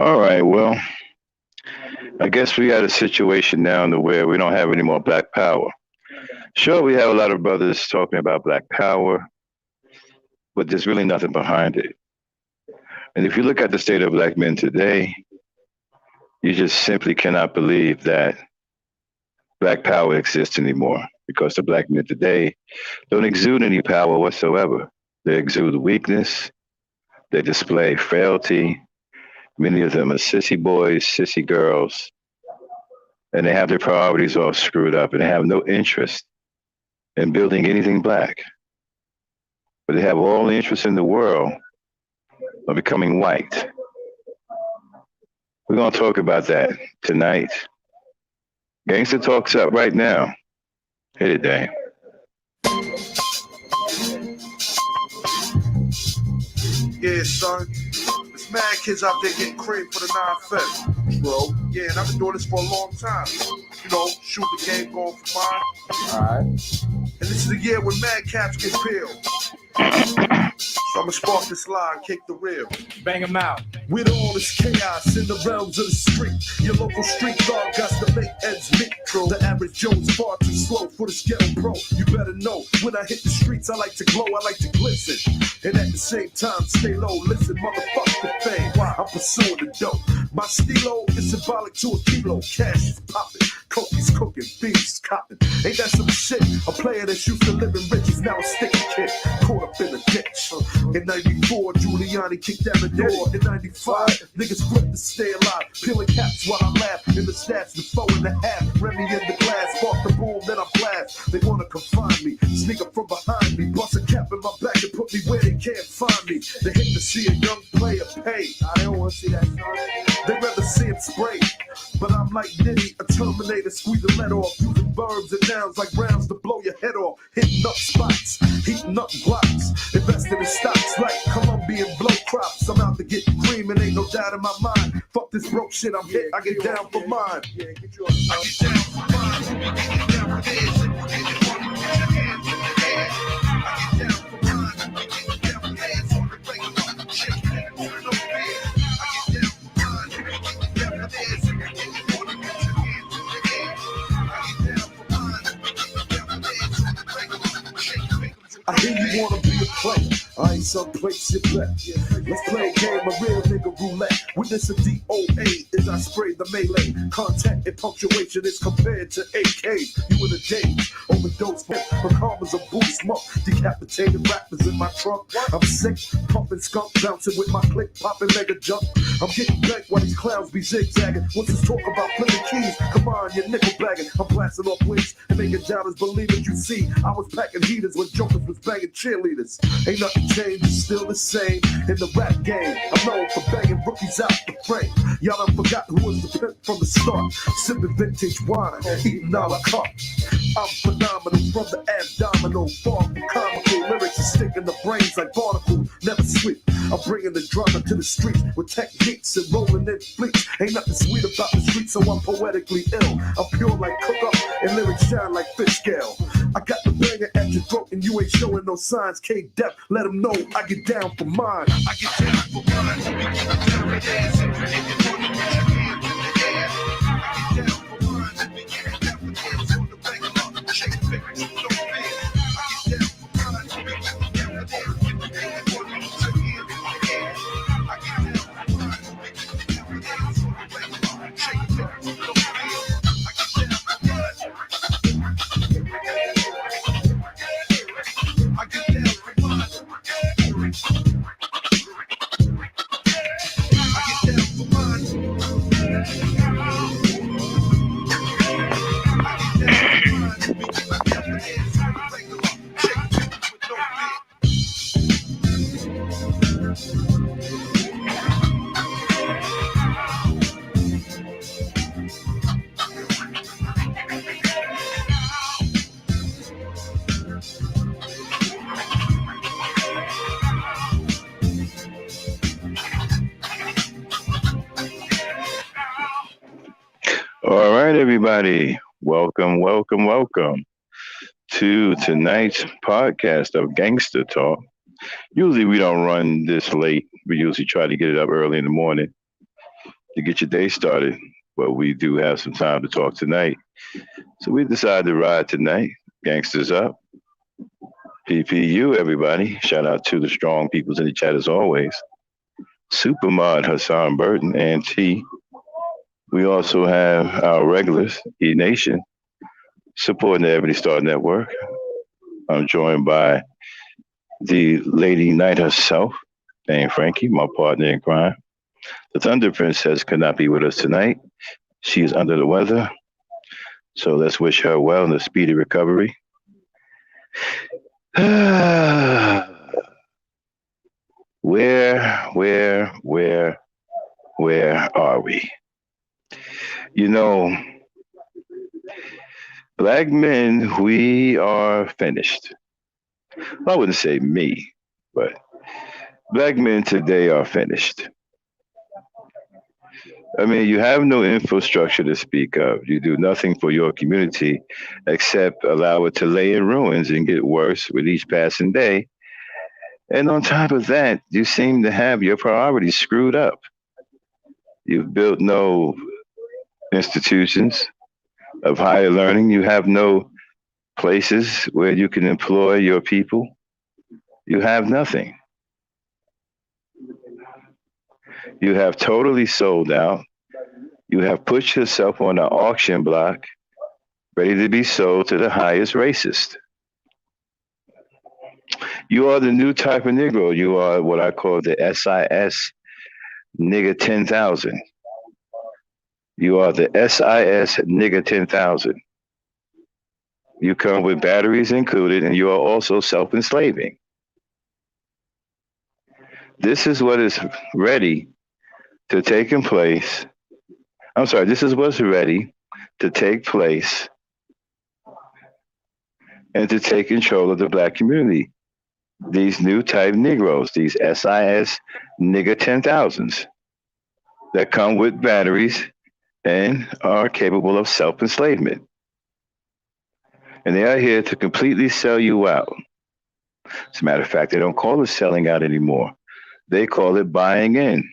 All right. Well, I guess we got a situation now in the where we don't have any more black power. Sure, we have a lot of brothers talking about black power, but there's really nothing behind it. And if you look at the state of black men today, you just simply cannot believe that black power exists anymore because the black men today don't exude any power whatsoever. They exude weakness, they display frailty. Many of them are sissy boys, sissy girls, and they have their priorities all screwed up and they have no interest in building anything black. But they have all the interest in the world of becoming white. We're going to talk about that tonight. Gangsta Talks up right now. Hit it, Dame. Yeah, son. There's mad kids out there getting cream for the 9-5, bro. Yeah, and I've been doing this for a long time. You know, shoot the game, going for mine. Alright. And this is the year when mad caps get peeled. So I'ma spark this line, kick the rear. Bang them out. With all this chaos in the realms of the street, your local street dog got to make ends meet. The average Joe's far too slow for the ghetto bro. You better know, when I hit the streets, I like to glow, I like to glisten. And at the same time, stay low, listen, motherfuck the fame. I'm pursuing the dope. My stilo is symbolic to a kilo. Cash is popping, coke's cooking, beef's copping. Ain't that some shit? A player that's used to living rich is now a sticky kid, caught up in a ditch. In 94, Giuliani kicked down the door. In 95, niggas flipped to stay alive. Peeling caps while I laugh. In the stats, the 4.5. Remy in the glass, spark the boom, then I blast. They wanna confine me, sneak up from behind me. Bust a cap in my back and put me where they can't find me. They hate to see a young player pay. I don't wanna see that, son. They rather see him spray. But I'm like Diddy, a Terminator, squeeze the lead off. Using verbs and nouns like rounds to blow your head off. Hitting up spots, heating up blocks. Investing in stocks like Colombian blow crops. I'm out to get cream and ain't no doubt in my mind. Fuck this broke shit, I'm hit, I get down for mine. I get down for mine. I get down for this. Put your hands in the air. I get down for mine. I get down for this. On the regular, shake it, no fear. I get down for mine. I get down for this. Put your hands in the air. I get down for mine. I get down for this. On the regular, shake it. I hear you wanna be a player. I ain't some place you bet. Let's play a game of real nigga roulette. Witness a DOA as I spray the melee. Contact and punctuation is compared to AKs. You in a daze, overdose, but karma's a boost smoke. Decapitated rappers in my trunk. I'm sick, pumping skunk, bouncing with my click, popping mega jump. I'm getting back while these clowns be zigzagging. What's this talk about flipping keys? Come on, you're nickel bagging. I'm blasting off wings and making doubters believe it. You see, I was packing heaters when jokers was banging cheerleaders. Ain't nothing changed, it's still the same in the rap game. I'm known for banging rookies out the frame. Y'all done forgot who was the pimp from the start. Sipping vintage wine, eating a la carte. I'm phenomenal from the abdominal. Far from comical lyrics and sticking the brains like barnacles. Never sweet. I'm bringing the drama to the streets with techniques and rolling in fleets. Ain't nothing sweet about the streets, so I'm poetically ill. I'm pure like cook up and lyrics shine like fish scale. I got the banger at your throat and you ain't showing no signs. K-Dep, let them know I get down for mine. I get down for mine. Whatever it is, if you want to put your hands in the air. I get down for mine. Whatever it is, on the regular, shake it, no fear. I get down for mine. Whatever it is, if you want to put your hands in the air. I get down for mine. Whatever it is, on the regular, shake it, no fear. I get down for mine. I get down for mine. All right, everybody. Welcome, welcome, welcome to tonight's podcast of Gangster Talk. Usually we don't run this late. We usually try to get it up early in the morning. to get your day started. But we do have some time to talk tonight. So we decided to ride tonight. Gangsters up. PPU, everybody. Shout out to the strong peoples in the chat as always. Supermod Hassan Burton and T. We also have our regulars, E Nation, supporting the Ebony Star Network. I'm joined by the Lady Knight herself, named Frankie, my partner in crime. The Thunder Princess could not be with us tonight. She is under the weather. So let's wish her well in a speedy recovery. Where are we? You know, black men, we are finished. Well, I wouldn't say me, but black men today are finished. I mean, you have no infrastructure to speak of. You do nothing for your community except allow it to lay in ruins and get worse with each passing day. And on top of that, you seem to have your priorities screwed up. You've built no institutions of higher learning. You have no places where you can employ your people. You have nothing. You have totally sold out. You have put yourself on an auction block ready to be sold to the highest racist. You are the new type of Negro. You are what I call the SIS nigga 10,000. You are the SIS nigga 10,000. You come with batteries included, and you are also self enslaving. This is what is ready to take in place. I'm sorry, this is what's ready to take place and to take control of the black community. These new type Negroes, these SIS nigga 10,000s that come with batteries and are capable of self enslavement. And they are here to completely sell you out. As a matter of fact, they don't call it selling out anymore, they call it buying in.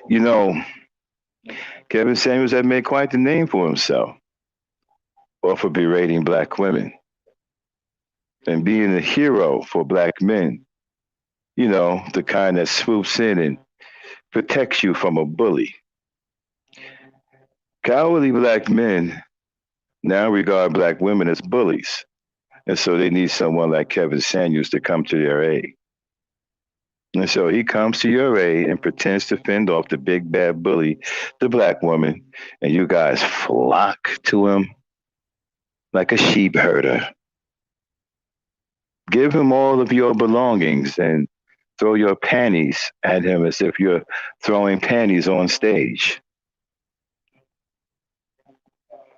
You know, Kevin Samuels had made quite the name for himself, or for berating black women and being a hero for black men. You know, the kind that swoops in and protects you from a bully. Cowardly black men now regard black women as bullies. And so they need someone like Kevin Samuels to come to their aid. And so he comes to your aid and pretends to fend off the big bad bully, the black woman, and you guys flock to him like a sheep herder. Give him all of your belongings and throw your panties at him as if you're throwing panties on stage.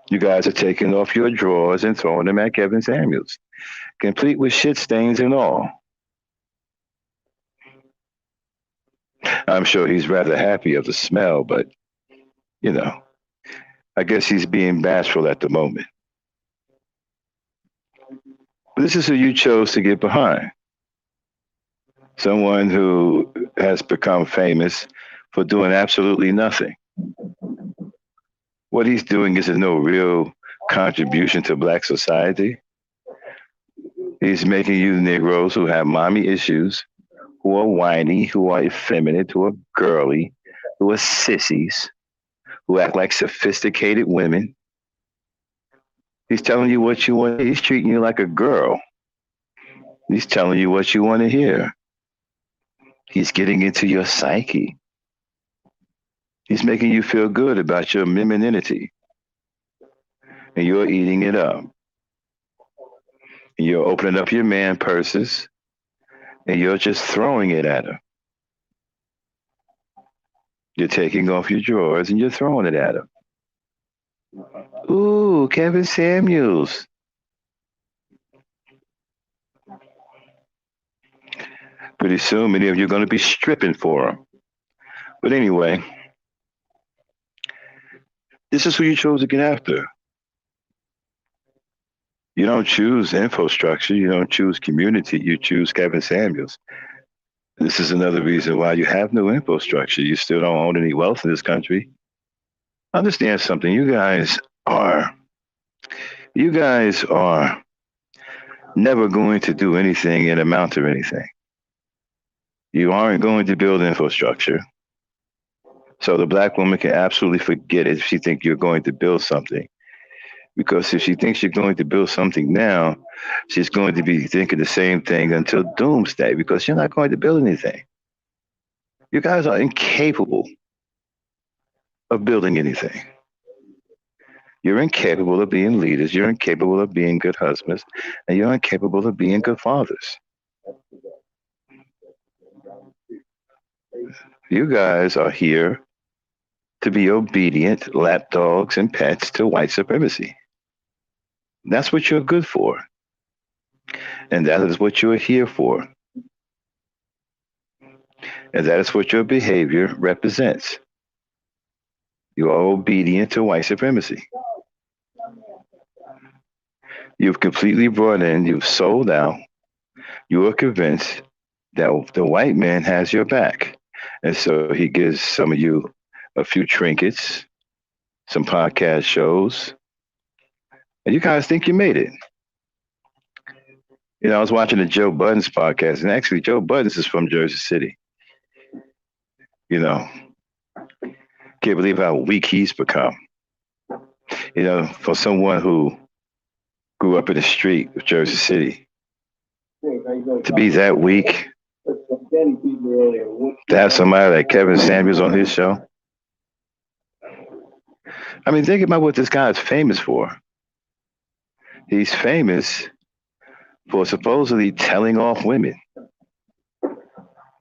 You guys are taking off your drawers and throwing them at Kevin Samuels, complete with shit stains and all. I'm sure he's rather happy of the smell, but, you know, I guess he's being bashful at the moment. But this is who you chose to get behind. Someone who has become famous for doing absolutely nothing. What he's doing is no real contribution to black society. He's making you Negroes who have mommy issues, who are whiny, who are effeminate, who are girly, who are sissies, who act like sophisticated women. He's telling you what you want. He's treating you like a girl. He's telling you what you want to hear. He's getting into your psyche. He's making you feel good about your femininity. And you're eating it up. And you're opening up your man purses and you're just throwing it at him. You're taking off your drawers and you're throwing it at him. Ooh, Kevin Samuels. Pretty soon, many of you are going to be stripping for him. But anyway, this is who you chose to get after. You don't choose infrastructure. You don't choose community. You choose Kevin Samuels. This is another reason why you have no infrastructure. You still don't own any wealth in this country. Understand something. Are, you guys are never going to do anything and amount to anything. You aren't going to build infrastructure. So the black woman can absolutely forget it if she thinks you're going to build something. Because if she thinks you're going to build something now, she's going to be thinking the same thing until doomsday because you're not going to build anything. You guys are incapable of building anything. You're incapable of being leaders. You're incapable of being good husbands. And you're incapable of being good fathers. You guys are here to be obedient lapdogs and pets to white supremacy. That's what you're good for. And that is what you're here for. And that is what your behavior represents. You are obedient to white supremacy. You've completely brought in, you've sold out, you are convinced that the white man has your back. And so he gives some of you a few trinkets, some podcast shows, and you guys think you made it. I was watching the Joe Budden's podcast, and actually, Joe Budden's is from Jersey City. You know, can't believe how weak he's become. For someone who grew up in the street of Jersey City, to be that weak, to have somebody like Kevin Samuels on his show. I mean, think about what this guy is famous for. He's famous for supposedly telling off women.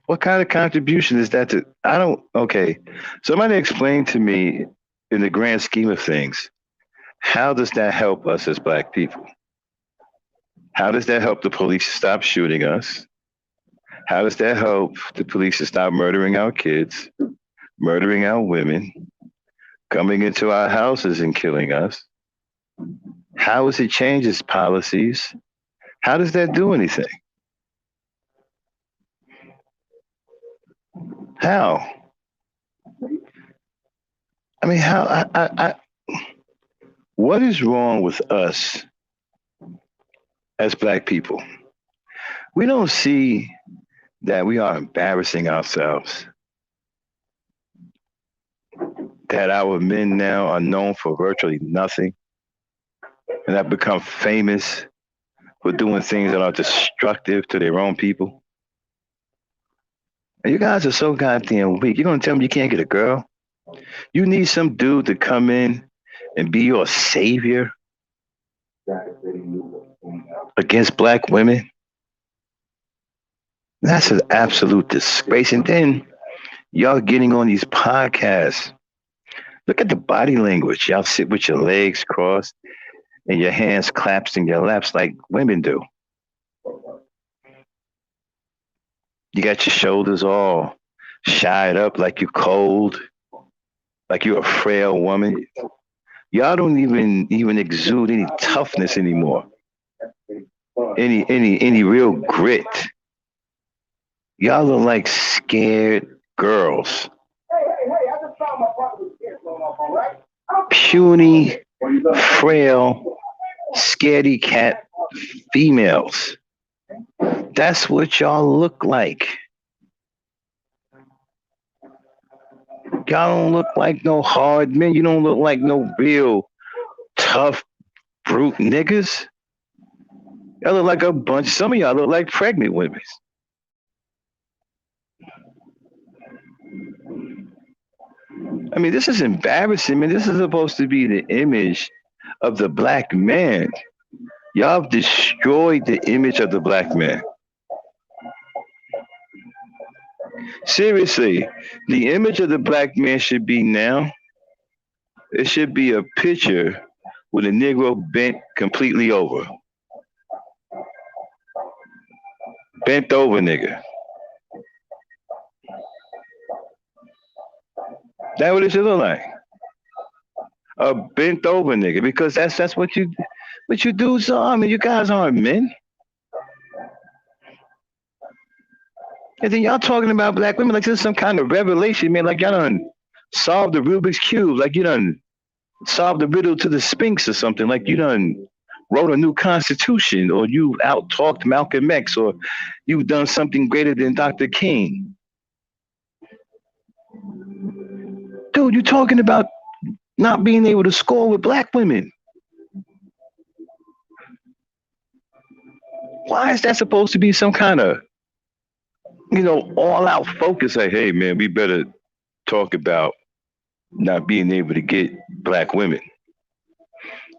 What kind of contribution is that to? I don't. Okay, somebody explain to me, in the grand scheme of things, how does that help us as black people? How does that help the police stop shooting us? How does that help the police to stop murdering our kids, murdering our women, coming into our houses and killing us? How does it change its policies? How does that do anything? How? I mean, how? What is wrong with us as black people? We don't see that we are embarrassing ourselves. That our men now are known for virtually nothing and have become famous for doing things that are destructive to their own people. And you guys are so goddamn weak. You're gonna tell me you can't get a girl? You need some dude to come in and be your savior against black women? That's an absolute disgrace. And then y'all getting on these podcasts. Look at the body language. Y'all sit with your legs crossed and your hands clasped in your laps like women do. You got your shoulders all shied up like you're cold, like you're a frail woman. Y'all don't even exude any toughness anymore. Any real grit. Y'all look like scared girls. Puny, frail, scaredy cat females. That's what y'all look like. Y'all don't look like no hard men. You don't look like no real tough, brute niggas. Y'all look like a bunch. Some of y'all look like pregnant women. I mean, this is embarrassing, man. This is supposed to be the image of the black man. Y'all have destroyed the image of the black man. Seriously, the image of the black man should be now, it should be a picture with a Negro bent completely over. Bent over nigga. That what it should look like. A bent over nigga, because that's what you But you dudes are. I mean, you guys aren't men. And then y'all talking about black women like this is some kind of revelation, man. Like y'all done solved the Rubik's Cube. Like you done solved the riddle to the Sphinx or something. Like you done wrote a new constitution or you out talked Malcolm X or you've done something greater than Dr. King. Dude, you're talking about not being able to score with black women. Why is that supposed to be some kind of, all out focus? Like, hey, man, we better talk about not being able to get black women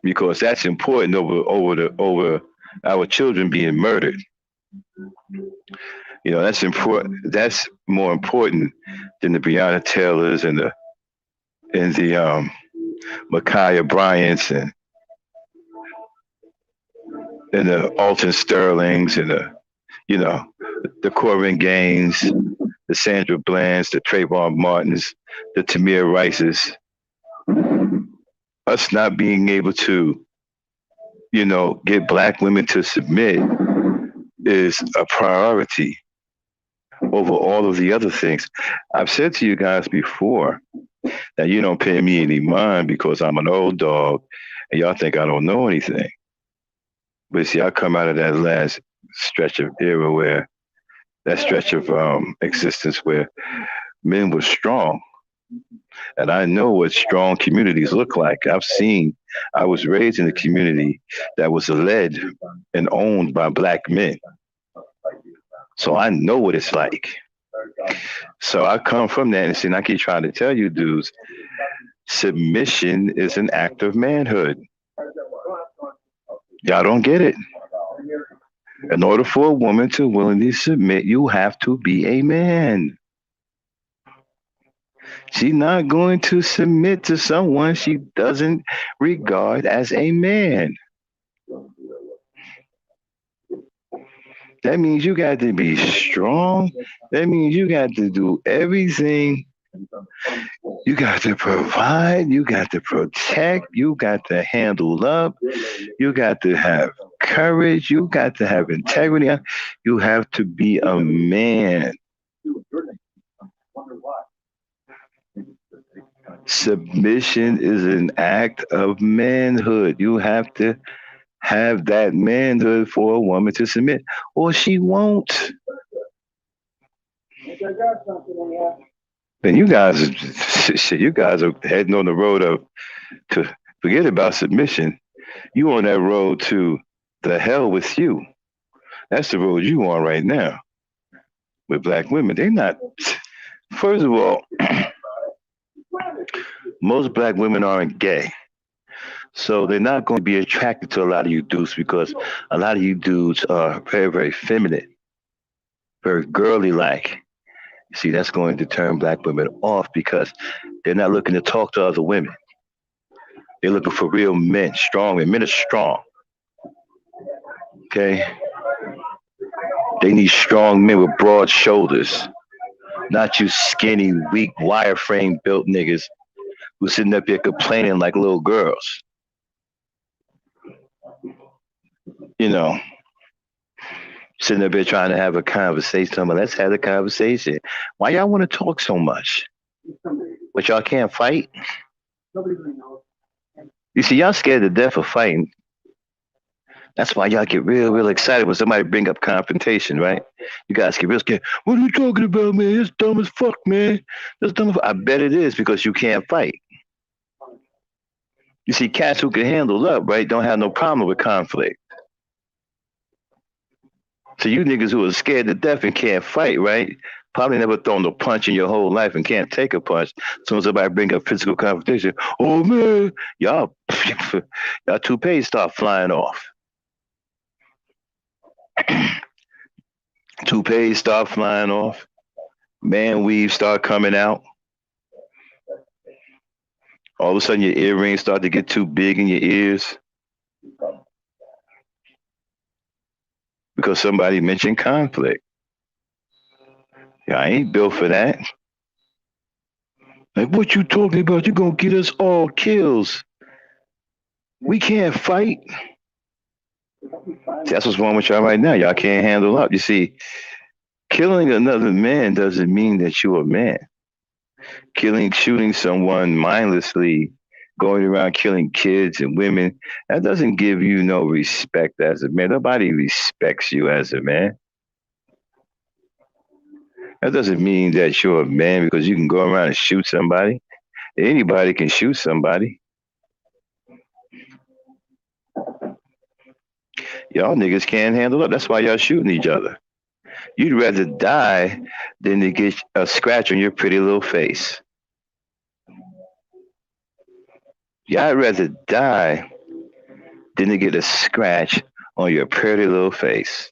because that's important over our children being murdered. That's important. That's more important than the Breonna Taylors and the Micaiah Bryants and the Alton Sterlings and the Corbin Gaines, the Sandra Blands, the Trayvon Martins, the Tamir Rices. Us not being able to, get black women to submit is a priority over all of the other things. I've said to you guys before that you don't pay me any mind because I'm an old dog and y'all think I don't know anything. But see, I come out of that last stretch of era where that stretch of existence where men were strong. And I know what strong communities look like. I was raised in a community that was led and owned by black men. So I know what it's like. So I come from that and see, and I keep trying to tell you dudes, submission is an act of manhood. Y'all don't get it. In order for a woman to willingly submit, you have to be a man. She's not going to submit to someone she doesn't regard as a man. That means you got to be strong. That means you got to do everything. You got to provide. You got to protect. You got to handle up. You got to have courage. You got to have integrity. You have to be a man. Submission is an act of manhood. You have to have that manhood for a woman to submit, or she won't. Then you guys, you guys are heading on the road to forget about submission. You on that road to the hell with you. That's the road you on right now with black women. They're not. First of all, most black women aren't gay. So they're not going to be attracted to a lot of you dudes because a lot of you dudes are very, very feminine, very girly like. See, that's going to turn black women off because they're not looking to talk to other women. They're looking for real men, strong men. Men are strong. Okay? They need strong men with broad shoulders, not you skinny, weak, wireframe built niggas who sitting up here complaining like little girls. Sitting up here trying to have a conversation. Let's have a conversation. Why y'all want to talk so much? But y'all can't fight? You see, y'all scared to death of fighting. That's why y'all get real, real excited when somebody bring up confrontation, right? You guys get real scared. What are you talking about, man? It's dumb as fuck, man. That's dumb as fuck. I bet it is because you can't fight. You see, cats who can handle up, right, don't have no problem with conflict. So you niggas who are scared to death and can't fight, right? Probably never thrown a punch in your whole life and can't take a punch. As soon as somebody bring up physical confrontation, oh man, y'all toupees start flying off. Toupees start flying off. Man weaves start coming out. All of a sudden your earrings start to get too big in your ears. Because somebody mentioned conflict. Yeah, I ain't built for that. Like, what you talking about? You're going to get us all kills. We can't fight. See, that's what's wrong with y'all right now. Y'all can't handle up. You see, killing another man doesn't mean that you're a man. Shooting someone mindlessly, going around killing kids and women, that doesn't give you no respect as a man. Nobody respects you as a man. That doesn't mean that you're a man because you can go around and shoot somebody. Anybody can shoot somebody. Y'all niggas can't handle up. That's why y'all shooting each other. You'd rather die than to get a scratch on your pretty little face. Yeah, I'd rather die than to get a scratch on your pretty little face.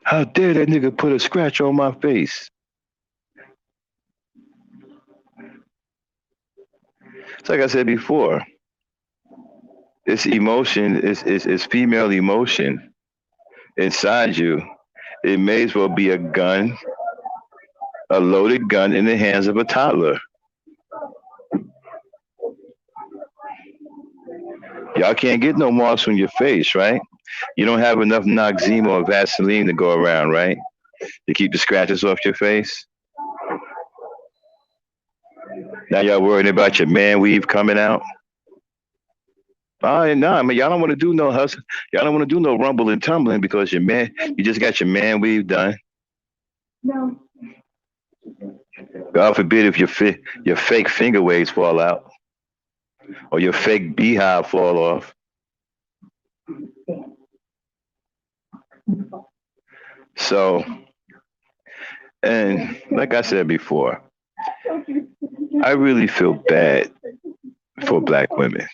How dare that nigga put a scratch on my face? It's like I said before, it's emotion, it's female emotion inside you. It may as well be a gun, a loaded gun in the hands of a toddler. Y'all can't get no marks on your face, right? You don't have enough Noxzema or Vaseline to go around, right? To keep the scratches off your face. Now y'all worrying about your man weave coming out. Oh no, I mean y'all don't want to do no hustle. Y'all don't want to do no rumble and tumbling because you just got your man weave done. God forbid if your fake finger waves fall out or your fake beehive fall off. So, and like I said before, I really feel bad for black women.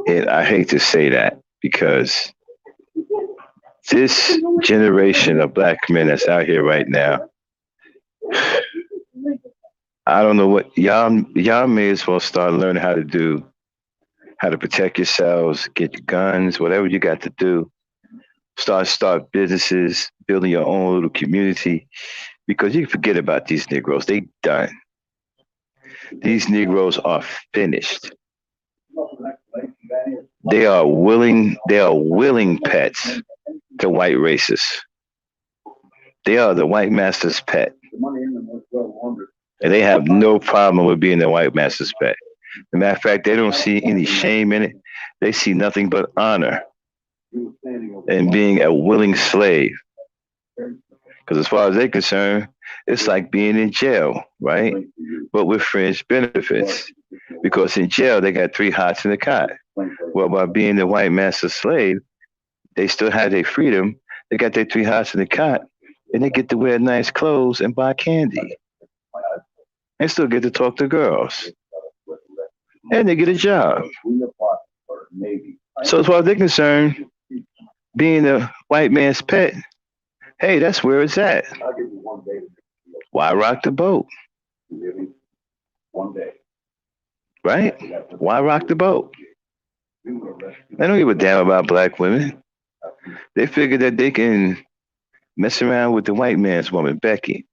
And I hate to say that because this generation of black men that's out here right now, I don't know what y'all may as well start learning how to protect yourselves, get guns, whatever you got to do. Start businesses, building your own little community because you can forget about these Negroes. They done. These Negroes are finished. They are willing pets to white racists. They are the white master's pet. And they have no problem with being the white master's pet. As a matter of fact, they don't see any shame in it. They see nothing but honor in being a willing slave. Because as far as they're concerned, it's like being in jail, right? But with fringe benefits. Because in jail, they got three hots in the cot. Well, by being the white master slave, they still have their freedom. They got their three hots in the cot, and they get to wear nice clothes and buy candy. And still get to talk to girls. And they get a job. So as far as they're concerned, being a white man's pet, hey, that's where it's at. Why rock the boat? Right? Why rock the boat? They don't give a damn about black women. They figure that they can mess around with the white man's woman, Becky.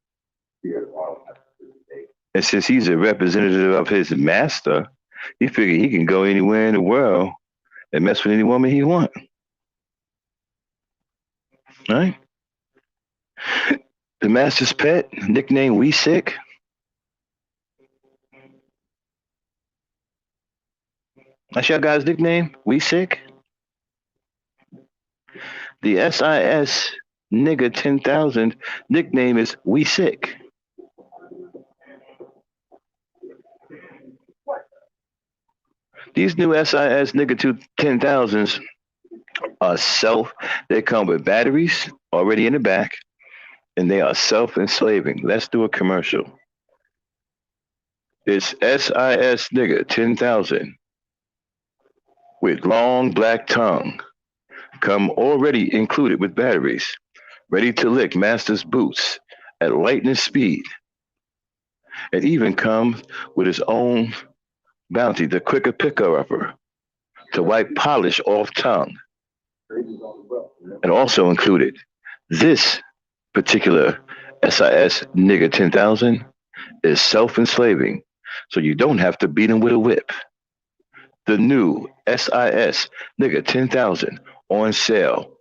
And since he's a representative of his master, he figured he can go anywhere in the world and mess with any woman he wants. Right? The master's pet, nicknamed We Sick. That's your guy's nickname? We Sick? The SIS nigga 10,000 nickname is We Sick. These new SIS nigga 10,000s are they come with batteries already in the back, and they are self-enslaving. Let's do a commercial. It's SIS nigga 10,000 with long black tongue, come already included with batteries, ready to lick master's boots at lightning speed. It even comes with its own bounty, the quicker picker upper, to wipe polish off tongue. And also included, this particular SIS nigga 10,000 is self-enslaving, so you don't have to beat him with a whip. The new SIS nigga 10,000 on sale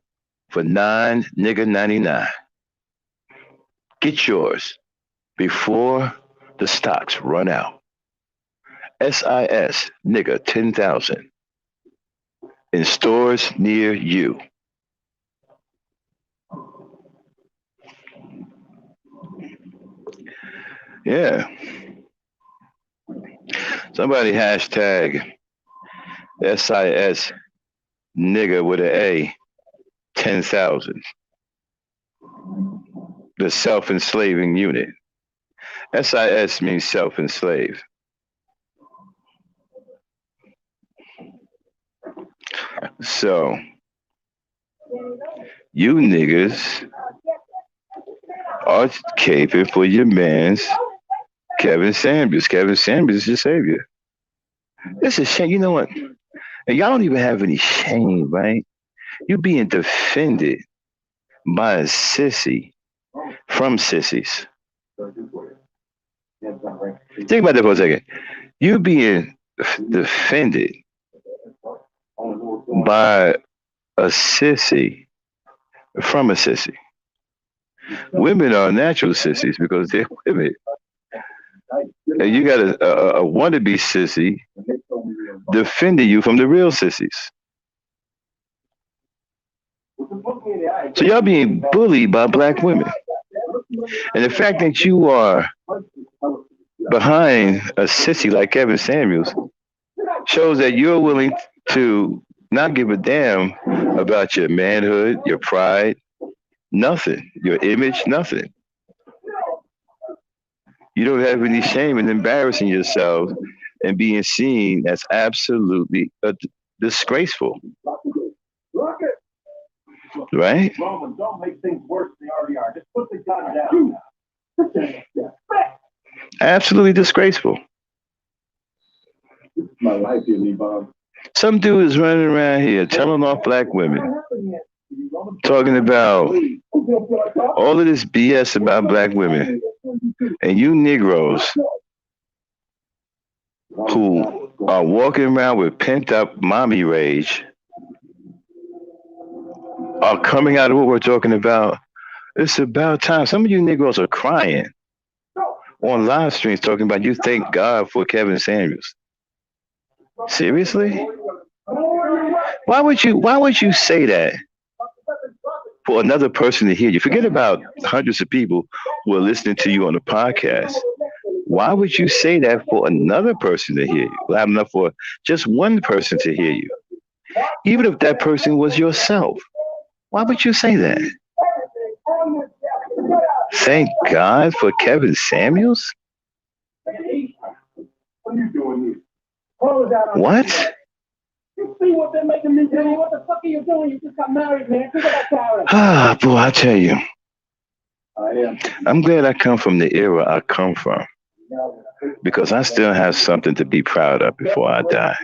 for 9 nigga 99. Get yours before the stocks run out. SIS nigga 10,000 in stores near you. Yeah. Somebody hashtag SIS nigga with an A 10,000. The self enslaving unit. SIS means self enslaved. So, you niggas are caping for your man's Kevin Samuels. Kevin Samuels is your savior. It's a shame. You know what? And y'all don't even have any shame, right? You being defended by a sissy from sissies. Think about that for a second. You being defended by a sissy from a sissy. Women are natural sissies because they're women. And you got a wannabe sissy defending you from the real sissies. So y'all being bullied by black women. And the fact that you are behind a sissy like Kevin Samuels shows that you're willing to not give a damn about your manhood, your pride, nothing, your image, nothing. You don't have any shame in embarrassing yourself and being seen as absolutely disgraceful, right? Don't make things worse than they already are. Just put the gun down. Absolutely disgraceful. My life, Bob. Some dude is running around here telling off black women, talking about all of this BS about black women, and you Negroes who are walking around with pent up mommy rage are coming out of what we're talking about. It's about time. Some of you Negroes are crying on live streams talking about you thank God for Kevin Samuels. Seriously? Why would you say that for another person to hear you? Forget about hundreds of people who are listening to you on the podcast. Why would you say that for another person to hear you? Loud enough for just one person to hear you. Even if that person was yourself. Why would you say that? Thank God for Kevin Samuels? What? You see what they're making me do? What the fuck are you doing? You just got married, man. Think about that. Ah, boy, I tell you. I'm glad I come from the era I come from because I still have something to be proud of before I die.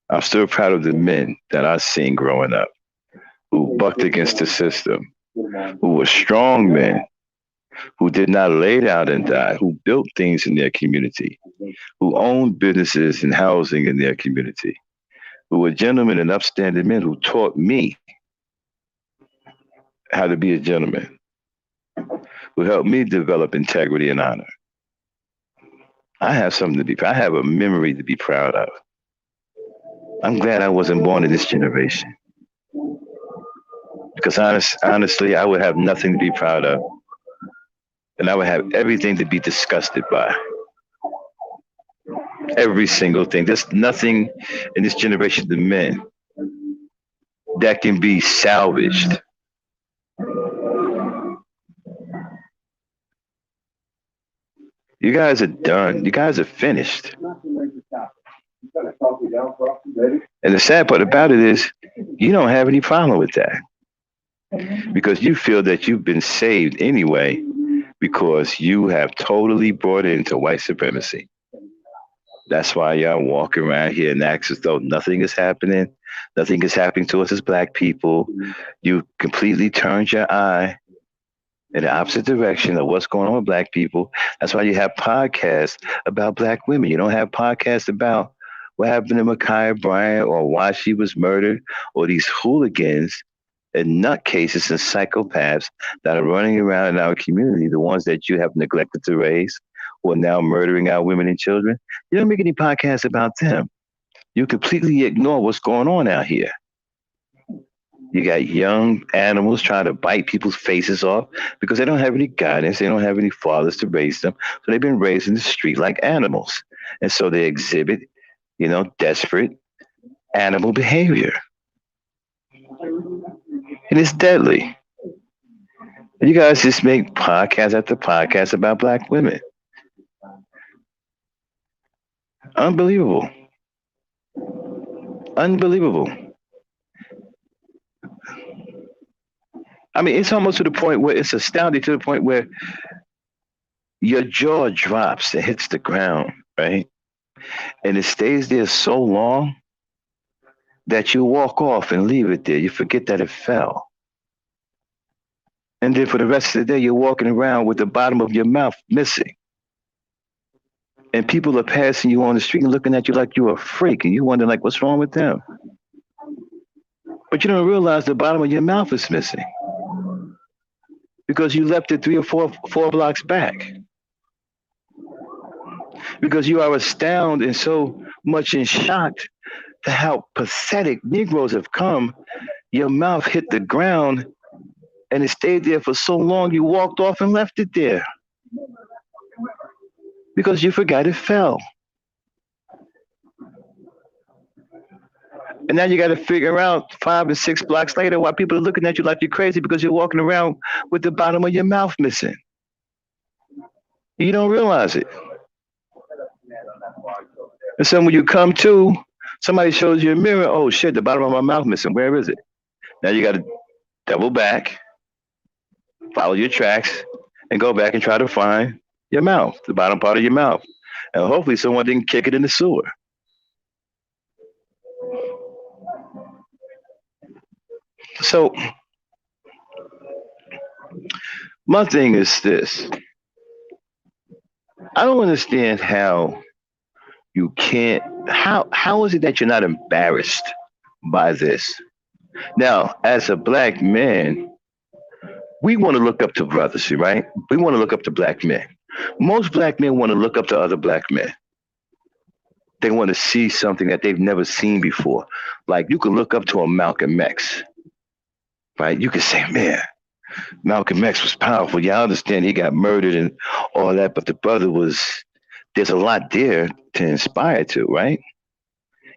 I'm still proud of the men that I've seen growing up who bucked against the system, who were strong men, who did not lay down and die, who built things in their community, who owned businesses and housing in their community, who were gentlemen and upstanding men who taught me how to be a gentleman, who helped me develop integrity and honor. I have something to be proud. I have a memory to be proud of. I'm glad I wasn't born in this generation. Because honestly, I would have nothing to be proud of. And I would have everything to be disgusted by. Every single thing. There's nothing in this generation of men that can be salvaged. You guys are done. You guys are finished. And the sad part about it is you don't have any problem with that because you feel that you've been saved anyway because you have totally brought into white supremacy. That's why y'all walk around here and act as though nothing is happening. Nothing is happening to us as black people. You completely turned your eye in the opposite direction of what's going on with black people. That's why you have podcasts about black women. You don't have podcasts about what happened to Ma'Khia Bryant or why she was murdered, or these hooligans and nutcases and psychopaths that are running around in our community, the ones that you have neglected to raise, who are now murdering our women and children. You don't make any podcasts about them. You completely ignore what's going on out here. You got young animals trying to bite people's faces off because they don't have any guidance. They don't have any fathers to raise them. So they've been raised in the street like animals. And so they exhibit, desperate animal behavior. And it's deadly. And you guys just make podcast after podcast about black women. Unbelievable. Unbelievable. I mean, it's almost to the point where it's astounding, to the point where your jaw drops and hits the ground, right? And it stays there so long that you walk off and leave it there. You forget that it fell. And then for the rest of the day, you're walking around with the bottom of your mouth missing. And people are passing you on the street and looking at you like you're a freak. And you wonder, like, what's wrong with them? But you don't realize the bottom of your mouth is missing because you left it three or four blocks back. Because you are astounded and so much in shock to how pathetic Negroes have come. Your mouth hit the ground and it stayed there for so long you walked off and left it there. Because you forgot it fell. And now you got to figure out 5 or 6 blocks later why people are looking at you like you're crazy because you're walking around with the bottom of your mouth missing. You don't realize it. And so when you come to, somebody shows you a mirror, oh shit, the bottom of my mouth missing. Where is it? Now you got to double back, follow your tracks, and go back and try to find your mouth, the bottom part of your mouth. And hopefully someone didn't kick it in the sewer. So my thing is this. I don't understand how you can't, how is it that you're not embarrassed by this? Now, as a black man, we want to look up to brothers, right? We want to look up to black men. Most black men want to look up to other black men. They want to see something that they've never seen before. Like you can look up to a Malcolm X, right? You can say, man, Malcolm X was powerful. Yeah, I understand he got murdered and all that, but the brother there's a lot there to inspire to, right?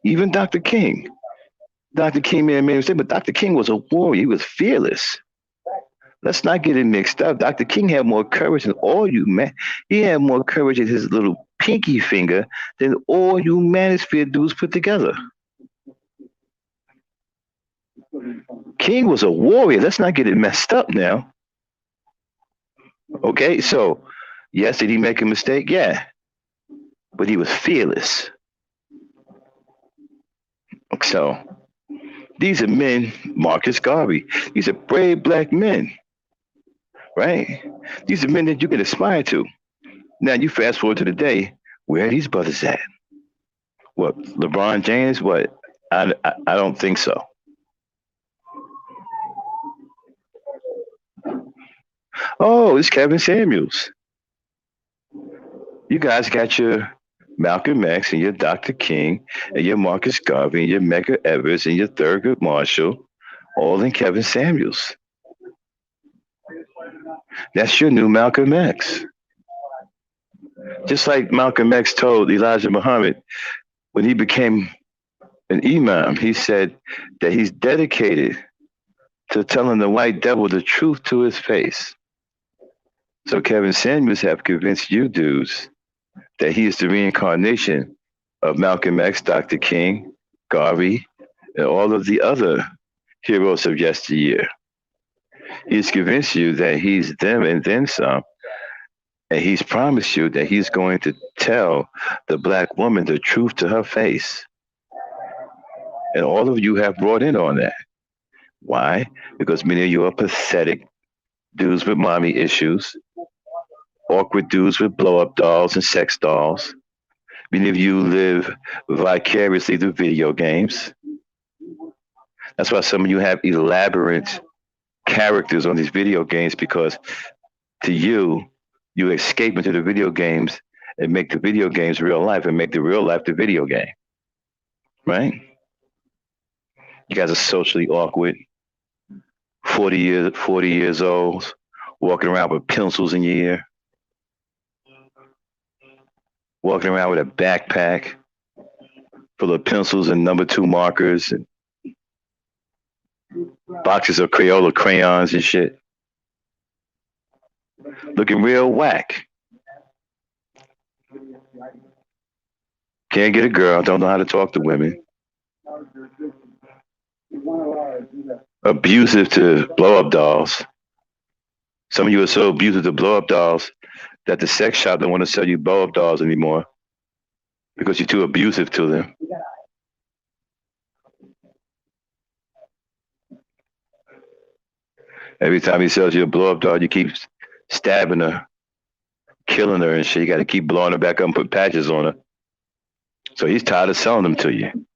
Even Dr. King. Dr. King made a mistake, but Dr. King was a warrior. He was fearless. Let's not get it mixed up. Dr. King had more courage than all you man. He had more courage in his little pinky finger than all you manosphere dudes put together. King was a warrior. Let's not get it messed up now. Okay, so yes, did he make a mistake? Yeah. But he was fearless. So these are men, Marcus Garvey. These are brave black men, right? These are men that you can aspire to. Now you fast forward to the day, where are these brothers at? What, LeBron James? What? I don't think so. Oh, it's Kevin Samuels. You guys got your Malcolm X and your Dr. King and your Marcus Garvey and your Medgar Evers and your Thurgood Marshall, all in Kevin Samuels. That's your new Malcolm X. Just like Malcolm X told Elijah Muhammad when he became an imam, he said that he's dedicated to telling the white devil the truth to his face. So Kevin Samuels have convinced you dudes that he is the reincarnation of Malcolm X, Dr. King, Garvey, and all of the other heroes of yesteryear. He's convinced you that he's them and then some. And he's promised you that he's going to tell the black woman the truth to her face. And all of you have brought in on that. Why? Because many of you are pathetic dudes with mommy issues, awkward dudes with blow-up dolls and sex dolls. Many of you live vicariously through video games. That's why some of you have elaborate characters on these video games because to you, you escape into the video games and make the video games real life and make the real life the video game, right? You guys are socially awkward, 40 years old, walking around with pencils in your ear, walking around with a backpack full of pencils and number two markers and boxes of Crayola crayons and shit. Looking real whack. Can't get a girl, don't know how to talk to women. Abusive to blow up dolls. Some of you are so abusive to blow up dolls that the sex shop don't want to sell you blow up dolls anymore because you're too abusive to them. Every time he sells you a blow up doll, you keep stabbing her, killing her and shit. You got to keep blowing her back up and put patches on her. So he's tired of selling them to you.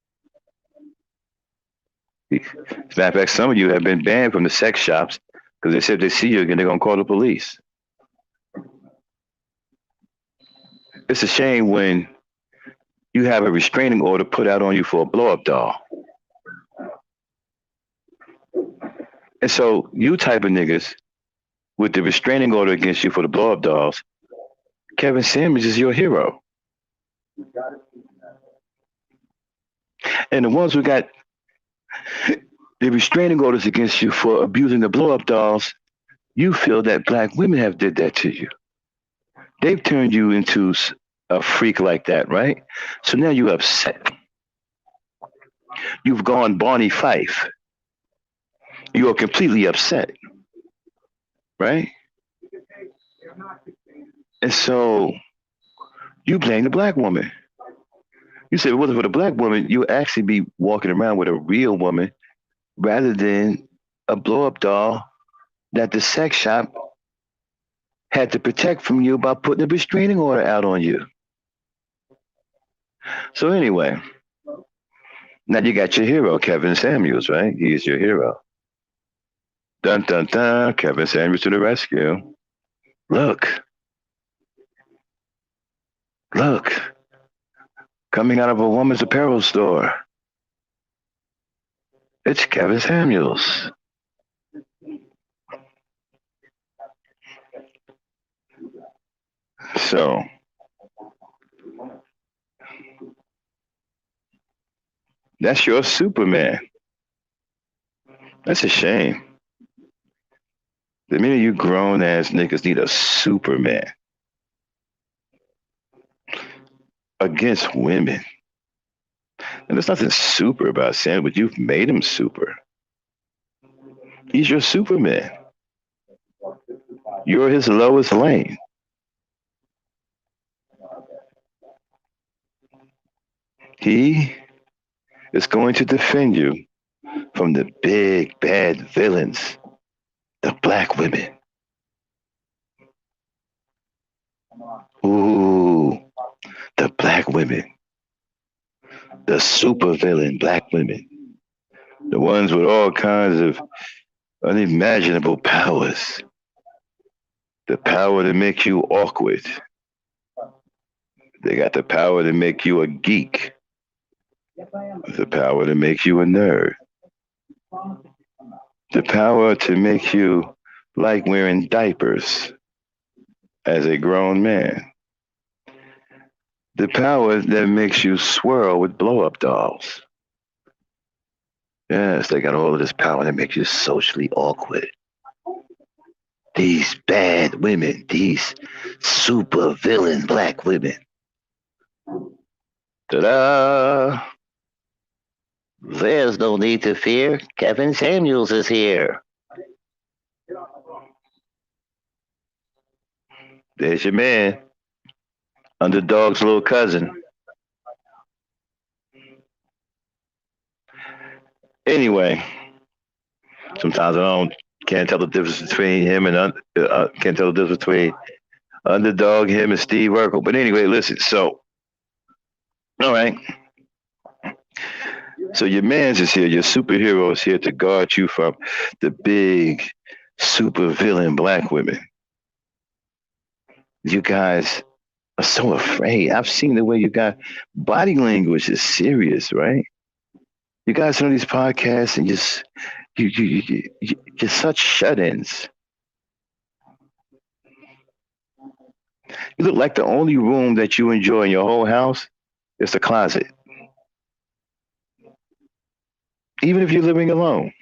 As a matter of fact, some of you have been banned from the sex shops because they said if they see you again, they're going to call the police. It's a shame when you have a restraining order put out on you for a blow-up doll. And so you type of niggas with the restraining order against you for the blow-up dolls, Kevin Samuels is your hero. And the ones who got the restraining orders against you for abusing the blow-up dolls, you feel that black women have did that to you. They've turned you into a freak like that, right? So now you're upset. You've gone Barney Fife. You are completely upset, right? And so you blame the black woman. You say, if it wasn't for the black woman, you would actually be walking around with a real woman rather than a blow-up doll that the sex shop had to protect from you by putting a restraining order out on you. So anyway, now you got your hero, Kevin Samuels, right? He's your hero. Dun, dun, dun, Kevin Samuels to the rescue. Look. Coming out of a woman's apparel store. It's Kevin Samuels. So, that's your Superman. That's a shame. The minute you grown ass niggas need a Superman against women. And there's nothing super about Sam, but you've made him super. He's your Superman. You're his Lois Lane. He is going to defend you from the big bad villains, the black women. Ooh, the black women. The super villain black women. The ones with all kinds of unimaginable powers. The power to make you awkward. They got the power to make you a geek. The power to make you a nerd. The power to make you like wearing diapers as a grown man. The power that makes you swirl with blow-up dolls. Yes, they got all of this power that makes you socially awkward. These bad women, these super villain black women. Ta-da! There's no need to fear. Kevin Samuels is here. There's your man. Underdog's little cousin. Anyway, sometimes can't tell the difference between him and can't tell the difference between Underdog, him and Steve Urkel. But anyway, listen. So All right. So your man's is here. Your superhero is here to guard you from the big super villain black women. You guys are so afraid. I've seen the way you got body language is serious, right? You guys on these podcasts and just you're such shut-ins. You look like the only room that you enjoy in your whole house is the closet. Even if you're living alone,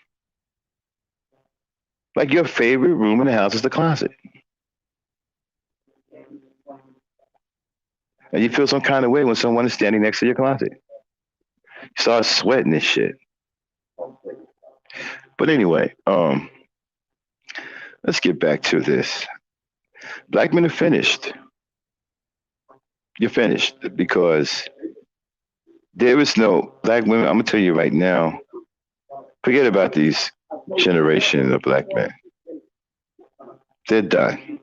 like your favorite room in the house is the closet, and you feel some kind of way when someone is standing next to your closet. You start sweating and shit. But anyway, let's get back to this. Black men are finished. You're finished because there is no black women. I'm gonna tell you right now. Forget about these generation of black men. They're done.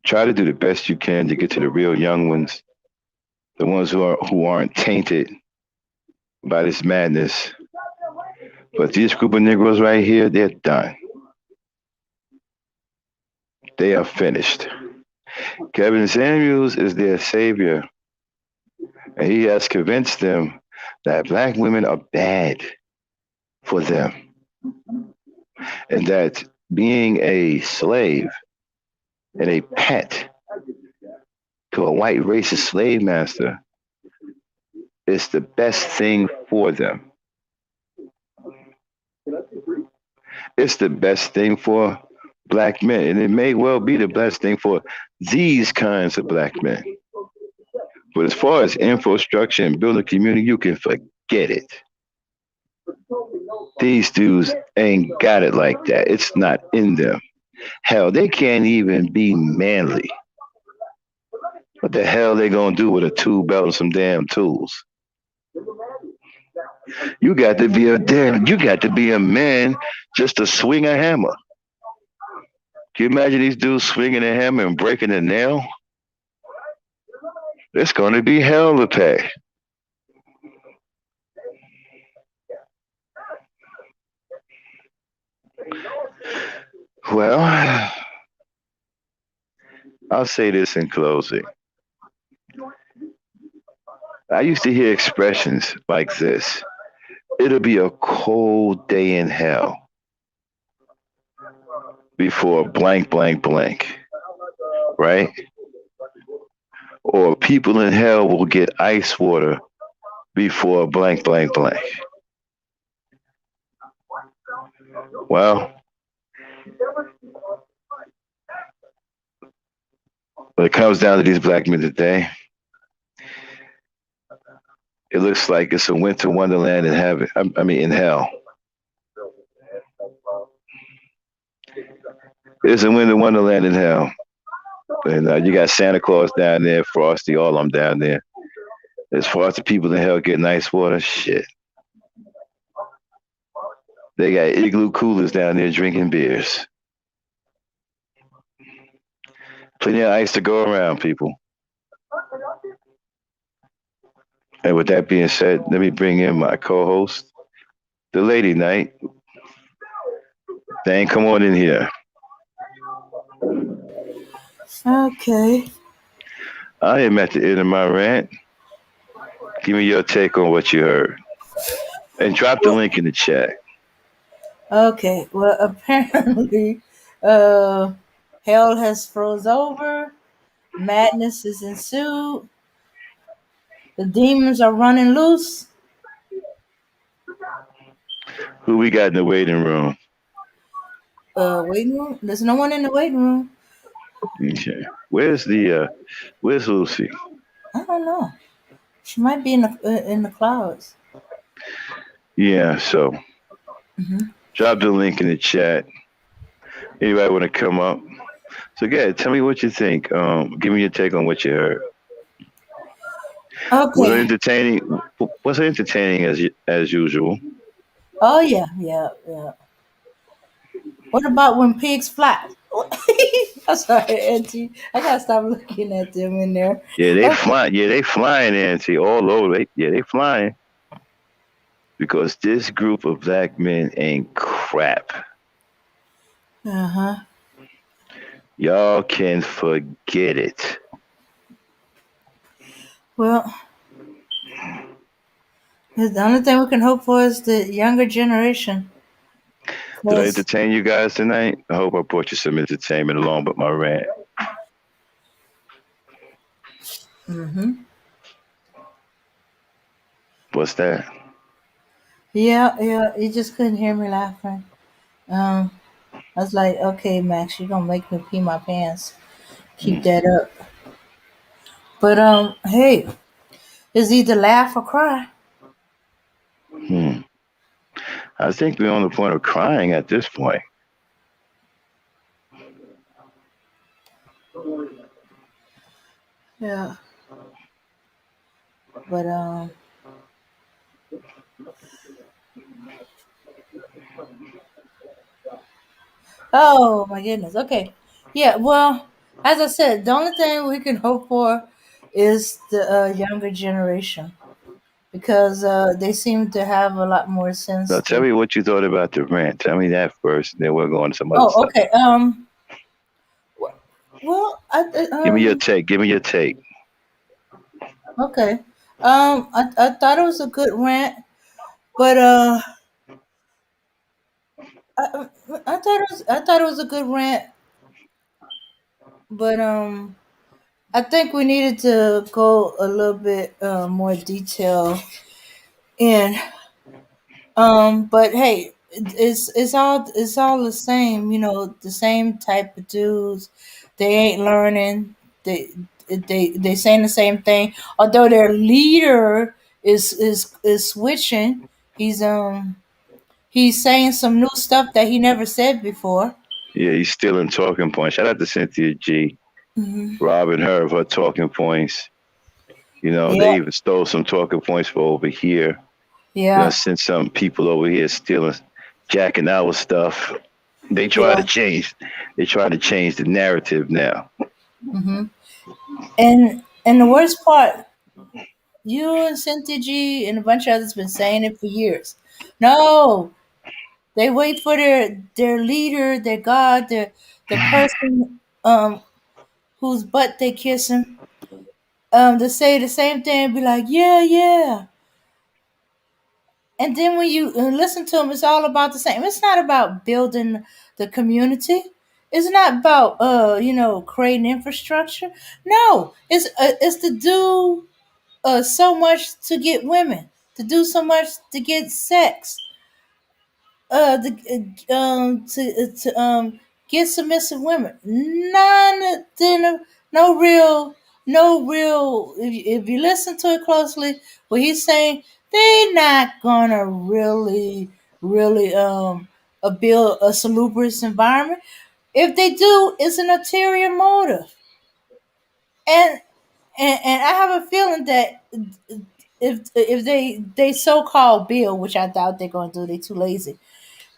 Try to do the best you can to get to the real young ones, the ones who aren't tainted by this madness. But this group of Negroes right here, they're done. They are finished. Kevin Samuels is their savior, and he has convinced them that black women are bad for them, and that being a slave and a pet to a white racist slave master is the best thing for them. It's the best thing for black men, and it may well be the best thing for these kinds of black men. But as far as infrastructure and building a community, you can forget it. These dudes ain't got it like that. It's not in them. Hell, they can't even be manly. What the hell they gonna do with a tool belt and some damn tools? You got to be a damn. You got to be a man just to swing a hammer. Can you imagine these dudes swinging a hammer and breaking a nail? It's going to be hell to pay. Well, I'll say this in closing. I used to hear expressions like this. It'll be a cold day in hell before blank, blank, blank, right? Or people in hell will get ice water before blank, blank, blank. Well, when it comes down to these black men today, it looks like it's a winter wonderland in heaven. I mean, in hell. It's a winter wonderland in hell. And you got Santa Claus down there, Frosty, all of them down there. As far as the people in hell getting ice water, shit. They got igloo coolers down there drinking beers. Plenty of ice to go around, people. And with that being said, let me bring in my co-host, the Lady Knight. Dang, come on in here. Okay. I am at the end of my rant. Give me your take on what you heard. And drop the link in the chat. Okay. Well, apparently, uh, hell has froze over. Madness is ensued. The demons are running loose. Who we got in the waiting room? Waiting room. There's no one in the waiting room. Okay. Where's Lucy? I don't know. She might be in the clouds. Yeah, so Mm-hmm. drop the link in the chat. Anybody want to come up? So yeah, tell me what you think. Give me your take on what you heard. Was it Okay. entertaining? Was it entertaining as usual? Oh yeah, yeah, yeah. What about when pigs fly? I'm sorry, Auntie. I gotta stop looking at them in there. Yeah, they Okay. fly. Yeah, they flying, Nancy, all over. They flying because this group of black men ain't crap. Uh huh. Y'all can forget it. Well, the only thing we can hope for is the younger generation. Did I Cause, entertain you guys tonight? I hope I brought you some entertainment along with my rant. hmm What's that? yeah, yeah, you just couldn't hear me laughing. Um, I was like, okay, Max, you're gonna make me pee my pants. Keep that up. But hey, it's either laugh or cry. Hmm. I think we're on the point of crying at this point. Yeah. But oh my goodness. Okay. Yeah. Well, as I said, the only thing we can hope for is the younger generation because they seem to have a lot more sense Now tell to. me what you thought about the rant. Tell me that first, then we'll go on to some other Oh, stuff. okay. w- Well, Give me your take. Give me your take. okay. I thought it was a good rant, but I thought it was a good rant, but I think we needed to go a little bit more detail in. But hey, it's all the same. You know, the same type of dudes. They ain't learning. They saying the same thing. Although their leader is switching. He's he's saying some new stuff that he never said before. Yeah, he's stealing talking points. Shout out to Cynthia G, Hmm. robbing her of her talking points. You know, Yeah, they even stole some talking points for over here. You know, yeah, sent some people over here stealing, jacking our stuff. They try yeah. to change. They try to change the narrative now. Hmm. And the worst part, you and Cynthia G and a bunch of others been saying it for years. No, they wait for their leader, their God, the person whose butt they kissing to say the same thing and be like, yeah, yeah. And then when you listen to them, it's all about the same. It's not about building the community. It's not about creating infrastructure. No, it's to do so much to get women, to do so much to get sex, to get submissive women. None, then no real, no real. If you listen to it closely, what he's saying, they not gonna really build a salubrious environment. If they do, it's an ulterior motive, and and I have a feeling that if they so called build, which I doubt they're gonna do, they too lazy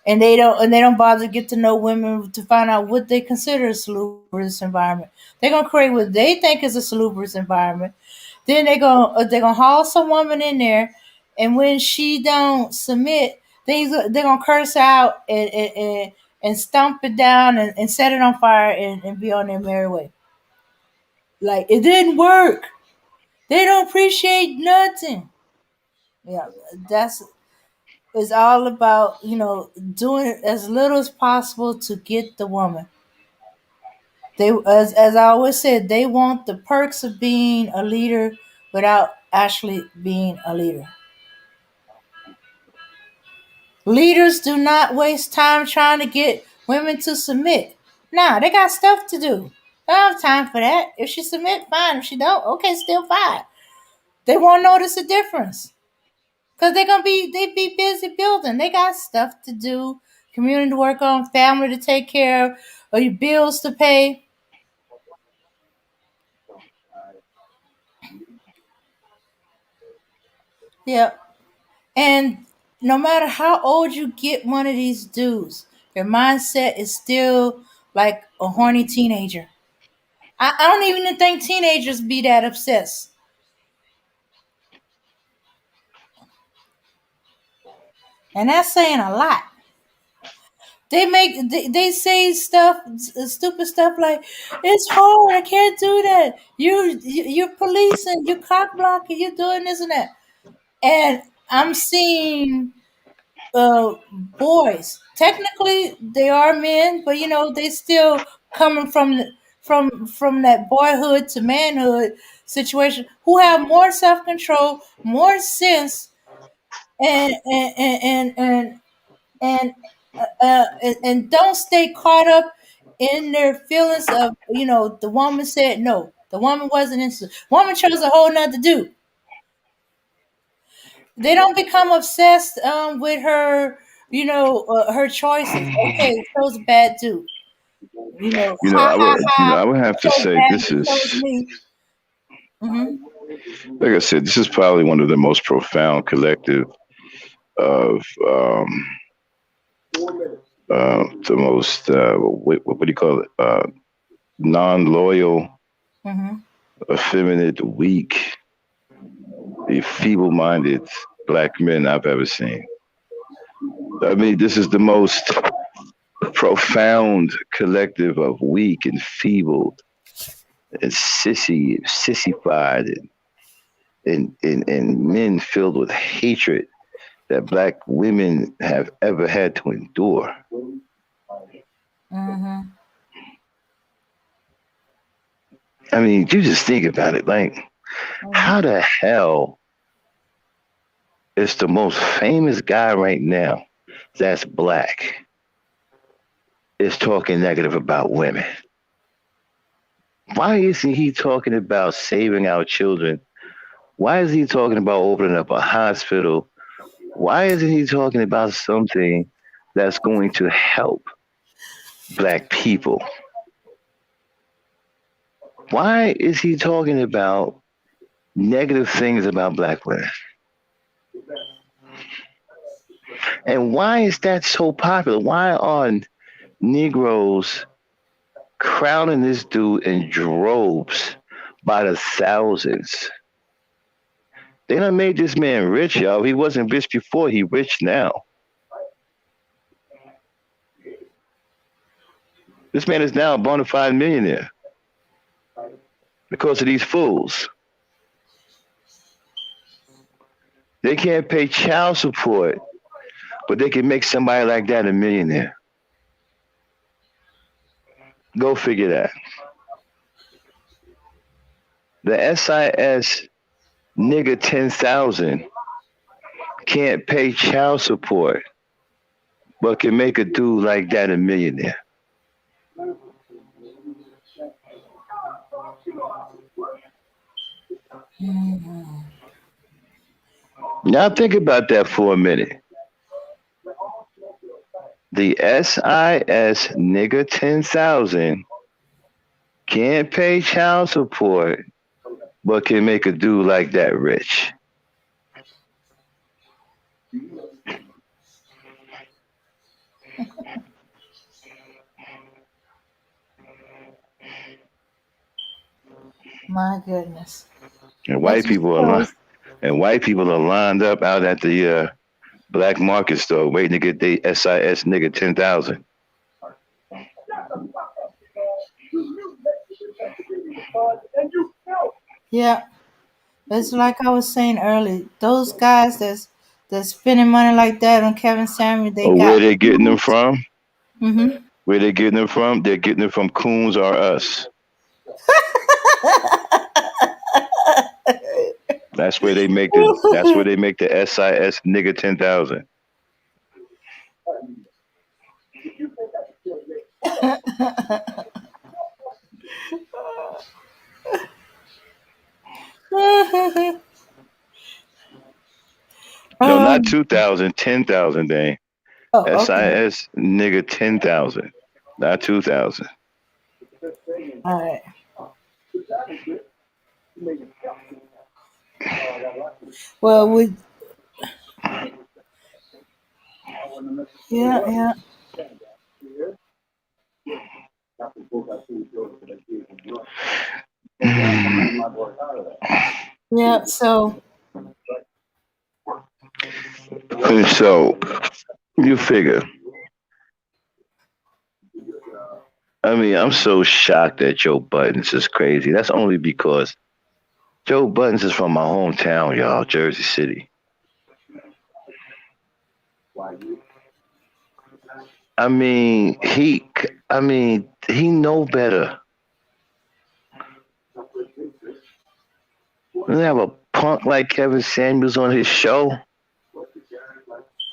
and they don't bother to get to know women to find out what they consider a salubrious environment. They're gonna create what they think is a salubrious environment. Then they're gonna haul some woman in there, and when she don't submit, they're gonna curse her out and stomp it down and set it on fire and be on their merry way. Like it didn't work. They don't appreciate nothing. Yeah, that's it's all about doing as little as possible to get the woman. They as I always said, they want the perks of being a leader without actually being a leader. Leaders do not waste time trying to get women to submit. Nah, they got stuff to do. They don't have time for that. If she submit, fine. If she don't, okay, still fine. They won't notice a difference. Cause they be busy building. They got stuff to do, community to work on, family to take care of, or your bills to pay. Yeah. And no matter how old you get one of these dudes, Their mindset is still like a horny teenager. I don't even think teenagers be that obsessed. And that's saying a lot. They say stuff, stupid stuff like, "It's hard. I can't do that. You're policing. You're cock blocking. You're doing this and that." And I'm seeing boys. Technically, they are men, but they still coming from that boyhood to manhood situation. Who have more self control, more sense, and and and and and and don't stay caught up in their feelings of the woman said no, the woman wasn't interested, woman chose a whole nother dude. They don't become obsessed with her, her choices. Okay, he chose a bad dude. Ha ha ha. I would He have to chose say bad. this He chose is, me. Hmm. like I said, this is probably one of the most profound collective of the most what do you call it? Non-loyal, Hmm. effeminate, weak, feeble-minded black men I've ever seen. I mean, this is the most profound collective of weak and feeble and sissified and men filled with hatred that black women have ever had to endure. Hmm. I mean, you just think about it. Like, Hmm. how the hell is the most famous guy right now that's black is talking negative about women? Why isn't he talking about saving our children? Why is he talking about opening up a hospital? Why isn't he talking about something that's going to help black people? Why is he talking about negative things about black women? And why is that so popular? Why are Negroes crowning this dude in droves by the thousands? They done made this man rich, yo. He wasn't rich before, he rich now. This man is now a bona fide millionaire because of these fools. They can't pay child support, but they can make somebody like that a millionaire. Go figure that. The SIS nigga 10,000 can't pay child support, but can make a dude like that a millionaire. Now think about that for a minute. The SIS nigga 10,000 can't pay child support, but can make a dude like that rich. My goodness. And That white just people are shows. white people are lined up out at the black market store waiting to get their SIS nigga 10,000. Yeah, it's like I was saying earlier. Those guys that's spending money like that on Kevin Samuel, they Or got where they getting them rules. from? Hmm. Where they getting them from? They're getting them from Coons or Us. That's where they make the. That's where they make the SIS nigga 10,000. No, not um, 2,000, 10,000. Dang. oh, okay. SIS nigga 10,000, not 2,000. All right. Well, yeah, yeah. Yeah. So And so you figure. I mean, I'm so shocked that Joe Buttons is crazy. That's only because Joe Buttons is from my hometown, y'all, Jersey City. I mean, he know better. Doesn't have a punk like Kevin Samuels on his show.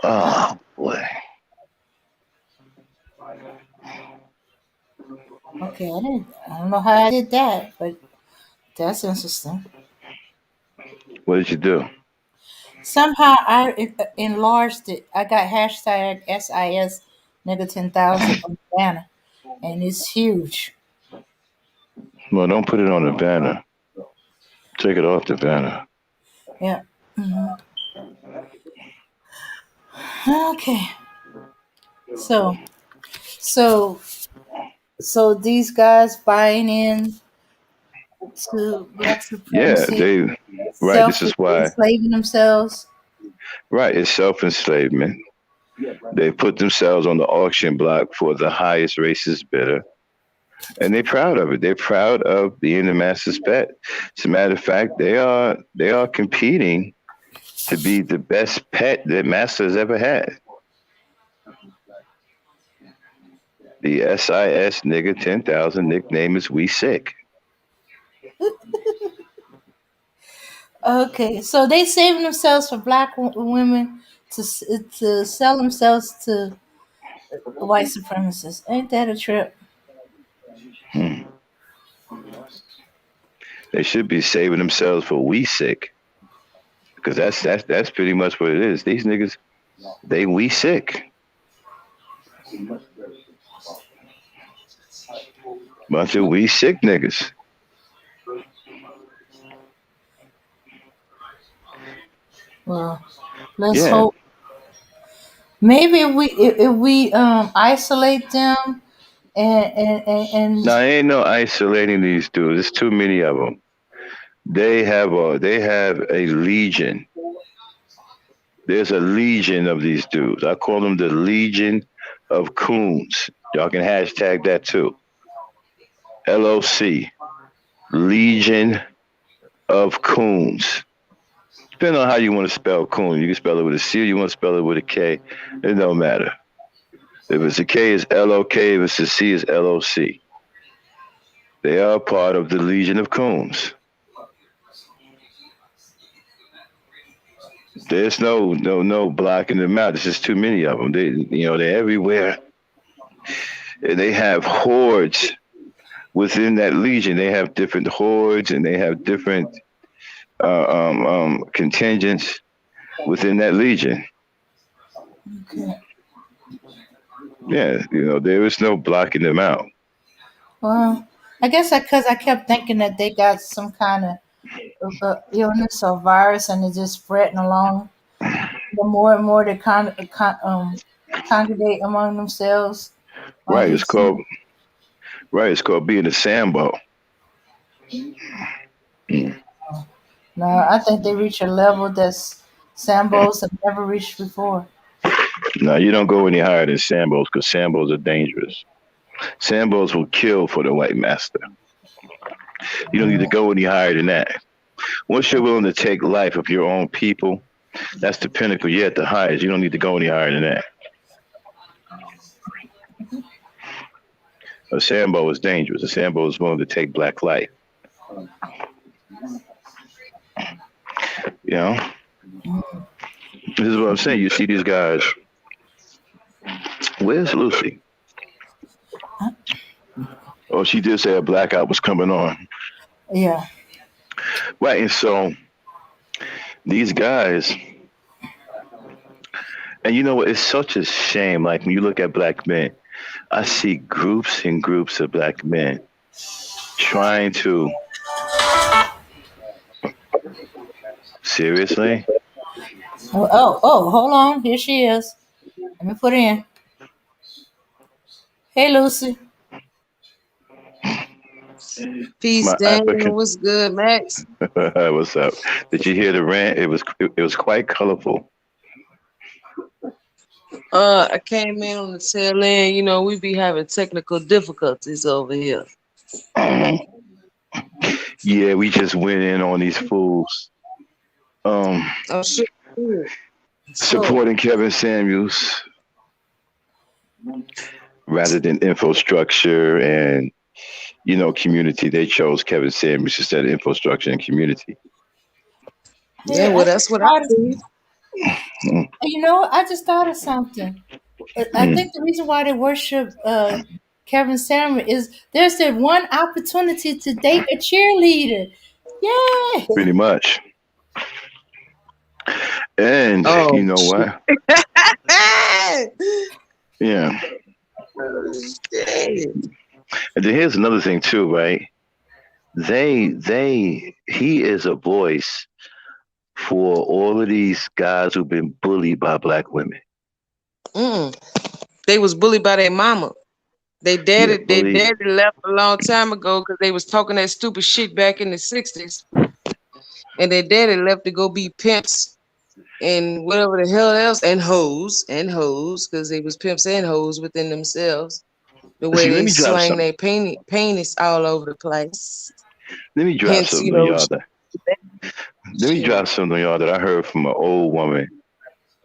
Oh boy. okay, I don't know how I did that, but that's interesting. What did you do? Somehow enlarged it. I got hashtag SIS nigga 10,000 on the banner, and it's huge. Well, don't put it on the banner. Take it off the banner. Yeah. Hmm. Okay. So so so these guys buying in to black Yeah, supremacy, they right. self This is why. enslaving themselves. Right, it's self-enslavement. They put themselves on the auction block for the highest racist bidder, and they're proud of it. They're proud of being the master's pet. As a matter of fact, they are competing to be the best pet that master has ever had. The SIS nigga 10,000 nickname is We Sick. Okay, so they saving themselves for black women to sell themselves to white supremacists. Ain't that a trip? Hmm. They should be saving themselves for We Sick because that's pretty much what it is. These niggas, they We Sick. Bunch of We Sick niggas. Well, let's Yeah. hope. Maybe if we isolate them Now and ain't no isolating these dudes. There's too many of them. They have a legion. There's a legion of these dudes. I call them the Legion of Coons. Y'all can hashtag that too. LOC. Legion of Coons. Depending on how you want to spell coon. You can spell it with a C or you want to spell it with a K. It don't matter. If it's a K, it's LOK. If it's a C, it's LOC. They are part of the Legion of Coons. There's no blocking them out. There's just too many of them. They're everywhere. And they have hordes within that legion. They have different hordes and they have different contingents within that legion. okay. Yeah, there is no blocking them out. Well, I guess because I kept thinking that they got some kind of illness or virus and it's just spreading along. The more and more they congregate among themselves, like Right, you it's said. called right. It's called being a Sambo. Mm. No, I think they reach a level that's Sambos have never reached before. No, you don't go any higher than Sambos because Sambos are dangerous. Sambos will kill for the white master. You don't need to Yeah. go any higher than that. Once you're willing to take life of your own people, that's the pinnacle. You're at the highest. You don't need to go any higher than that. A Sambo is dangerous. A Sambo is willing to take black life. You know, this is what I'm saying. You see these guys. Where's Lucy? Oh, she did say a blackout was coming on. Yeah. Right, and so these guys, and you know what? It's such a shame. Like when you look at black men, I see groups and groups of black men trying to seriously. Oh, hold on. Here she is. Let me put her in. Hey, Lucy. Peace, My Daniel. African. What's good, Max? What's up? Did you hear the rant? It was quite colorful. I came in on the tail end. You know, we be having technical difficulties over here. Yeah, we just went in on these fools. Um, I'm sure. So, supporting Kevin Samuels rather than infrastructure and community. They chose Kevin Samuels instead of infrastructure and community. yeah, Hey, well, that's what I see. Mm, I just thought of something. I mm, think the reason why they worship Kevin Samuel is there's that one opportunity to date a cheerleader. Yay! pretty much. And you Oh, know shit. what? Yeah. Shit. And then here's another thing too, right? He is a voice for all of these guys who've been bullied by black women. Mm. They was bullied by their mama. Yeah, Their bullied. daddy left a long time ago because they was talking that stupid shit back in the 60s. And their daddy left to go be pimps and whatever the hell else, and hoes, because they was pimps and hoes within themselves. The way See, let they me drop slang something. their penis all over the place. Let me drop Hence, something on y'all that let me shit. drop something on y'all that I heard from an old woman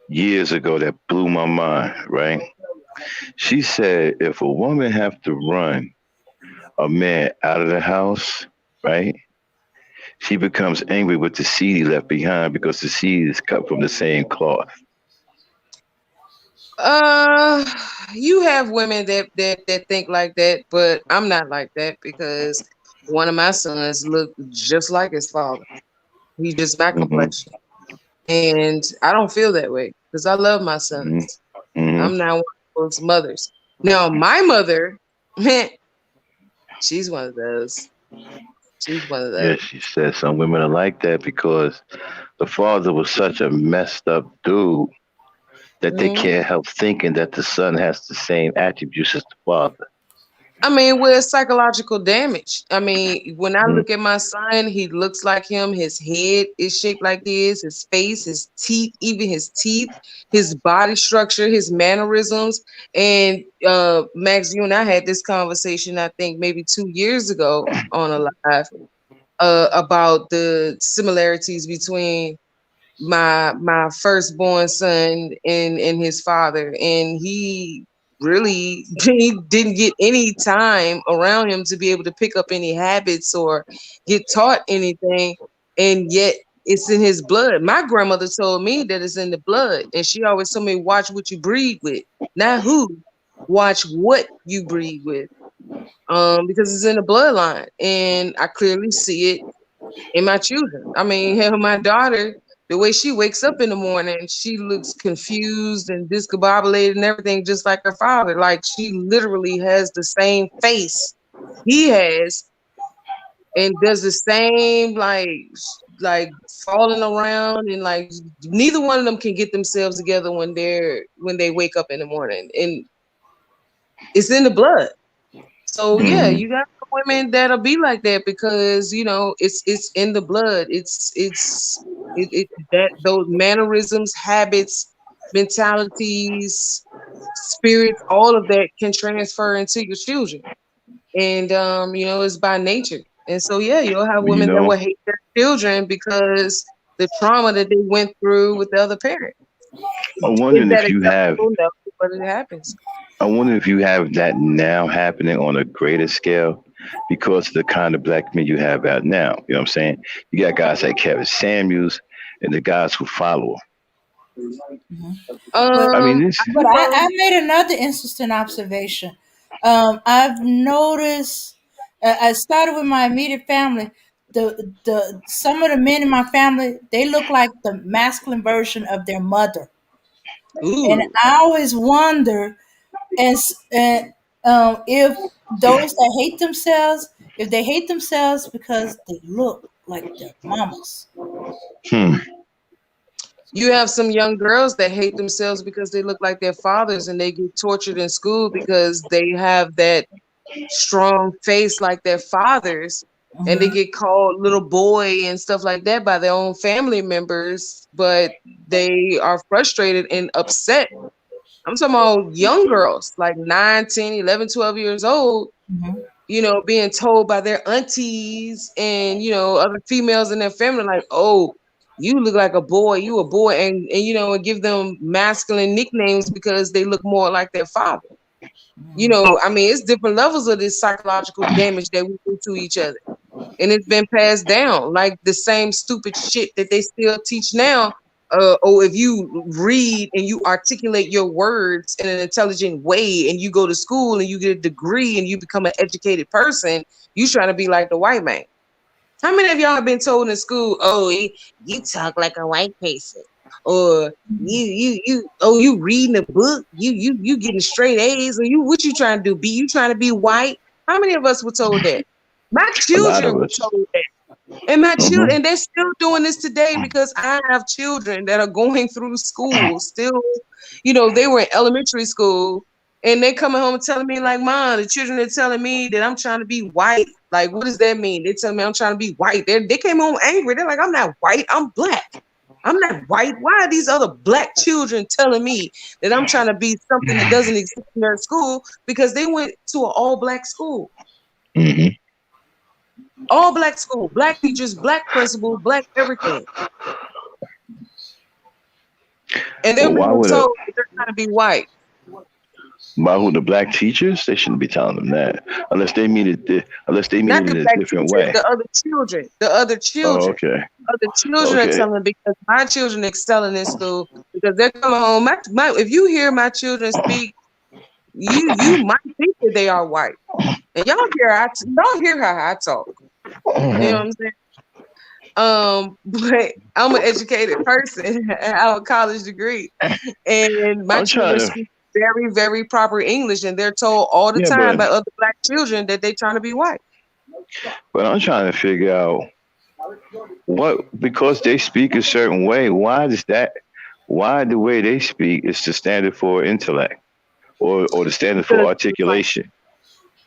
years ago that blew my mind, right? She said if a woman have to run a man out of the house, right? She becomes angry with the seed he left behind because the seed is cut from the same cloth. Uh, you have women that think like that, but I'm not like that because one of my sons looked just like his father. He's just my Mm-hmm. complexion, and I don't feel that way because I love my Mm-hmm. sons. Mm-hmm. I'm not one of those mothers. Now, my mother, she's one of those. She's one of Yeah, those. she said some women are like that because the father was such a messed up dude that they Mhm. can't help thinking that the son has the same attributes as the father. I mean, with psychological damage. I mean, when I Mm, look at my son, he looks like him. His head is shaped like his face, his teeth, even his teeth, his body structure, his mannerisms. And Max, you and I had this conversation, I think maybe 2 years ago on a live about the similarities between my firstborn son and his father, and he really he didn't get any time around him to be able to pick up any habits or get taught anything, and yet it's in his blood. My grandmother told me that it's in the blood, and she always told me watch what you breed with, not who, watch what you breed with, because it's in the bloodline, and I clearly see it in my children. I mean, hell, my daughter, the way she wakes up in the morning, she looks confused and discombobulated and everything, just like her father. Like she literally has the same face he has, and does the same like falling around, and like neither one of them can get themselves together when they wake up in the morning, and it's in the blood. So yeah, mm, you got women that'll be like that because it's in the blood. It that those mannerisms, habits, mentalities, spirits, all of that can transfer into your children, and it's by nature. And so yeah, you'll have you women that know, will hate their children because the trauma that they went through with the other parent. I'm Is wondering that if you have. acceptable? No, but it happens. I wonder if you have that now happening on a greater scale because of the kind of black men you have out now. You know what I'm saying? You got guys like Kevin Samuels and the guys who follow him. But I mean, Um, this. but well, I made another interesting observation. I've noticed. I started with my immediate family. The some of the men in my family they look like the masculine version of their mother, and ooh. I always wonder if those that hate themselves, if they hate themselves because they look like their mamas. Hmm. You have some young girls that hate themselves because they look like their fathers, and they get tortured in school because they have strong face like their fathers, and they get called little boy and stuff like that by their own family members, but they are frustrated and upset. I'm talking about young girls like 9, 10, 11, 12 years old, being told by their aunties and, other females in their family, like, oh, you look like a boy, you a boy, and give them masculine nicknames because they look more like their father. I mean, it's different levels of this psychological damage that we do to each other. And it's been passed down like the same stupid shit that they still teach now. Or if you read and you articulate your words in an intelligent way and you go to school and you get a degree and you become an educated person, you trying to be like the white man. How many of y'all have been told in school, oh, you talk like a white person? Or you reading a book, you getting straight A's, or what you trying to do? You trying to be white? How many of us were told that? My children were told that. And my children, and they're still doing this today because I have children that are going through school still. They were in elementary school and they coming home and telling me like, Mom, the children are telling me that I'm trying to be white. Like, what does that mean? They tell me I'm trying to be white. They came home angry. They're like, I'm not white. I'm black. I'm not white. Why are these other black children telling me that I'm trying to be something that doesn't exist in their school? Because they went to an all black school. All black school, black teachers, black principal, black everything. And they're being told that they're trying to be white. By who? The black teachers? They shouldn't be telling them that unless they mean it. Unless they mean it in a different way. The other children. Oh, okay. Other children are telling them because my children excel in this school because they're coming home. If you hear my children speak, you might think that they are white, and y'all hear how I talk. You know what I'm saying? But I'm an educated person. I have a college degree, and my children speak very, very proper English, and they're told all the time by other black children that they're trying to be white. But I'm trying to figure out because they speak a certain way. Why the way they speak is the standard for intellect or the standard for articulation?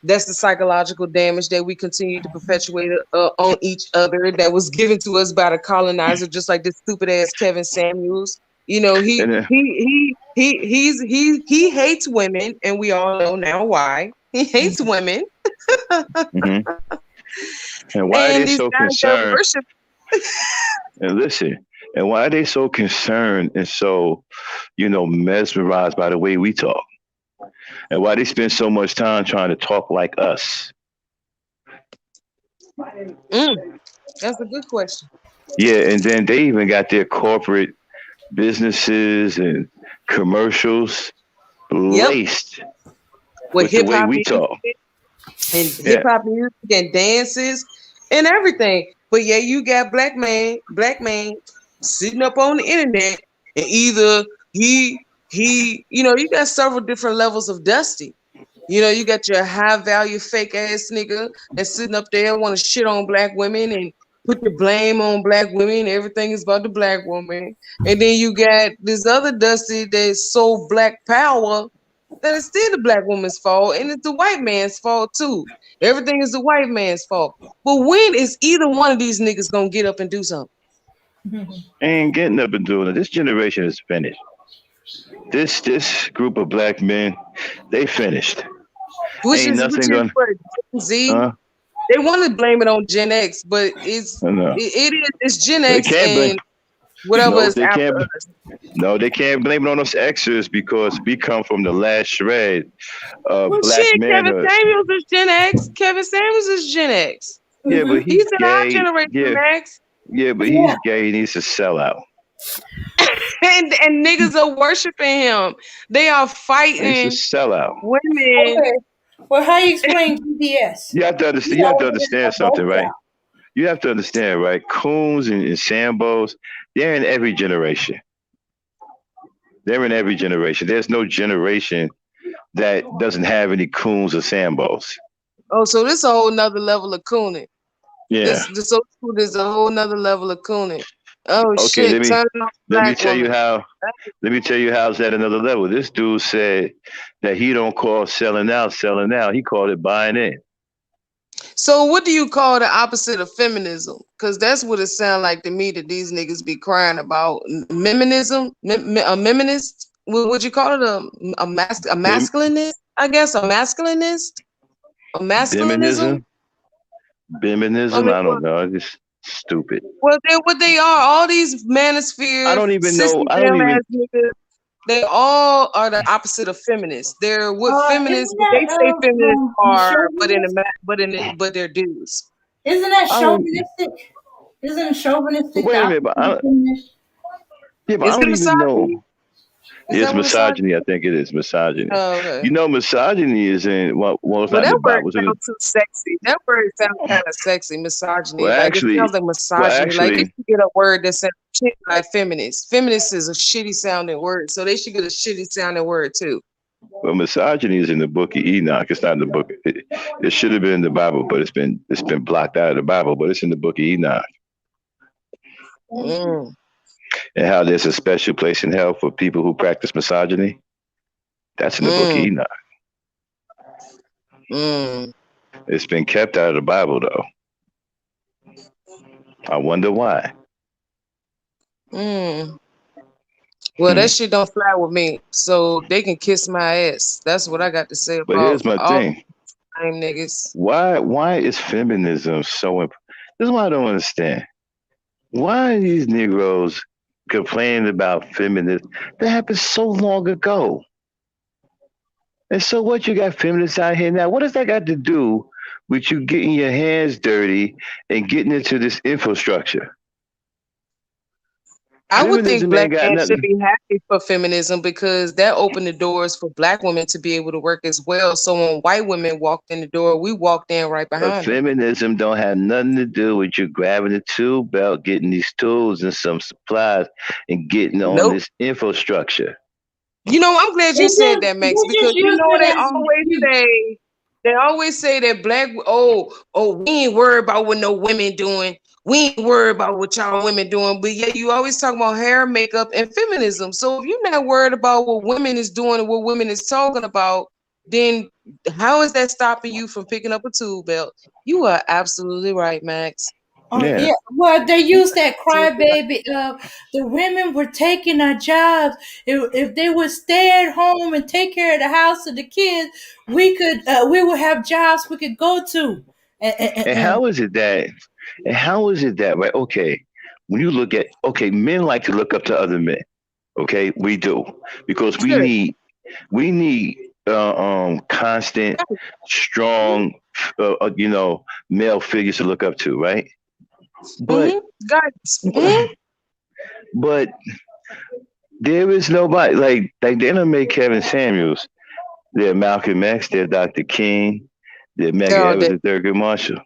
That's the psychological damage that we continue to perpetuate on each other that was given to us by the colonizer, just like this stupid ass Kevin Samuels. He hates women, and we all know now why. He hates women. And why are they so concerned? And listen, and why are they so concerned and so, mesmerized by the way we talk? And why they spend so much time trying to talk like us? That's a good question. Yeah, and then they even got their corporate businesses and commercials laced with the way we talk. And hip hop music and dances and everything. But yeah, you got black man sitting up on the internet, and either you got several different levels of dusty. You got your high value fake ass nigga that's sitting up there want to shit on black women and put the blame on black women. Everything is about the black woman. And then you got this other dusty that's so black power that it's still the black woman's fault, and it's the white man's fault too. Everything is the white man's fault. But when is either one of these niggas gonna get up and do something? Ain't getting up and doing it. This generation is finished. This group of black men, they finished. Which is Gen Z. They want to blame it on Gen X, but it's Gen X and whatever is after us. No, they can't blame it on us Xers because we come from the last shred of black manhood. Kevin Samuels is Gen X. Kevin Samuels is Gen X. Yeah, but he's in our generation, Max. Yeah, but he's gay. He needs to sell out. and niggas are worshiping him. They are fighting. He's a sellout. Women. Okay. Well, how you explain GDS? You have to understand. You have to understand something, right? You have to understand, right? Coons and Sambos, they're in every generation. They're in every generation. There's no generation that doesn't have any coons or Sambos. Oh, so this is a whole nother level of cooning. Yeah. This is a whole nother level of cooning. Oh Okay, shit! Turn on let me black tell you woman. how. Let me tell you how it's at another level. This dude said that he don't call selling out selling out. He called it buying in. So what do you call the opposite of feminism? Because that's what it sounds like to me that these niggas be crying about. Feminism, a feminist. What would you call it? A Bim, masculinist? I guess a masculinist, a masculinism. Biminism, I Biminism. mean, I don't know. It's just stupid. well, they what they are. All these I manosphere, don't even know. sissy I don't damn even. ass niggas. They all are the opposite of feminists. They're what feminists, Isn't what they that say feminists are, but in chauvinist? but they're dudes. Isn't that I don't. chauvinistic? Isn't But chauvinistic the wait a minute. opposite of feminist? Yeah, but I Is it don't even misogyny? know. Is It's that what misogyny? misogyny. I think it is misogyny. Oh, okay. You know, misogyny is in. Well, it's Well, not in that the word Bible. It's in the. sounds too sexy. That word sounds kind of sexy. Misogyny, Well, like it sounds actually, like well, misogyny. Like they actually, should get a word that sounds shit like feminist. Feminist is a shitty sounding word, so they should get a shitty sounding word too. well, misogyny is in the book of Enoch. It's not in the book. It should have been in the Bible, but it's been blocked out of the Bible. But it's in the book of Enoch, Mm, and how there's a special place in hell for people who practice misogyny. That's in the book of mm, Enoch. mm, It's been kept out of the Bible, though. I wonder why. mm. Well, that Hmm. shit don't fly with me, so they can kiss my ass. That's what I got to say But about here's my all thing. the same niggas. Why is feminism so important? This is what I don't understand. Why are these Negroes complaining about feminism? That happened so long ago. And so what, you got feminists out here now? What does that got to do with you getting your hands dirty and getting into this infrastructure? I would think Feminism black ain't got men should nothing. be happy for feminism because that opened the doors for black women to be able to work as well. So when white women walked in the door, we walked in right behind them. Feminism don't have nothing to do with you grabbing a tool belt, getting these tools and some supplies, and getting on Nope. this infrastructure. You know, I'm glad you said that, Max, They because just you use know it as an excuse. they always say that black we ain't worried about what no women doing. We ain't worried about what y'all women doing. But yeah, you always talk about hair, makeup, and feminism. So if you're not worried about what women is doing and what women is talking about, then how is that stopping you from picking up a tool belt? You are absolutely right, Max. Yeah. Yeah, well, they You use that are absolutely right. crybaby of the women were taking our jobs. If they would stay at home and take care of the house and the kids, we would have jobs we could go to. And And how is it that? And how is it that? Right. Okay. When you look at, okay, men like to look up to other men. Okay, we do, because we Good. need we need constant, strong, male figures to look up to, right? But Mm-hmm. Guys. Mm-hmm. but there is nobody like they don't make Kevin Samuels. They're Malcolm X. They're Dr. King. They're They're Medgar all Evers dead. and Thurgood Marshall.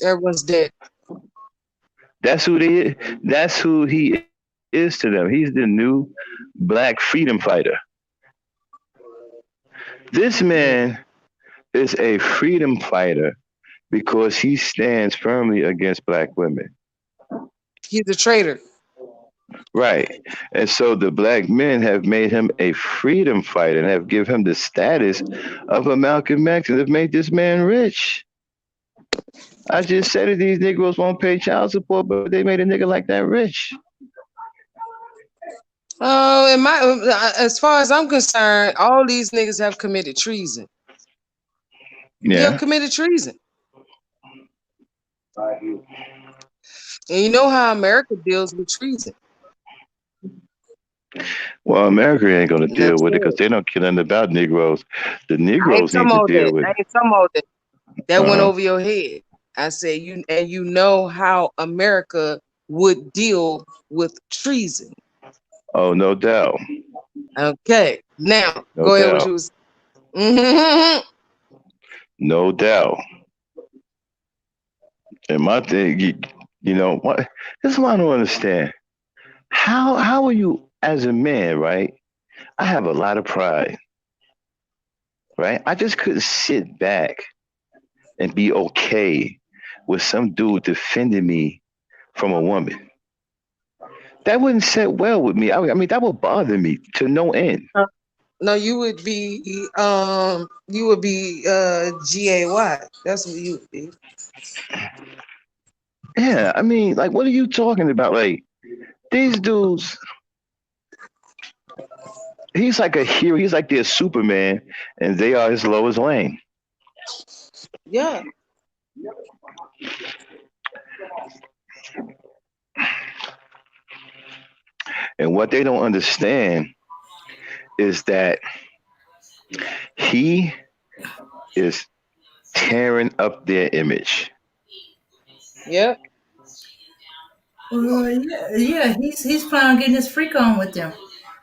Everyone's dead. That's who they. That's who he is to them. He's the new black freedom fighter. This Mm. man is a freedom fighter because he stands firmly against black women. He's a traitor. Right. And so the black men have made him a freedom fighter and have given him the status of a Malcolm X and have made this man rich. I just said that these Negroes won't pay child support, but they made a nigga like that rich. As far as I'm concerned, all these niggas have committed treason. You have Yeah. committed treason, and you know how America deals with treason. Well, America ain't going to deal That's with it because it. they don't care nothing about Negroes. The I ain't Negroes need talking to about deal that. with I it. ain't talking about that. That went Uh-huh. over your head. I said you know how America would deal with treason. Oh, no doubt. Okay, now No go ahead. What doubt. you was? Mhm. No doubt. And my thing, what? This is what I don't understand. How are you as a man, right? I have a lot of pride, right? I just couldn't sit back and be okay with some dude defending me from a woman. that wouldn't sit well with me. I mean, that would bother me to no end. No, you would be GAY. That's what you would be. Yeah, I mean, like, what are you talking about? Like, these dudes, he's like a hero. He's like their Superman, and they are his Lois Lane. Yeah. And what they don't understand is that he is tearing up their image. Yep. Yeah, he's planning on getting his freak on with them.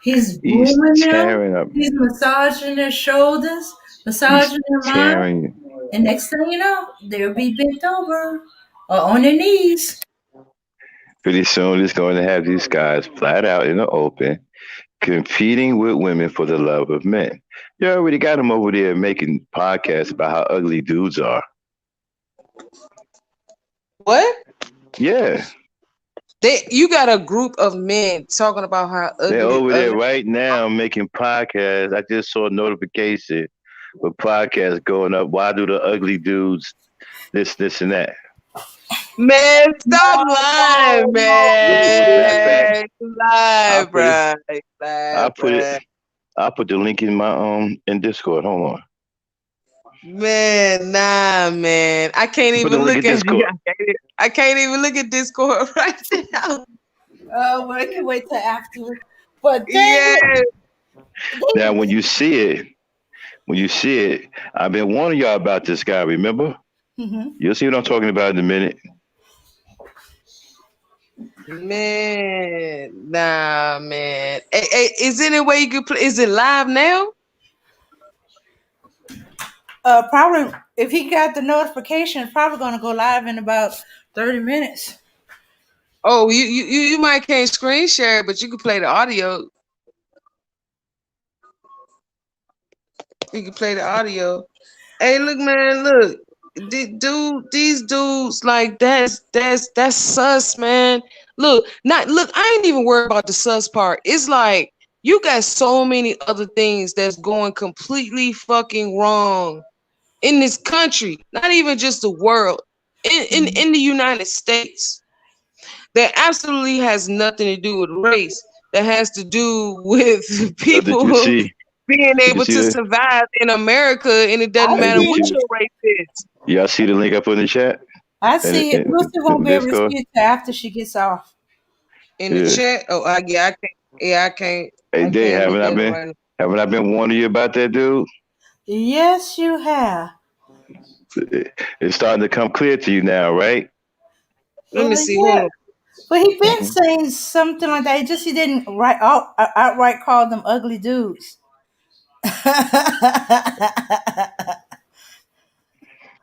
He's He's grooming them. tearing up. He's massaging their shoulders, He's massaging their mind, tearing. and next thing you know, they'll be bent over or on their knees. Pretty soon, it's going to have these guys flat out in the open competing with women for the love of men. You already got them over there making podcasts about how ugly dudes are. What? Yeah, You got a group of men talking about how they're ugly over there other. right now making podcasts. I just saw a notification with podcasts going up. Why do the ugly dudes this, and that? Man, stop No, lying, We'll post that back. man. You lie, I'll put it. bruh. You lie, I'll put it. bruh. I'll put the link in my in Discord. Hold on. Man, nah, man. I can't Put the even link look in at you. Discord. I can't even look at Discord right now. well, I can wait till afterward. But Yeah. Now, when you see it, I've been warning y'all about this guy. Remember? hmm You'll see what I'm talking about in a minute. Man, nah, man. Hey, is there any way you could play? Is it live now? probably if he got the notification, it's probably gonna go live in about 30 minutes. Oh, you might can't screen share, but you can play the audio. You can play the audio. Hey, look, man, look. These dudes, like that's sus, man. Look. I ain't even worried about the sus part. It's like you got so many other things that's going completely fucking wrong in this country, not even just the world, in the United States. That absolutely has nothing to do with race. That has to do with So did you people see? being Did you able see to it? survive in America, and it doesn't I Hey, matter did see what it. you? your race is. Y'all see the link I put in the chat I and see it. Lucy won't in be able to Discord? see it till after she gets off. In the Yeah. chat. Oh, yeah, I can't. Yeah, I can't. Hey, I Dave, can't look at it right now. haven't I been warning you about that dude? Yes, you have. It's starting to come clear to you now, right? Let me Well, see. Hold yeah. on. But he been Hmm. saying something like that. Just he didn't outright call them ugly dudes.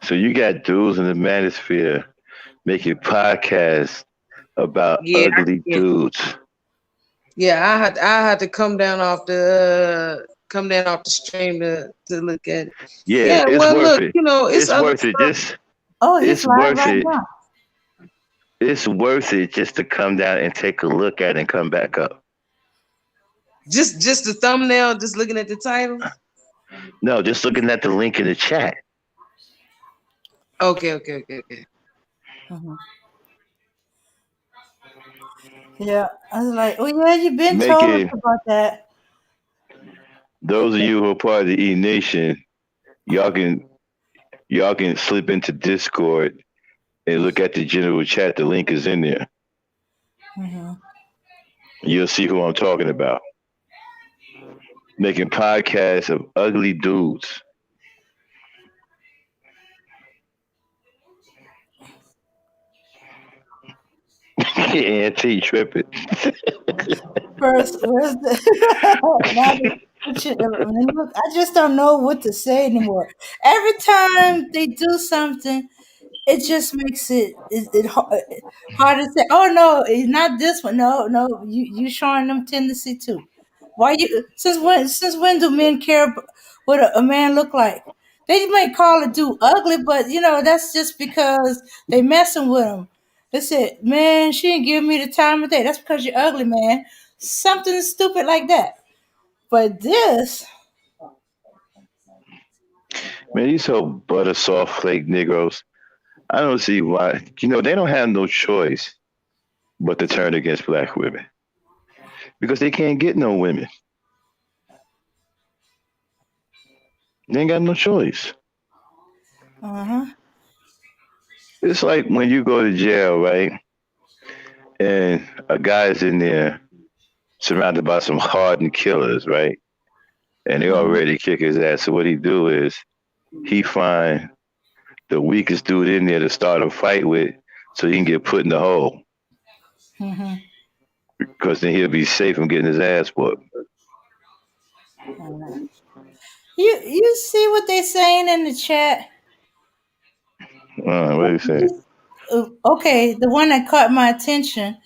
So you got dudes in the manosphere making podcasts about Yeah, ugly yeah, dudes. yeah. I had to come down off the stream to look at it. Yeah, Yeah. it's Well, worth look. it. It's It's other worth it. stuff. Oh, he's It's live worth right it. now. It's worth it just to come down and take a look at it and come back up. Just the thumbnail. Just looking at the title. No, just looking at the link in the chat. Okay. Mhm. Yeah, I was like, oh yeah, you've been Make told us it about that. those of you who are part of the E Nation, y'all can y'all can slip into Discord and look at the general chat. The link is in there. hmm You'll see who I'm talking about. Making podcasts of ugly dudes. Auntie tripping. First, where's the now? Look, I just don't know what to say anymore. Every time they do something, it just makes it hard to say. Oh no, it's not this one. No, no, you showing them tendency too. Why you since when do men care what a man look like? They may call a dude ugly, but that's just because they messing with him. They said, man, she didn't give me the time of day. That's because you're ugly, man. Something stupid like that. But this, Man, these so butter soft flake Negroes. I don't see why. They don't have no choice but to turn against black women because they can't get no women. They ain't got no choice. uh-huh. It's like when you go to jail, right? And a guy's in there surrounded by some hardened killers, right? And they already kick his ass. So what he do is he find the weakest dude in there to start a fight with, so he can get put in the hole. Mm-hmm. Because then he'll be safe from getting his ass whooped. You see what they saying in the chat? What do you say? Okay, the one that caught my attention.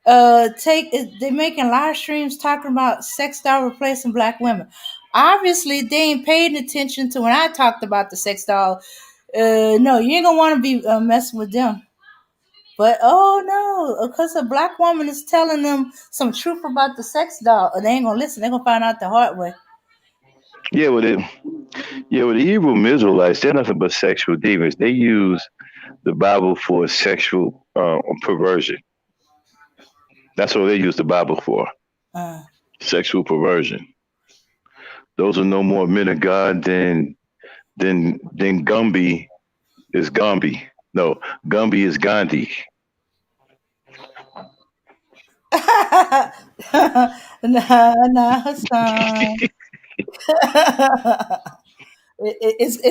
They're making live streams talking about sex doll replacing black women. Obviously, they ain't paying attention to when I talked about the sex doll. No, you ain't gonna want to be messing with them. But oh no, because a black woman is telling them some truth about the sex doll, they ain't gonna listen. They're gonna find out the hard way. Yeah, the Hebrew Israelites, they're nothing but sexual demons. They use the Bible for sexual perversion. That's what they use the Bible for. Uh, Sexual perversion. Those are no more men of God than Gumby is Gumby. No, Gumby is Gandhi. no, son. It's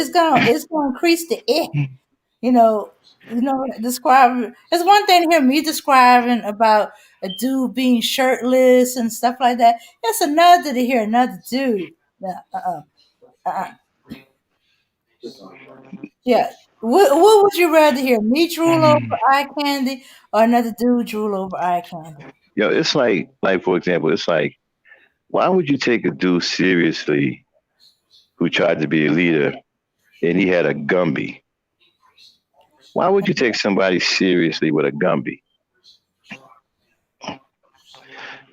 gonna increase the you know, describing. It's one thing to hear me describing about a dude being shirtless and stuff like that. It's another to hear another dude. Uh-uh. Yeah. What would you rather hear? Me drool over eye candy or another dude drool over eye candy? It's like for example, it's like, why would you take a dude seriously who tried to be a leader and he had a Gumby? Why would you take somebody seriously with a Gumby?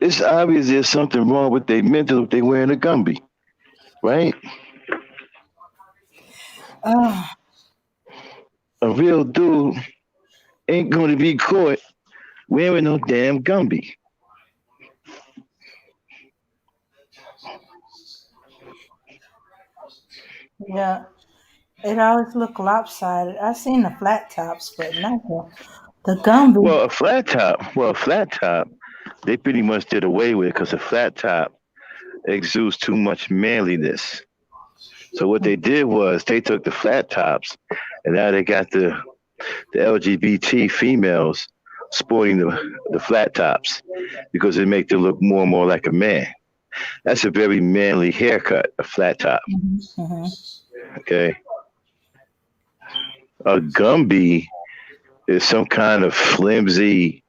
It's obvious there's something wrong with their mental if they wearing a Gumby, right? Oh, A real dude ain't going to be caught wearing no damn Gumby. yeah. It always look lopsided. I seen the flat tops, but not the Gumby. Well, a flat top, they pretty much did away with it because a flat top exudes too much manliness. So what they did was they took the flat tops, and now they got the LGBT females sporting the flat tops because it make them look more and more like a man. That's a very manly haircut, a flat top. Mm-hmm. Okay, a Gumby is some kind of flimsy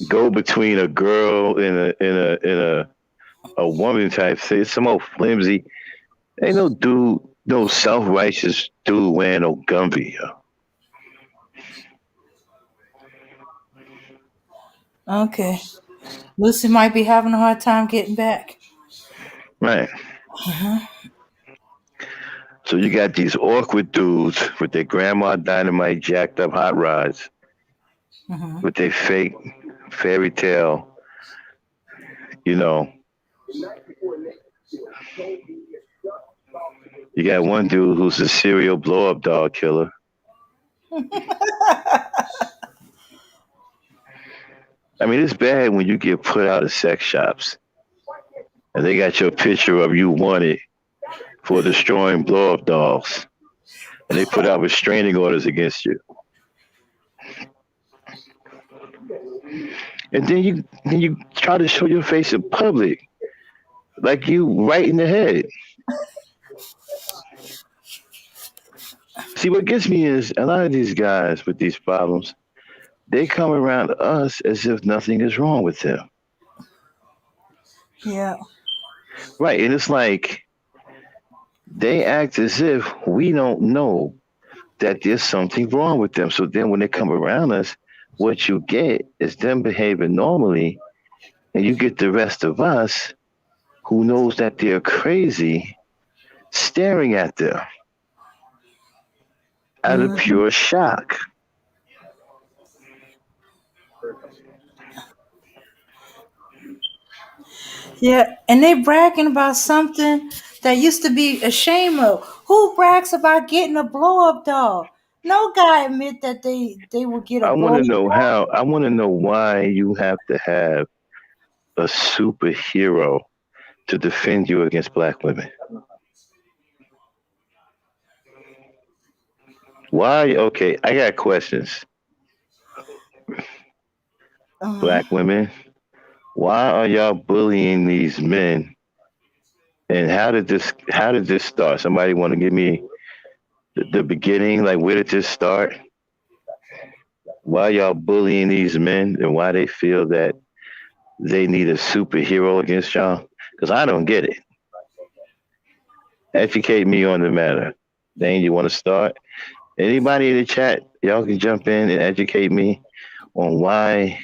go between a girl and a woman type thing. It's some old flimsy. Ain't no dude, no self righteous dude wearing no Gumby. Yo. Okay. Lucy might be having a hard time getting back. Right. So you got these awkward dudes with their grandma dynamite jacked up hot rods, Mm-hmm. with their fake fairy tale, you know. You got one dude who's a serial blow up dog killer. I mean, it's bad when you get put out of sex shops and they got your picture of you wanted for destroying blow up dolls and they put out restraining orders against you. And then you try to show your face in public like you right in the head. See, what gets me is a lot of these guys with these problems, they come around us as if nothing is wrong with them. Yeah. Right. And it's like they act as if we don't know that there's something wrong with them. So then when they come around us, what you get is them behaving normally, and you get the rest of us who knows that they're crazy staring at them out of Hmm. pure shock. Yeah, and they bragging about something that used to be a shame of. Who brags about getting a blow up doll? No guy admit that they will get a I want blow to up know doll. how. I want to know why you have to have a superhero to defend you against black women. Why? Okay, I got questions. Uh-huh. Black women, why are y'all bullying these men? And how did this start? Somebody want to give me the beginning? Like, where did this start? Why y'all bullying these men, and why they feel that they need a superhero against y'all? Because I don't get it. Educate me on the matter. Dane, you want to start? Anybody in the chat, y'all can jump in and educate me on why,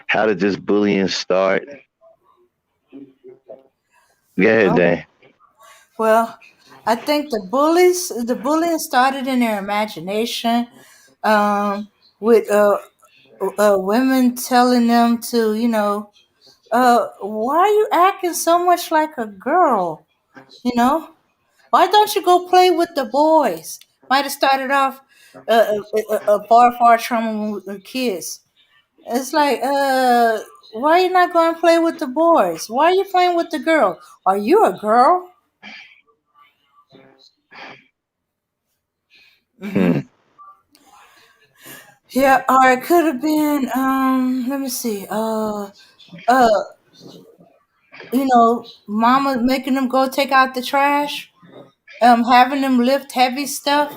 how did this bullying start? Go ahead, Oh, Dane. well, I think the bullying started in their imagination, with women telling them to, why are you acting so much like a girl? You know, why don't you go play with the boys? Might have started off a far, far trauma with kids. It's like, why are you not going to play with the boys? Why are you playing with the girl? Are you a girl? Hmm. Hmm. Yeah, or it could have been, let me see, uh, mama making them go take out the trash, having them lift heavy stuff,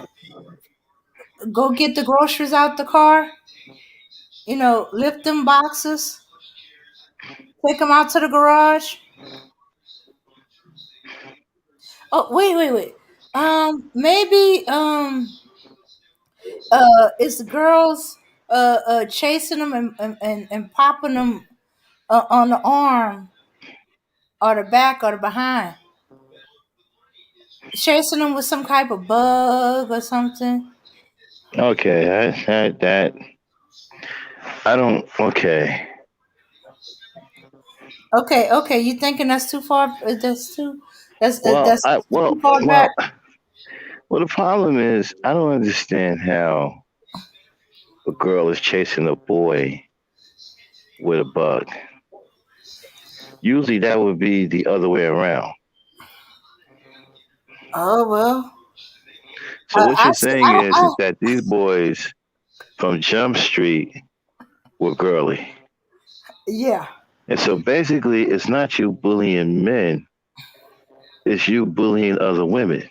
go get the groceries out the car, lift them boxes, take them out to the garage. Oh, wait, wait, wait. Maybe, it's the girls, chasing them and popping them, on the arm or the back or the behind, chasing them with some type of bug or something. Okay, I don't. Okay. Okay, okay, you thinking that's too far? Well, That's I too far back. well. The problem is I don't understand how a girl is chasing a boy with a bug. Usually that would be the other way around. Oh well, So what I, you're see- saying is I that these boys from Jump Street were girly. yeah, And so basically it's not you bullying men, it's you bullying other women.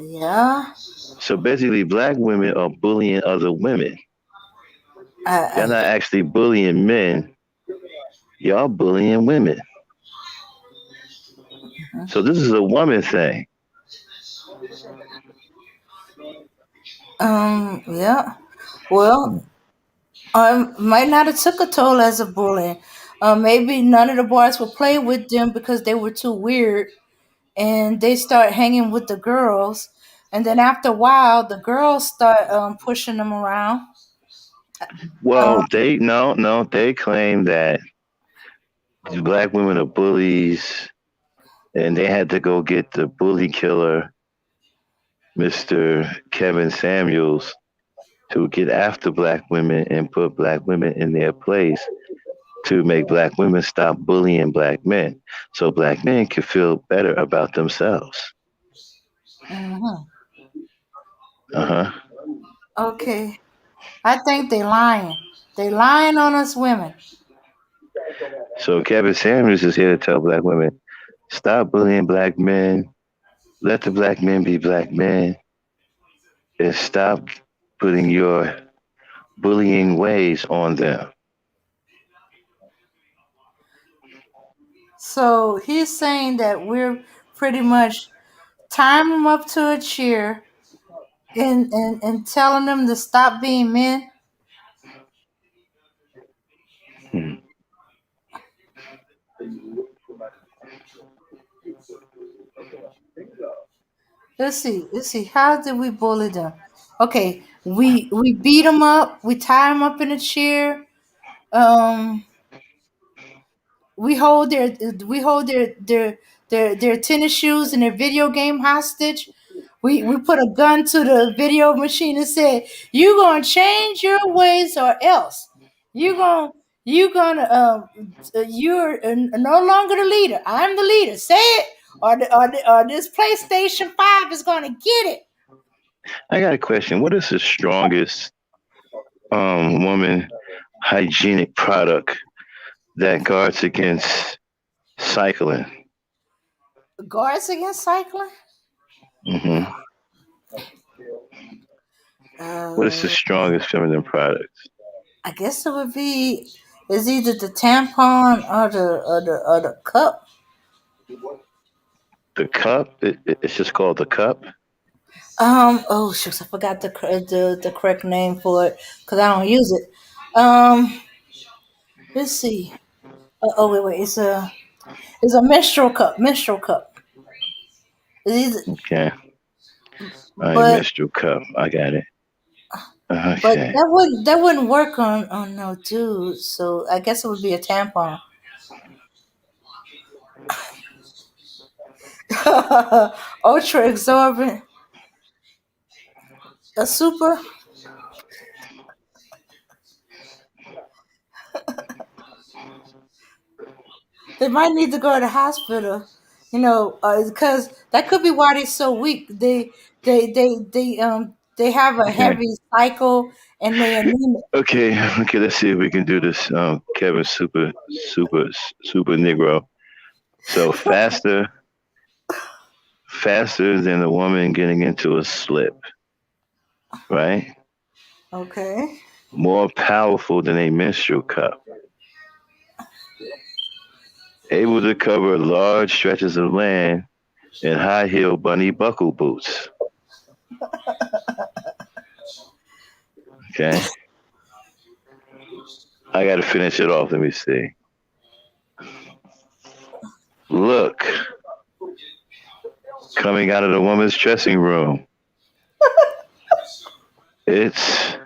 yeah. So basically black women are bullying other women. Y'all not Yeah. actually bullying men, y'all bullying women. So this is a woman thing. Yeah. Well, might not have took a toll as a bully. Maybe none of the boys would play with them because they were too weird, and they start hanging with the girls. And then after a while, the girls start pushing them around. Well, Um, they no, they claim that black women are bullies and they had to go get the bully killer, Mr. Kevin Samuels, to get after black women and put black women in their place to make black women stop bullying black men so black men can feel better about themselves. mhm. Uh-huh. Okay, I think they lying. They lying on us women. So Kevin Samuels is here to tell black women, stop bullying black men, let the black men be black men, and stop putting your bullying ways on them. So he's saying that we're pretty much tying them up to a chair, and telling them to stop being men. Hmm. Let's see. How did we bully them? Okay, we beat them up. We tie them up in a chair. Um, we hold their tennis shoes and their video game hostage. We put a gun to the video machine and said, "You gonna change your ways or else you gonna you're no longer the leader. I'm the leader. Say it, or this PlayStation 5 is gonna get it." I got a question. What is the strongest woman hygienic product that guards against cycling? Guards against cycling. Hmm. What is the Uh, strongest feminine product? I guess it would be is either the tampon or the cup. The cup? It's just called the cup? Oh shucks, I forgot the correct name for it because I don't use it. Um, let's see. Oh wait, it's a menstrual cup. Menstrual cup. It's either, Okay. All right, but menstrual cup. I got it. but Okay. that wouldn't work on no dudes. So I guess it would be a tampon. Ultra absorbent. A super. They might need to go to the hospital, because that could be why they're so weak. They have a Okay. heavy cycle and they anemic. Okay. Okay. Let's see if we can do this. Kevin, super Negro. So faster than a woman getting into a slip, right? Okay. More powerful than a menstrual cup. Able to cover large stretches of land in high heel bunny buckle boots. Okay. I got to finish it off. Let me see. Look, coming out of the woman's dressing room. It's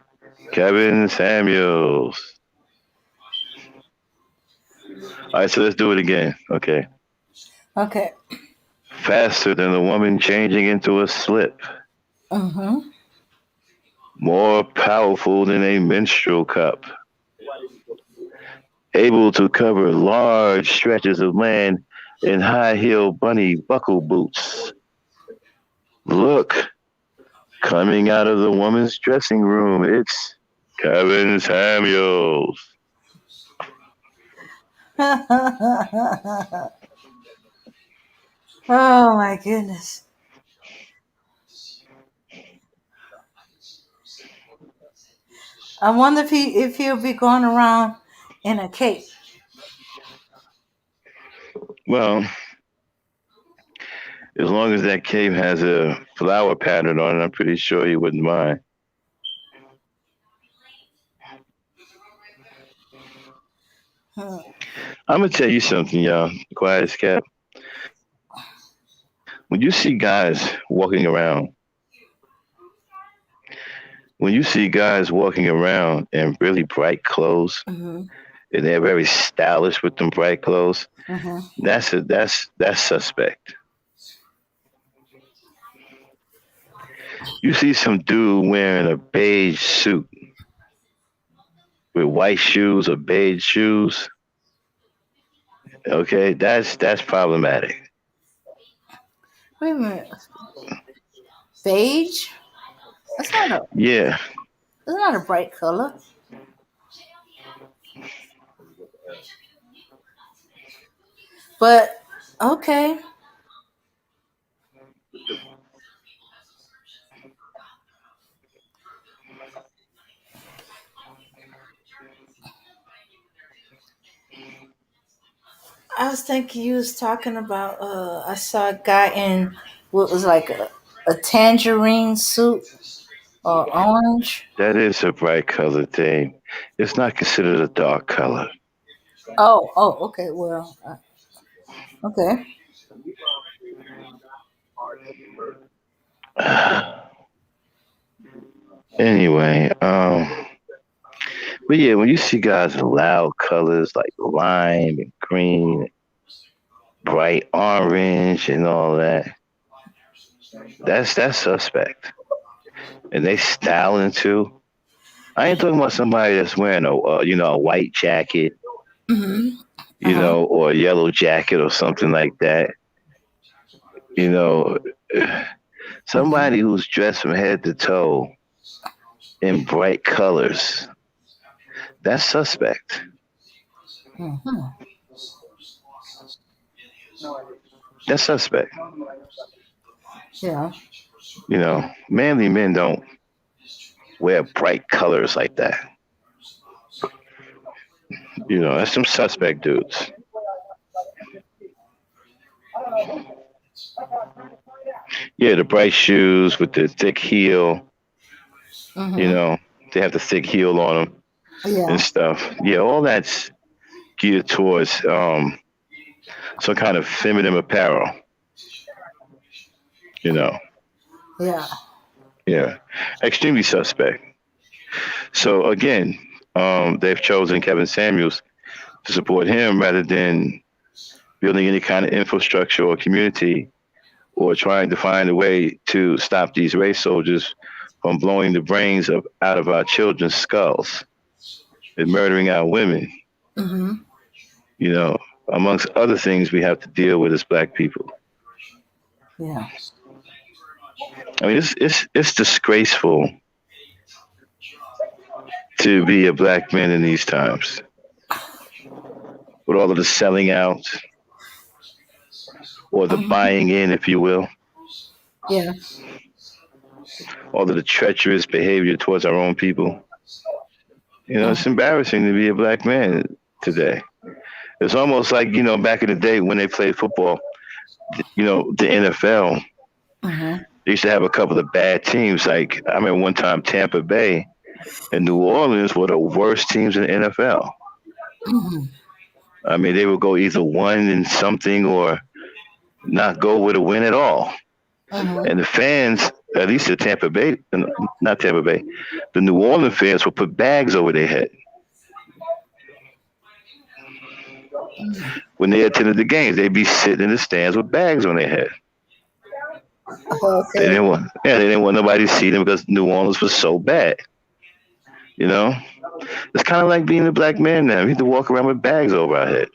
Kevin Samuels. All right, so let's do it again. Okay. Okay. Faster than a woman changing into a slip. Mm-hmm. More powerful than a menstrual cup. Able to cover large stretches of land in high heel bunny buckle boots. Look, coming out of the woman's dressing room, it's Kevin Samuels. Oh my goodness. I wonder if he'll be going around in a cape. Well, as long as that cape has a flower pattern on it, I'm pretty sure he wouldn't mind. Hmm. I'm gonna tell you something, y'all. Quiet as cat. When you see guys walking around, when you see guys walking around in really bright clothes, Mm-hmm. and they're very stylish with them bright clothes, Mm-hmm. that's suspect. You see some dude wearing a beige suit with white shoes or beige shoes. Okay, that's problematic. Wait a minute. Beige? That's not a Yeah. that's not a bright color. But okay. I was thinking you was talking about I saw a guy in what was like a tangerine suit. or orange. That is a bright colored thing. It's not considered a dark color. Oh, okay. Well, okay. Anyway, but yeah, when you see guys in loud colors like lime and green, bright orange, and all that, that's suspect. And they styling too. I ain't talking about somebody that's wearing a white jacket, Mm-hmm. Uh-huh. or a yellow jacket or something like that. You know, Mm-hmm. somebody who's dressed from head to toe in bright colors. That's suspect. Mm-hmm. That's suspect. Yeah. Manly men don't wear bright colors like that. That's some suspect dudes. Yeah, the bright shoes with the thick heel. You Mm-hmm. know, they have the thick heel on them and Yeah. stuff. Yeah, all that's geared towards some kind of feminine apparel. You know, Yeah. yeah, extremely suspect. So again, they've chosen Kevin Samuels to support him rather than building any kind of infrastructure or community or trying to find a way to stop these race soldiers from blowing the brains out of our children's skulls and murdering our women. Mm-hmm. You know, amongst other things we have to deal with as black people. Yeah. I mean, it's disgraceful to be a black man in these times with all of the selling out or the Mm-hmm. buying in, if you will, Yeah. all of the treacherous behavior towards our own people. It's embarrassing to be a black man today. It's almost like, back in the day when they played football, the NFL, Mm-hmm. they used to have a couple of bad teams. Like, I remember one time Tampa Bay and New Orleans were the worst teams in the NFL. Mm-hmm. I mean, they would go either one in something or not go with a win at all. Mm-hmm. And the fans, at least the Tampa Bay, not Tampa Bay, the New Orleans fans would put bags over their head when they attended the games. They'd be sitting in the stands with bags on their head. Okay. They didn't want nobody to see them because New Orleans was so bad. You know, it's kind of like being a black man now. We have to walk around with bags over our head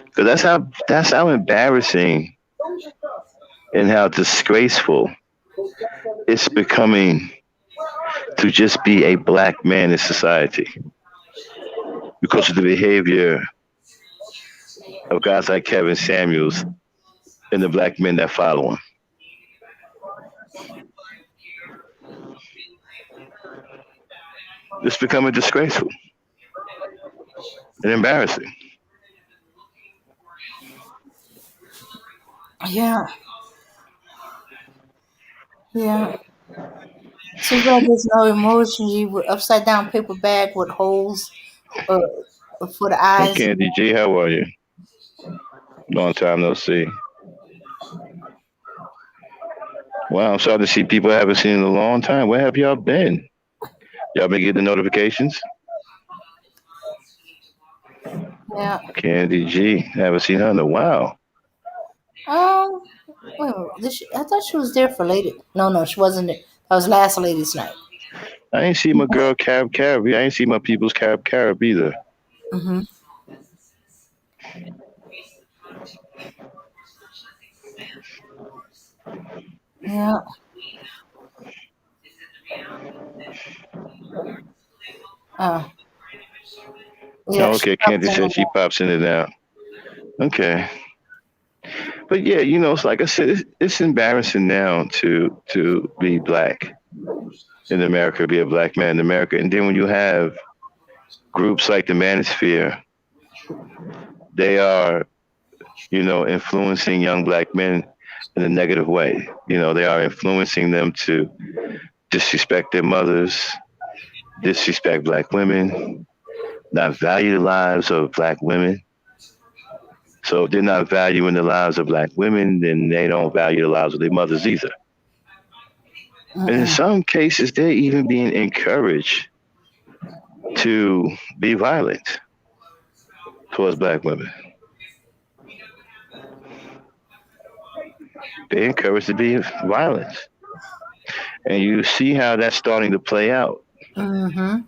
because that's how embarrassing and how disgraceful it's becoming to just be a black man in society because of the behavior of guys like Kevin Samuels and the black men that follow him. It's becoming disgraceful and embarrassing. Yeah. Yeah. Too bad there's no emoji with upside down paper bag with holes uh, for the Hey, eyes. Candy G, how are you? Long time no see. Wow, I'm starting to see people I haven't seen in a long time. Where have y'all been? Y'all been getting the notifications? Yeah. Candy G, haven't seen her in a while. Um. Wait a minute. I thought she was there for lady. No, she wasn't there. That was last ladies' night. I ain't see my girl Carib Carib. I ain't see my people's Carib Carib either. Mm-hmm. Yeah. Uh. Yeah. She Okay, popped Candy in said and she out. pops in and out. Okay, but yeah, it's like I said, it's embarrassing now to be black in America, be a black man in America, and then when you have groups like the Manosphere, they are influencing young black men in a negative way. They are influencing them to disrespect their mothers, disrespect black women, not value the lives of black women. So if they're not valuing the lives of black women, then they don't value the lives of their mothers either. And in Mm-mm. some cases, they're even being encouraged to be violent towards black women. They're encouraged to be violent. And you see how that's starting to play out. Mm-hmm.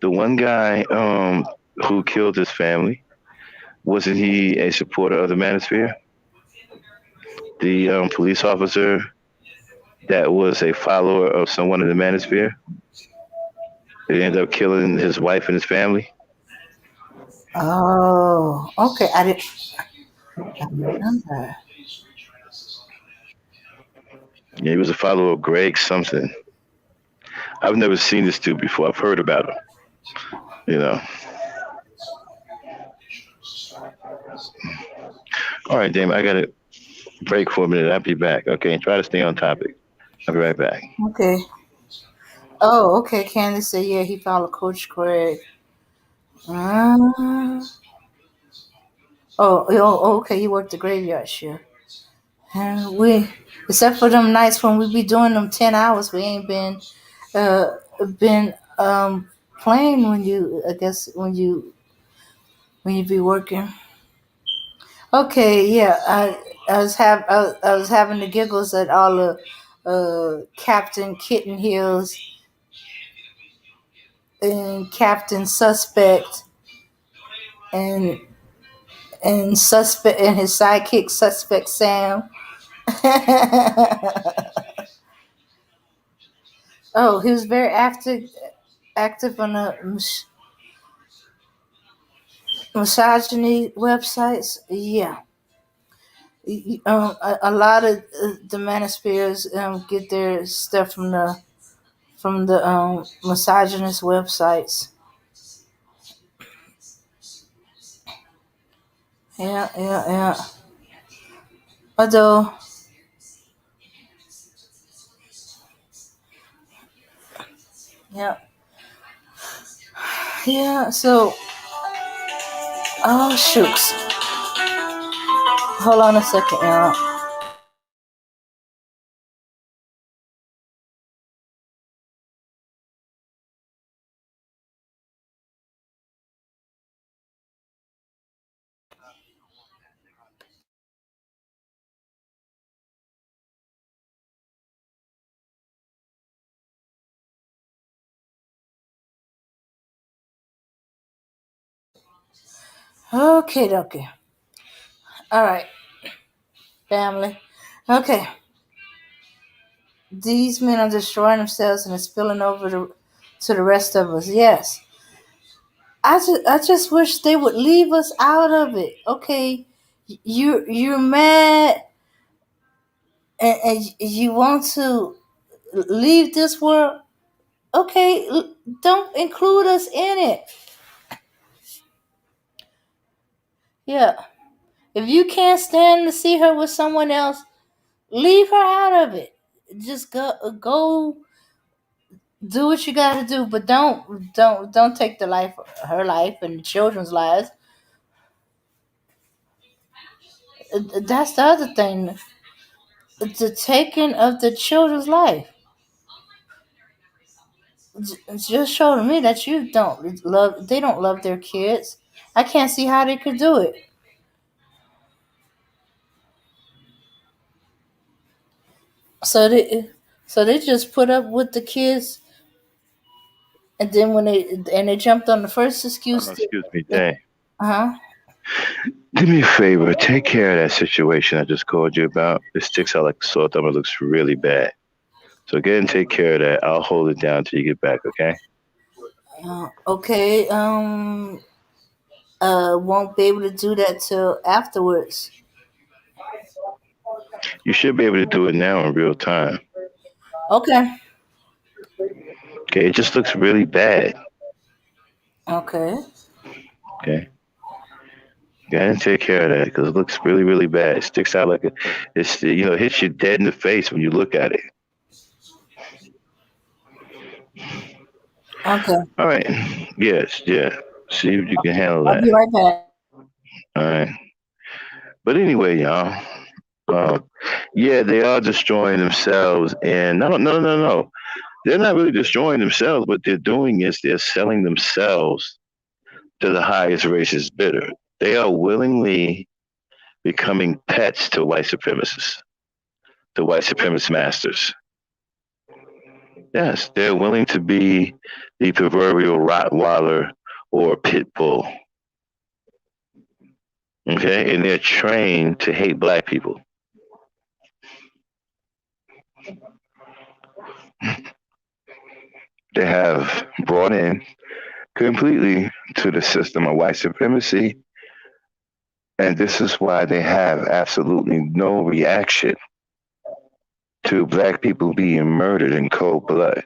The one guy who killed his family, wasn't he a supporter of the manosphere? The police officer that was a follower of someone in the manosphere, they ended up killing his wife and his family. Oh, okay. I remember. Yeah, he was a follower of Greg something. I've never seen this dude before. I've heard about him. You know. All right, Damon, I got to break for a minute. I'll be back. Okay, and try to stay on topic. I'll be right back. Okay. Oh, okay. Candace said, yeah, he followed Coach Craig. Uh, okay. He worked the graveyard shift. And except for them nights when we be doing them 10 hours, we ain't uh, been playing when I guess, when you be working. Okay, yeah, I was having the giggles at all the Captain Kitten Hills and Captain Suspect and Suspect and his sidekick Suspect Sam. Oh, he was very active on the misogyny websites. Yeah. A lot of the manospheres get their stuff from the misogynist websites. Yeah, yeah, yeah. Although, yeah, yeah. So, oh shoots. Hold on a second, y'all. Okay, okay. All right, family. Okay, these men are destroying themselves and it's spilling over to the rest of us. Yes, I just wish they would leave us out of it. Okay, you're mad and you want to leave this world. Okay, don't include us in it. Yeah, if you can't stand to see her with someone else, leave her out of it. Just go do what you got to do, but don't take her life and the children's lives. That's the other thing, the taking of the children's life. Just show to me that you don't love. They don't love their kids. I can't see how they could do it. So they just put up with the kids, and then when they jumped on the first Oh, no, excuse. excuse me, Dang. Uh huh. Do me a favor. Take care of that situation I just called you about. It sticks out like a sore thumb. It looks really bad. So get and take care of that. I'll hold it down till you get back, okay? Okay. Won't be able to do that till afterwards. You should be able to do it now in real time. Okay. Okay, it just looks really bad. Okay. Okay. Gotta take care of that because it looks really, really bad. It sticks out like it's it hits you dead in the face when you look at it. Okay. All right. Yes, yeah. See if you can handle I'll that. be right back. All right. But anyway, y'all. Um, yeah, they are destroying themselves, and no, no, no, no. They're not really destroying themselves. What they're doing is they're selling themselves to the highest racist bidder. They are willingly becoming pets to white supremacists, to white supremacist masters. Yes, they're willing to be the proverbial Rottweiler or pit bull. Okay, and they're trained to hate black people. They have brought in completely to the system of white supremacy, and this is why they have absolutely no reaction to black people being murdered in cold blood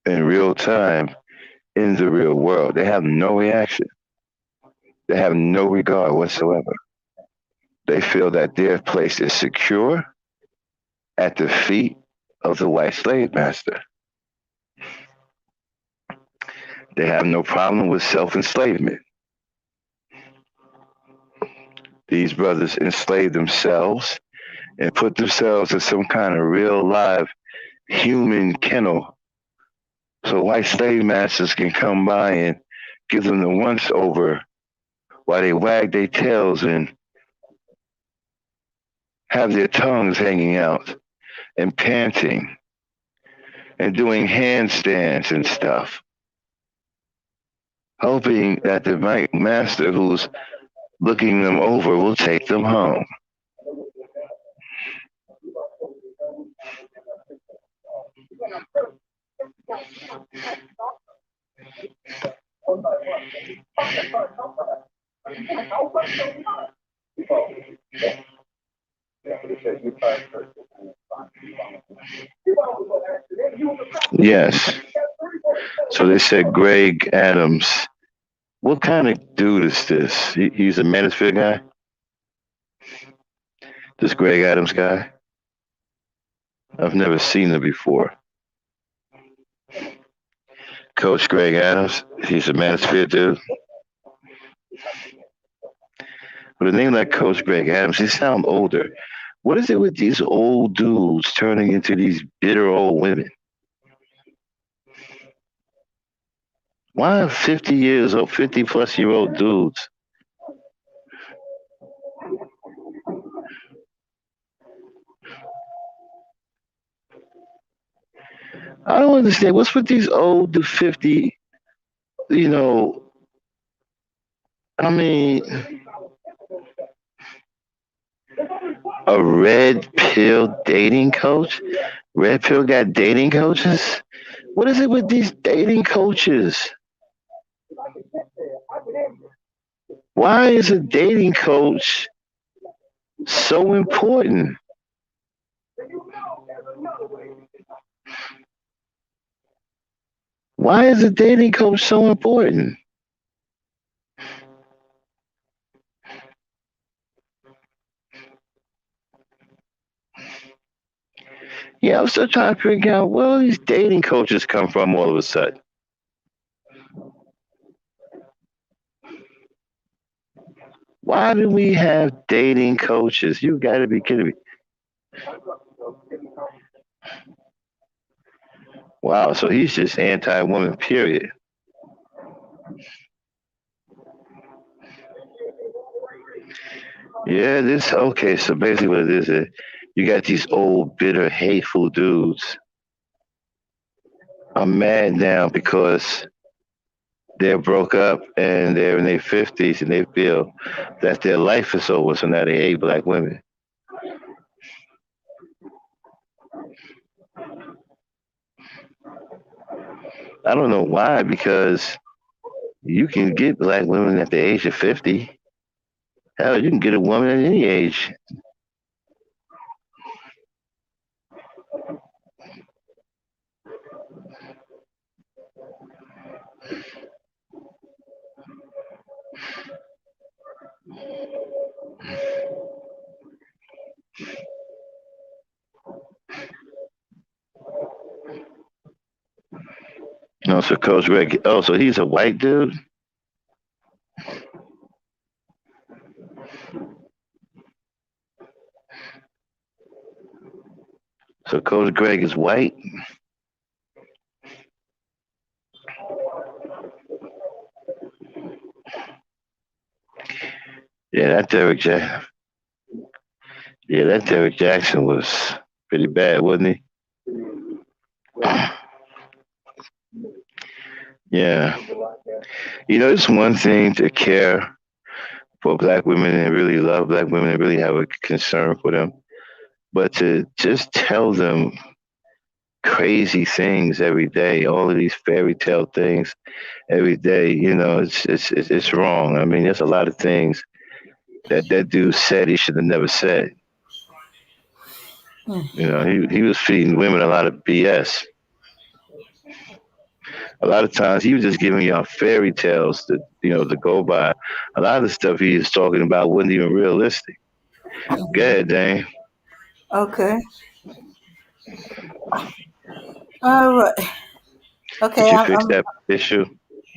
in real time in the real world. They have no reaction. They have no regard whatsoever. They feel that their place is secure at the feet of the white slave master. They have no problem with self enslavement. These brothers enslave themselves and put themselves in some kind of real live human kennel so white slave masters can come by and give them the once over while they wag their tails and have their tongues hanging out and panting and doing handstands and stuff, hoping that the white master who's looking them over will take them home. Yes. So they said Greg Adams. What kind of dude is this? He's a manosphere guy? This Greg Adams guy? I've never seen him before. Coach Greg Adams. He's a manosphere dude. With a name like Coach Greg Adams, he sounds older. What is it with these old dudes turning into these bitter old women? Why are 50 years old, 50 plus year old dudes? I don't understand. What's with these old to 50, you know, I mean, a red pill dating coach? Red pill got dating coaches? What is it with these dating coaches? Why is a dating coach so important? Why is a dating coach so important? Yeah, I'm still trying to figure out where all these dating coaches come from all of a sudden. Why do we have dating coaches? You got to be kidding me. Wow, so he's just anti woman, period. Yeah, this, okay, so basically what it is, you got these old, bitter, hateful dudes. I'm mad now because they're broke up and they're in their 50s and they feel that their life is over, so now they hate black women. I don't know why, because you can get black women at the age of 50. Hell, you can get a woman at any age. No, so Coach Greg. Oh, so he's a white dude. So Coach Greg is white. Yeah, that Derek Jack. Yeah, that Derek Jackson was pretty bad, wasn't he? Yeah. You know, it's one thing to care for black women and really love black women and really have a concern for them, but to just tell them crazy things every day, all of these fairy tale things every day, you know, it's wrong. I mean, there's a lot of things that that dude said he should have never said. Mm. You know, he was feeding women a lot of BS. A lot of times he was just giving y'all fairy tales to to go by. A lot of the stuff he was talking about wasn't even realistic. Go ahead, Dane. Okay. All right. Okay. Did you fix I'm that issue?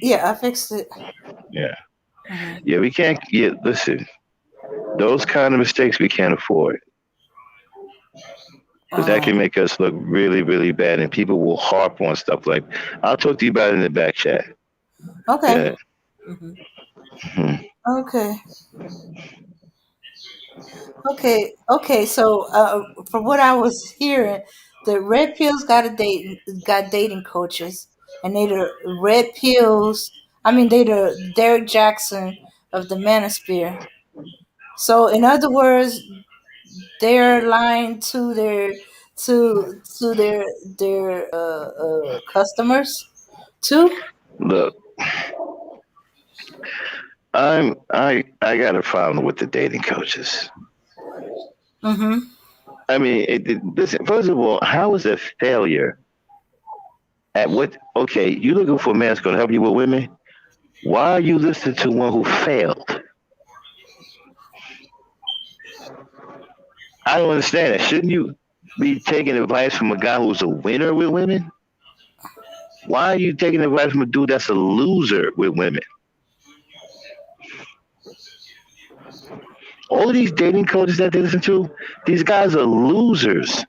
yeah. I fixed it. Yeah. Mhm. Yeah, we can't. Yeah, listen. Those kind of mistakes we can't afford because that Uh, can make us look really, really bad, and people will harp on stuff like. I'll talk to you about it in the back chat. okay. Yeah. Hmm. Mhm. Okay. Okay. So, from what I was hearing, the red pills got dating coaches, and they the red pills. I mean, they the Derek Jackson of the Manosphere. So, in other words, they're lying to their customers too. Look, I got a problem with the dating coaches. Mm-hmm. I mean, listen. First of all, how is a failure at what? Okay, you looking for a man that's going to help you with women? Why are you listening to one who failed? I don't understand that. Shouldn't you be taking advice from a guy who's a winner with women? Why are you taking advice from a dude that's a loser with women? All of these dating coaches that they listen to, these guys are losers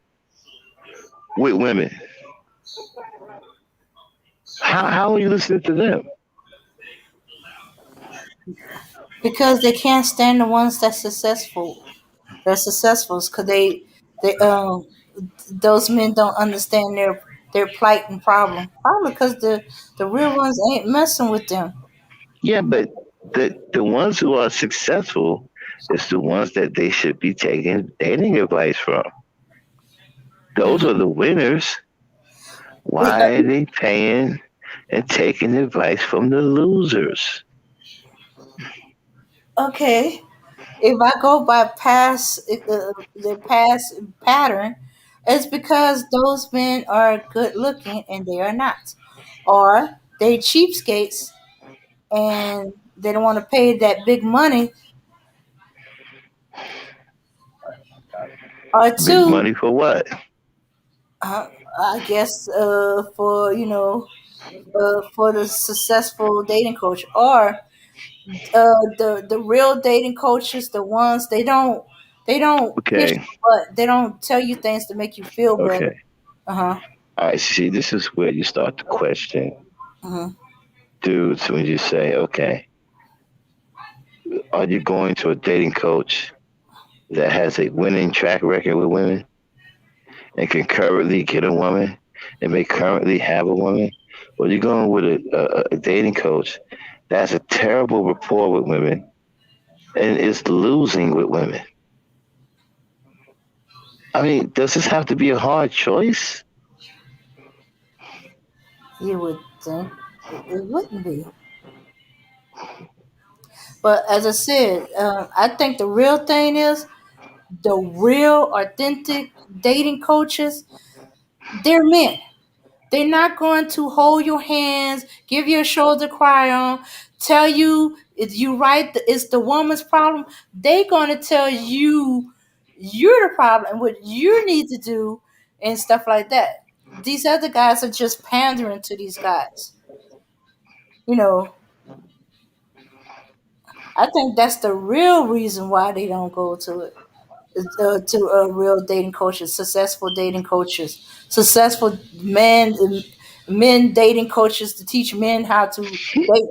with women. How are you listening to them? Because they can't stand the ones that's successful. They're successful because they those men don't understand their plight and problem. Probably because the real ones ain't messing with them. Yeah, but the ones who are successful is the ones that they should be taking dating advice from. Those are Mhm. the winners. Yeah, Why are they paying and taking advice from the losers? okay. If I go by their past pattern, it's because those men are good looking and they are not, or they cheapskates and they don't want to pay that big money, or Big two, money for what? uh, I guess for the successful dating coach, or the real dating coaches, the ones they don't kiss Okay, you, but they don't tell you things to make you feel better. okay. Uh huh. All right, see, this is where you start to question Uh dudes when you say, okay, are you going to a dating coach that has a winning track record with women and can currently get a woman and may currently have a woman? Or are you going with a dating coach that has a terrible rapport with women and is losing with women? I mean, does this have to be a hard choice? You would think it wouldn't be, but as I said, I think the real thing is the real authentic dating coaches. They're men. They're not going to hold your hands, give you a shoulder cry on, tell you if you right, it's the woman's problem. They're going to tell you you're the problem and what you need to do and stuff like that. These other guys are just pandering to these guys. You know, I think that's the real reason why they don't go to it. To real dating coaches, successful dating coaches, successful men dating coaches to teach men how to date.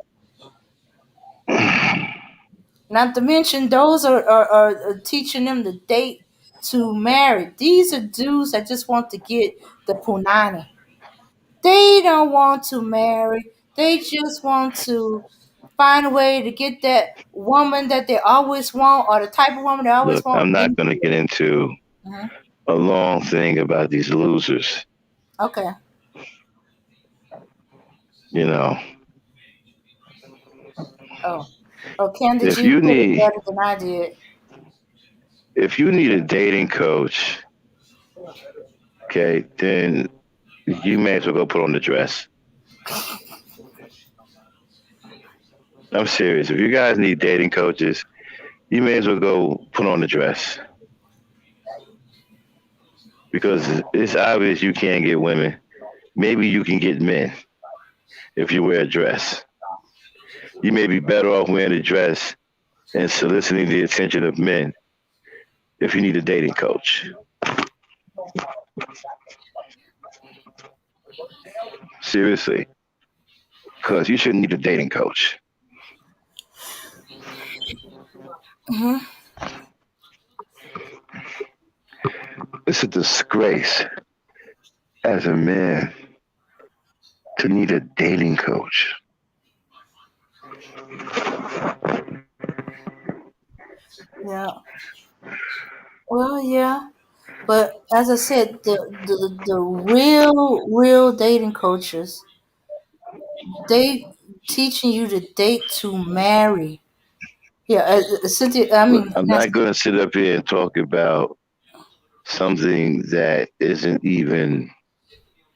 Not to mention those are teaching them to date to marry. These are dudes that just want to get the punani. They don't want to marry. They just want to find a way to get that woman that they always want or the type of woman they always Look, want. I'm not going to get into Mhm. a long thing about these losers. Okay. You know, Oh. Oh, Candy if G you put it need better than I did. if you need a dating coach, okay, then you may as well go put on the dress. I'm serious. If you guys need dating coaches, you may as well go put on the dress because it's obvious you can't get women. Maybe you can get men if you wear a dress. You may be better off wearing a dress and soliciting the attention of men if you need a dating coach. Seriously, because you shouldn't need a dating coach. Hmm. It's a disgrace as a man to need a dating coach. Yeah. Well, yeah. But as I said, the real dating coaches, they teaching you to date to marry. Yeah, Cynthia. I Look, mean, I'm not not going to sit up here and talk about something that isn't even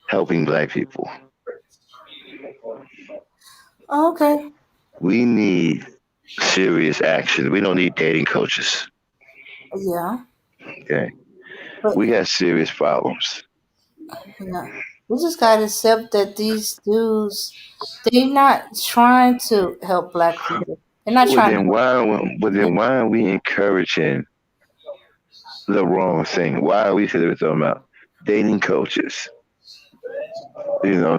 helping black people. oh, okay. We need serious action. We don't need dating coaches. Yeah, Okay. but We got serious problems. yeah, we just gotta accept that these dudes, they're not trying to help black people. They're not Well trying to then help. why well then why are we encouraging the wrong thing? Why are we sitting talking about dating coaches?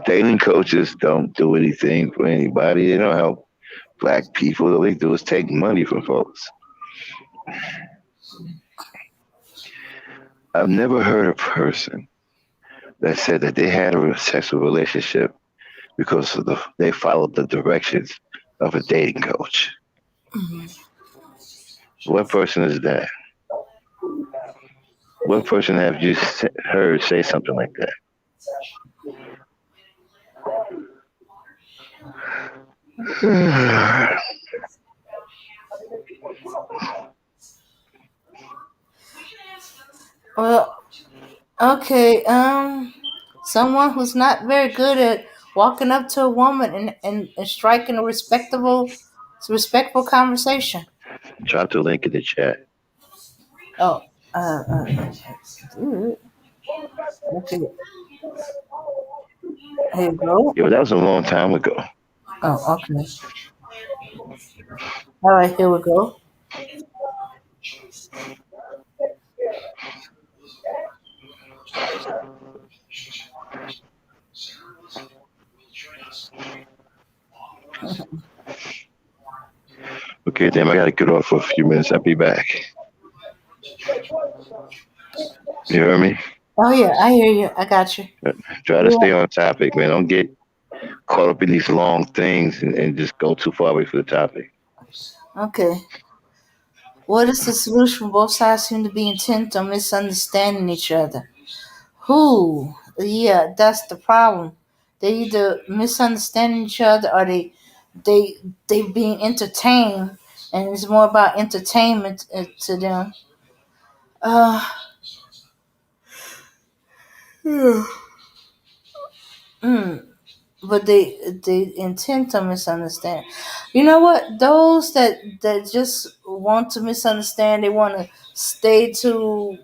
Dating coaches don't do anything for anybody. They don't help black people. All they do is take money from folks. I've never heard a person that said that they had a sexual relationship because they followed the directions of a dating coach. Mhm. What person is that? What person have you heard say something like that? Well, okay. Someone who's not very good at walking up to a woman and striking a respectful conversation. Drop the link in the chat. Oh, dude. Okay. Here you go. Yo, that was a long time ago. Oh, okay. All right, here we go. Okay, damn, I gotta get off for a few minutes. I'll be back. You hear me? Oh yeah, I hear you. I got you. Try to Yeah. stay on topic, man. Don't get caught up in these long things and just go too far away from the topic. Okay. What is the solution? Both sides seem to be intent on misunderstanding each other. Who? Yeah, that's the problem. They either misunderstanding each other or they they being entertained, and it's more about entertainment to them. Uh, mm, but they intend to misunderstand. You know what? Those that just want to misunderstand, they want to stay to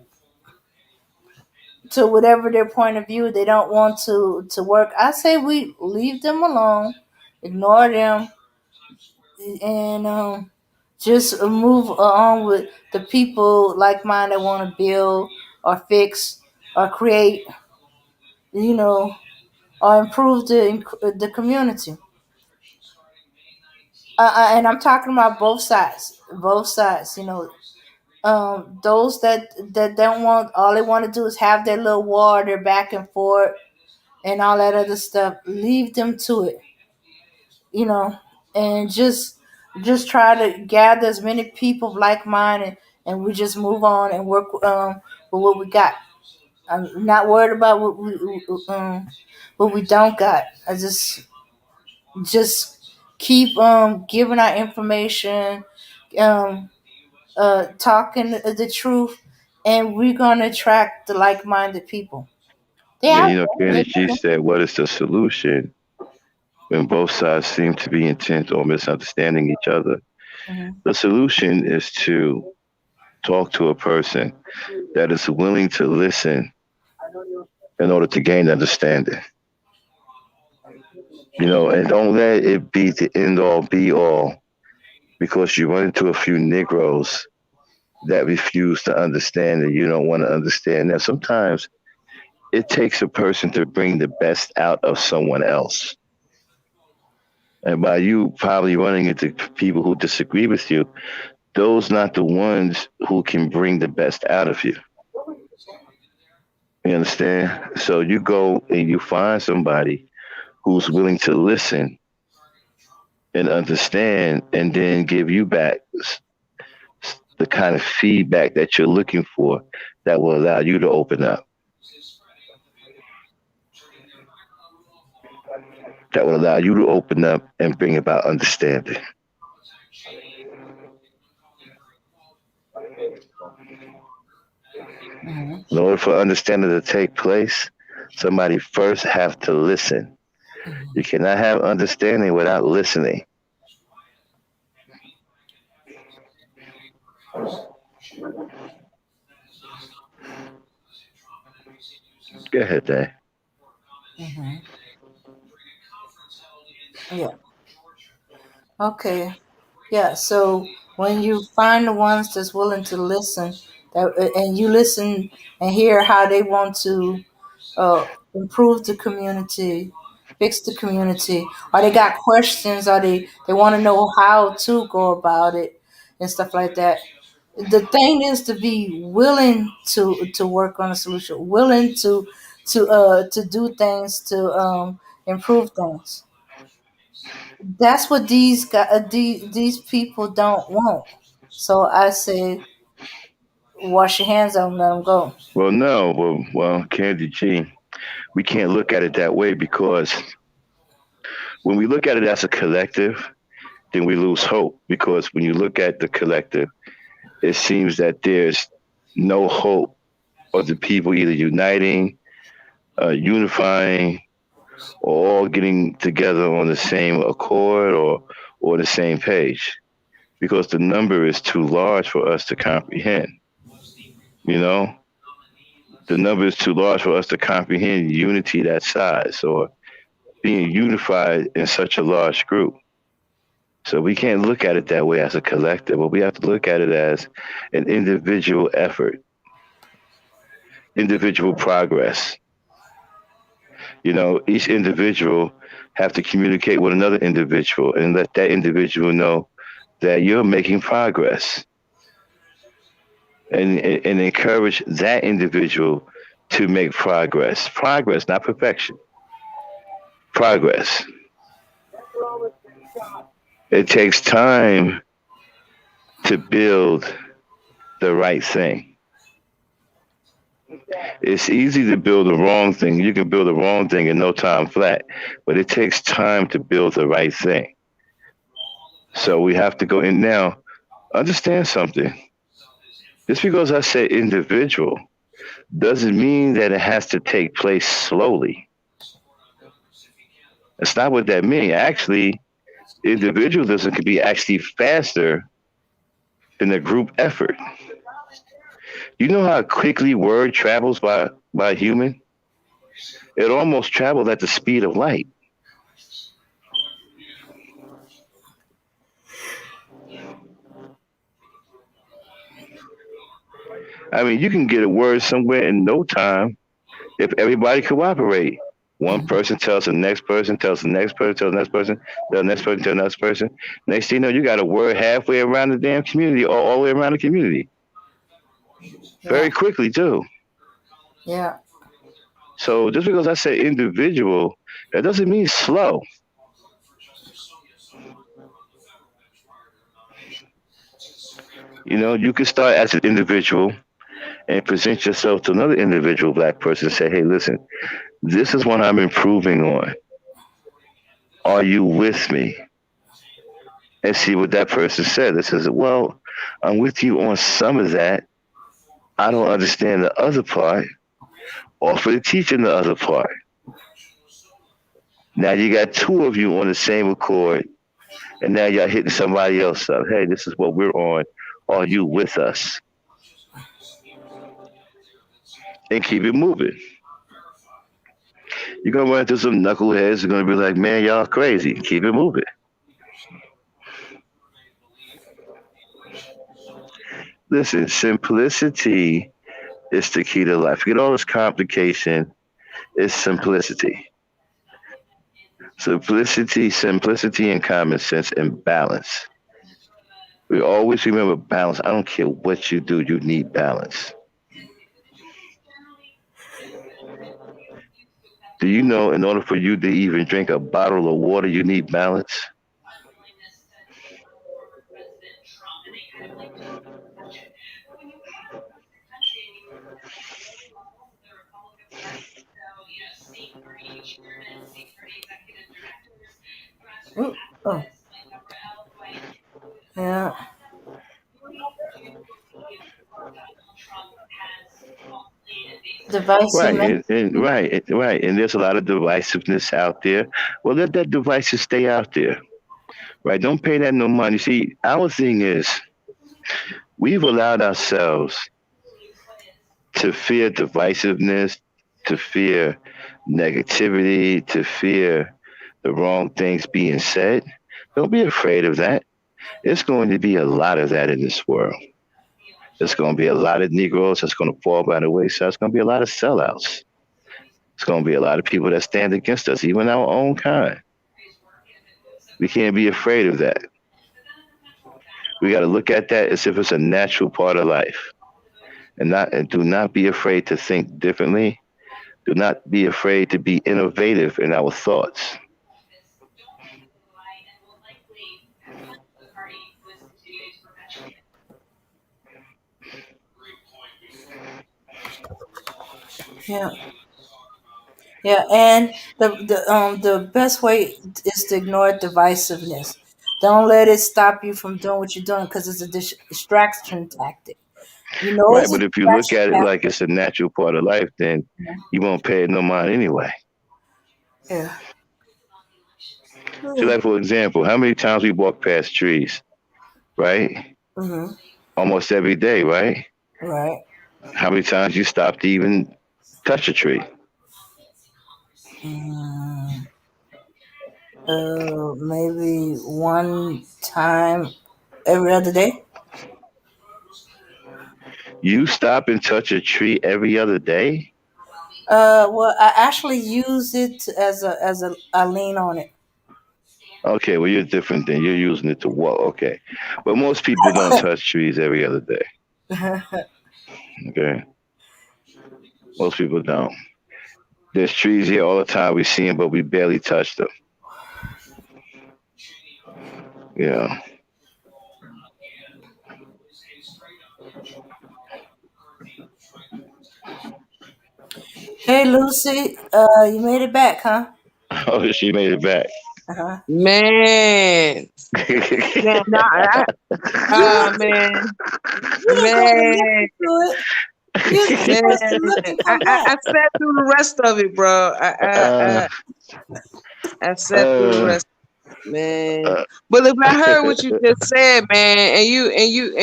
whatever their point of view. They don't want to work. I say we leave them alone, ignore them, and just move on with the people like mine that want to build or fix or create, you know, or improve the community. And I'm talking about both sides, both sides. Those that don't want, all they want to do is have their little war, their back and forth, and all that other stuff. Leave them to it, you know, and just try to gather as many people of like mind, and we just move on and work with what we got. I'm not worried about what we don't got. I just keep giving our information, um talking the truth, and we're gonna attract the like-minded people. They Yeah, out you know, there. Kenny G said, "What is the solution when both sides seem to be intent on misunderstanding each other?" Mhm. The solution is to talk to a person that is willing to listen in order to gain understanding. And don't let it be the end all be all because you run into a few Negroes that refuse to understand and you don't want to understand. Now, sometimes it takes a person to bring the best out of someone else. And by you probably running into people who disagree with you, those not the ones who can bring the best out of you. You understand? So you go and you find somebody who's willing to listen and understand and then give you back the kind of feedback that you're looking for that will allow you to open up, that will allow you to open up and bring about understanding. Mhm. In order for understanding to take place, somebody first have to listen. You cannot have understanding without listening. Go ahead, Dave. Mhm. Yeah. Okay. Yeah. So when you find the ones that's willing to listen, and you listen and hear how they want to uh, improve the community, fix the community, or they got questions, or they want to know how to go about it and stuff like that. The thing is to be willing to work on a solution, willing to do things to improve things. That's what these people don't want. So I say, wash your hands of them, let them go. Well, no, Candy G, we can't look at it that way because when we look at it as a collective, then we lose hope because when you look at the collective, it seems that there's no hope of the people either uniting, unifying, or all getting together on the same accord or the same page because the number is too large for us to comprehend. You know, the number is too large for us to comprehend unity that size or being unified in such a large group. So we can't look at it that way as a collective, but we have to look at it as an individual effort, individual progress. Each individual have to communicate with another individual and let that individual know that you're making progress and encourage that individual to make progress. Progress, not perfection. Progress. It takes time to build the right thing. It's easy to build the wrong thing. You can build the wrong thing in no time flat, but it takes time to build the right thing. So we have to go in now. Understand something. Just because I say individual doesn't mean that it has to take place slowly. That's not what that means. Actually, individualism can be actually faster than a group effort. You know how quickly word travels by a human? It almost travels at the speed of light. I mean, you can get a word somewhere in no time if everybody cooperate. One person tells the next person, tells the next person, tells the next person, tells the next person, tells the next person. Next thing you know, you got a word halfway around the damn community or all the way around the community. Yeah. Very quickly, too. Yeah. So just because I say individual, that doesn't mean slow. You know, you can start as an individual and present yourself to another individual black person and say, hey, listen, this is what I'm improving on. Are you with me? And see what that person said. It says, well, I'm with you on some of that. I don't understand the other part. Offer to teach in the other part. Now you got two of you on the same accord, and now y'all hitting somebody else up. Hey, this is what we're on. Are you with us? And keep it moving. You're gonna run into some knuckleheads who are gonna be like, man, y'all crazy. Keep it moving. Listen, simplicity is the key to life. Forget all this complication. It's simplicity. Simplicity and common sense and balance. We always remember balance. I don't care what you do, you need balance. Do you know in order for you to even drink a bottle of water, you need balance? Ooh, oh, yeah. Right, Divisiveness. right. And there's a lot of divisiveness out there. Well, let that divisive stay out there. Right? Don't pay that no money. See, our thing is we've allowed ourselves to fear divisiveness, to fear negativity, to fear the wrong things being said. Don't be afraid of that. There's going to be a lot of that in this world. There's going to be a lot of Negroes that's going to fall by the wayside. There's going to be a lot of sellouts. There's going to be a lot of people that stand against us, even our own kind. We can't be afraid of that. We got to look at that as if it's a natural part of life, and do not be afraid to think differently. Do not be afraid to be innovative in our thoughts. Yeah. Yeah, and the best way is to ignore divisiveness. Don't let it stop you from doing what you're doing because it's a distraction tactic. You know Right, it's a but if you look distraction at it like tactic. it's a natural part of life, then you won't pay it no mind anyway. Yeah. So, like for example, how many times we walk past trees, right? Mm-hmm. Almost every day, right? Right. How many times you stop to even touch a tree? Mm, maybe one time every other day. You stop and touch a tree every other day? Well, I actually use it as a I lean on it. Okay, well you're different then. You're using it to walk. Okay, but most people don't touch trees every other day. Okay, most people don't. There's trees here all the time. We see them, but we barely touch them. Yeah. Hey, Lucy, you made it back, huh? Oh, she made it back. Uh-huh. Man, man, nah, You man, you didn't go to man, listen to it. You're man. supposed to look and come I back. sat through the rest of it, bro. uh, Accept the Uh, rest, man. uh, But if I heard what you just said, man, and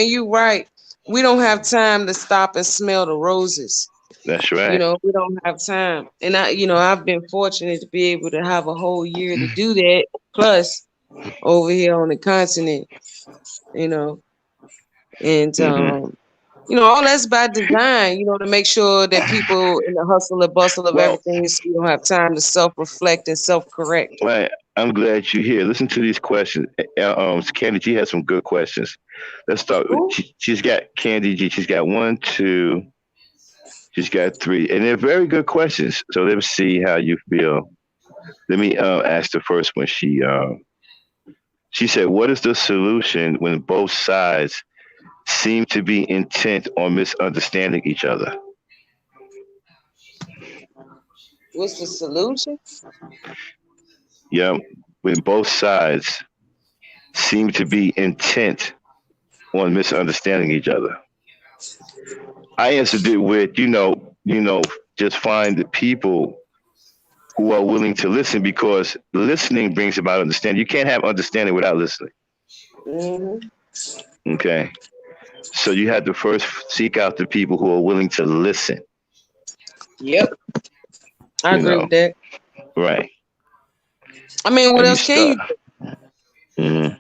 you right, we don't have time to stop and smell the roses. that's right. We don't have time. And I've been fortunate to be able to have a whole year to do that. Plus, over here on the continent, you know, and Hmm. all that's by design. To make sure that people in the hustle and bustle of Well, everything, so you don't have time to self-reflect and self-correct. right. I'm glad you're here. Listen to these questions. Candy G has some good questions. Let's start with. Who? She's got Candy G. She's got one, two. She's got three, and they're very good questions. So let's see how you feel. Let me ask the first one. She said, "What is the solution when both sides seem to be intent on misunderstanding each other?" What's the solution? Yeah, when both sides seem to be intent on misunderstanding each other. I answered it with, just find the people who are willing to listen because listening brings about understanding. You can't have understanding without listening. Hmm. Okay. So you have to first seek out the people who are willing to listen, Yep, I you agree know, with that. right. I mean, what And you else can start. you Mhm.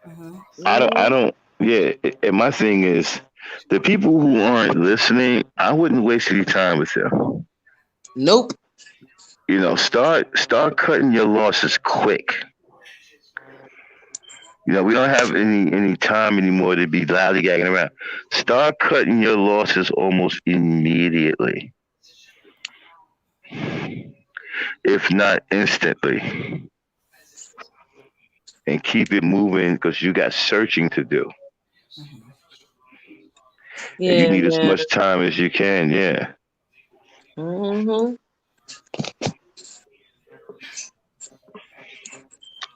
Hmm. I do? don't, yeah. And my thing is, the people who aren't listening, I wouldn't waste any time with them. Nope. Start cutting your losses quick. We don't have any time anymore to be lollygagging around. Start cutting your losses almost immediately, if not instantly, and keep it moving because you got searching to do, and you Yeah, need as man. much time as you can. Yeah, Hmm.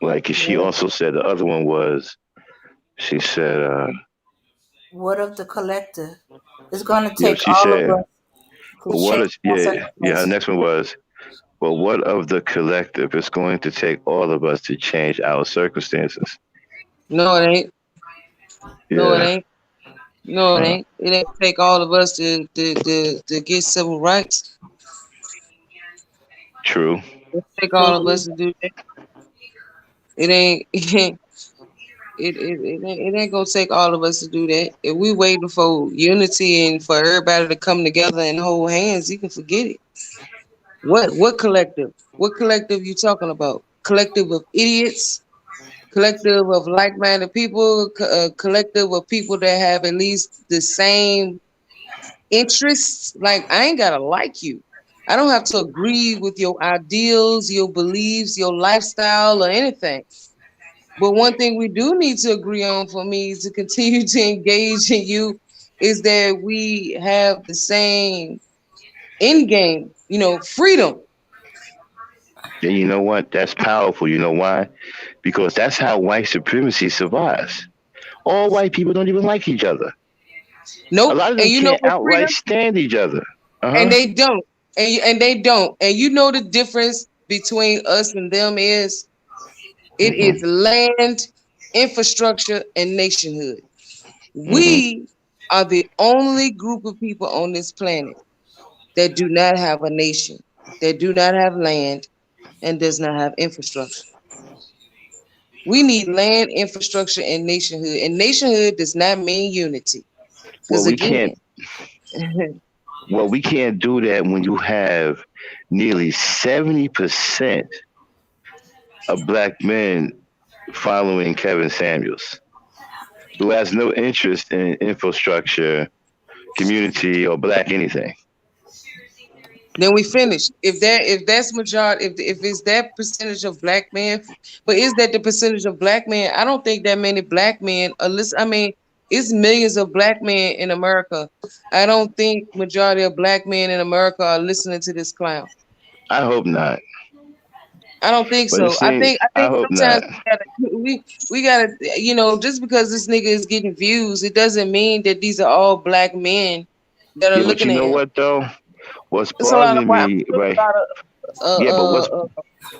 like she Yeah. also said the other one was she said, What of the collective? It's going to yeah, take she all of said, us to but what change is our yeah. Her circumstances. next one was, but what of the collective? It's going to take all of us to change our circumstances. No, it ain't. No, it Yeah, ain't. No, it uh, ain't. It ain't take all of us to get civil rights. true. It take all of True. us to do that. It ain't. It ain't gonna take all of us to do that. If we waiting for unity and for everybody to come together and hold hands, you can forget it. What collective? What collective you talking about? Collective of idiots? Collective of like-minded people? Collective of people that have at least the same interests? Like I ain't gotta like you. I don't have to agree with your ideals, your beliefs, your lifestyle, or anything. But one thing we do need to agree on for me to continue to engage in you is that we have the same end game, freedom. And you know what? That's powerful. You know why? Because that's how white supremacy survives. All white people don't even like each other. A Nope. lot of And them you know can't what outright freedom? stand each other. Uh And huh. they don't. And they don't. And you know the difference between us and them is it Mhm. is land, infrastructure, and nationhood. Mhm. We are the only group of people on this planet that do not have a nation, that do not have land, and does not have infrastructure. We need land, infrastructure, and nationhood. And nationhood does not mean unity. Well, Because we again, can't. Well, we can't do that when you have nearly 70% of black men following Kevin Samuels, who has no interest in infrastructure, community, or black anything. then we finish. If that's majority, if it's that percentage of black men, but is that the percentage of black men? I don't think that many black men are listen. I mean, it's millions of black men in America. I don't think majority of black men in America are listening to this clown. I hope not. I don't think But it so. I seems think I I think hope sometimes not. we gotta just because this nigga is getting views, it doesn't mean that these are all black men that are Yeah, but looking you at know him. what though? What's It's a lot of bothering white. me, right? Uh, Yeah, uh, uh,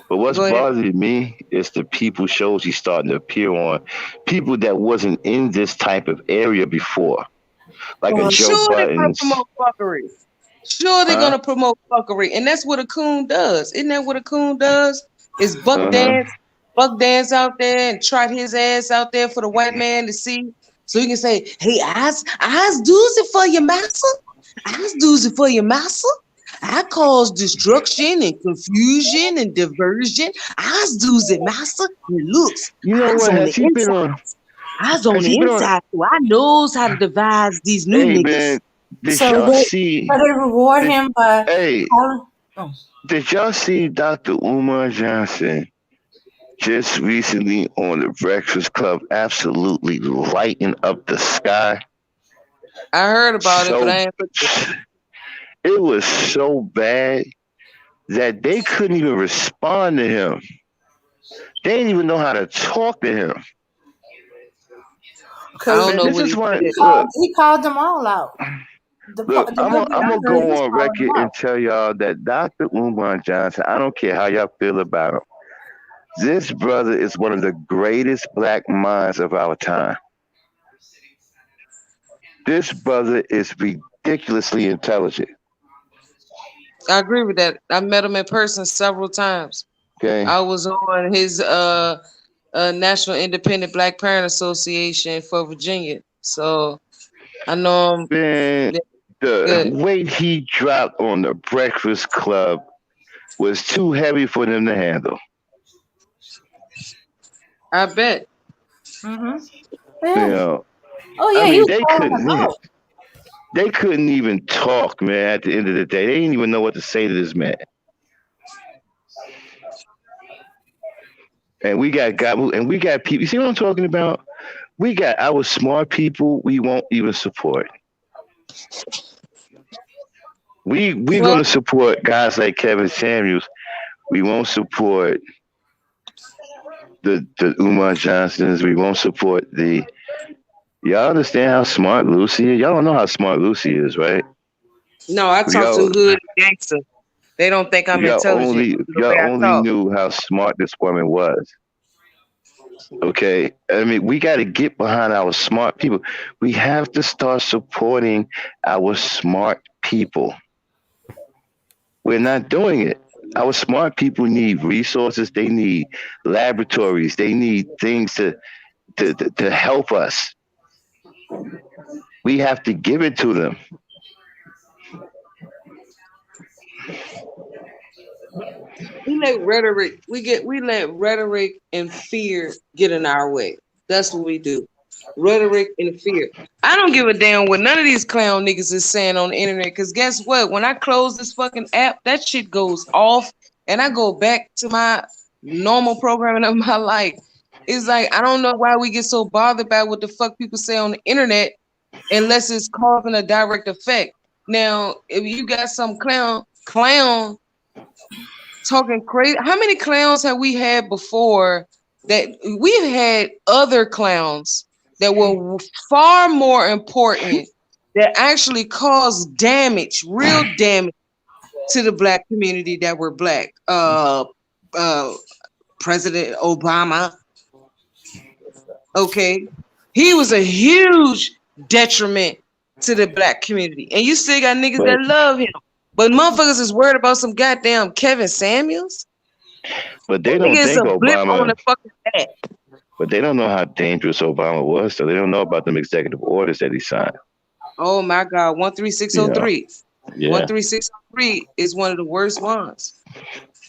but what's Go ahead. bothering me is the people shows he's starting to appear on. People that wasn't in this type of area before, like a Joe Sure, they're gonna Buttons, promote fuckery. Sure, they're huh? gonna promote fuckery, and that's what a coon does. Isn't that what a coon does? Is Uh huh. buck dance out there and trot his ass out there for the white man to see, so he can say, "Hey, I's does it for your master. I's does it for your master. I cause destruction and confusion and diversion. I's does it, master. And looks, You know I's what? on the Has he been inside. on? I's on Has he the been on? inside, so I knows how to devise these new Hey man, niggas." did So y'all they, see? so they reward Did, him by hey, calling. Oh. did y'all see Dr. Umar Johnson just recently on the Breakfast Club, absolutely lighting up the sky? I heard about it, but So I ain't looking. it was so bad that they couldn't even respond to him. They didn't even know how to talk to him. I Because don't Man, know this what is he one. said. he called them all out. Look, The little bit I'm I gonna heard, he go was on calling them record and out. tell y'all that Dr. Umar Johnson, I don't care how y'all feel about him. This brother is one of the greatest black minds of our time. This brother is ridiculously intelligent. I agree with that. I met him in person several times. Okay, I was on his National Independent Black Parent Association for Virginia, so I know him. man, Yeah, the good. weight he dropped on the Breakfast Club was too heavy for them to handle. I bet. Mm-hmm. You Yeah. know, Oh I yeah, he mean, was calling them out. they couldn't even talk, man. At the end of the day, they didn't even know what to say to this man. And we got people. You see what I'm talking about? We got our smart people. We won't even support. We're Well, gonna support guys like Kevin Samuels. We won't support the Umar Johnsons. We won't support the. Y'all understand how smart Lucy is? Y'all don't know how smart Lucy is, right? no, I If talk to y'all hood gangster. They don't think if I'm intelligent if the way y'all I only talk. knew how smart this woman was. Okay, I mean, we got to get behind our smart people. We have to start supporting our smart people. We're not doing it. Our smart people need resources. They need laboratories. They need things to help us. We have to give it to them. We let rhetoric and fear get in our way. That's what we do. Rhetoric and fear. I don't give a damn what none of these clown niggas is saying on the internet. Because guess what? When I close this fucking app, that shit goes off and I go back to my normal programming of my life. It's like I don't know why we get so bothered by what the fuck people say on the internet unless it's causing a direct effect. Now, if you got some clown talking crazy. How many clowns have we had before that we've had other clowns that were far more important that actually caused damage, real damage to the black community that were black. Uh President Obama, okay? He was a huge detriment to the black community. And you still got niggas But that love him. But motherfuckers is worried about some goddamn Kevin Samuels. they They don't get think some blip on Obama. the fucking back. But they don't know how dangerous Obama was. So they don't know about them executive orders that he signed. Oh my God, You know. 13603. Yeah. 13603 is one of the worst ones.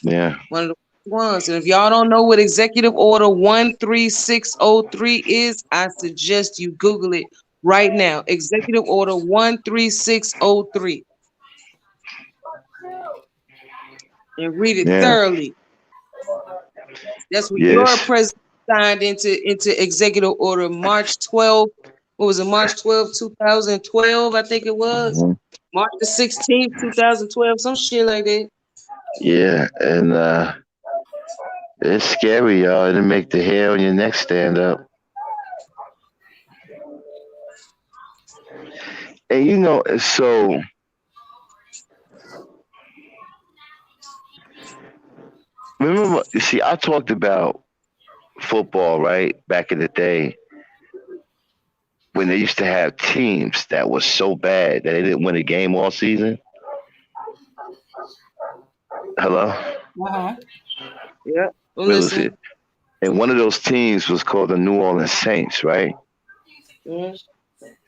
Yeah. One of the worst ones. And if y'all don't know what Executive Order 13603 is, I suggest you Google it right now. Executive Order 13603 and read it Yeah. thoroughly. That's what your Yes. president signed into Executive Order March 12th. What was it, March 12th, 2012, I think it was. Mhm. March the 16th, 2012, some shit like that. Yeah. And it's scary, y'all. It'll make the hair on your neck stand up. And so remember, you see, I talked about football, right? Back in the day when they used to have teams that was so bad that they didn't win a game all season. Hello? Uh-huh. Yeah, I'm Where was listening. it? And one of those teams was called the New Orleans Saints, right? Mm.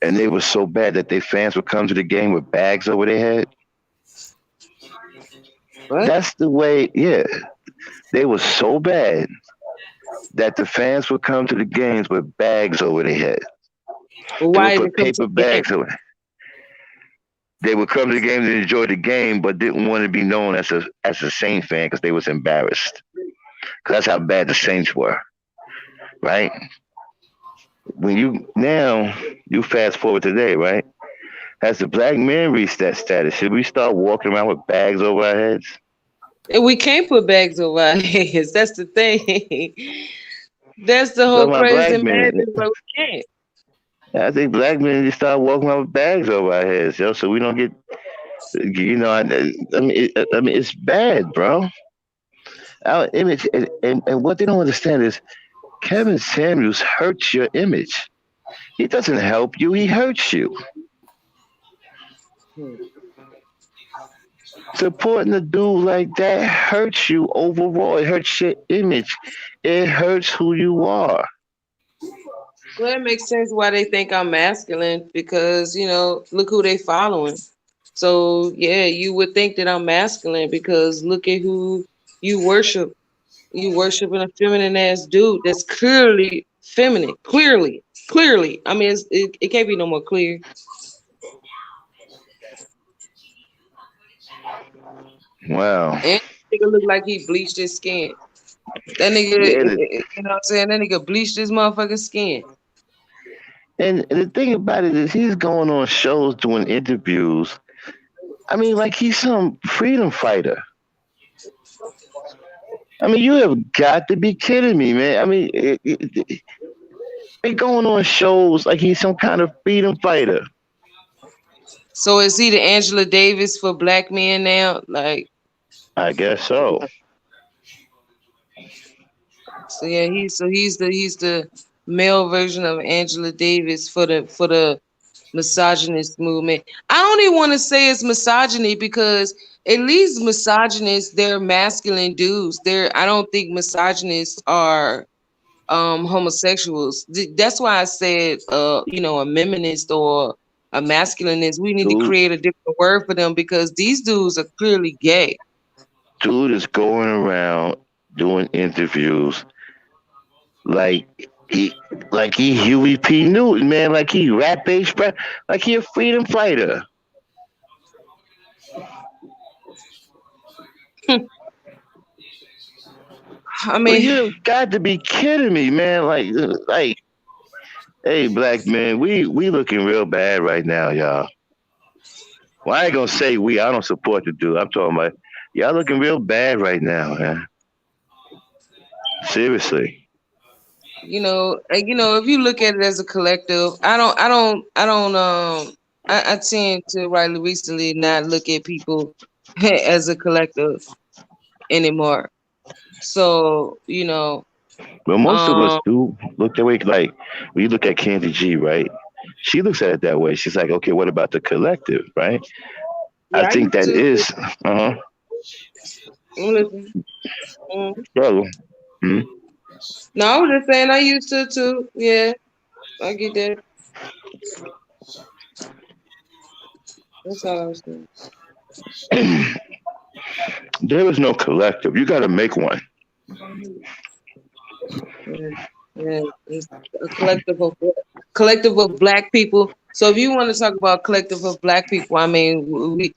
And they were so bad that their fans would come to the game with bags over their head. What? That's the way, yeah. They were so bad that the fans would come to the games with bags over their head. Well, They why would even put come to paper the game? bags over. They would come to the game to enjoy the game, but didn't want to be known as a Saint fan because they was embarrassed. Because that's how bad the Saints were, right? When you fast forward today, right? Has the black man reached that status? Should we start walking around with bags over our heads? And we can't put bags over our heads. That's the thing. That's the So whole my black crazy men, madness. But we can't. I think black men just start walking around with bags over our heads, yo, so we don't get, I mean, it's bad, bro. Our image, and what they don't understand is Kevin Samuels hurts your image. He doesn't help you; he hurts you. Hmm. Supporting a dude like that hurts you overall. It hurts your image. It hurts who you are. Well, it makes sense why they think I'm masculine because look who they following. So yeah, you would think that I'm masculine because look at who you worship. You worshiping a feminine ass dude that's clearly feminine. Clearly. I mean, it can't be no more clear. Wow. And nigga look like he bleached his skin. That nigga, Yeah, you know what I'm saying? That nigga bleached his motherfucking skin. and the thing about it is he's going on shows doing interviews. I mean, like he's some freedom fighter. I mean, you have got to be kidding me, man. I mean, they going on shows like he's some kind of freedom fighter. So is he the Angela Davis for black men now? Like, I guess so. so yeah, he's the male version of Angela Davis for the misogynist movement. I don't even want to say it's misogyny because at least misogynists, they're masculine dudes. I don't think misogynists are homosexuals. That's why I said a feminist or a masculinist. We need to Dude, create a different word for them because these dudes are clearly gay. dude is going around doing interviews like he like he Huey P. Newton, man, like he rap based rap, like he a freedom fighter. I Well, mean, you got to be kidding me, man. Like, hey, black man, we looking real bad right now, y'all. Well, I ain't gonna say we. I don't support the dude. I'm talking about y'all looking real bad right now, man. Seriously. if you look at it as a collective, I tend to rightly recently not look at people as a collective anymore. So, But most of us um, do look that way. Like when you look at Candy G, right? She looks at it that way. She's like, okay, what about the collective, right? I yeah, I think used that to. is, uh huh, Listen, mm. struggle. Hmm. No, I was just saying I used to too. Yeah, I get that. That's all I was saying. There is no collective. You got to make one. Yeah, yeah. It's a collective of black people. So if you want to talk about collective of black people, I mean, we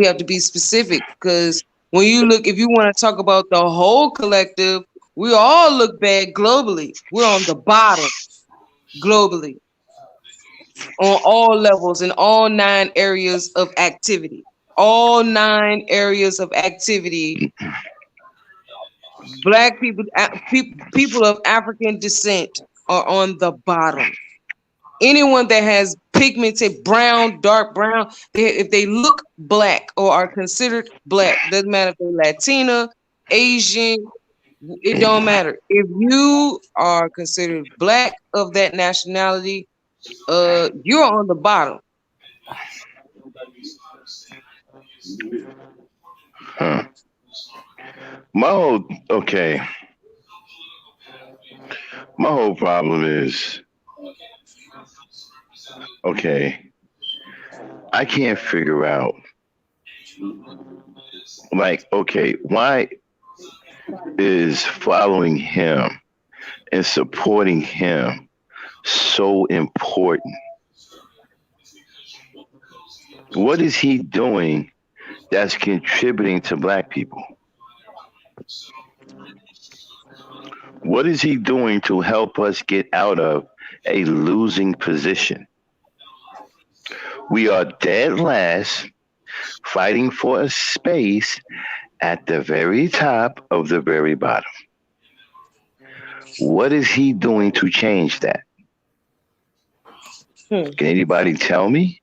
have to be specific because if you want to talk about the whole collective, we all look bad globally. We're on the bottom globally on all levels in all 9 areas of activity. All 9 areas of activity. Black people, people of African descent are on the bottom. Anyone that has pigmented brown, dark brown, if they look black or are considered black, doesn't matter if they're Latina, Asian, it don't matter. If you are considered black of that nationality, you're on the bottom. Huh. My whole okay. My whole problem is okay. I can't figure out like okay, why is following him and supporting him so important? What is he doing that's contributing to black people? What is he doing to help us get out of a losing position? We are dead last, fighting for a space at the very top of the very bottom. What is he doing to change that? Hmm. Can anybody tell me?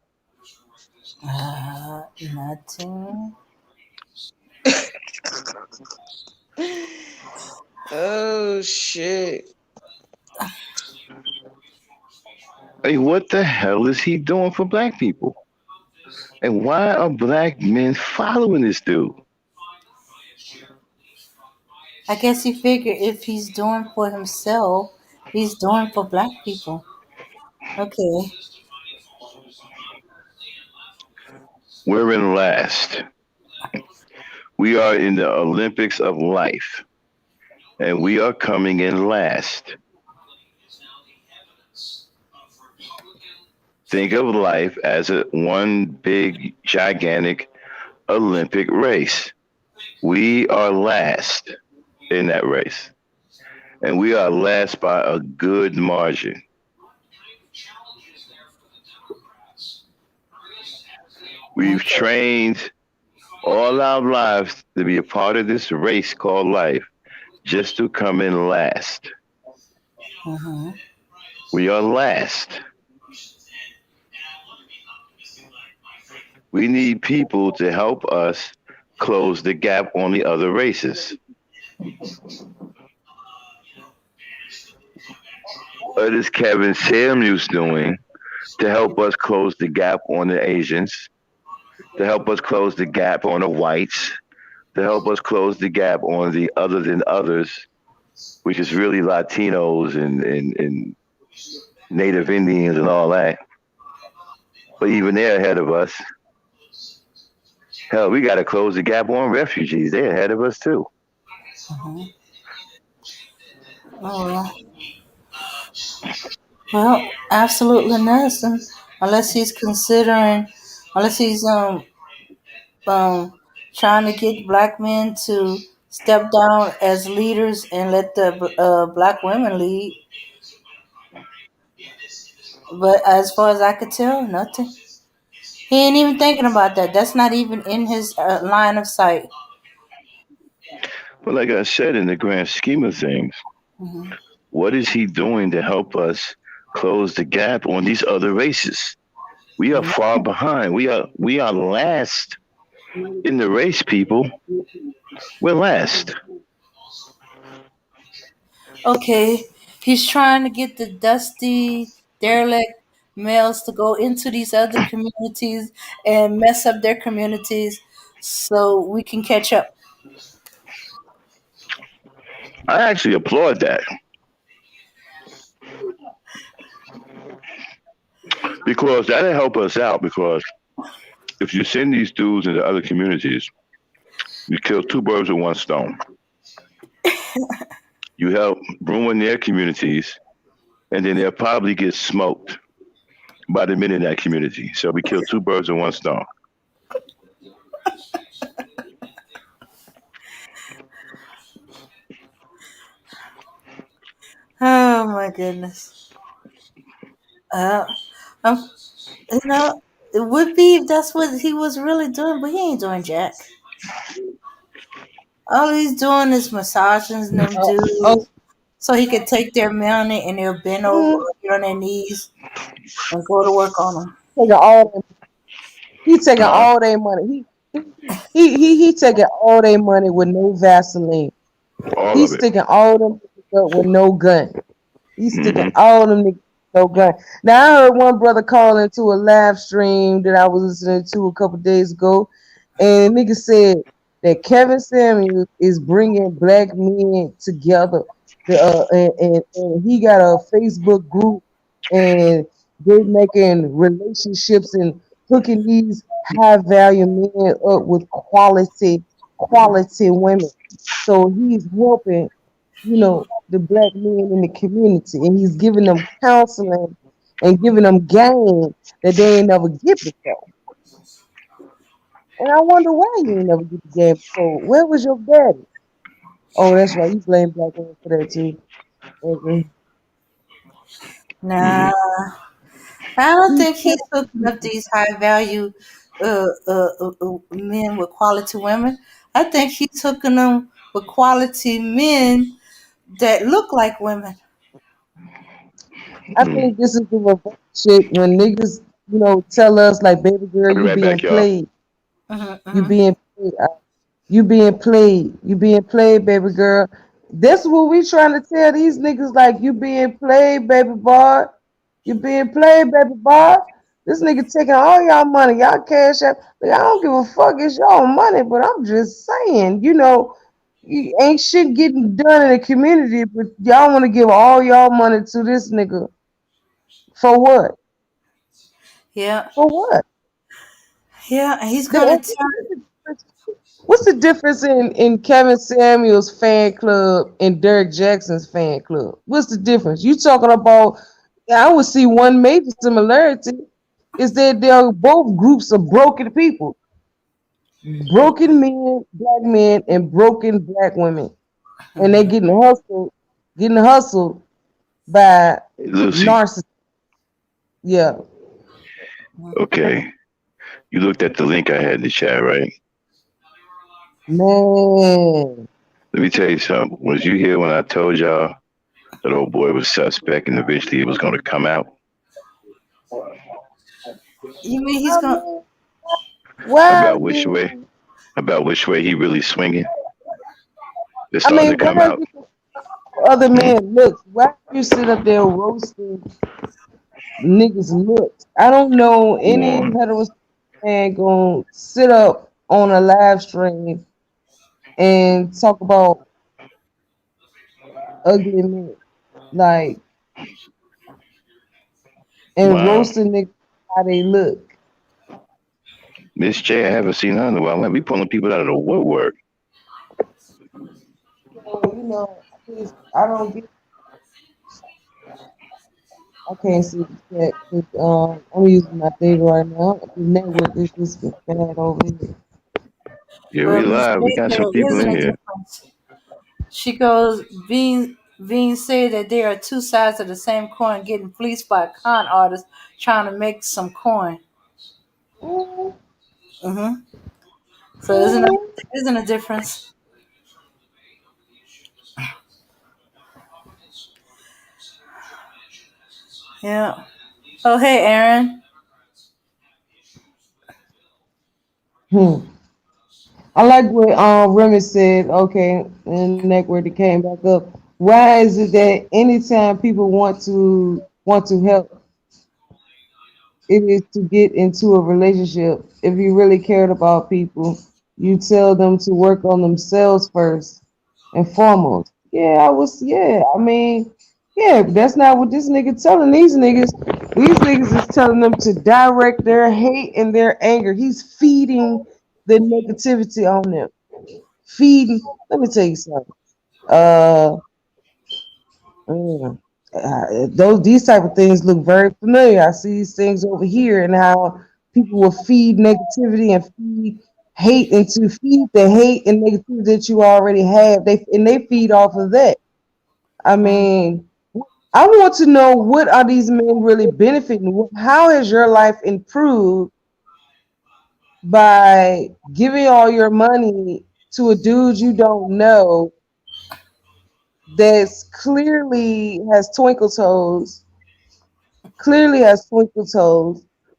Nothing. Oh shit. Hey, what the hell is he doing for black people? And why are black men following this dude? I guess he figured if he's doing for himself, he's doing for black people. Okay. We're in last. We are in the Olympics of life, and we are coming in last. Think of life as a one big, gigantic Olympic race. We are last in that race, and we are last by a good margin. We've Okay. trained all our lives to be a part of this race called life just to come in last. Mm-hmm. We are last. We need people to help us close the gap on the other races. What is Kevin Samuels doing to help us close the gap on the Asians, to help us close the gap on the whites, to help us close the gap on the other than others, which is really Latinos and Native Indians and all that. But even they're ahead of us. Hell, we got to close the gap on refugees. They're ahead of us too. Mm-hmm. Oh, well, absolutely nothing. Unless he's considering, unless he's um trying to get black men to step down as leaders and let the black women lead. But as far as I could tell, nothing. He ain't even thinking about that. That's not even in his line of sight. But like I said, in the grand scheme of things, Hmm. what is he doing to help us close the gap on these other races? We are far behind. We are last in the race, people. We're last. Okay, he's trying to get the dusty, derelict males to go into these other communities and mess up their communities so we can catch up. I actually applaud that because that'll help us out. Because if you send these dudes into other communities, you kill two birds with one stone. You help ruin their communities, and then they'll probably get smoked by the men in that community. So we kill two birds with one stone. Oh my goodness. Uh, um, you know, it would be if that's what he was really doing, but he ain't doing jack. All he's doing is massaging them Oh, dudes so he could take their money and they'll bend over, mm, get on their knees, and go to work on them. taking all he taking Uh, all their money. He taking all their money with no Vaseline. All of He's it. sticking all them niggas up with no gun. He's sticking Hmm. all them niggas with no gun. Now I heard one brother call into a live stream that I was listening to a couple days ago, and nigga said that Kevin Samuels is bringing black men together. And he got a Facebook group, and they're making relationships and hooking these high value men up with quality women. So he's helping, the black men in the community, and he's giving them counseling and giving them game that they ain't never get before. And I wonder why you ain't never get the game before. Where was your daddy? Oh, that's right. You blame black women for that too. Okay. Nah, I don't He think he's hooking up these high value men with quality women. I think he's hooking them with quality men that look like women. I Hmm. think this is the reverse shit when niggas, tell us like, baby girl, I'll be you right being back, y'all. played. You Mm-hmm. being played. You being played. You being played, baby girl. That's what we trying to tell these niggas, like, you being played, baby boy. You being played, baby boy. This nigga taking all y'all money, y'all cash out. Like, I don't give a fuck, it's y'all money, but I'm just saying, ain't shit getting done in the community, but y'all want to give all y'all money to this nigga. For what? Yeah, For what? yeah, and he's The- gonna What's turn. the difference What's the difference in Kevin Samuel's fan club and Derek Jackson's fan club? What's the difference? You talking about? I would see one major similarity is that they are both groups of broken people, broken men, black men, and broken black women, and they getting hustled by Hey, Lucy. narcissists. Yeah, Okay. You looked at the link I had in the chat, right? man. Let me tell you something. Was you here when I told y'all that old boy was suspect and eventually he was going to come out You mean he's I gonna? mean, why about which way do? about which way he really swinging? It's I starting to mean, why come out. do other Hmm? men looks? Why do you sit up there roasting niggas looks? I don't know any One. heterosexual man gonna sit up on a live stream and talk about ugly men, like, and Wow. roasting niggas how they look. Miss J, I haven't seen her in a while. Man, we pulling people out of the woodwork. So, I don't get. I can't see the chat because I'm using my thing right now. The network is just bad over here. Yeah, we Well, Miss live. We J got said some it people isn't in a here. difference. She goes, Bean said that there are two sides of the same coin, getting fleeced by a con artist trying to make some coin. Mhm, Mm-hmm. So mhm. isn't a difference. Yeah. Oh, hey, Aaron. Hmm. I like what Remy said. Okay, and that word that came back up. Why is it that anytime people want to help, it is to get into a relationship? If you really cared about people, you tell them to work on themselves first and foremost. Yeah, I was. Yeah, I mean, yeah, but that's not what this nigga telling these niggas. These niggas is telling them to direct their hate and their anger. He's feeding the negativity on them, feeding. Let me tell you something. Uh, mm, those these type of things look very familiar. I see these things over here, and how people will feed negativity and feed hate, and to feed the hate and negativity that you already have. They feed off of that. I Mm. mean, I want to know, what are these men really benefiting? How has your life improved by giving all your money to a dude you don't know, that's clearly has twinkle toes,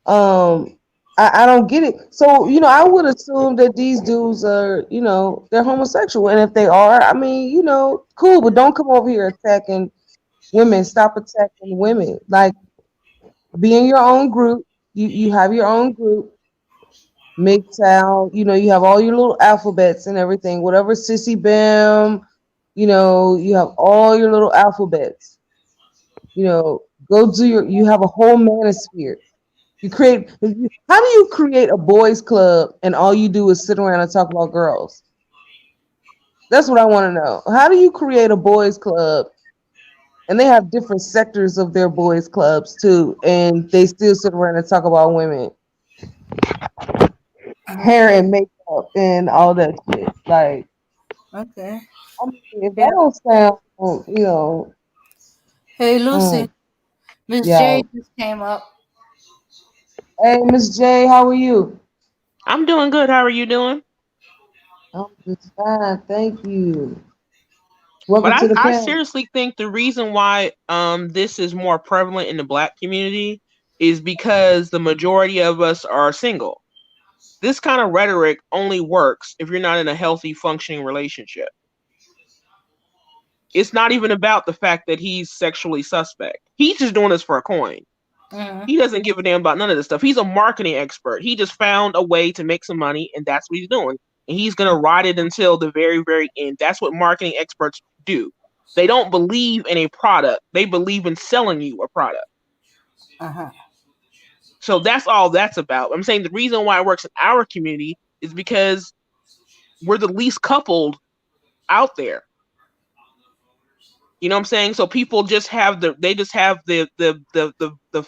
um, I don't get it. So, I would assume that these dudes are, they're homosexual. And if they are, I mean, cool, but don't come over here attacking women. Stop attacking women. Like, be in your own group. You have your own group. MGTOW, you have all your little alphabets and everything. Whatever Sissy Bim, you have all your little alphabets. Go do you have a whole manosphere. How do you create a boys club and all you do is sit around and talk about girls? That's what I want to know. How do you create a boys club and they have different sectors of their boys clubs too, and they still sit around and talk about women, hair Okay. and makeup and all that shit? Like, Okay. I mean, if that Yeah. don't sound, Hey, Lucy. mm, Miss yeah. J just came up. Hey, Miss J, how are you? I'm doing good. How are you doing? I'm just fine, thank you. But Welcome I, to the I panel. seriously think the reason why this is more prevalent in the black community is because the majority of us are single. This kind of rhetoric only works if you're not in a healthy, functioning relationship. It's not even about the fact that he's sexually suspect. He's just doing this for a coin. Mm-hmm. He doesn't give a damn about none of this stuff. He's a marketing expert. He just found a way to make some money, and that's what he's doing. And he's going to ride it until the very, very end. That's what marketing experts do. They don't believe in a product, they believe in selling you a product. Uh-huh. So that's all that's about. I'm saying the reason why it works in our community is because we're the least coupled out there. You know what I'm saying? So people just have the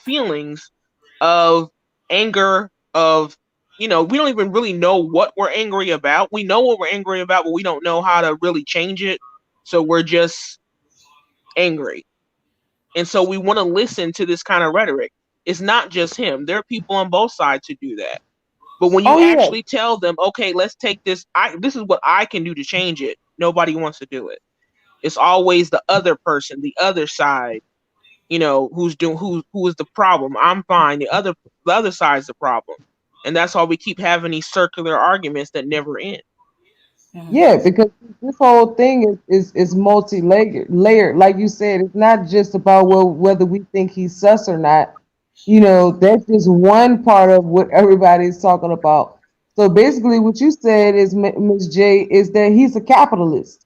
feelings of anger, of we don't even really know what we're angry about. We know what we're angry about, but we don't know how to really change it. So we're just angry. And so we want to listen to this kind of rhetoric. It's not just him. There are people on both sides who do that. But when you Oh yeah, actually tell them, okay, let's take this, this is what I can do to change it, nobody wants to do it. It's always the other person, the other side, who's doing who is the problem. I'm fine. The other side's the problem. And that's why we keep having these circular arguments that never end. Mm-hmm. yeah, because this whole thing is multi-layered. Layered, like you said, it's not just about whether we think he's sus or not. That's just one part of what everybody's talking about. So basically, what you said is, Ms. J, is that he's a capitalist,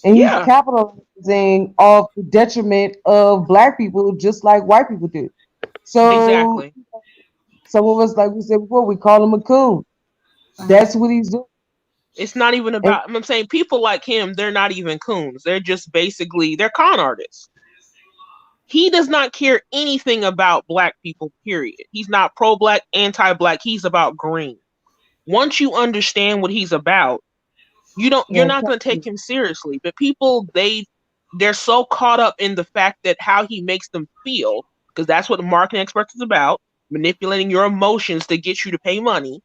and he's Yeah, capitalizing off the detriment of black people, just like white people do. So exactly. some of us, like we said before, we call him a coon. Uh-huh. That's what he's doing. It's not even And about, I'm saying people like him, they're not even coons. They're just basically, they're con artists. He does not care anything about black people, period. He's not pro black, anti black. He's about green. Once you understand what he's about, you're yeah, not going to take him seriously. But people, they're so caught up in the fact that how he makes them feel, because that's what the marketing experts is about, manipulating your emotions to get you to pay money.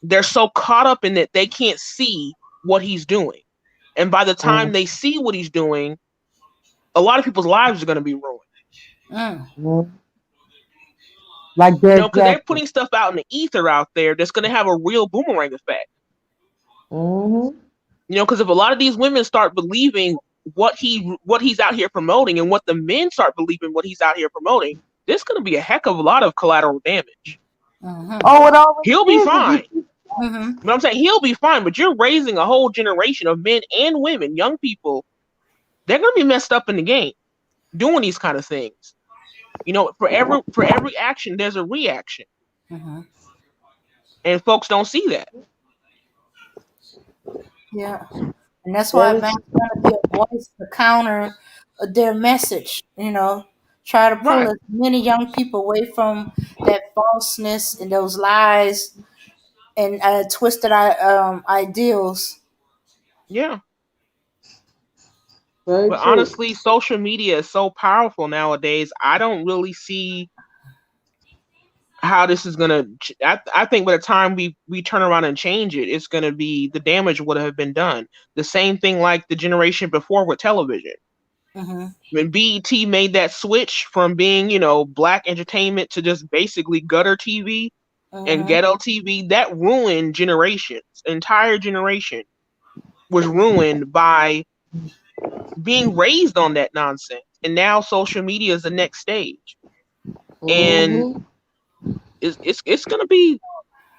They're so caught up in it they can't see what he's doing. And by the time they see what he's doing, a lot of people's lives are going to be ruined. Mm. mhm. Like Derek Because they're Jackson. putting stuff out in the ether out there that's going to have a real boomerang effect. Hmm. Because if a lot of these women start believing what he's out here promoting, and what the men start believing what he's out here promoting, there's going to be a heck of a lot of collateral damage. Mm-hmm. Oh, it always He'll be is if you fine. keep. Mm-hmm. But I'm saying he'll be fine. But you're raising a whole generation of men and women, young people. They're going to be messed up in the game doing these kind of things. For every action, there's a reaction, Mm-hmm. and folks don't see that. Yeah. And that's why That is man's trying to be a voice to counter their message, try to pull Right? as many young people away from that falseness and those lies and twisted ideals. Yeah. very But true. honestly, social media is so powerful nowadays. I don't really see how this is gonna. I think by the time we turn around and change it, it's gonna be, the damage would have been done. The same thing like the generation before with television. Mm-hmm. When BET made that switch from being, black entertainment to just basically gutter TV, and Mm-hmm. ghetto TV that ruined generations. Entire generation was ruined by being raised on that nonsense. And now social media is the next stage. And Mm-hmm. it's gonna be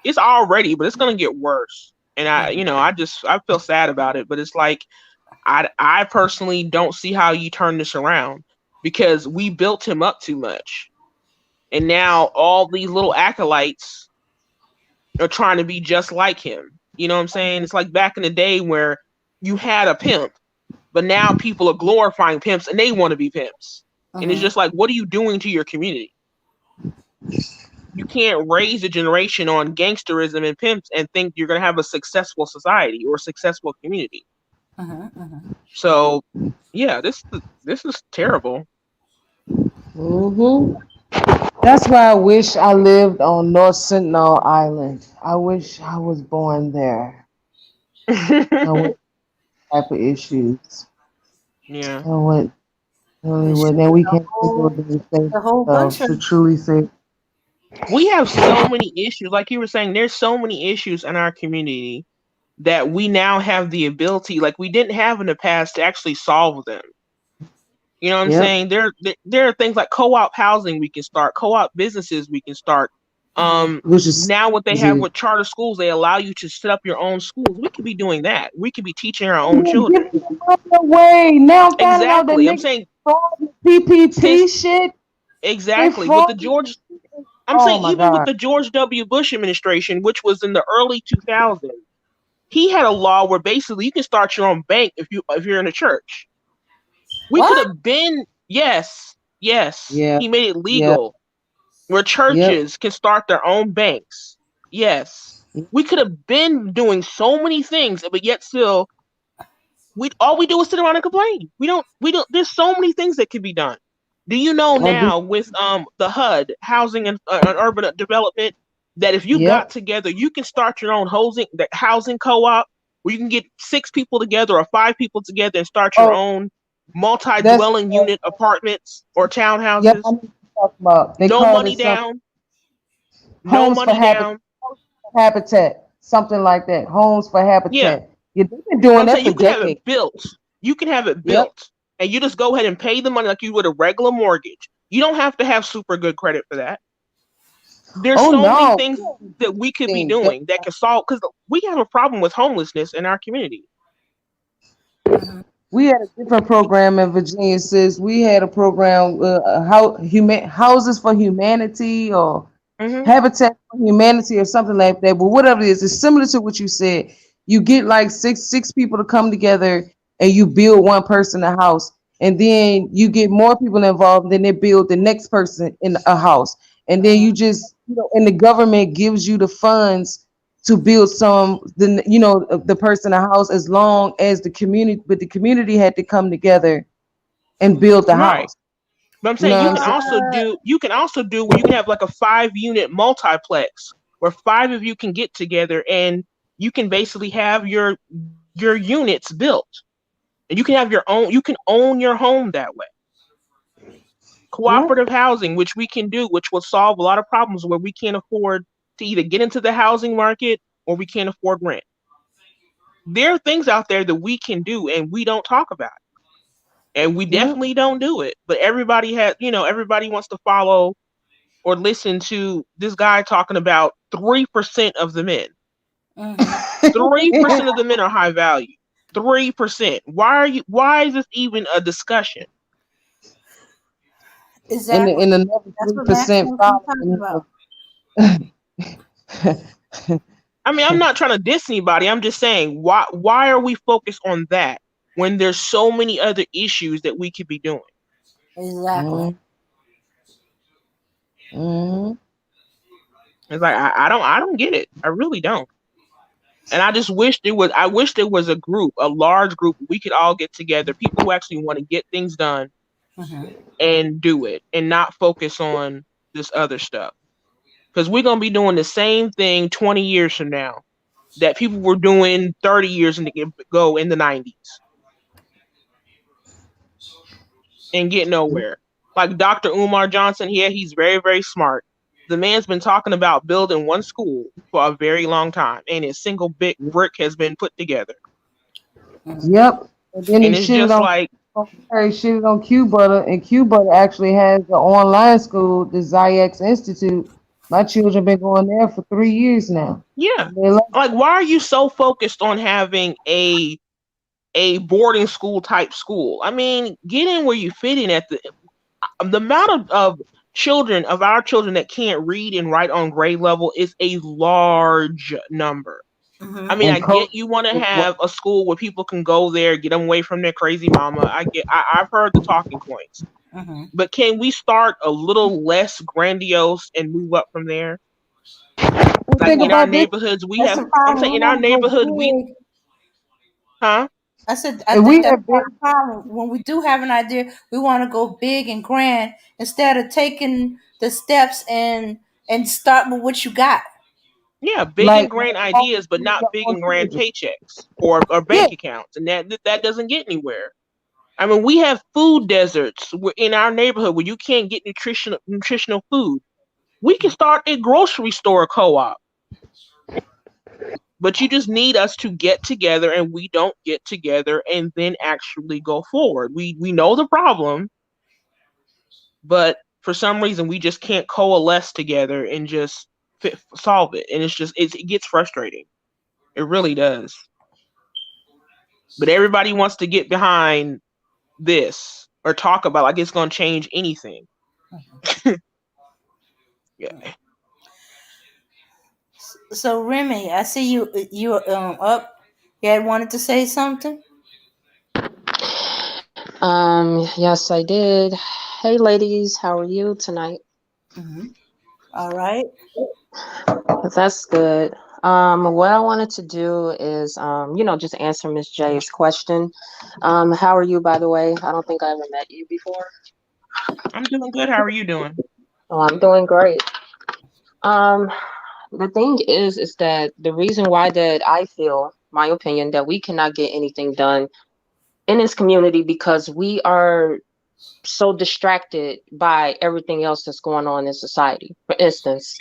it's already, but it's gonna get worse. And I feel sad about it, but it's like I personally don't see how you turn this around because we built him up too much. And now all these little acolytes are trying to be just like him. You know what I'm saying? It's like back in the day where you had a pimp, but now people are glorifying pimps and they want to be pimps. And it's Mm-hmm. just like, what are you doing to your community? You can't raise a generation on gangsterism and pimps and think you're going to have a successful society or a successful community. Mm-hmm. So, yeah, this is terrible. Mm-hmm. That's why I wish I lived on North Sentinel Island. I wish I was born there. I would type of issues. Yeah. I would really It would. should And be we can't figure out to save a whole bunch ourselves of. to truly save. We have so many issues. Like you were saying, there's so many issues in our community that we now have the ability, like we didn't have in the past, to actually solve them. You know what I'm Yep. saying? There are things like co-op housing we can start, co-op businesses we can start. Mm-hmm. Which is Now what they have easy. with charter schools, they allow you to set up your own schools. We could be doing that. We could be teaching our own Man, children. give me the money away. Now I'm finding out that Exactly. I'm niggas saying fraud with PPT since shit. They exactly with fraud. the George. I'm Oh saying my even with god. the George W. Bush administration, which was in the early 2000s, he had a law where basically you can start your own bank if you're in a church. We could What? have been yes, yes. Yeah. He made it Yeah. legal where Yep. churches can start their own banks. Yes. We could have been doing so many things, but yet still we all we do is sit around and complain. We don't there's so many things that could be done. Do you know Oh, now with the HUD, housing and urban development, that if you got yep. together, you can start your own housing co-op where you can get 6 people together or 5 people together and start your Oh, own that's multi-dwelling unit apartments or yep. I townhouses. know what you're talking about. They No called it money something down, no homes for money down. habitat, something like that. Homes for Yeah. habitat. Yeah, they've been But doing I'm that saying for you can have it decades. built. You can have it Yep. built, and you just go ahead and pay the money like you would a regular mortgage. You don't have to have super good credit for that. There's Oh so many no. things that we could be That- doing that can solve because we have a problem with homelessness in our community. Mm-hmm. We had a different program in Virginia, sis. We had a program, houses for humanity or Hmm. Habitat for Humanity or something like that. But whatever it is, it's similar to what you said. You get like six people to come together and you build one person a house. And then you get more people involved, and then they build the next person in a house. And then you just, and the government gives you the funds to build the person a house as long as the community had to come together and build the Right. house. But I'm You saying know you what I'm can saying? also do where you can have like a 5 unit multiplex where 5 of you can get together and you can basically have your units built. And you can have your own you can own your home that way. Yeah. Cooperative housing, which we can do, which will solve a lot of problems where we can't afford to either get into the housing market or we can't afford rent. There are things out there that we can do and we don't talk about. And we Yeah. definitely don't do it. But everybody wants to follow or listen to this guy talking about 3% of the men. Mm-hmm. 3% of the men are high value. 3%. Why is this even a discussion? and Exactly. and another That's what Max 3% was talking following about. him. I mean, I'm not trying to diss anybody. I'm just saying why are we focused on that when there's so many other issues that we could be doing? Exactly. Mm, mm, It's like I don't get it. I really don't. And I wish there was a group, a large group we could all get together, people who actually want to get things done Mm-hmm. and do it and not focus on this other stuff. Because we're gonna be doing the same thing 20 years from now that people were doing 30 years ago in the 90s and get nowhere. Like Dr. Umar Johnson here, he's very, very smart. The man's been talking about building one school for a very long time, and a single big brick has been put together. Mhm. Yep. And then And it's just like, He shitted on Q Butter, and Q Butter actually has an online school, the Zyx Institute. My children been going there for 3 years now. yeah, And they love it. like why are you so focused on having a boarding school type school? I mean, get in where you fit in. At the amount of children of our children that can't read and write on grade level is a large number. I Mhm. mean, I And get coach, you want to have a school where people can go there, get them away from their crazy mama. I've heard the talking points, Mhm. but can we start a little less grandiose and move up from there? Like think in our about this. neighborhoods, we That's have. the I'm problem. saying We in our want to go neighborhood, we, big. huh? I said, I If think we that's have part been, of the problem. When we do have an idea, we want to go big and grand instead of taking the steps and start with what you got. Yeah, big and like, grand ideas, but not big and grand paychecks or yeah, bank accounts, and that doesn't get anywhere. I mean, we have food deserts in our neighborhood where you can't get nutritional food. We can start a grocery store co-op, but you just need us to get together, and we don't get together and then actually go forward. We know the problem, but for some reason we just can't coalesce together and just solve it, and it gets frustrating. It really does. But everybody wants to get behind this or talk about like it's going to change anything. Yeah. So Remy, I see you up. You had wanted to say something. Yes, I did. Hey, ladies, how are you tonight? Mm-hmm. All right. That's good. What I wanted to do is, just answer Miss J's question. How are you, by the way? I don't think I ever met you before. I'm doing good. How are you doing? Oh, I'm doing great. Um, the thing is that the reason why that I feel, my opinion, that we cannot get anything done in this community because we are so distracted by everything else that's going on in society. For instance,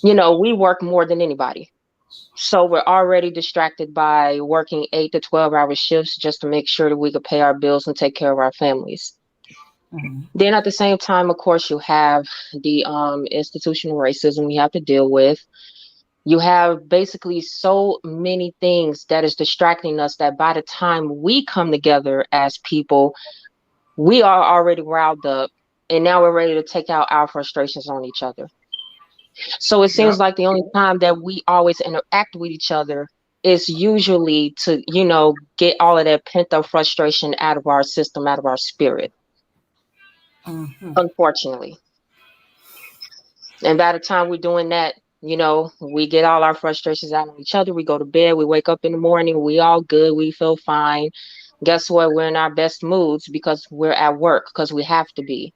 we work more than anybody. So we're already distracted by working 8 to 12 hour shifts just to make sure that we could pay our bills and take care of our families. Mm-hmm. Then at the same time, of course, you have the institutional racism we have to deal with. You have basically so many things that is distracting us that by the time we come together as people, we are already riled up and now we're ready to take out our frustrations on each other. So it seems Yep. like the only time that we always interact with each other is usually to, get all of that pent up frustration out of our system, out of our spirit, Mm-hmm. unfortunately. And by the time we're doing that, we get all our frustrations out on each other. We go to bed, we wake up in the morning, we all good, we feel fine. Guess what? We're in our best moods because we're at work, because we have to be.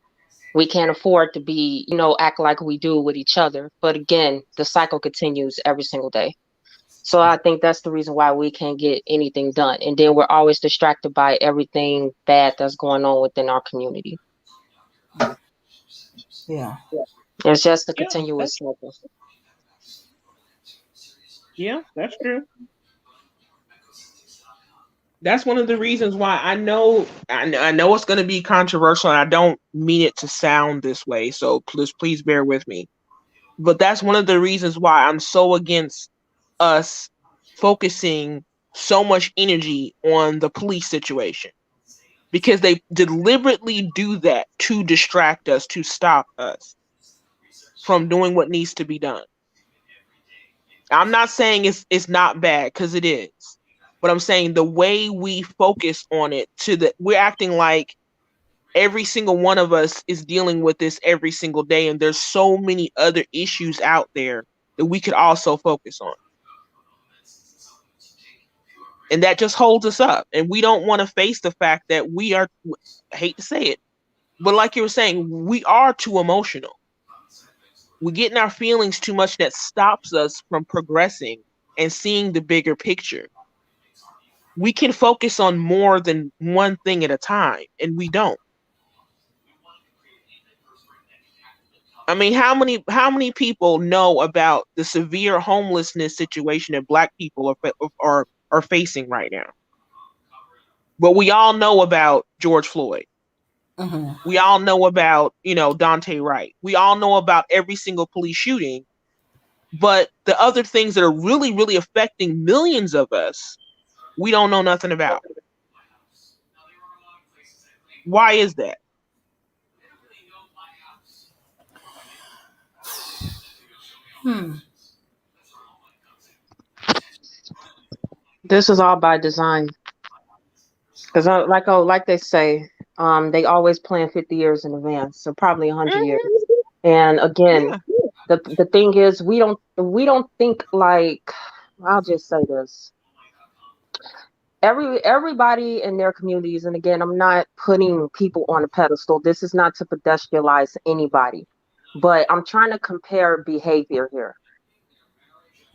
We can't afford to be, act like we do with each other. But again, the cycle continues every single day. So I think that's the reason why we can't get anything done. And then we're always distracted by everything bad that's going on within our community. Yeah. It's just a Yeah. continuous cycle. That's true. That's one of the reasons why I know it's going to be controversial, and I don't mean it to sound this way. So please bear with me. But that's one of the reasons why I'm so against us focusing so much energy on the police situation, because they deliberately do that to distract us, to stop us from doing what needs to be done. I'm not saying it's not bad, because it is. But I'm saying the way we focus on it, we're acting like every single one of us is dealing with this every single day, and there's so many other issues out there that we could also focus on. And that just holds us up. And we don't want to face the fact that we are, I hate to say it, but like you were saying, we are too emotional. We get in our feelings too much, that stops us from progressing and seeing the bigger picture. We can focus on more than one thing at a time, and we don't. I mean, how many people know about the severe homelessness situation that Black people are facing right now? But we all know about George Floyd. Mm-hmm. We all know about, Dante Wright. We all know about every single police shooting. But the other things that are really, really affecting millions of us, we don't know nothing about. Why is that? Hmm. This is all by design. Because like they say, they always plan 50 years in advance, so probably 100 years. Hmm. And again, Yeah. the thing is, we don't think like, I'll just say this. Everybody in their communities, and again, I'm not putting people on a pedestal. This is not to pedestrianize anybody, but I'm trying to compare behavior here.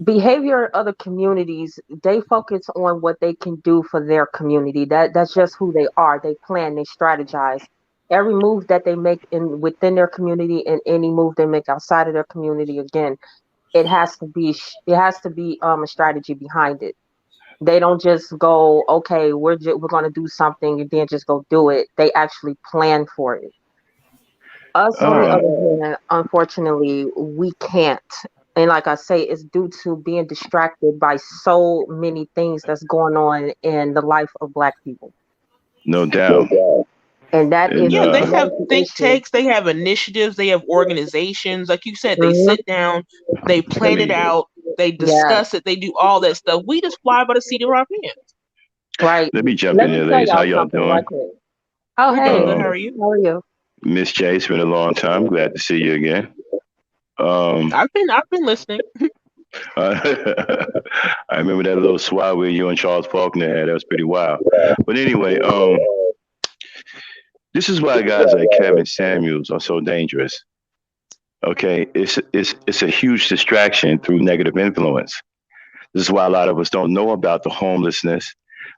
Behavior in other communities, they focus on what they can do for their community. That's just who they are. They plan, they strategize. Every move that they make in within their community, and any move they make outside of their community, again, it has to be a strategy behind it. They don't just go, okay, we're going to do something and then just go do it. They actually plan for it. Us, on the Um, other hand, unfortunately, we can't. And like I say, it's due to being distracted by so many things that's going on in the life of Black people. no doubt. And that is And Yeah, they that have is the think issue. tanks, they have initiatives, they have organizations. Like you said, they Hmm. sit down, they let plan it me out, they Yeah, discuss it, they do all that stuff. We just fly by the seat of our pants. right. let me jump Let in me there, tell ladies. How y'all y'all something doing? right quick. Oh, We're doing hey, good. How Um, are you? how are you? Miss J, it's been a long time. Glad to see you again. Um, I've been listening. I remember that little swab where you and Charles Faulkner had. That was pretty wild. But anyway, this is why guys like Kevin Samuels are so dangerous. Okay, it's a huge distraction through negative influence. This is why a lot of us don't know about the homelessness.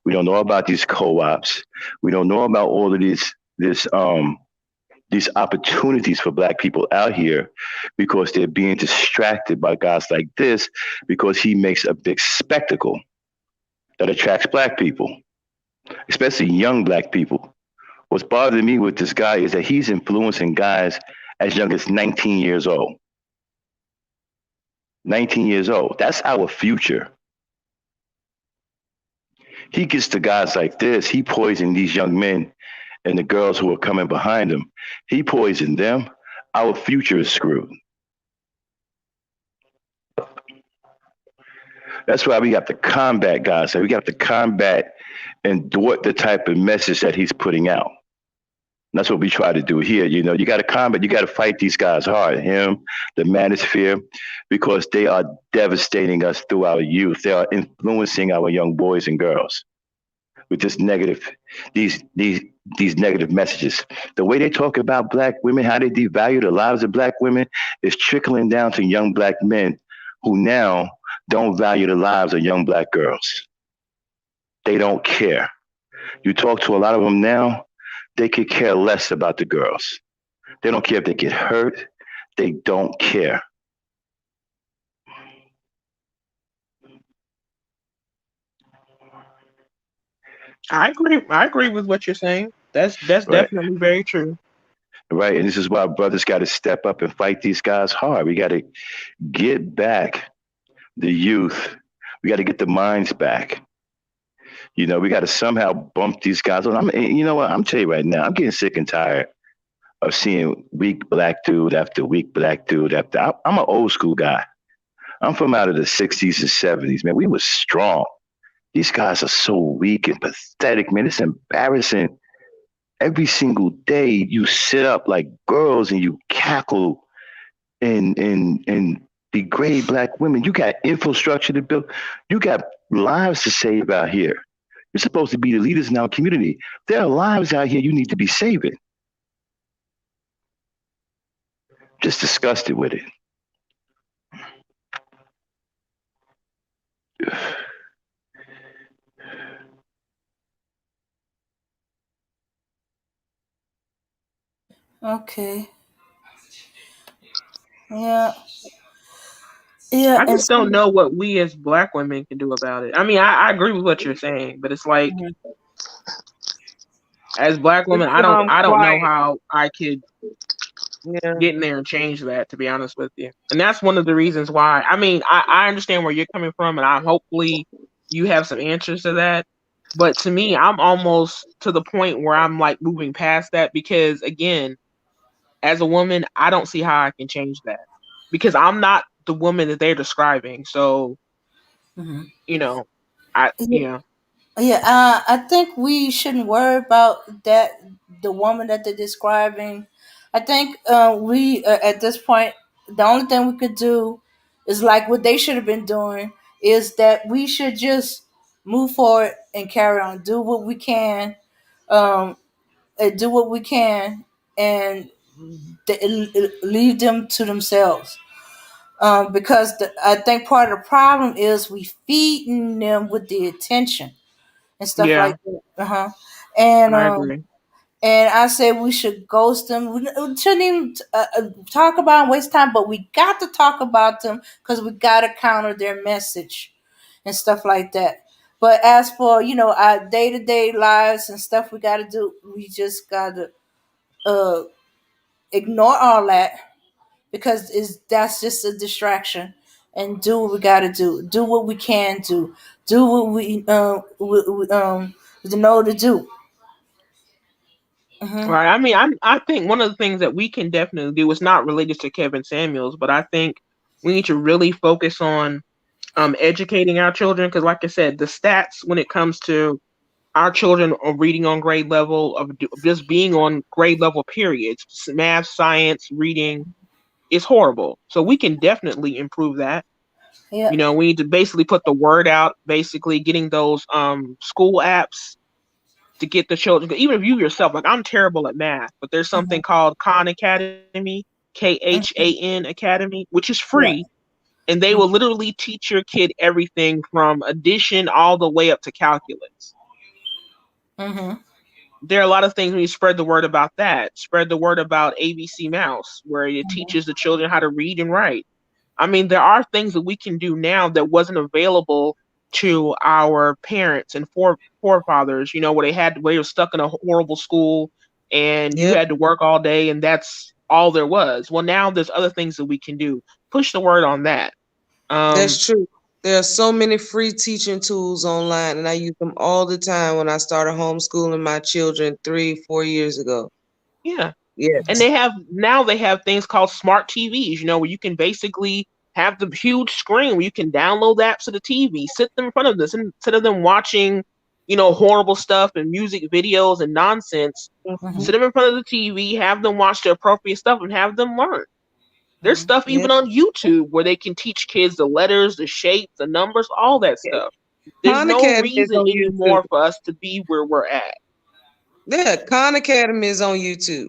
We don't know about these co-ops. We don't know about all of these opportunities for black people out here because they're being distracted by guys like this because he makes a big spectacle that attracts black people, especially young black people. What's bothering me with this guy is that he's influencing guys as young as 19 years old. 19 years old. That's our future. He gets to guys like this. He poisoned these young men and the girls who are coming behind him. He poisoned them. Our future is screwed. That's why we got to combat guys. So we got to combat and thwart the type of message that he's putting out. And that's what we try to do here. You know, you got to combat, you got to fight these guys hard. Him, the manosphere, because they are devastating us through our youth. They are influencing our young boys and girls with this negative, these these these negative messages. The way they talk about black women, how they devalue the lives of black women, is trickling down to young black men who now don't value the lives of young black girls. They don't care. You talk to a lot of them now, they could care less about the girls. They don't care if they get hurt. They don't care. I agree with what you're saying. That's Right. definitely very true. Right. And this is why brothers got to step up and fight these guys hard. We got to get back the youth. We got to get the minds back. You know, we got to somehow bump these guys. You know what? I'm telling you right now, I'm getting sick and tired of seeing weak black dude after weak black dude after. I'm an old school guy. I'm from out of the 60s and 70s, man. We were strong. These guys are so weak and pathetic, man. It's embarrassing. Every single day you sit up like girls and you cackle and degrade black women. You got infrastructure to build. You got lives to save out here. You're supposed to be the leaders in our community. There are lives out here you need to be saving. Just disgusted with it. Okay. Yeah, yeah, I and just don't know what we as black women can do about it. I mean, I agree with what you're saying, but it's like mhm. as black It's women, I don't know quiet. how I could Yeah. get in there and change that. To be honest with you, and that's one of the reasons why. I mean, I understand where you're coming from, and I'm hopefully you have some answers to that. But to me, I'm almost to the point where I'm like moving past that because again, as a woman, I don't see how I can change that because I'm not the woman that they're describing. So, Mhm. you know, I yeah, Yeah, I think we shouldn't worry about that. The woman that they're describing. I think we at this point, the only thing we could do is like what they should have been doing is that we should just move forward and carry on, do what we can, um, do what we can, and leave them to themselves. Because I think part of the problem is we feeding them with the attention and stuff yeah, like that. And I agree. and I said we should ghost them. We shouldn't even talk about and waste time, but we got to talk about them because we got to counter their message and stuff like that. But as for our day to day lives and stuff, we got to do. We just got to uh, ignore all that because that's just a distraction and do what we got to do. Do what we can do. Do what we know to do. Right. I mean, I think one of the things that we can definitely do is not related to Kevin Samuels, but I think we need to really focus on educating our children because, like I said, the stats when it comes to our children are reading on grade level of just being on grade level periods, math, science, reading is horrible. So we can definitely improve that. Yeah. We need to basically put the word out, basically getting those school apps to get the children. Even if you yourself, like I'm terrible at math, but there's something called Khan Academy, KHAN Academy, which is free, Yeah. and they will literally teach your kid everything from addition all the way up to calculus. Mm-hmm. There are a lot of things when you spread the word about that. Spread the word about ABC Mouse, where it teaches the children how to read and write. I mean, there are things that we can do now that wasn't available to our parents and forefathers, where where you're stuck in a horrible school and you Yep. had to work all day and that's all there was. Well, now there's other things that we can do. Push the word on that. Um, That's true. There are so many free teaching tools online, and I use them all the time when I started homeschooling my children 3, 4 years ago. yeah. And Yes. they have things called smart TVs, where you can basically have the huge screen where you can download the apps to the TV, sit them in front of this instead of them watching, horrible stuff and music videos and nonsense. Mm-hmm. Sit them in front of the TV, have them watch the appropriate stuff, and have them learn. There's stuff Yep. even on YouTube where they can teach kids the letters, the shapes, the numbers, all that stuff. There's Khan no Academy is reason on YouTube. anymore for us to be where we're at. Yeah, Khan Academy is on YouTube.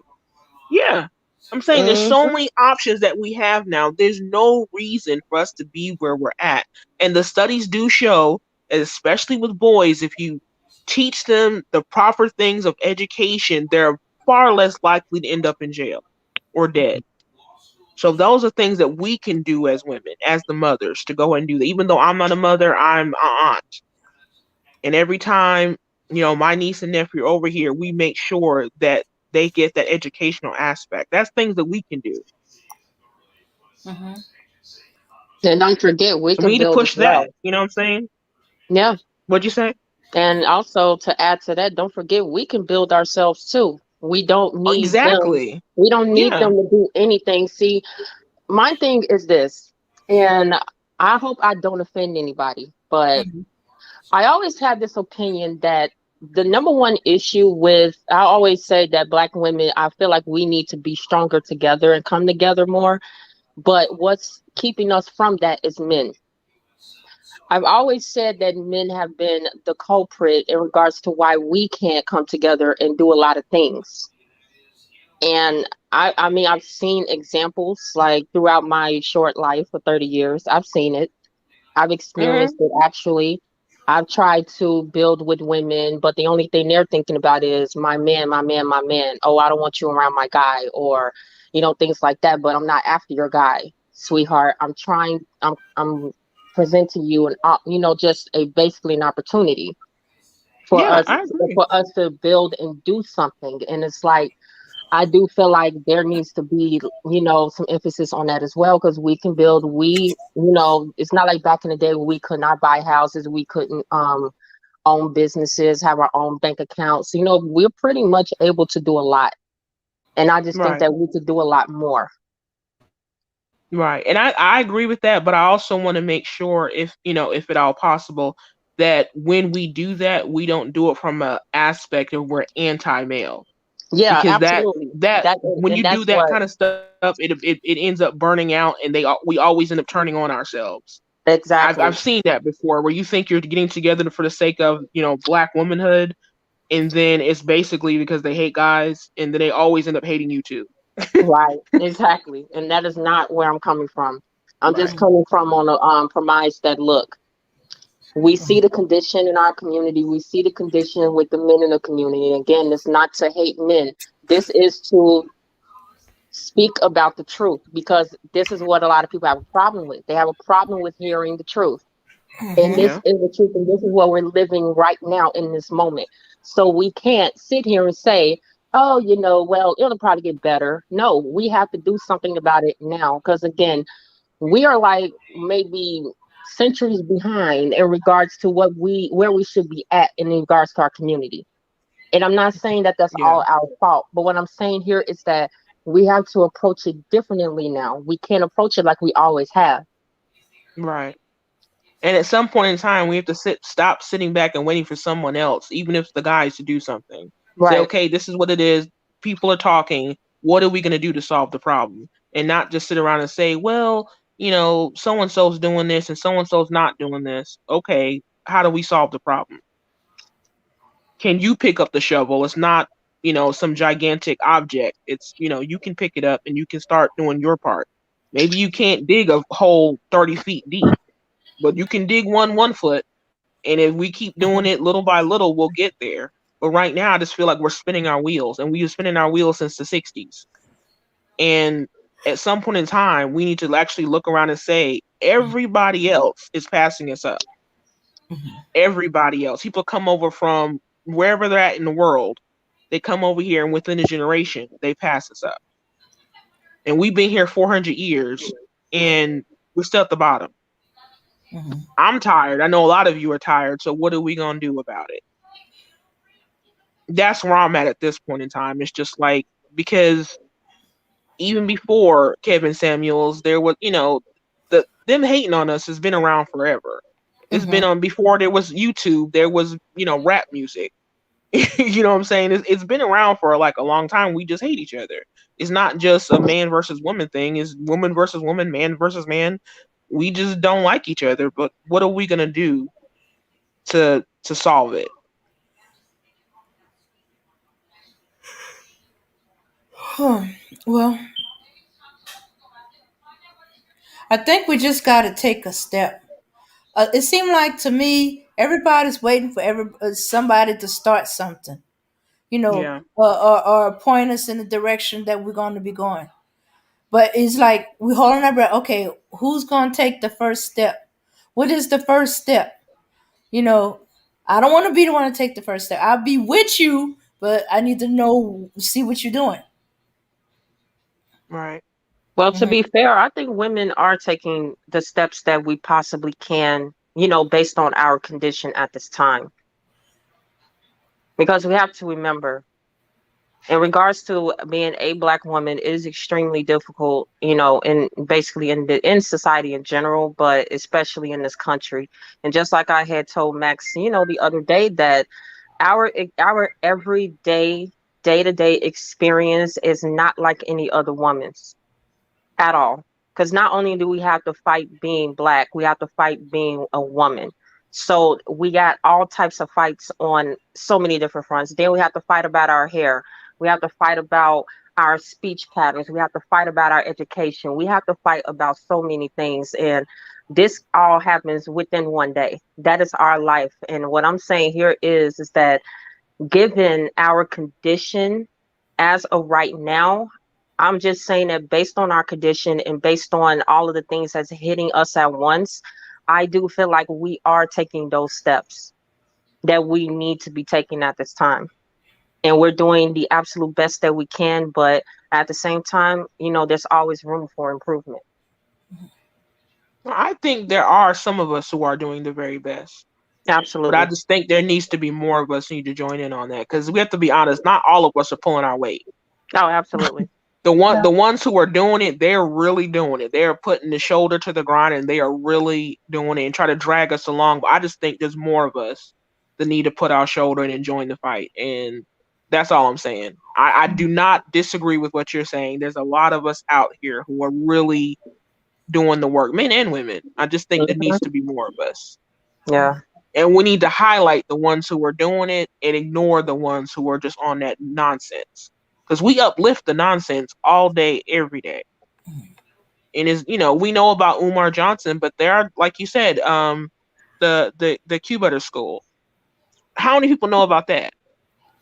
Yeah. I'm saying there's so Hmm. many options that we have now. There's no reason for us to be where we're at. And the studies do show, especially with boys, if you teach them the proper things of education, they're far less likely to end up in jail or dead. So those are things that we can do as women, as the mothers, to go and do that. Even though I'm not a mother, I'm an aunt. And every time, my niece and nephew are over here, we make sure that they get that educational aspect. That's things that we can do. Mm-hmm. And don't forget, we So we can need to build as push that. well. You know what I'm saying? Yeah. What'd you say? And also to add to that, don't forget we can build ourselves too. We don't Oh, need them. exactly. We don't need Yeah. them to do anything. See, my thing is this, and I hope I don't offend anybody, but Mm-hmm. I always have this opinion that the number one issue with, I always say that Black women, I feel like we need to be stronger together and come together more. But what's keeping us from that is men. I've always said that men have been the culprit in regards to why we can't come together and do a lot of things. And I mean, I've seen examples like throughout my short life for 30 years. I've seen it. I've Hmm. experienced it actually. I've tried to build with women, but the only thing they're thinking about is my man, my man, my man. Oh, I don't want you around my guy. Or, things like that. But I'm not after your guy, sweetheart. I'm presenting you just a basically an opportunity for Yeah, us I agree. to build and do something. And it's like, I do feel like there needs to be, some emphasis on that as well, because we can build. It's not like back in the day when we could not buy houses, we couldn't own businesses, have our own bank accounts. We're pretty much able to do a lot, and I just think Right. that we could do a lot more. Right. And I agree with that, but I also want to make sure if, if at all possible, that when we do that, we don't do it from a aspect of we're anti-male. Yeah, Because absolutely. that That when you and do that's that what kind of stuff, it ends up burning out, and we always end up turning on ourselves. I've exactly. seen that before, where you think you're getting together for the sake of, black womanhood, and then it's basically because they hate guys, and then they always end up hating you too. Right, exactly. And that is not where I'm coming from. I'm just Right. coming from on a premise that, look, we see the condition in our community. We see the condition with the men in the community. And again, it's not to hate men. This is to speak about the truth, because this is what a lot of people have a problem with. They have a problem with hearing the truth. And this Yeah. is the truth. And this is what we're living right now in this moment. So we can't sit here and say, oh, well, it'll probably get better. No, we have to do something about it now. Because again, we are like maybe centuries behind in regards to where we should be at in regards to our community. And I'm not saying that that's Yeah. all our fault, but what I'm saying here is that we have to approach it differently now. We can't approach it like we always have. Right. And at some point in time, we have to stop sitting back and waiting for someone else, even if the guys to do something. Say, Right. okay, this is what it is. People are talking. What are we going to do to solve the problem? And not just sit around and say, well, so and so's doing this and so and so's not doing this. Okay, how do we solve the problem? Can you pick up the shovel? It's not, some gigantic object. It's, you can pick it up and you can start doing your part. Maybe you can't dig a hole 30 feet deep, but you can dig 1 foot. And if we keep doing it little by little, we'll get there. But right now, I just feel like we're spinning our wheels, and we've been spinning our wheels since the 60s. And at some point in time, we need to actually look around and say, everybody else is passing us up. Everybody else. People come over from wherever they're at in the world. They come over here, and within a generation, they pass us up. And we've been here 400 years, and we're still at the bottom. I'm tired. I know a lot of you are tired. So what are we going to do about it? That's where I'm at this point in time. It's just like, because even before Kevin Samuels, there was, them hating on us has been around forever. It's been on before there was YouTube, there was, rap music. You know what I'm saying? It's been around for like a long time. We just hate each other. It's not just a man versus woman thing. It's woman versus woman, man versus man. We just don't like each other. But what are we gonna do to solve it? Well, I think we just got to take a step. It seemed like to me everybody's waiting for somebody to start something, Yeah, or point us in the direction that we're going to be going. But it's like we holding our breath. Okay, who's going to take the first step? What is the first step? You know, I don't want to be the one to take the first step. I'll be with you, but I need to see what you're doing. right. Well, to Hmm. be fair, I think women are taking the steps that we possibly can, based on our condition at this time. Because we have to remember, in regards to being a black woman, it is extremely difficult, in basically in society in general, but especially in this country. And just like I had told Max, the other day, that our everyday day-to-day experience is not like any other woman's at all. Because not only do we have to fight being black, we have to fight being a woman. So we got all types of fights on so many different fronts. Then we have to fight about our hair. We have to fight about our speech patterns. We have to fight about our education. We have to fight about so many things. And this all happens within one day. That is our life. And what I'm saying here is that given our condition as of right now, I'm just saying that based on our condition and based on all of the things that's hitting us at once, I do feel like we are taking those steps that we need to be taking at this time. And we're doing the absolute best that we can, but at the same time, there's always room for improvement. I think there are some of us who are doing the very best. But I Absolutely. just think there needs to be more of us need to join in on that because we have to be honest. Not all of us are pulling our weight. Oh, absolutely. Yeah. The ones who are doing it, they're really doing it. They're putting the shoulder to the grind and they are really doing it and try to drag us along. But I just think there's more of us that need to put our shoulder in and join the fight. And that's all I'm saying. I do not disagree with what you're saying. There's a lot of us out here who are really doing the work, men and women. I just think there needs Hmm. to be more of us. Yeah. And we need to highlight the ones who are doing it and ignore the ones who are just on that nonsense. Because we uplift the nonsense all day, every day. And we know about Umar Johnson, but there are, like you said, the Q Butter School. How many people know about that?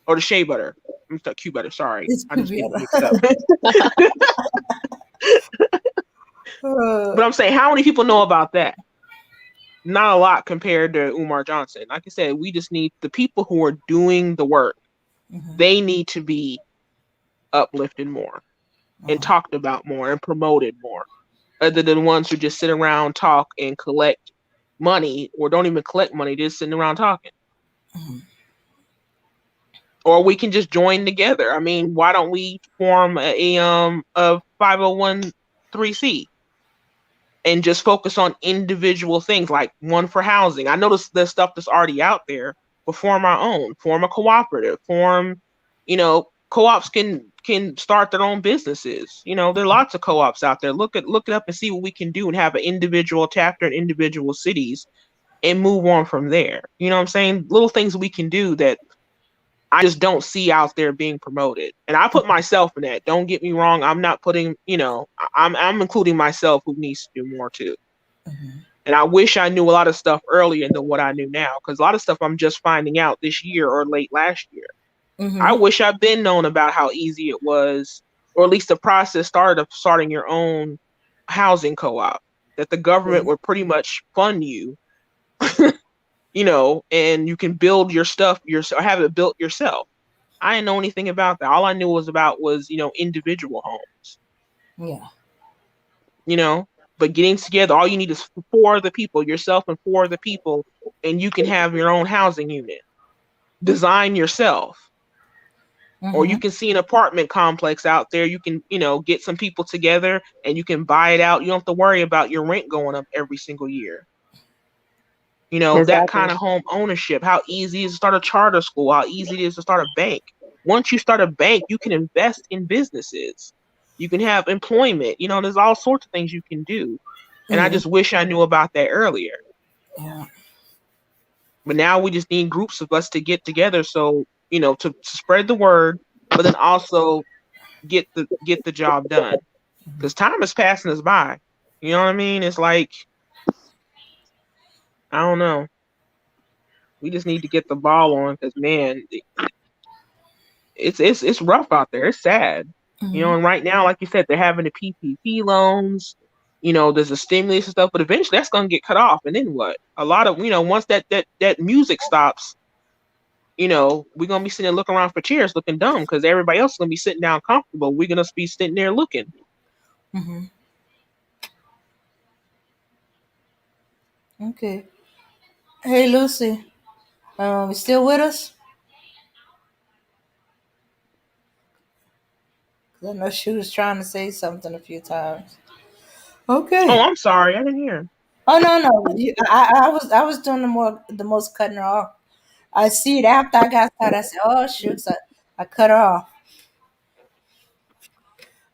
Or the Shea Butter? I'm sorry, Q Butter. Sorry, It's I could just be get other. mixed up. But I'm saying, how many people know about that? Not a lot compared to Umar Johnson. Like I said, we just need the people who are doing the work. Mhm, They need to be uplifted more and mhm, talked about more and promoted more, other than ones who just sit around, talk, and collect money, or don't even collect money, just sitting around talking. mhm. Or we can just join together. I mean, why don't we form a 501(c) and just focus on individual things like one for housing? I notice the stuff that's already out there, but form our own, form a cooperative, co-ops can start their own businesses. There are lots of co-ops out there. Look it up and see what we can do and have an individual chapter in individual cities and move on from there. You know what I'm saying? Little things we can do that I just don't see out there being promoted. And I put myself in that. Don't get me wrong. I'm not putting, I'm including myself who needs to do more too. And I wish I knew a lot of stuff earlier than what I knew now, because a lot of stuff I'm just finding out this year or late last year. I Mhm. wish I'd been known about how easy it was, or at least the process started of starting your own housing co-op, that the government would pretty much fund you, and you can build your stuff yourself, have it built yourself. I didn't know anything about that. All I knew was individual homes, Yeah. you know, but getting together, all you need is four of the people, yourself and four of the people, and you can have your own housing unit. Design yourself. Or you Mhm. can see an apartment complex out there. You can, get some people together and you can buy it out. You don't have to worry about your rent going up every single year. That kind Exactly. of home ownership, how easy it is to start a charter school, how easy it is to start a bank. Once you start a bank, you can invest in businesses. You can have employment. There's all sorts of things you can do. And I Yeah. just wish I knew about that earlier. Yeah. But now we just need groups of us to get together so, to spread the word, but then also get the job done. Because time is passing us by. You know what I mean? It's like, I don't know. We just need to get the ball on because man, it's rough out there. It's sad. Mhm. And right now, like you said, they're having the PPP loans. There's a stimulus and stuff, but eventually that's gonna get cut off. And then what? A lot of once that music stops, we're gonna be sitting there looking around for chairs, looking dumb because everybody else is gonna be sitting down comfortable. We're gonna be sitting there looking. Mhm. Okay. Hey, Lucy. You still with us? 'Cause I know she was trying to say something a few times. Oh, Okay. I'm sorry, I didn't hear. Oh no, no. I was doing the most cutting her off. I see it after I got started. I said, "Oh shoot!" So I cut her off.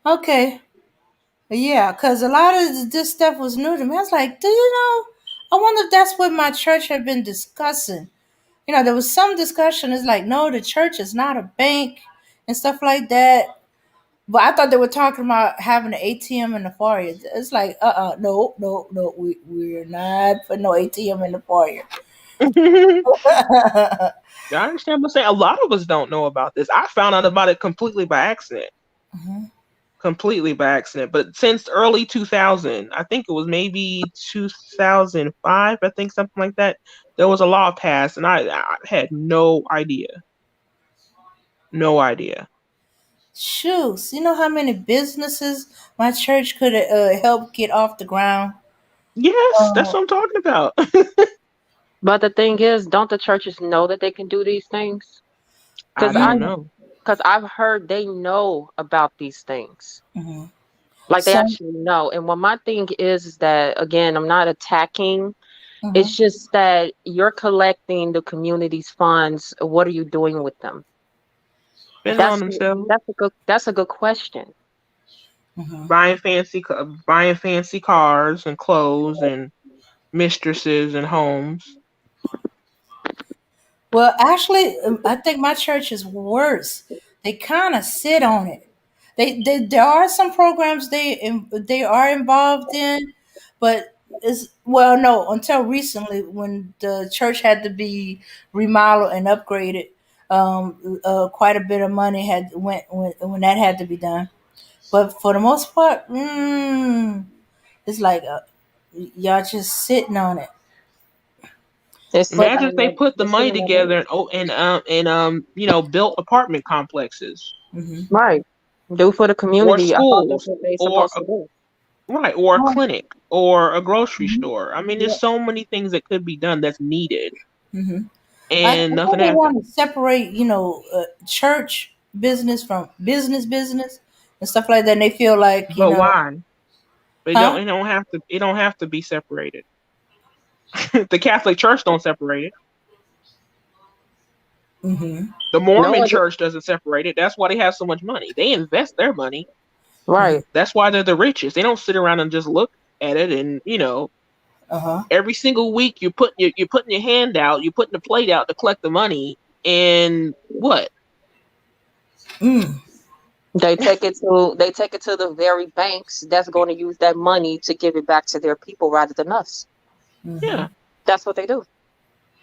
Okay. Yeah, because a lot of this stuff was new to me. I was like, do you know? I wonder if that's what my church had been discussing. There was some discussion. It's like, no, the church is not a bank and stuff like that. But I thought they were talking about having an ATM in the foyer. It's like, no, no, no, we're not putting no ATM in the foyer. I understand what I'm saying. A lot of us don't know about this. I found out about it completely by accident. Mhm. completely by accident. But since early 2000, I think it was maybe 2005, I think something like that, there was a law passed, and I had no idea. No idea. Shoes. You know how many businesses my church could help get off the ground? Yes, that's Uh, what I'm talking about. But the thing is, don't the churches know that they can do these things? I Because don't mm, know. I've heard they know about these things. mhm. Like they Some. actually know. And what my thing is that again, I'm not attacking. It's Mhm. just that you're collecting the community's funds. What are you doing with them? Spending on themselves, That's a good question. Mhm. buying fancy cars and clothes and mistresses and homes. Well, actually, I think my church is worse. They kind of sit on it. There are some programs they are involved in, but it's well, no, until recently when the church had to be remodeled and upgraded, quite a bit of money had went when that had to be done. But for the most part, it's like y'all just sitting on it. It's But sitting Imagine if on they put the it's sitting money on together and built apartment complexes mhm. right. Do for the or community. I thought that's schools what they're or supposed to do. right, or a Oh, clinic or a grocery mhm. store. I mean, there's Yeah. so many things that could be done that's needed, Mhm. I and think nothing they happened. want to separate, church business from business and stuff like that. And they feel like, But why? It don't. huh? It don't have to. It don't have to be separated. The Catholic Church don't separate it. Mm-hmm. The No Mormon other Church doesn't separate it. That's why they have so much money. They invest their money. Mm-hmm. right. That's why they're the richest. They don't sit around and just look at it and Uh huh. every single week you're putting your hand out, you're putting the plate out to collect the money, and what? Mm. They take it to the very banks that's going to use that money to give it back to their people rather than us. Mm-hmm. Yeah, That's what they do.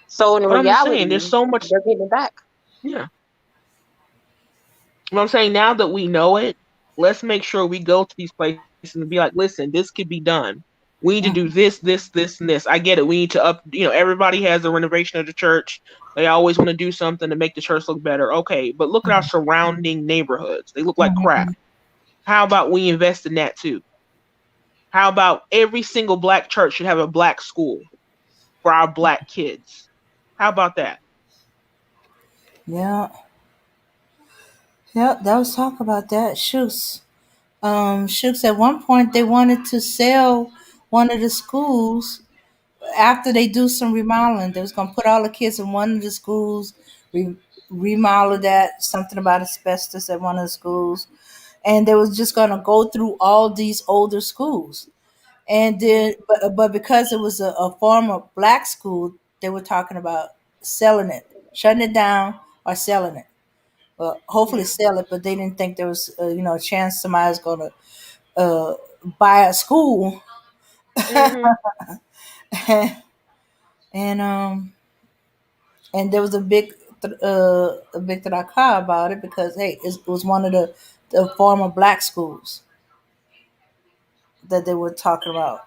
So in but I'm just reality, saying, there's so much. they're getting it back. Yeah, what I'm saying now that we know it, let's make sure we go to these places and be like, listen, this could be done. We need to do this, and this. I get it. We need to up. Everybody has a renovation of the church. They always want to do something to make the church look better. Okay, but look at our surrounding neighborhoods. They look like crap. Mm-hmm. How about we invest in that too? How about every single black church should have a black school for our black kids? How about that? Yeah. Yeah. That was talk about that. Shooks. Shooks. At one point, they wanted to sell one of the schools after they do some remodeling. They was gonna put all the kids in one of the schools, remodel that. Something about asbestos at one of the schools, and they was just gonna go through all these older schools. And then, but because it was a former black school, they were talking about selling it, shutting it down, or selling it. Well, hopefully Yeah. sell it, but they didn't think there was, a chance somebody's gonna uh, buy a school. Mhm. and and there was a big tracas about it because hey, it was one of the former black schools that they were talking about.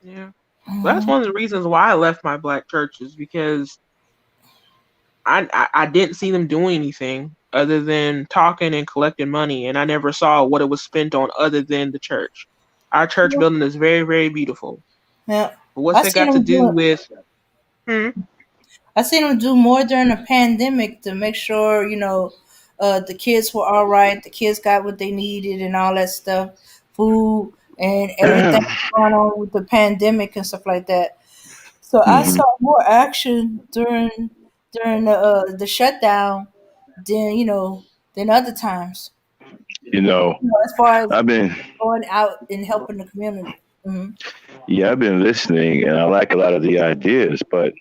Yeah. That's Mhm. one of the reasons why I left my black churches because I didn't see them doing anything other than talking and collecting money, and I never saw what it was spent on other than the church. Our church building is very, very beautiful. Yeah, But what's I that seen got to them do do it. with? Hmm. I seen them do more during the pandemic to make sure the kids were all right. The kids got what they needed and all that stuff, food and everything going on with the pandemic and stuff like that. So I Mhm. saw more action during the shutdown than than other times. You know, As far as I've been, going out and helping the community. Hmm. yeah, I've been listening, and I like a lot of the ideas, but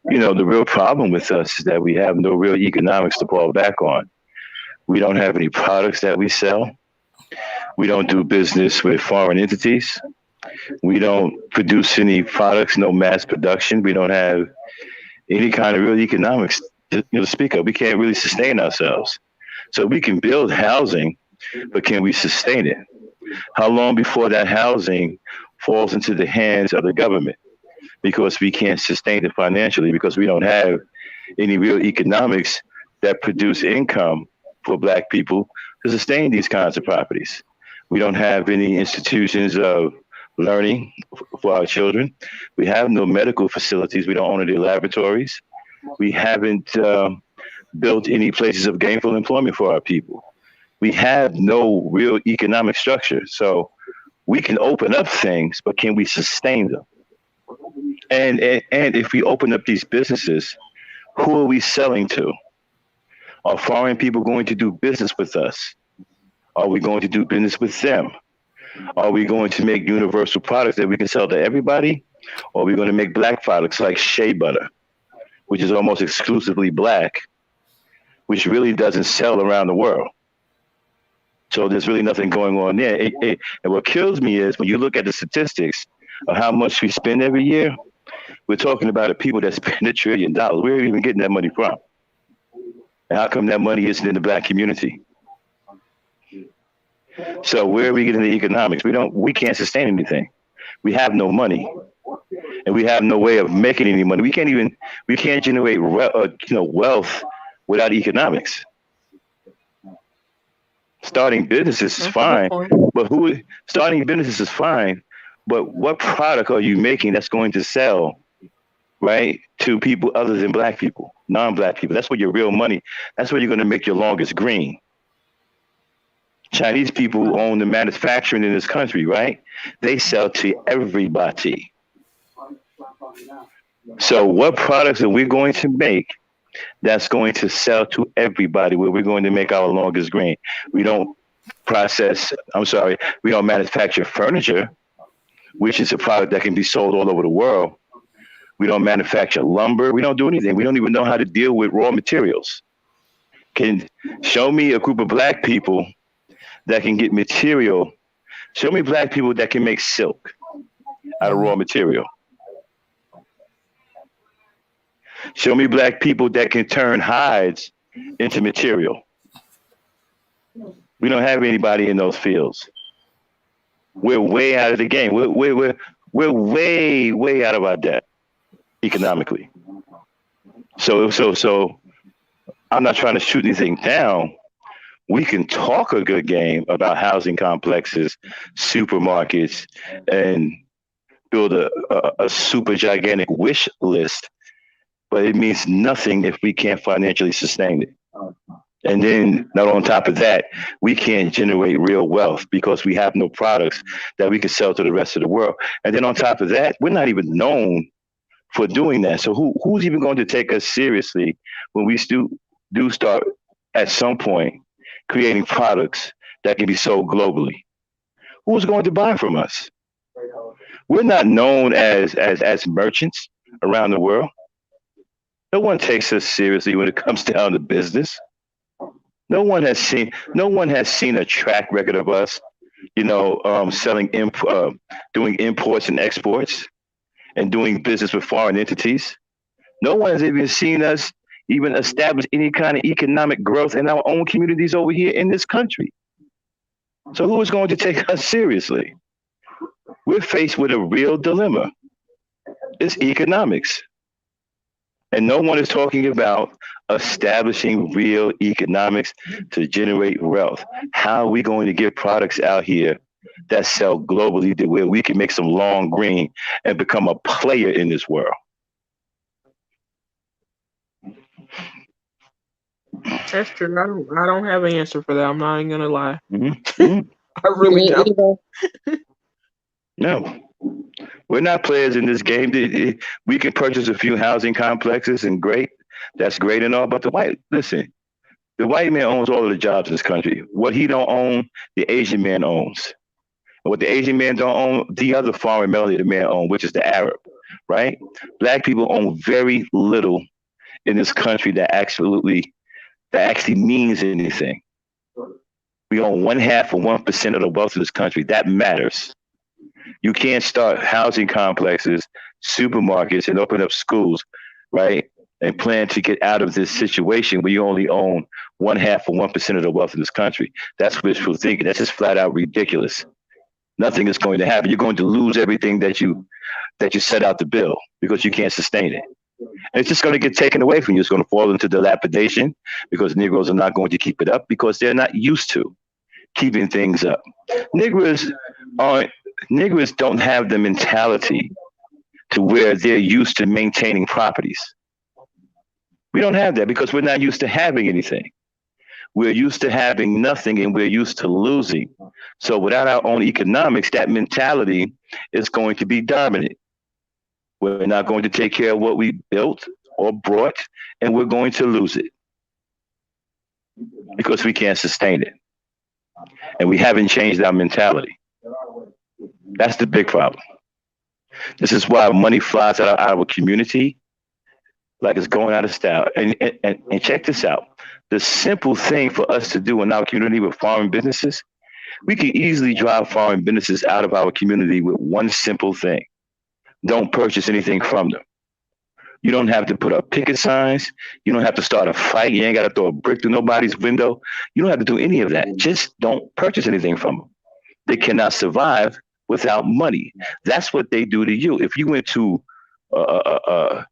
the real problem with us is that we have no real economics to fall back on. We don't have any products that we sell. We don't do business with foreign entities. We don't produce any products, no mass production. We don't have any kind of real economics to speak of. We can't really sustain ourselves. So we can build housing, but can we sustain it? How long before that housing falls into the hands of the government? Because we can't sustain it financially because we don't have any real economics that produce income for black people to sustain these kinds of properties. We don't have any institutions of learning for our children. We have no medical facilities. We don't own any laboratories. We haven't built any places of gainful employment for our people. We have no real economic structure. So we can open up things, but can we sustain them? And if we open up these businesses, who are we selling to? Are foreign people going to do business with us? Are we going to do business with them? Are we going to make universal products that we can sell to everybody? Or are we going to make black products like shea butter, which is almost exclusively black, which really doesn't sell around the world? So there's really nothing going on there. And what kills me is when you look at the statistics of how much we spend every year, we're talking about the people that spend $1 trillion. Where are we even getting that money from? And how come that money isn't in the black community? So where are we getting the economics? We can't sustain anything. We have no money, and we have no way of making any money. We can't generate wealth without economics. Starting businesses is fine, but starting businesses is fine, but what product are you making that's going to sell, right, to people other than black people, non-black people? That's where your real money. That's where you're going to make your longest green. Chinese people own the manufacturing in this country, right? They sell to everybody. So what products are we going to make that's going to sell to everybody where we're going to make our longest green? We don't manufacture furniture, which is a product that can be sold all over the world. We don't manufacture lumber. We don't do anything. We don't even know how to deal with raw materials. Can show me a group of black people that can get material. Show me black people that can make silk out of raw material. Show me black people that can turn hides into material. We don't have anybody in those fields. We're way out of the game. We're way out of our depth economically. So I'm not trying to shoot anything down. We can talk a good game about housing complexes, supermarkets, and build a super gigantic wish list, but it means nothing if we can't financially sustain it. And then, not on top of that, we can't generate real wealth because we have no products that we can sell to the rest of the world. And then on top of that, we're not even known for doing that. So who's even going to take us seriously when we do start at some point creating products that can be sold globally? Who's going to buy from us? We're not known as merchants around the world. No one takes us seriously when it comes down to business. No one has seen a track record of us, selling, doing imports and exports, and doing business with foreign entities. No one has even seen us even establish any kind of economic growth in our own communities over here in this country. So who is going to take us seriously? We're faced with a real dilemma. It's economics. And no one is talking about establishing real economics to generate wealth. How are we going to get products out here that sell globally to where we can make some long green and become a player in this world? That's true. I don't have an answer for that. I'm not even gonna lie. Mm-hmm. I really don't. No, we're not players in this game. We can purchase a few housing complexes and great. That's great and all. But the white man owns all of the jobs in this country. What he don't own, the Asian man owns. And what the Asian man don't own, the other foreign melanated man owns, which is the Arab, right? Black people own very little in this country that actually means anything. We own 1/2 or 1% of the wealth of this country. That matters. You can't start housing complexes, supermarkets, and open up schools, right? and plan to get out of this situation where you only own 1/2 or 1% of the wealth in this country. That's wishful thinking. That's just flat out ridiculous. Nothing is going to happen. You're going to lose everything that you set out to build because you can't sustain it. And it's just going to get taken away from you. It's going to fall into dilapidation because Negroes are not going to keep it up because they're not used to keeping things up. Negroes aren't. Negroes don't have the mentality to where they're used to maintaining properties. We don't have that because we're not used to having anything. We're used to having nothing and we're used to losing. So without our own economics, that mentality is going to be dominant. We're not going to take care of what we built or brought, and we're going to lose it because we can't sustain it. And we haven't changed our mentality. That's the big problem. This is why money flies out of our community like it's going out of style. And check this out. The simple thing for us to do in our community with foreign businesses, we can easily drive foreign businesses out of our community with one simple thing. Don't purchase anything from them. You don't have to put up picket signs. You don't have to start a fight. You ain't got to throw a brick through nobody's window. You don't have to do any of that. Just don't purchase anything from them. They cannot survive without money. That's what they do to you. If you went to an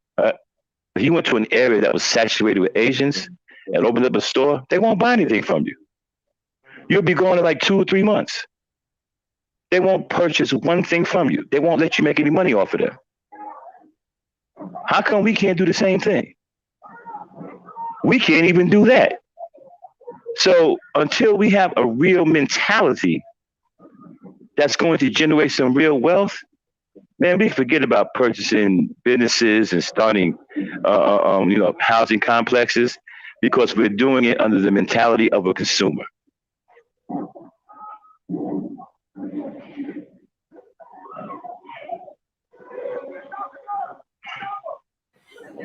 area that was saturated with Asians and opened up a store, they won't buy anything from you. You'll be going in like 2 or 3 months. They won't purchase one thing from you. They won't let you make any money off of them. How come we can't do the same thing? We can't even do that. So until we have a real mentality that's going to generate some real wealth, man, we forget about purchasing businesses and starting, housing complexes because we're doing it under the mentality of a consumer.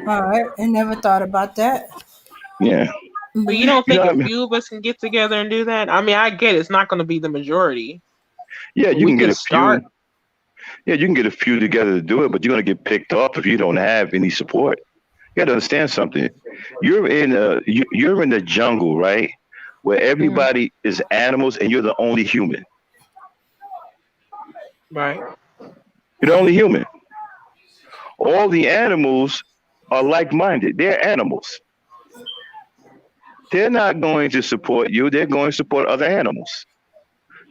All right, I never thought about that. Yeah. But you don't think I a mean? few of us can get together and do that? I mean, I get it's not going to be the majority. Yeah, you We can get can a start. few. Yeah, you can get a few together to do it, but you're going to get picked off if you don't have any support. You got to understand something. You're in the jungle, right? Where everybody is animals and you're the only human. Right. You're the only human. All the animals are like-minded. They're animals. They're not going to support you. They're going to support other animals.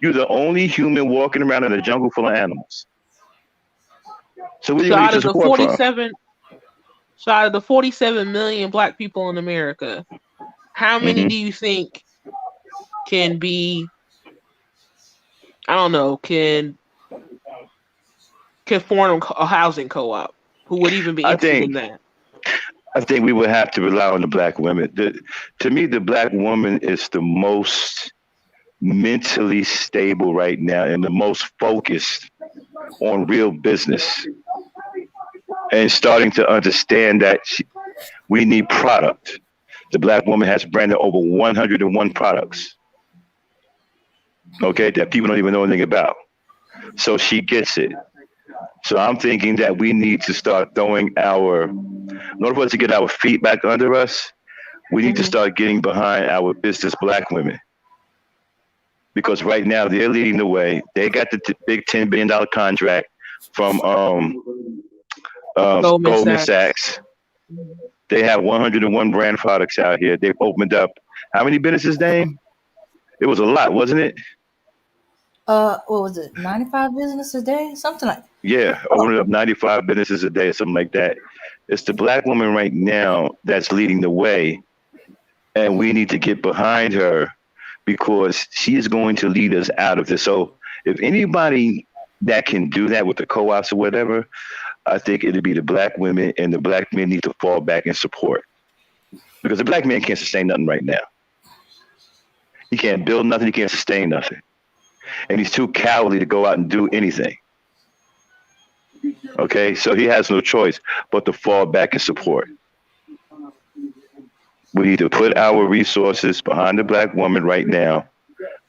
You're the only human walking around in a jungle full of animals. So where are you So going to out get your of the support from? 47 million black people in America, how many Hmm. do you think can be, I don't know, can form a housing co-op? Who would even be I interested in think that? I think we would have to rely on the black women. To me, the black woman is the most mentally stable right now and the most focused on real business and starting to understand that we need product. The black woman has branded over 101 products, okay, that people don't even know anything about. So she gets it. So I'm thinking that we need to start in order for us to get our feet back under us, we need to start getting behind our business black women. Because right now they're leading the way. They got the big $10 billion contract from Goldman Sachs. They have 101 brand products out here. They've opened up how many businesses, Dame? It was a lot, wasn't it? What was it? 95 business a day, something like. Yeah, opening up 95 businesses a day, something like that. It's the black woman right now that's leading the way, and we need to get behind her because she is going to lead us out of this. So if anybody that can do that with the co-ops or whatever, I think it'd be the black women, and the black men need to fall back and support because the black man can't sustain nothing right now. He can't build nothing. He can't sustain nothing. And he's too cowardly to go out and do anything. Okay, so he has no choice but to fall back and support. We need to put our resources behind the black woman right now.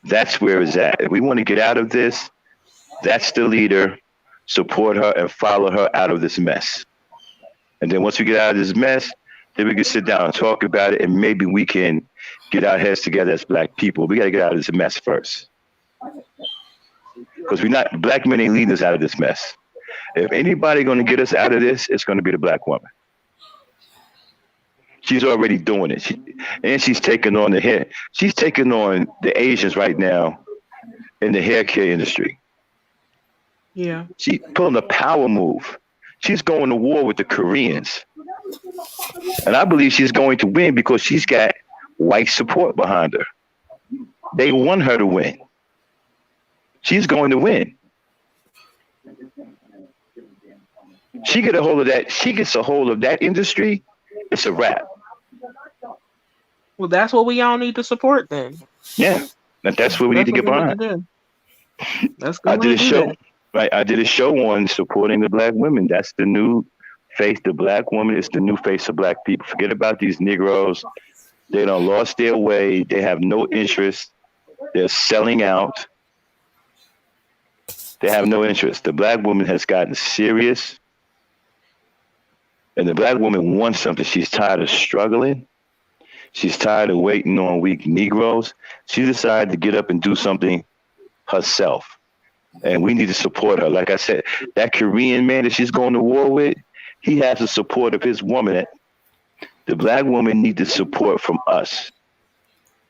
That's where it's at. If we want to get out of this, that's the leader. Support her and follow her out of this mess. And then once we get out of this mess, Then we can sit down and talk about it, and maybe we can get our heads together as black people. We got to get out of this mess first, because we're not black men ain't leading us out of this mess. If anybody going to get us out of this, it's going to be the black woman. She's already doing it, and she's taking on the hair. She's taking on the Asians right now in the hair care industry. Yeah. She's pulling a power move. She's going to war with the Koreans. And I believe she's going to win because she's got white support behind her. They want her to win. She's going to win. She get a hold of that. She gets a hold of that industry. It's a wrap. Well, that's what we all need to support then. Yeah, that's what we need to get behind. That's I did a show. Right, I did a show on supporting the black women. That's the new face. The black woman is the new face of black people. Forget about these Negroes. They done lost their way. They have no interest. They're selling out. They have no interest. The black woman has gotten serious. And the black woman wants something. She's tired of struggling. She's tired of waiting on weak Negroes. She decided to get up and do something herself. And we need to support her. Like I said, that Korean man that she's going to war with, he has the support of his woman. The black woman needs the support from us.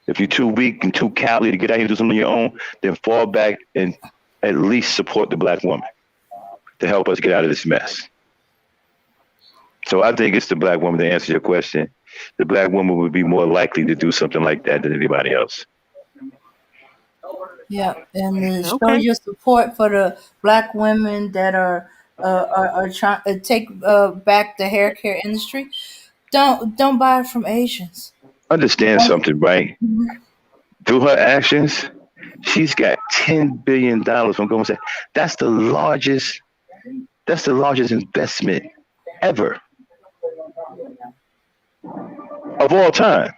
If you're too weak and too cowardly to get out here and do something on your own, then fall back and at least support the black woman to help us get out of this mess. So I think it's the black woman, to answer your question. The black woman would be more likely to do something like that than anybody else. Yeah, and show your support for the black women that are trying to take back the hair care industry. Don't buy it from Asians. Understand something, right? Through her actions, she's got $10 billion from Goldman Sachs. That's the largest investment ever of all time.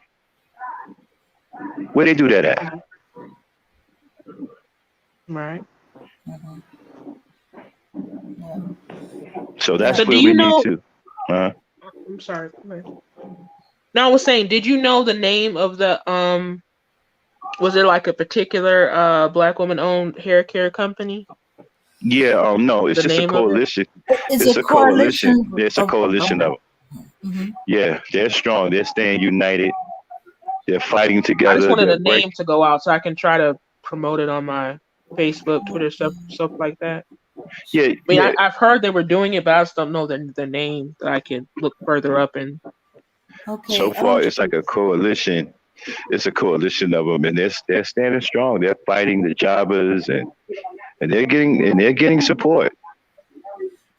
Where they do that at? Right. So that's where we need to. I'm sorry. No, I was saying, did you know the name of the was it like a particular black woman owned hair care company? Yeah, no, it's just a coalition. It's a coalition. It's a coalition of them. Mm-hmm. Yeah, they're strong. They're staying united. They're fighting together. I just wanted a name to go out so I can try to promote it on my Facebook, Twitter, stuff like that. Yeah, I mean, I've heard they were doing it, but I just don't know the name that I can look further up and. Okay. So far, it's like a coalition. It's a coalition of them, and they're standing strong. They're fighting the jobbers, and they're getting support.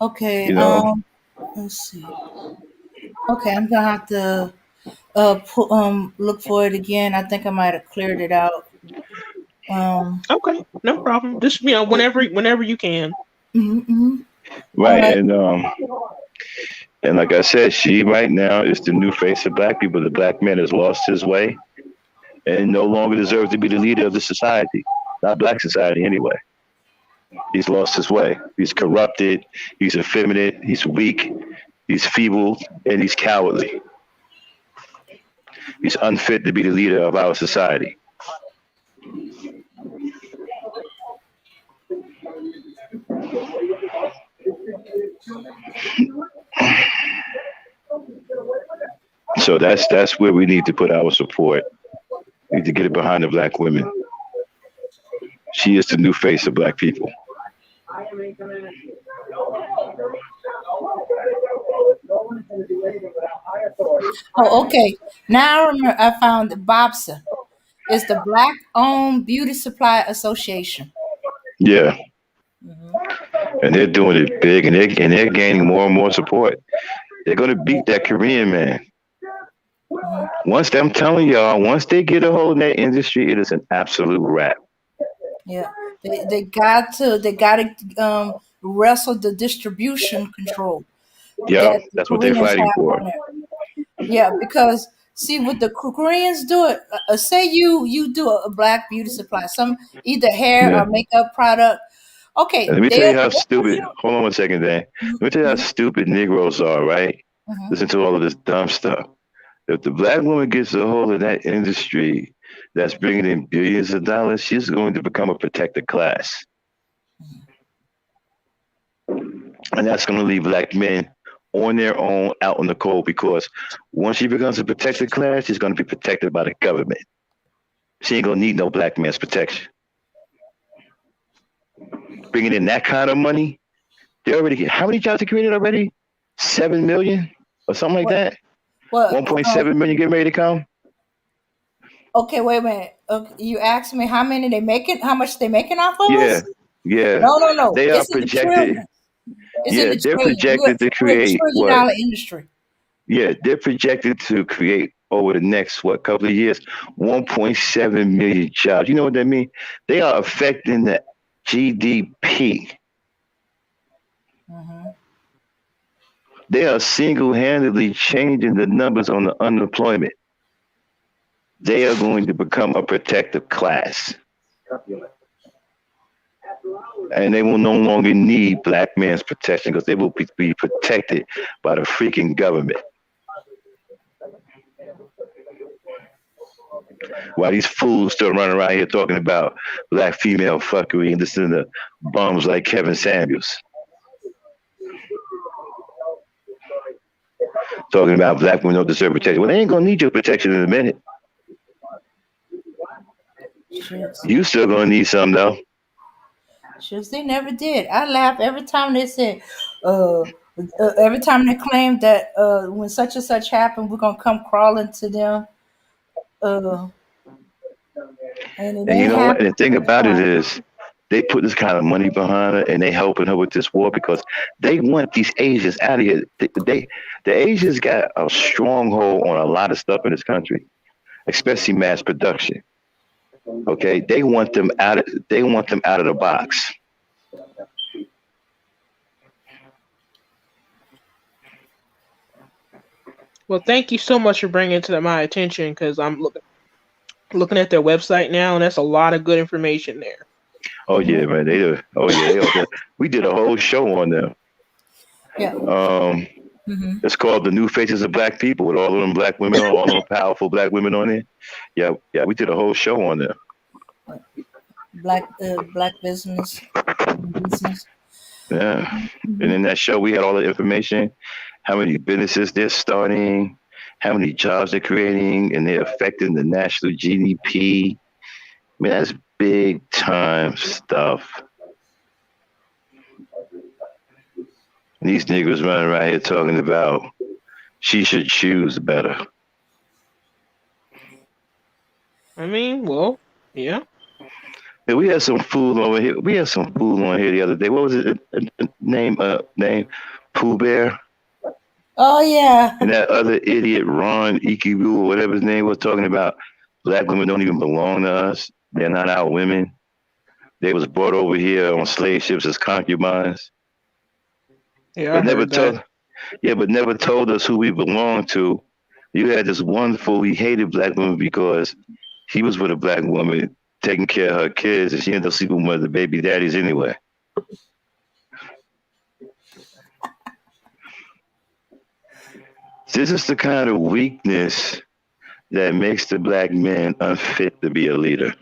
Okay. You know? Let's see. Okay, I'm gonna have to look for it again. I think I might have cleared it out. Okay, no problem. Just whenever you can. Mm-hmm. Right, and like I said, she right now is the new face of black people. The black man has lost his way and no longer deserves to be the leader of the society. Not black society anyway. He's lost his way. He's corrupted. He's effeminate. He's weak. He's feeble, and he's cowardly. He's unfit to be the leader of our society. So that's where we need to put our support. We need to get it behind the black women. She is the new face of black people. Oh, okay. Now I remember, I found that BOBSA is the Black-Owned Beauty Supply Association. Yeah. Mm-hmm. And they're doing it big, and they're gaining more and more support. They're going to beat that Korean man. Once I'm telling y'all, once they get a hold of that industry, it is an absolute wrap. Yeah, they got to wrestle the distribution control. Yeah, that's what they're fighting for. Yeah, because see, what the Koreans do it. Say you do a black beauty supply, some either hair or makeup product. Okay, let me tell you how stupid. Hold on 1 second, Dan. Let me tell you how stupid Negroes are. Right? Listen to all of this dumb stuff. If the black woman gets a hold of that industry that's bringing in billions of dollars, she's going to become a protected class. And that's going to leave black men on their own out in the cold because once she becomes a protected class, she's going to be protected by the government. She ain't going to need no black man's protection. Bringing in that kind of money, they already get how many jobs they created already? 7 million or something like that. Well, 1.7 million getting ready to come. okay, wait a minute. Okay, you asked me how many they making, how much they making off of Yeah, us? yeah. No. They are It's in the projected. trillion. It's in Yeah, the they're trillion. projected to We're a create trillion what? dollar industry. Yeah, they're projected to create over the next couple of years 1.7 million jobs. You know what that means? They are affecting the GDP. Hmm. They are single-handedly changing the numbers on the unemployment. They are going to become a protective class. And they will no longer need black man's protection because they will be protected by the freaking government. While these fools still running around here talking about black female fuckery and listening to bums like Kevin Samuels. Talking about black women don't deserve protection. Well, they ain't gonna need your protection in a minute. Shoots. You still gonna need some though. Shoots, they never did. I laugh every time they said, every time they claim that when such and such happened, we're gonna come crawling to them. Uh, and it And you ain't know what? And the happening thing every about it time. is they put this kind of money behind her and they helping her with this war because they want these Asians out of here. The Asians got a stronghold on a lot of stuff in this country, especially mass production. Okay, they want them out. They want them out of the box. Well, thank you so much for bringing it to my attention because I'm looking at their website now, and that's a lot of good information there. Oh yeah, Hmm. man. They do. Oh yeah, they are. We did a whole show on them. Yeah. Um, Hmm. it's called "The New Faces of Black People" with all of them black women on, all of them powerful black women on it. Yeah, yeah. We did a whole show on them. Black business, women business. Yeah. And Hmm. in that show, we had all the information, how many businesses they're starting, how many jobs they're creating, and they're affecting the national GDP. I mean, that's big time stuff. And these niggas running around here talking about she should choose better. I mean, well, yeah. Yeah, we had some fool over here. We had some fool on here the other day. What was it? Name Pooh Bear. Oh yeah. And that other idiot, Ron Ikiru, or whatever his name was, talking about black women don't even belong to us. They're not our women. They was brought over here on slave ships as concubines, Yeah, I but never heard that. told. Yeah, but never told us who we belonged to. You had this one fool. He hated black women because he was with a black woman taking care of her kids, and she ended up sleeping with the baby daddies anyway. This is the kind of weakness that makes the black man unfit to be a leader.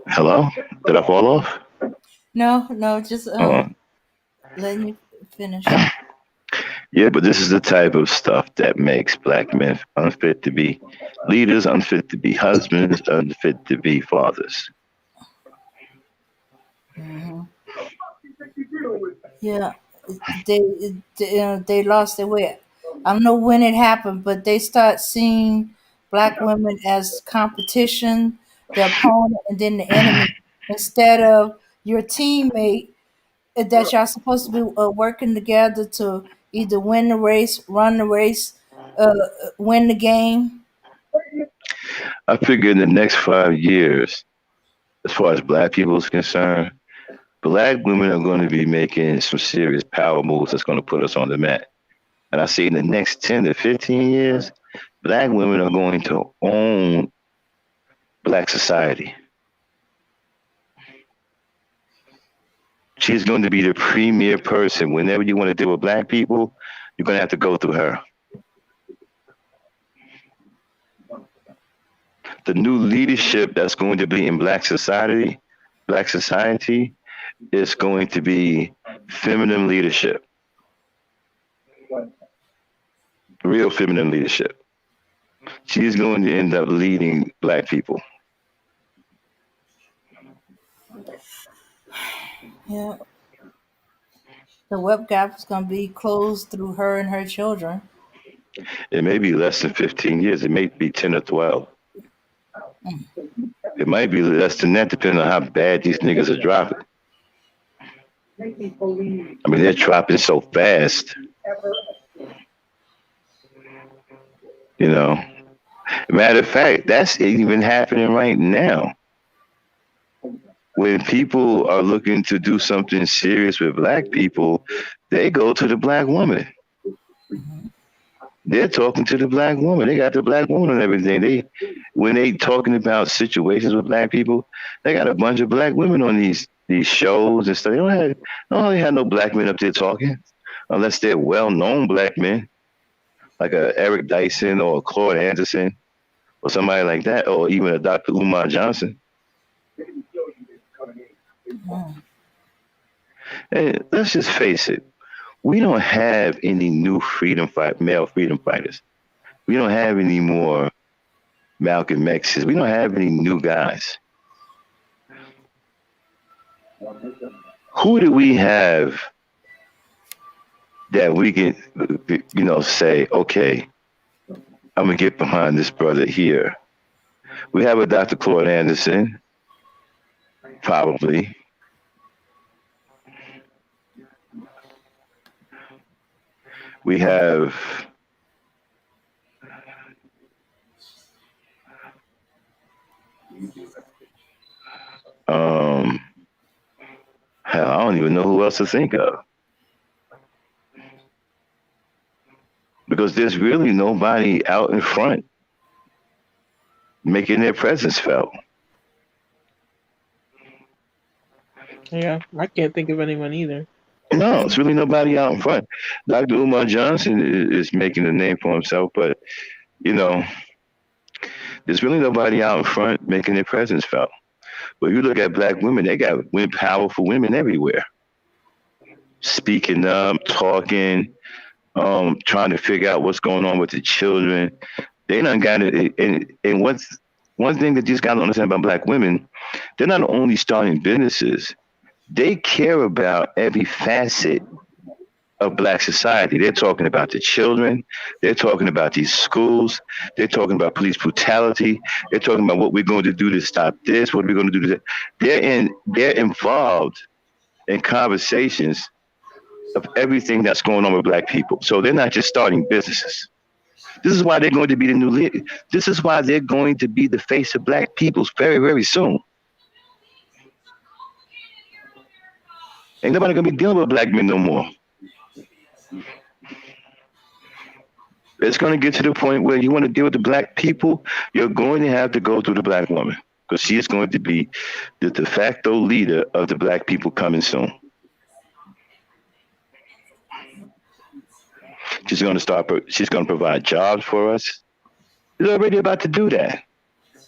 Hello? Did I fall off? No, just Uh, letting you finish. yeah, but this is the type of stuff that makes black men unfit to be leaders, unfit to be husbands, unfit to be fathers. Hmm. Yeah, they lost their way. I don't know when it happened, but they start seeing black women as competition, the opponent, and then the enemy, instead of your teammate that y'all supposed to be working together to either win the race, run the race, win the game. I figure in the next 5 years, as far as black people is concerned, black women are going to be making some serious power moves that's going to put us on the map. And I see in the next 10 to 15 years, black women are going to own black society. She's going to be the premier person. Whenever you want to deal with black people, you're going to have to go through her. The new leadership that's going to be in black society is going to be feminine leadership, real feminine leadership. She's going to end up leading black people. Yeah. The web gap is going to be closed through her and her children. It may be less than 15 years. It may be 10 or 12. It might be less than that, depending on how bad these niggas are dropping. I mean, they're dropping so fast. You know, matter of fact, that's even happening right now. When people are looking to do something serious with black people, they go to the black woman. They're talking to the black woman. They got the black woman and everything. When they talking about situations with black people, they got a bunch of black women on these shows and stuff. They don't really have no black men up there talking, unless they're well-known black men, like a Eric Dyson or a Claude Anderson or somebody like that, or even a Dr. Umar Johnson. And let's just face it, we don't have any new male freedom fighters. We don't have any more Malcolm X's. We don't have any new guys. Who do we have that we can, say, okay, I'm going to get behind this brother here? We have a Dr. Claude Anderson, probably. We have hell, I don't even know who else to think of. Because there's really nobody out in front making their presence felt. Yeah, I can't think of anyone either. No, it's really nobody out in front. Dr. Umar Johnson is making a name for himself, but, there's really nobody out in front making their presence felt. But if you look at black women, they got powerful women everywhere. Speaking up, talking, trying to figure out what's going on with the children. They done got it. And what's one thing that you just got to understand about black women, they're not only starting businesses, they care about every facet of black society. They're talking about the children. They're talking about these schools. They're talking about police brutality. They're talking about what we're going to do to stop this. What are we going to do to that? They're involved in conversations of everything that's going on with black people. So they're not just starting businesses. This is why they're going to be the new leader. This is why they're going to be the face of black people very, very soon. Ain't nobody gonna be dealing with black men no more. It's gonna get to the point where you want to deal with the black people, you're going to have to go through the black woman, because she is going to be the de facto leader of the black people coming soon. She's gonna provide jobs for us. She's already about to do that.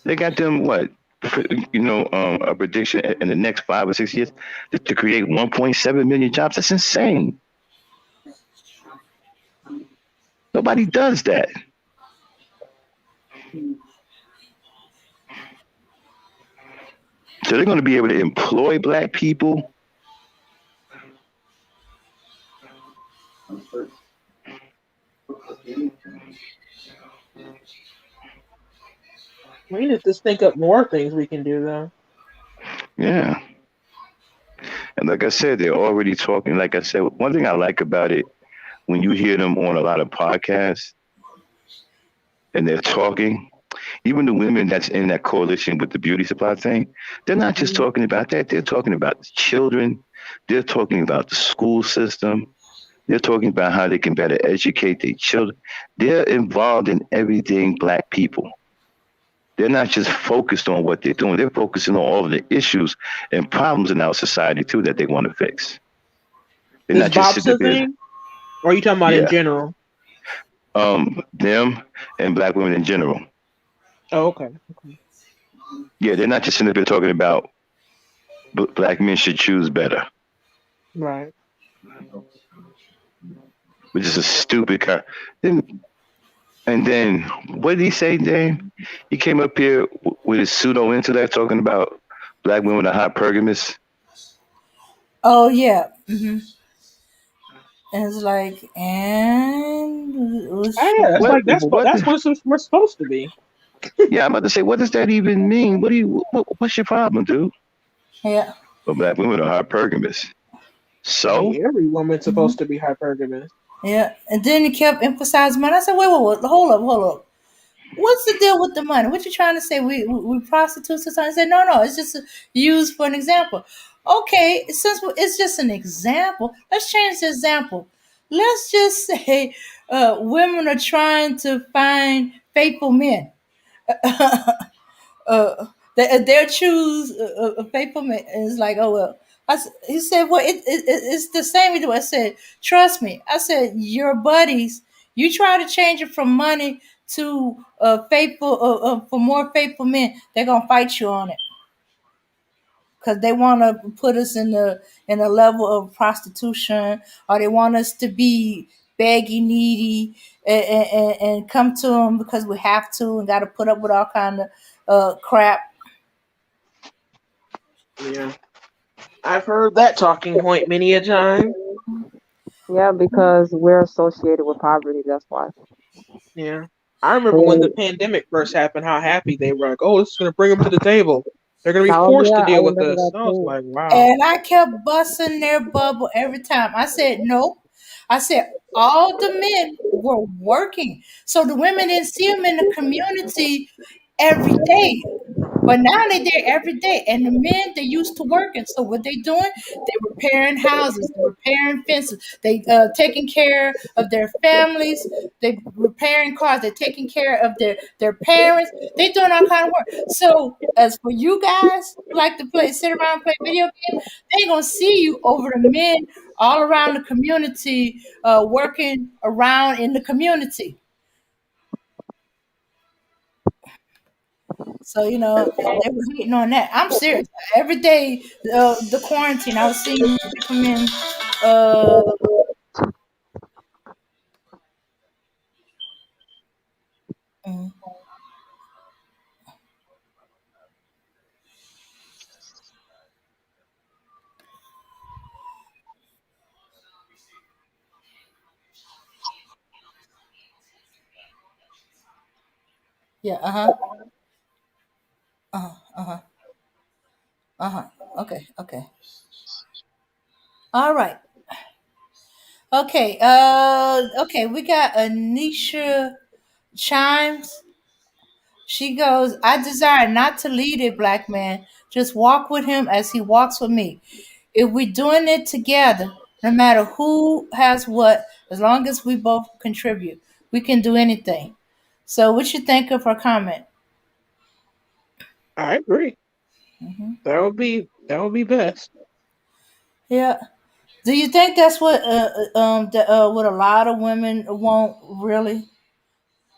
They got them a prediction in the next 5 or 6 years to create 1.7 million jobs. That's insane. Nobody does that. So they're going to be able to employ black people. We need to think up more things we can do, though. Yeah. And like I said, they're already talking. Like I said, one thing I like about it, when you hear them on a lot of podcasts and they're talking, even the women that's in that coalition with the beauty supply thing, they're not just talking about that. They're talking about the children. They're talking about the school system. They're talking about how they can better educate their children. They're involved in everything black people. They're not just focused on what they're doing. They're focusing on all of the issues and problems in our society too that they want to fix. They're Is not just Bob's sitting the there. thing? Or are you talking about in Yeah. general? Them and black women in general. Oh, okay. Yeah, they're not just sitting there talking about black men should choose better, Right. which is a stupid. And then what did he say, Dame? He came up here with his pseudo intellect talking about black women are hypergamous. Oh yeah. And it's like, and Oh, yeah, that's What? like What? that's what we're supposed to be. Yeah, I'm about to say, what does that even mean? What's your problem, dude? yeah. Well, black women are hypergamous. I So, mean, every woman's Mhm. supposed to be hypergamous. Yeah. And then he kept emphasizing money. I said, wait, hold up, hold up. What's the deal with the money? What you trying to say? We prostitutes or something? I said, no, it's just used for an example. Okay, since it's just an example, let's change the example. Let's just say women are trying to find faithful men. They'll choose a faithful man. And it's like, oh well. He said, well, it's the same we do. I said, trust me. I said, your buddies, you try to change it from money to faithful for more faithful men, they're gonna fight you on it because they want to put us in a level of prostitution, or they want us to be beggy, needy, and come to them because we have to and got to put up with all kind of crap. Yeah. I've heard that talking point many a time. Yeah, because we're associated with poverty. That's why. Yeah. I remember when the Oh pandemic first happened, how happy they were like, oh, this is going to bring them to the table. They're going to be forced to yeah, I deal with remember us. that And I was too. like, wow. And I kept busting their bubble every time. I said, nope. I said, all the men were working. So the women didn't see them in the community every day. But now they're there every day. And the men, they used to working. So what they doing? They repairing houses, they repairing fences, they taking care of their families, they repairing cars, they're taking care of their parents. They doing all kind of work. So as for you guys who like to sit around and play video games, they ain't gonna see you over the men all around the community, working around in the community. So they were hating on that. I'm serious. Every day, the quarantine, I was seeing different men. Uh, mm, yeah. Uh huh. Uh huh. Okay. Okay. All right. Okay. Okay. We got Anisha Chimes. She goes, I desire not to lead a black man, just walk with him as he walks with me. If we're doing it together, no matter who has what, as long as we both contribute, we can do anything. So, what you think of her comment? I agree. That would be best. Yeah. Do you think that's what a lot of women want, really?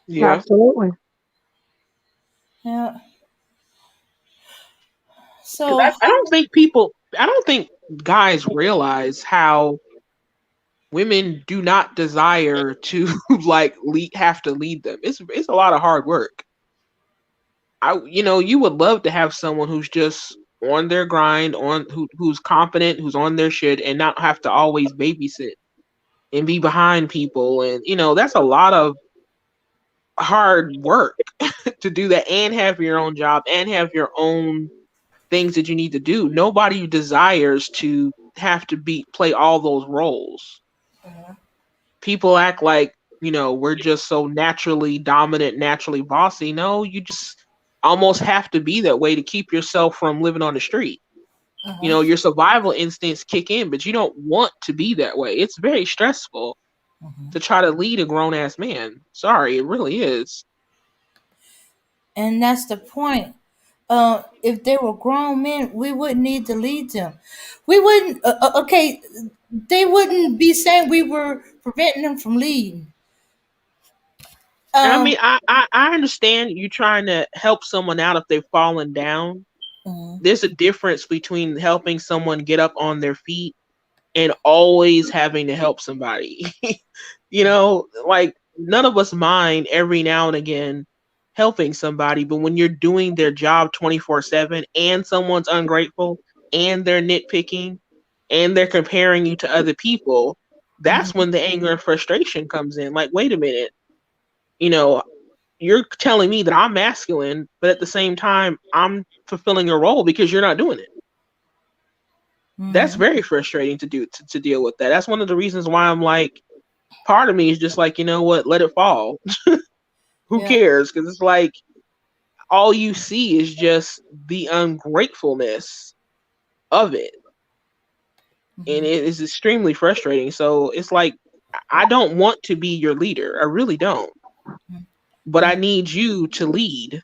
Yeah. Absolutely. Yeah. Because So, I don't think guys realize how women do not desire to have to lead them. It's a lot of hard work. You would love to have someone who's just on their grind, who's confident, who's on their shit, and not have to always babysit and be behind people. And that's a lot of hard work to do that and have your own job and have your own things that you need to do. Nobody desires to have to play all those roles. People act like, we're just so naturally dominant, naturally bossy. No, you just almost have to be that way to keep yourself from living on the street. uh-huh, Your survival instincts kick in, but you don't want to be that way. It's very stressful uh-huh. to try to lead a grown ass man. Sorry, it really is. And that's the point. If they were grown men, we wouldn't need to lead them. We wouldn't. Okay, they wouldn't be saying we were preventing them from leading. I Um, mean, I understand you trying to help someone out if they've fallen down. mhm, There's a difference between helping someone get up on their feet and always having to help somebody. Like none of us mind every now and again helping somebody, but when you're doing their job 24/7 and someone's ungrateful and they're nitpicking and they're comparing you to other people, that's mhm, when the anger and frustration comes in. Like, wait a minute, you know, you're telling me that I'm masculine, but at the same time, I'm fulfilling a role because you're not doing it. That's mhm, very frustrating to deal with that. That's one of the reasons why I'm like, part of me is just like, you know what, let it fall. Who yeah, cares? Because it's like all you see is just the ungratefulness of it, and mhm, it is extremely frustrating. So it's like I don't want to be your leader. I really don't. mhm. But I Yeah, need you to lead.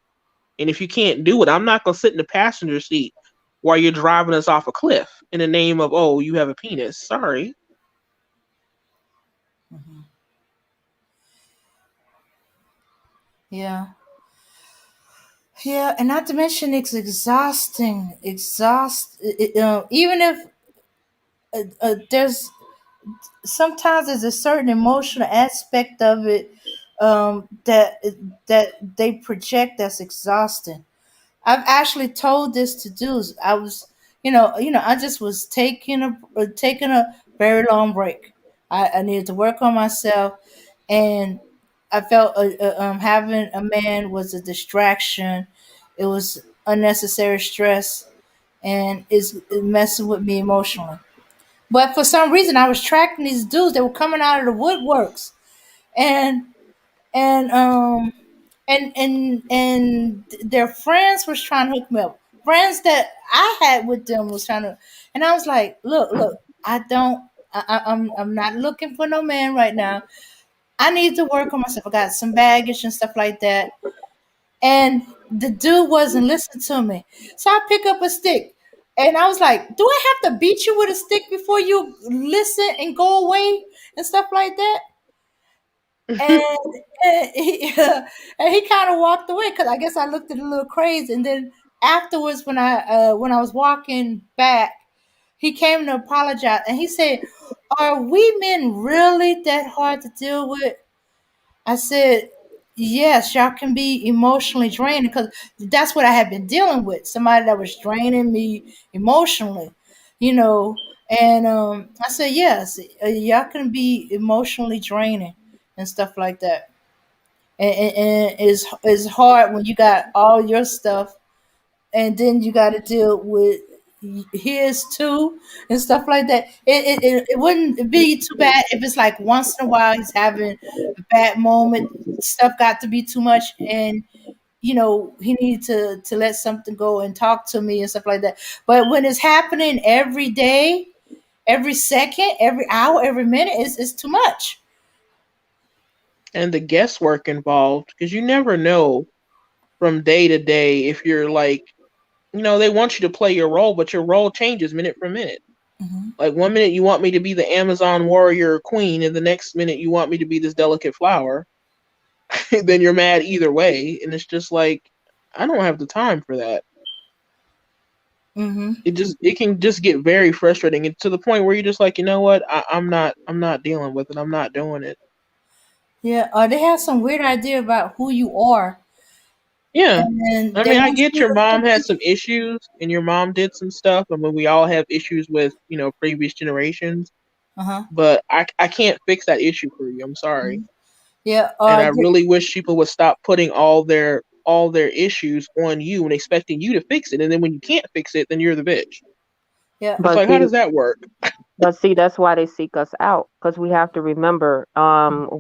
And if you can't do it, I'm not gonna sit in the passenger seat while you're driving us off a cliff in the name of, oh, you have a penis. Sorry. mhm. Yeah, yeah, and not to mention it's exhausting. Even if there's sometimes there's a certain emotional aspect of it that they project that's exhausting. I've actually told this to dudes. I was, I just was taking a very long break. I needed to work on myself, and I felt having a man was a distraction. It was unnecessary stress, and it messing with me emotionally. But for some reason, I was tracking these dudes that were coming out of the woodworks, and and their friends was trying to hook me up. Friends that I had with them was trying to, and I was like, look, I don't, I'm not looking for no man right now. I need to work on myself. I got some baggage and stuff like that. And the dude wasn't listening to me, so I pick up a stick. And I was like, "Do I have to beat you with a stick before you listen and go away and stuff like that?" And, and he kind of walked away because I guess I looked at it a little crazy. And then afterwards, when I was walking back, he came to apologize and he said, "Are we men really that hard to deal with?" I said, "Yes, y'all can be emotionally draining because that's what I had been dealing with. Somebody that was draining me emotionally, you know." And I said, "Yes, y'all can be emotionally draining and stuff like that." And it's hard when you got all your stuff and then you got to deal with his too and stuff like that. It wouldn't be too bad if it's like once in a while he's having a bad moment. Stuff got to be too much, and he needed to let something go and talk to me and stuff like that. But when it's happening every day, every second, every hour, every minute, it's too much. And the guesswork involved, because you never know from day to day if you're like, they want you to play your role, but your role changes minute for minute. Hmm. Like one minute you want me to be the Amazon warrior queen, and the next minute you want me to be this delicate flower. Then you're mad either way, and it's just like I don't have the time for that. Hmm. It can just get very frustrating, and to the point where you're just like, you know what, I'm not dealing with it. I'm not doing it. Yeah, they have some weird idea about who you are, Yeah. and I they mean, I want get you your to mom had compete. some issues and your mom did some stuff. I mean, we all have issues with, previous generations, Uh huh. but I can't fix that issue for you. I'm sorry. Yeah. And I really wish people would stop putting all their issues on you and expecting you to fix it. And then when you can't fix it, then you're the bitch. Yeah. It's But like, how see, does that work? that's why they seek us out because we have to remember,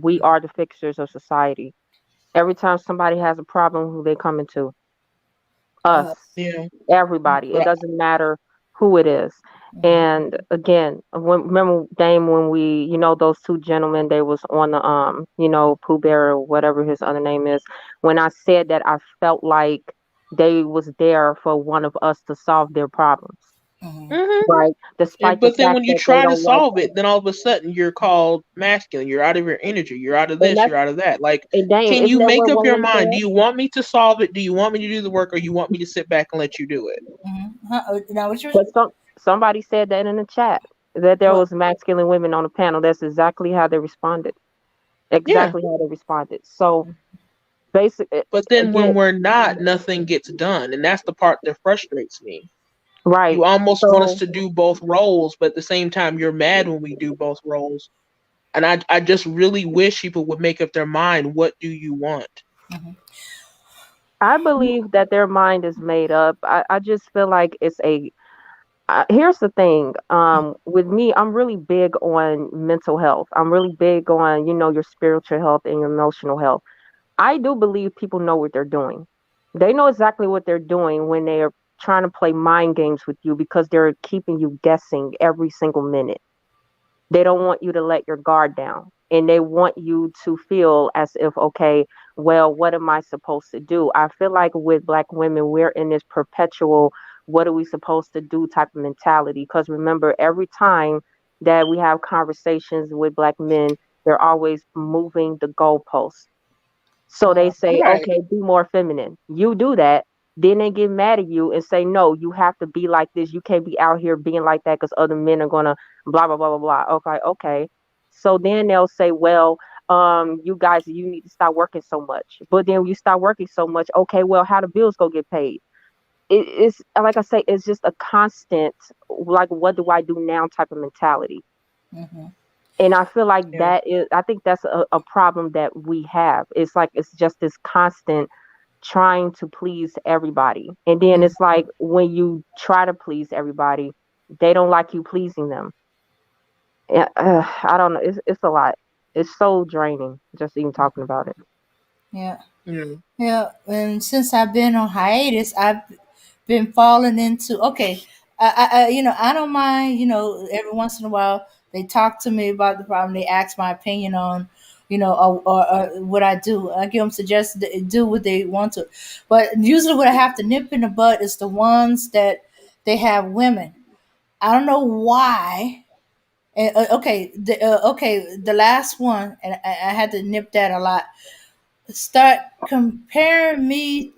we are the fixers of society. Every time somebody has a problem, who they coming to? Us, Uh, Yeah. everybody. It right. doesn't matter who it is. And again, remember Dame when we, those two gentlemen, they was on the Pooh Bear or whatever his other name is. When I said that, I felt like they was there for one of us to solve their problems, Mm-hmm. Hmm. right? Despite the But then fact when you that they try to don't like solve us. it, then all of a sudden you're called masculine. You're out of your energy. You're out of And this. that's You're out of that. Like, and Dame, can isn't you that make what up your women mind? Do said? you want me to solve it? Do you want me to do the work, or you want me to sit back and let you do it? Mm-hmm. Now, what you But somebody said that in the chat that there what? was masculine women on the panel. That's exactly how they responded. Yeah. Exactly how they responded. So basic But then again, when we're not, nothing gets done, and that's the part that frustrates me. right. You almost want us So to do both roles, but at the same time, you're mad when we do both roles. And I just really wish people would make up their mind. What do you want? Mm-hmm. I believe that their mind is made up. I just feel like it's a here's the thing. With me, I'm really big on mental health. I'm really big on, your spiritual health and your emotional health. I do believe people know what they're doing. They know exactly what they're doing when they're trying to play mind games with you because they're keeping you guessing every single minute. They don't want you to let your guard down. And they want you to feel as if, okay, well, what am I supposed to do? I feel like with Black women, we're in this perpetual, what are we supposed to do type of mentality. Because remember, every time that we have conversations with Black men, they're always moving the goalposts. So they say, Right. okay, be more feminine. You do that. Then they get mad at you and say, no, you have to be like this. You can't be out here being like that because other men are going to blah, blah, blah, blah, blah. Okay, okay. So then they'll say, well, you guys, you need to stop working so much. But then you stop working so much. Okay, well, how the bills go get paid? It's like I say, it's just a constant, like, what do I do now type of mentality. Mm-hmm. And I feel like Yeah. I think that's a problem that we have. It's like, it's just this constant trying to please everybody. And then it's like when you try to please everybody, they don't like you pleasing them. I don't know. It's a lot. It's so draining just even talking about it. Yeah. Mm. Yeah, and since I've been on hiatus, I've been falling into okay. I don't mind. Every once in a while they talk to me about the problem. They ask my opinion on, or what I do. I give them suggestions to do what they want to, but usually what I have to nip in the bud is the ones that they have women. I don't know why. The last one, and I had to nip that a lot. Start comparing me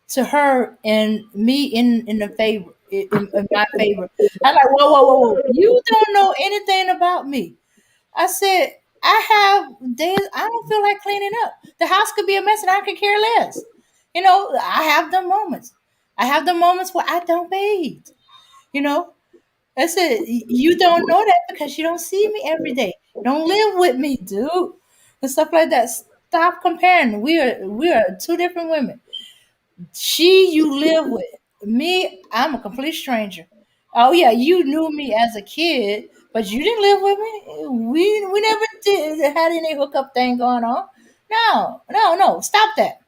to her and me in the favor in my favor. I'm like, whoa, whoa, whoa, whoa! You don't know anything about me. I said, I have days I don't feel like cleaning up. The house could be a mess and I could care less. I have the moments. I have the moments where I don't bathe. You know, I said, you don't know that because you don't see me every day. Don't live with me, dude, and stuff like that. Stop comparing. We are two different women. She you live with. Me, I'm a complete stranger. Oh yeah, you knew me as a kid, but you didn't live with me. We never did had any hookup thing going on. No, no, no. Stop that.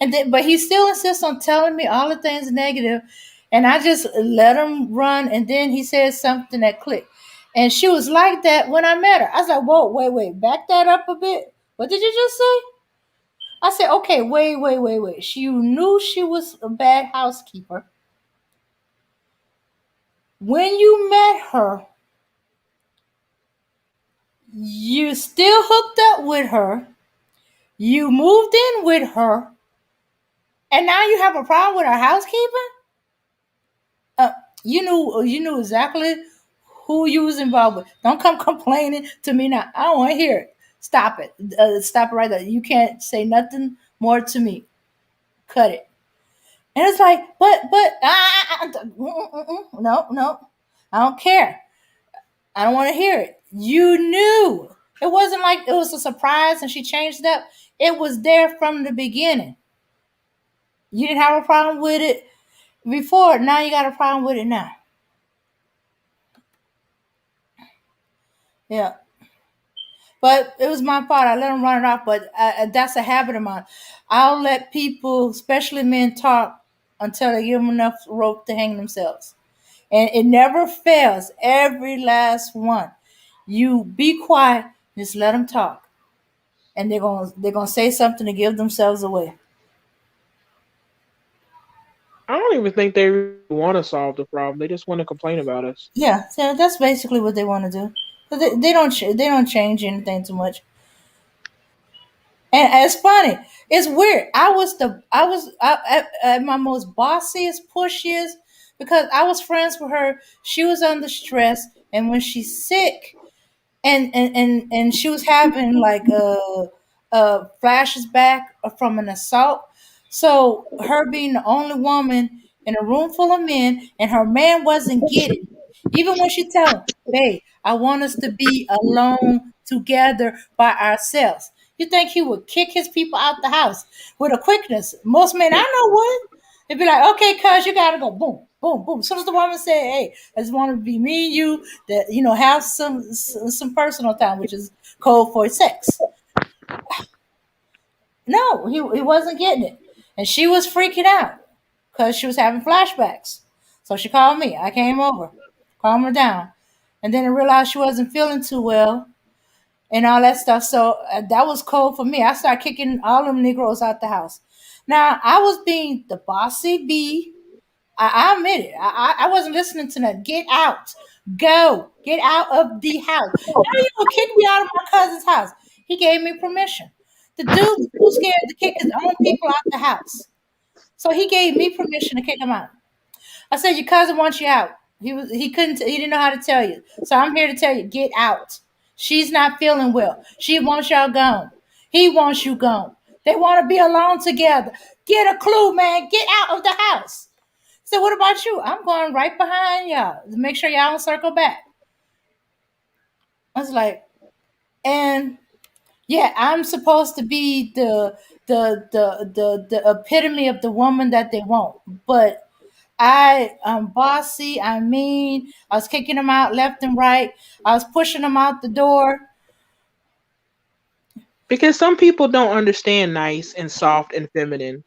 And then, but he still insists on telling me all the things negative, and I just let him run. And then he said something that clicked, and she was like that when I met her. I was like, "Whoa, wait, wait, back that up a bit. What did you just say?" I said, "Okay, wait, wait, wait, wait. She knew she was a bad housekeeper when you met her. You still hooked up with her. You moved in with her, and now you have a problem with her housekeeping." uh, you knew exactly who you was involved with. Don't come complaining to me now. I don't want to hear it. Stop it. Stop it right there. You can't say nothing more to me. Cut it. And it's like, no, no, I don't care. I don't want to hear it. You knew. It wasn't like it was a surprise and she changed it up. It was there from the beginning. You didn't have a problem with it before. Now you got a problem with it now. Yeah. But it was my fault. I let them run it off. But that's a habit of mine. I'll let people, especially men, talk until they give them enough rope to hang themselves. and it never fails. Every last one. You be quiet, just let them talk, and they're gonna say something to give themselves away. I don't even think they really want to solve the problem. They just want to complain about us. Yeah, so that's basically what they want to do. But they don't change anything too much. And it's funny. It's weird. At my most bossiest, pushiest, because I was friends with her. She was under stress, and when she's sick, and she was having like flashes back from an assault. So her being the only woman in a room full of men, and her man wasn't getting it. Even when she tell him, "Babe, I want us to be alone together by ourselves." You think he would kick his people out the house with a quickness? Most men I know would. They'd be like, "Okay, cuz you gotta go." Boom, boom, boom. As soon as the woman said, "Hey, I just want to be me and you," that have some personal time, which is code for sex. No, he wasn't getting it, and she was freaking out because she was having flashbacks. So she called me. I came over, calmed her down, and then I realized she wasn't feeling too well and all that stuff. So that was cold for me. I started kicking all them Negroes out the house. Now I was being the bossy bee. I admit it. I wasn't listening to that. Get out. Go. Get out of the house. How you gonna kick me out of my cousin's house? He gave me permission. The dude was too scared to kick his own people out the house. So he gave me permission to kick him out. I said, your cousin wants you out. He didn't know how to tell you. So I'm here to tell you, get out. She's not feeling well. She wants y'all gone. He wants you gone. They want to be alone together. Get a clue, man. Get out of the house. So what about you? I'm going right behind y'all to make sure y'all don't circle back. I was like, and yeah, I'm supposed to be the epitome of the woman that they want. But I'm bossy, I mean, I was kicking them out left and right. I was pushing them out the door. Because some people don't understand nice and soft and feminine.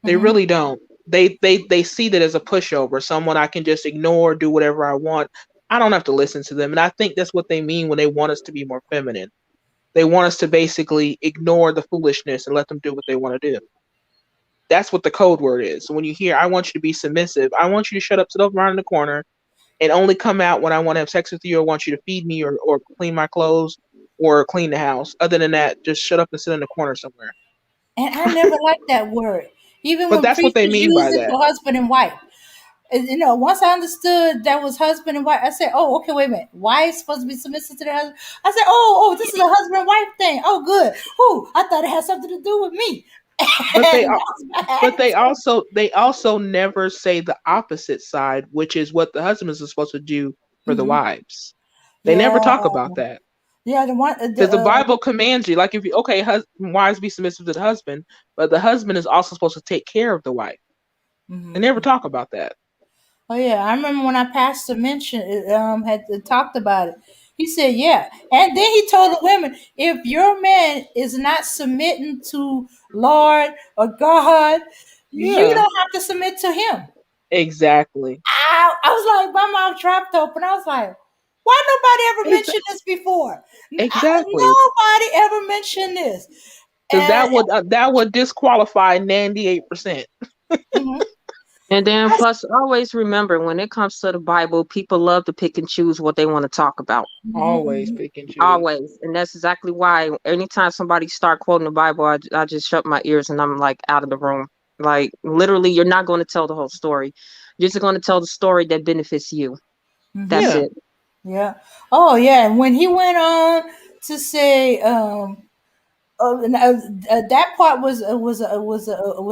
They Hmm. really don't. They see that as a pushover, someone I can just ignore, do whatever I want. I don't have to listen to them. And I think that's what they mean when they want us to be more feminine. They want us to basically ignore the foolishness and let them do what they want to do. That's what the code word is. So when you hear, I want you to be submissive, I want you to shut up, sit up around in the corner, and only come out when I want to have sex with you or want you to feed me or clean my clothes or clean the house. Other than that, just shut up and sit in the corner somewhere. And I never liked that word. Even But when that's what preachers they mean use by it that. for husband and wife. Once I understood that was husband and wife, I said, "Oh, okay, wait a minute. Wife supposed to be submissive to their husband?" I said, "Oh, this is a husband and wife thing. Oh, good. Who? I thought it had something to do with me." But they And are that's but bad. they also never say the opposite side, which is what the husbands are supposed to do for the Hmm. wives. They Yeah, never talk about that. yeah. The one, Because the Bible commands you, like if you okay, wives be submissive to the husband, but the husband is also supposed to take care of the wife. They never mhm. talk about that. Oh yeah, I remember when our pastor mentioned had talked about it. He said, "Yeah," and then he told the women, "If your man is not submitting to Lord or God, you Yeah, don't have to submit to him." exactly. I was like, my mouth dropped open. I was like, "Why nobody ever Exa- mentioned this before? exactly. Nobody ever mentioned this." Because And that would disqualify 98%. mhm, And then plus always remember when it comes to the Bible, people love to pick and choose what they want to talk about. mhm, Always mhm. pick and choose. Always. And that's exactly why anytime somebody start quoting the Bible, I just shut my ears and I'm like out of the room. Like literally, you're not going to tell the whole story. You're just going to tell the story that benefits you. That's Mhm. Yeah. it. Yeah. Oh, yeah. And when he went on to say, that part was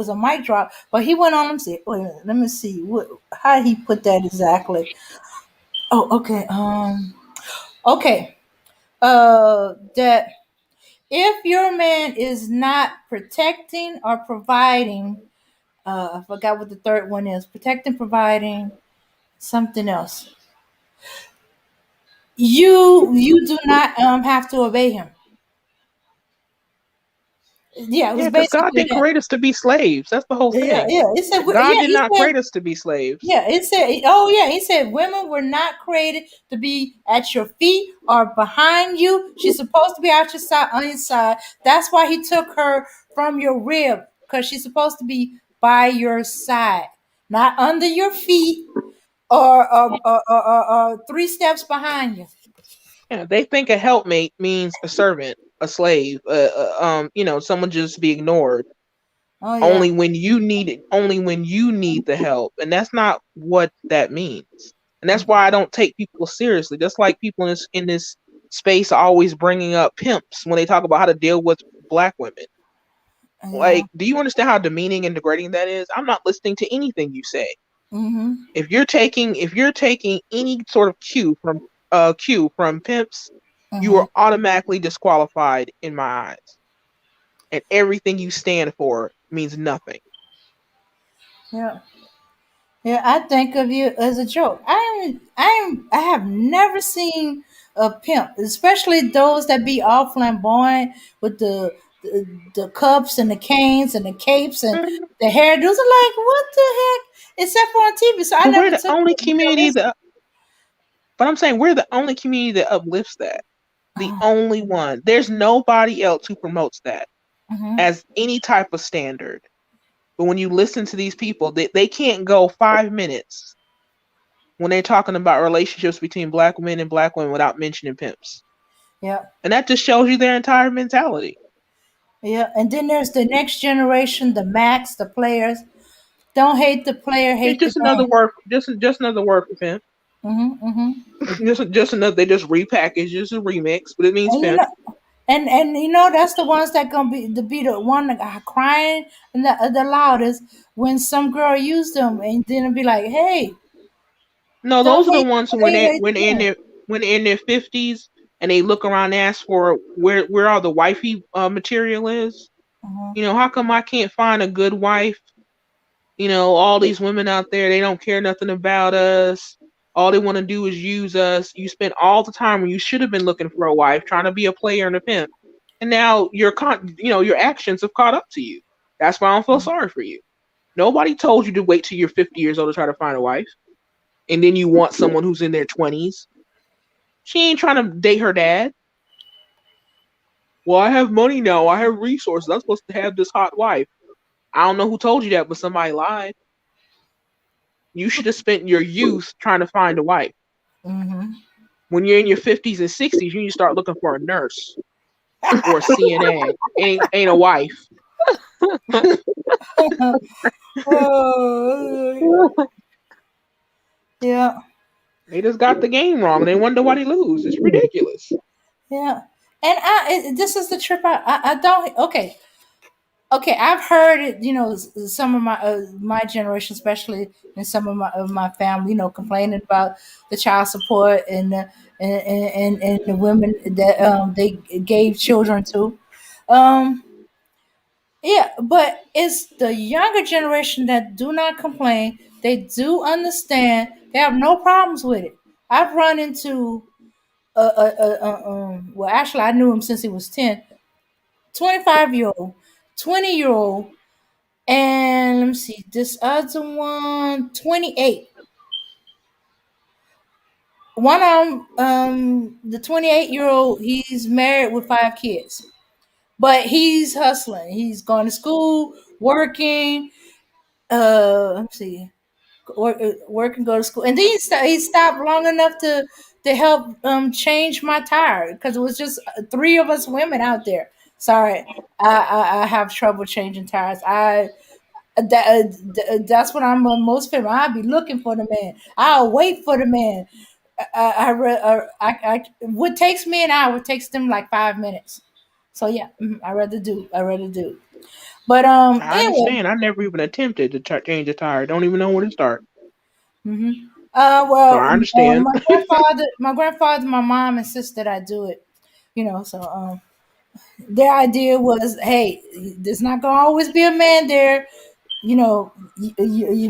a mic drop, but he went on and said, "Wait a minute, let me see how he put that exactly." Oh, okay. Okay. That if your man is not protecting or providing, I forgot what the third one is. Protecting, providing, something else. Mhm. You do not have to obey him. Yeah, it was Yeah, because God basically didn't that. create us to be slaves. That's the whole Yeah, thing. yeah. It said, God yeah, did he not said, create us to be slaves. yeah, it said, oh yeah, he said women were not created to be at your feet or behind you. She's supposed to be out your side, on your side. That's why he took her from your rib, because she's supposed to be by your side, not under your feet or 3 steps behind you. Yeah, they think a helpmate means a servant, a slave, someone just to be ignored. Oh yeah. Only when you need the help, and that's not what that means. And that's why I don't take people seriously. Just like people in this space are always bringing up pimps when they talk about how to deal with black women. Yeah. Like, do you understand how demeaning and degrading that is? I'm not listening to anything you say. Mm-hmm. If you're taking any sort of cue from pimps, you Mm-hmm. are automatically disqualified in my eyes, and everything you stand for means nothing. Yeah. Yeah, I think of you as a joke. I have never seen a pimp, especially those that be all flamboyant with the cups and the canes and the capes and Mhm. the hairdos. Are like, what the heck? Except for on TV, so I But we're never the took only it community realistic. that, but I'm saying we're the only community that uplifts that. The only one. There's nobody else who promotes that Mm-hmm. as any type of standard. But when you listen to these people, they can't go 5 minutes when they're talking about relationships between black men and black women without mentioning pimps. Yeah, And that just shows you their entire mentality. yeah. And then there's the next generation, the max, the players. Don't hate the player, It's hate the just another game. word, just another word for pimp. Mm-hmm. Mm-hmm. Just another. They just repackage, just a remix, but it means And you pimp. know, and that's the ones that gonna be the one that are crying and the loudest when some girl used them, and then it'll be like, hey, No, don't those are the hate ones the who player, hate the game. when they're in their 50s and they look around and ask for where all the wifey material is. Mhm. How come I can't find a good wife? All these women out there, they don't care nothing about us. All they want to do is use us. You spent all the time when you should have been looking for a wife, trying to be a player and a pimp, and now your actions have caught up to you. That's why I don't feel sorry for you. Nobody told you to wait till you're 50 years old to try to find a wife, and then you want someone who's in their 20s. She ain't trying to date her dad. Well, I have money now. I have resources. I'm supposed to have this hot wife. I don't know who told you that, but somebody lied. You should have spent your youth trying to find a wife. Mhm. When you're in your 50s and 60s, you need to start looking for a nurse or a CNA. Ain't a wife. Oh, yeah, They just got the game wrong. They wonder why they lose. It's ridiculous. yeah. And this is the trip. I don't. Okay, okay. I've heard it. Some of my generation, especially, and some of my family, complaining about the child support and the women that they gave children to. Um, Yeah, but it's the younger generation that do not complain. They do understand. They have no problems with it. I've run into well, actually, I knew him since he was 10, 25-year old, 20-year old, and let me see, this other one, 28. One of them, the 28-year old, he's married with 5 kids, but he's hustling. He's going to school, working. Let me see, work and go to school. And then he stopped long enough to help change my tire because it was just three of us women out there. Sorry, I have trouble changing tires. That's when I'm most famous. I'll be looking for the man. I'll wait for the man. What takes me an hour takes them like 5 minutes. So yeah, I rather do. I rather do. But I anyway. understand. I never even attempted to change a tire. Don't even know where to start. Hmm. So Well, I understand. my grandfather, my mom insisted I do it. So their idea was, hey, there's not gonna always be a man there. You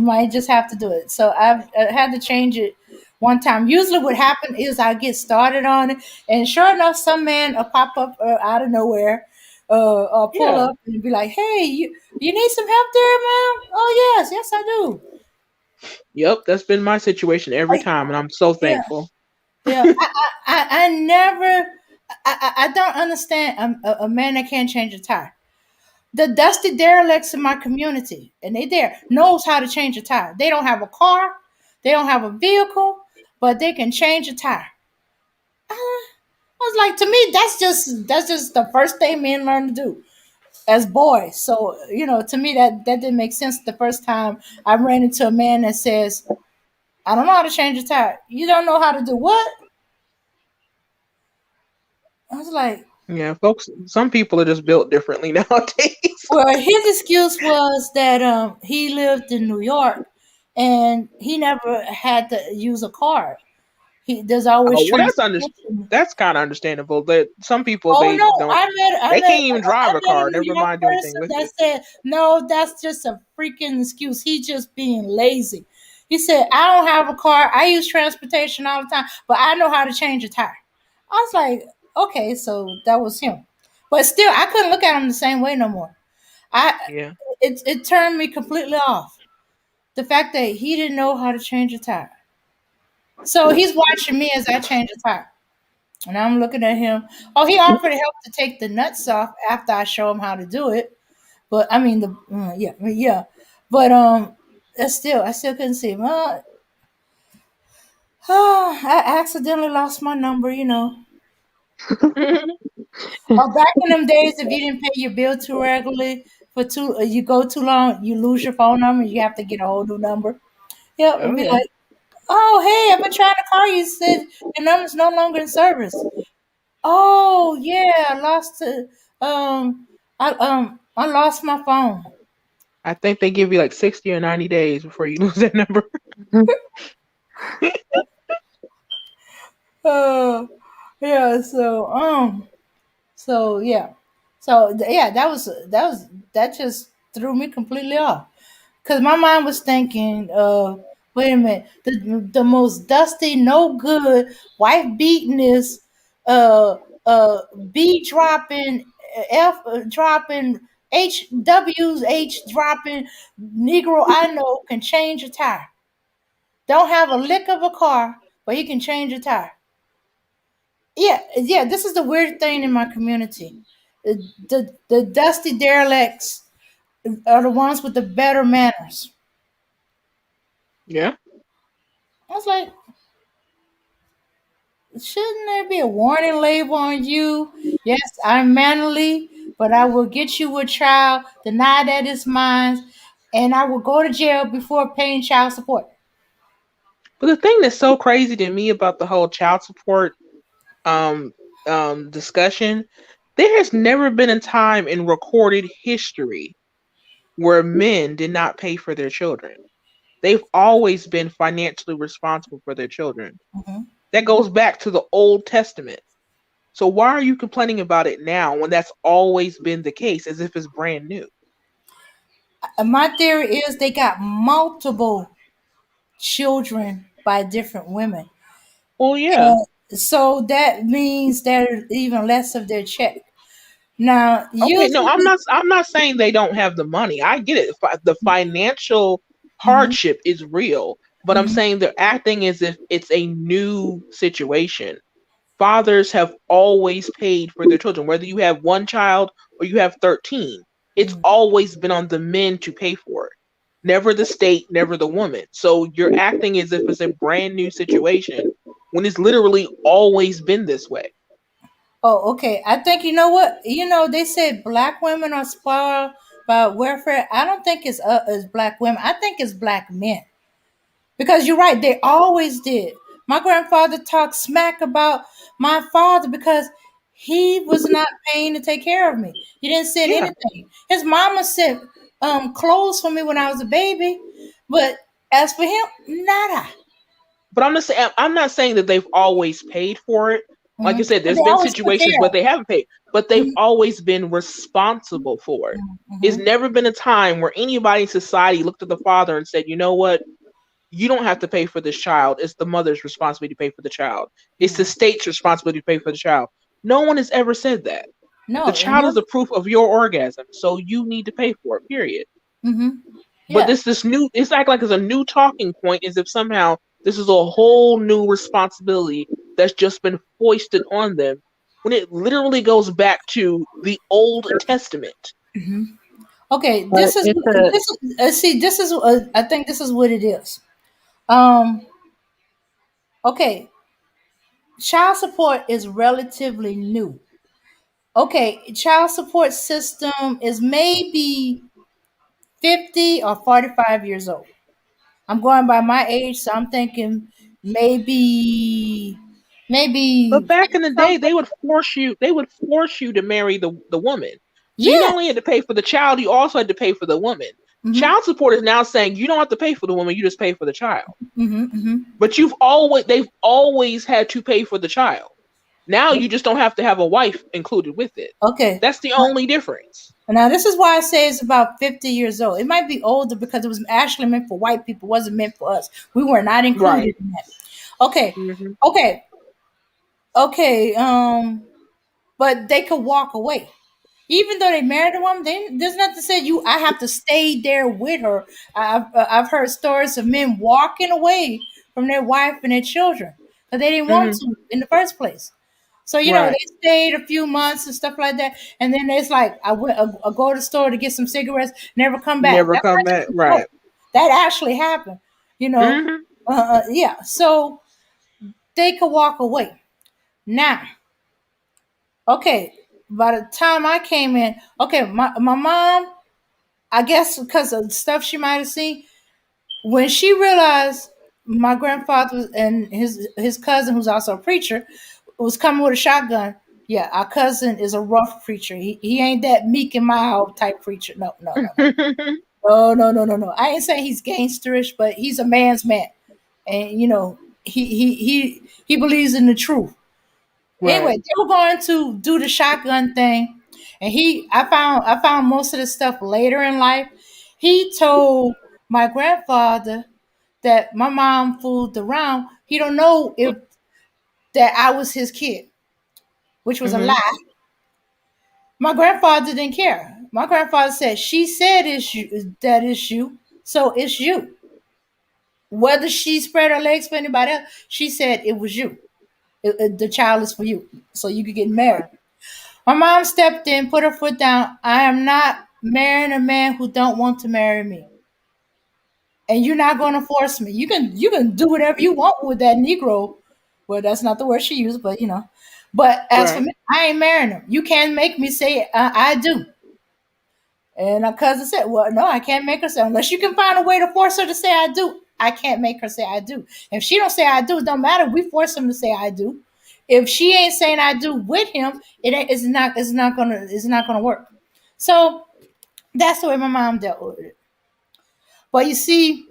might just have to do it. So I had to change it one time. Usually, what happened is I get started on it, and sure enough, some man will pop up out of nowhere pull Yeah. up and be like, "Hey, you need some help there, ma'am? Oh yes, yes I do." Yep, that's been my situation every Like, time, and I'm so yeah, thankful. yeah. I never. I don't understand a man that can't change a tire. The dusty derelicts in my community, and they there knows how to change a tire. They don't have a car, they don't have a vehicle, but they can change a tire. I was like, to me, that's just the first thing men learn to do as boys. So to me that didn't make sense the first time I ran into a man that says, "I don't know how to change a tire." You don't know how to do what? I was like, Yeah, folks, some people are just built differently nowadays. well, his excuse was that he lived in New York and he never had to use a card. There's always Oh, well, transportation. that's kind of understandable. That some people Oh no, I they met can't even drive a a car. New Never York mind do anything person with that it. said, "No, that's just a freaking excuse. He's just being lazy." He said, "I don't have a car. I use transportation all the time, but I know how to change a tire." I was like, "Okay, so that was him." But still, I couldn't look at him the same way no more. I Yeah. it turned me completely off. The fact that he didn't know how to change a tire. So he's watching me as I change a tire. And I'm looking at him. Oh, he offered to help to take the nuts off after I show him how to do it. But I mean, yeah. But I still couldn't see him. I accidentally lost my number. Oh, back in them days, if you didn't pay your bill too regularly you go too long, you lose your phone number. You have to get a whole new number. Yep, and Oh be yeah. like, "Oh, hey, I've been trying to call you. Said your number's no longer in service." Oh yeah, I lost it. I lost my phone. I think they give you like 60 or 90 days before you lose that number. Oh yeah. So yeah. Yeah, that just threw me completely off. Cause my mind was thinking, wait a minute, the most dusty, no good, wife beatingest, uh, B dropping, F dropping, H dropping Negro I know can change a tire. Don't have a lick of a car, but he can change a tire. Yeah, yeah. This is the weird thing in my community. The dusty derelicts are the ones with the better manners. Yeah. I was like, shouldn't there be a warning label on you? Yes, I'm manly, but I will get you a child, deny that it's mine, and I will go to jail before paying child support. But the thing that's so crazy to me about the whole child support um discussion, there has never been a time in recorded history where men did not pay for their children. They've always been financially responsible for their children. Mhm. That goes back to the Old Testament. So why are you complaining about it now when that's always been the case as if it's brand new? My theory is they got multiple children by different women. Well, yeah. And so that means there's even less of their check. Now, Okay, no, usually, I'm not saying they don't have the money. I get it. The financial mhm, hardship is real, but I'm mhm, saying they're acting as if it's a new situation. Fathers have always paid for their children, whether you have one child or you have 13. It's mhm. always been on the men to pay for it. Never the state, never the woman. So you're acting as if it's a brand new situation when it's literally always been this way. Oh, okay. I think you know what? They say black women are spoiled by welfare. I don't think it's black women. I think it's black men. Because you're right, they always did. My grandfather talked smack about my father because he was not paying to take care of me. He didn't send Yeah. anything. His mama sent clothes for me when I was a baby, but as for him, nada. But I'm not saying that they've always paid for it. Like I said, But there's they been always took situations care where of they haven't paid, but they've me. always been responsible for it. It's Mhm. never been a time where anybody in society looked at the father and said, you know what? You don't have to pay for this child. It's the mother's responsibility to pay for the child. It's the state's responsibility to pay for the child. No one has ever said that. The No, child is the proof of your orgasm, so you need to pay for it. Period. mm-hmm. But Yeah. this new, it's act like it's a new talking point, as if somehow this is a whole new responsibility that's just been foisted on them, when it literally goes back to the Old Testament. Mm-hmm. Okay, But it's a this is see this is I think this is what it is. Um, okay, child support is relatively new. Okay, child support system is maybe 50 or 45 years old. I'm going by my age, so I'm thinking maybe But maybe back in the day, something. they would force you to marry the woman. So you not only Yes. had to pay for the child, you also had to pay for the woman. Mm-hmm, Child support is now saying you don't have to pay for the woman, you just pay for the child. mm-hmm, mm-hmm. But they've always had to pay for the child. Now you just don't have to have a wife included with it. Okay. That's the only difference. Now this is why I say it's about 50 years old. It might be older because it was actually meant for white people, it wasn't meant for us. We were not Right. included in that. Okay. Hmm. Okay. Okay. But they could walk away. Even though they married a woman, there's nothing to say you. I have to stay there with her. I've heard stories of men walking away from their wife and their children because they didn't want Hmm. to in the first place. So Right. they stayed a few months and stuff like that, and then it's like I go to the store to get some cigarettes, never come back. Never That's come not back. just a Right. joke. That actually happened. You know, Hmm. yeah. So they could walk away now. Okay, by the time I came in, okay, my mom, I guess because of stuff she might have seen, when she realized my grandfather and his cousin, who's also a preacher, was coming with a shotgun. Yeah, our cousin is a rough preacher. He ain't that meek and mild type preacher. No, no, no, no, no, no, no, no, no. I ain't saying he's gangsterish, but he's a man's man, and he believes in the truth. Right. Anyway, they were going to do the shotgun thing, and I found most of the stuff later in life. He told my grandfather that my mom fooled around. He don't know if that I was his kid, which was a Hmm. lie. My grandfather didn't care. My grandfather said she said it's you, that it's you, so it's you. Whether she spread her legs for anybody else, she said it was you. The child is for you, so you could get married. My mom stepped in, put her foot down. I am not marrying a man who don't want to marry me. And you're not going to force me. You can do whatever you want with that Negro. Well, that's not the word she used, but you know. But as for Right. me, I ain't marrying him. You can't make me say I do. And my cousin said, "Well, no, I can't make her say unless you can find a way to force her to say I do. I can't make her say I do. If she don't say I do, it don't matter. We force him to say I do. If she ain't saying I do with him, it ain't. It's not gonna work. So that's the way my mom dealt with it. But you see,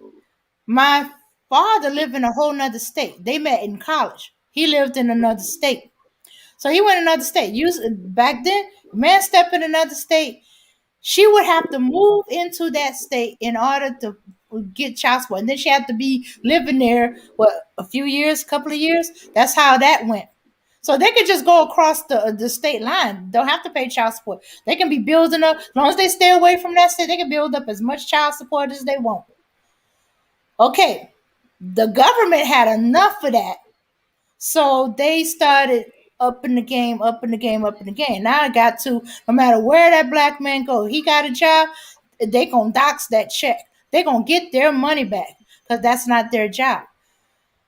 my father lived in a whole nother state. They met in college. He lived in another state. So he went another state. Back then, man step in another state, she would have to move into that state in order to get child support. And then she had to be living there, what, a few years, couple of years? That's how that went. So they could just go across the state line. Don't have to pay child support. They can be building up, as long as they stay away from that state, they can build up as much child support as they want. Okay, the government had enough of that. So they started up in the game, up in the game, up in the game. Now I got to, no matter where that black man go, he got a job, they gonna dox that check. They gonna get their money back because that's not their job.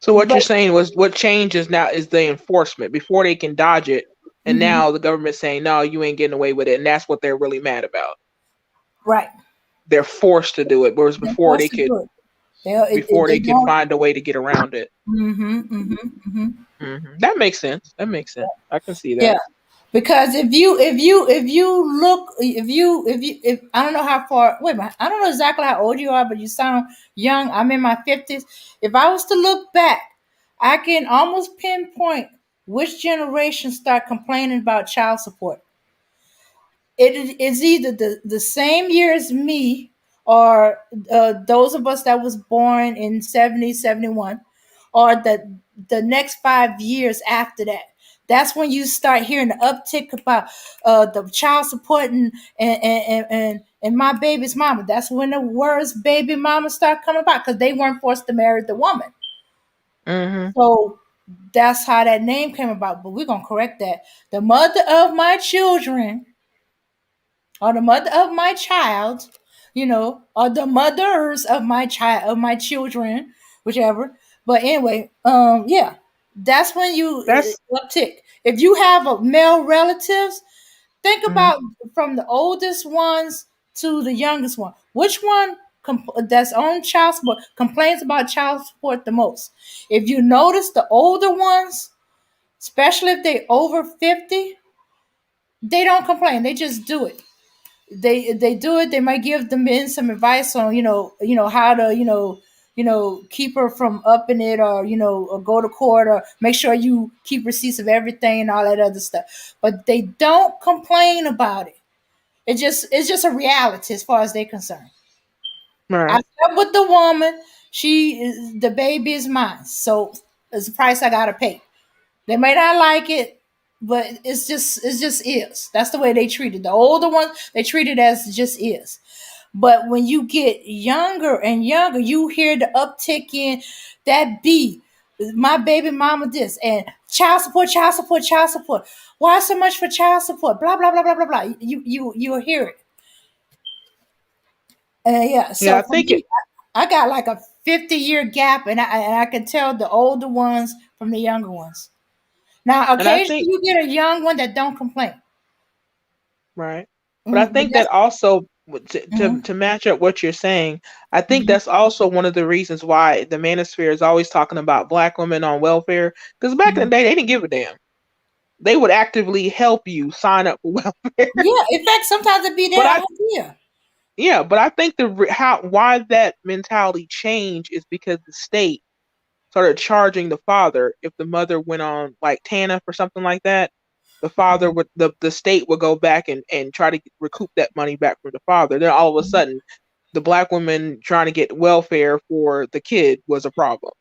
So what you're But saying was what changes now is the enforcement. Before they can dodge it, and mhm, now the government's saying, no, you ain't getting away with it. And that's what they're really mad about. right, They're forced to do it. Whereas they're forced to do it. before They they could don't. find a way to get around it. Mm-hmm, mm-hmm, mm-hmm. That makes sense. That makes sense. I can see Yeah, that. because if you look if I don't know how far, wait a minute, I don't know exactly how old you are, but you sound young. I'm in my 50s. If I was to look back, I can almost pinpoint which generation start complaining about child support. It is either the same year as me, or those of us that was born in 70, 71, or the next 5 years after that. That's when you start hearing the uptick about the child support and my baby's mama. That's when the words baby mama start coming about because they weren't forced to marry the woman. Mm-hmm. So that's how that name came about. But we're gonna correct that. The mother of my children, or the mother of my child, or the mothers of my child, of my children, whichever. But anyway, yeah, that's when you That's uptick. If you have a male relatives, think mhm. about from the oldest ones to the youngest one. Which one that's on child support complains about child support the most? If you notice the older ones, especially if they over 50, they don't complain. They just do it. They do it. They might give the men some advice on how to keep her from upping it, or go to court, or make sure you keep receipts of everything and all that other stuff. But they don't complain about it. It's just a reality as far as they're concerned. I Right. slept with the woman. The baby is mine, so it's a price I gotta pay. They may not like it, but it's just is. That's the way they treat it. The older ones, they treat it as just is. But when you get younger and younger, you hear the uptick in that beat. My baby mama this and child support, child support, child support. Why so much for child support? Blah blah blah blah blah blah. You'll hear it. Yeah. Yeah, So I for think it. me, I got like a 50-year gap, and I can tell the older ones from the younger ones. Now, And I occasionally think you get a young one that don't complain. right. But I But think that that's also to, to mhm, to match up what you're saying, I think mhm, that's also one of the reasons why the manosphere is always talking about black women on welfare. Because back in the mhm. day, they didn't give a damn. They would actively help you sign up for welfare. Yeah. In fact, sometimes it be But their I idea. yeah, but I think how why that mentality changed is because the state started charging the father if the mother went on like TANF or something like that. The father would the state would go back and try to recoup that money back from the father. Then all of a sudden, the black woman trying to get welfare for the kid was a problem.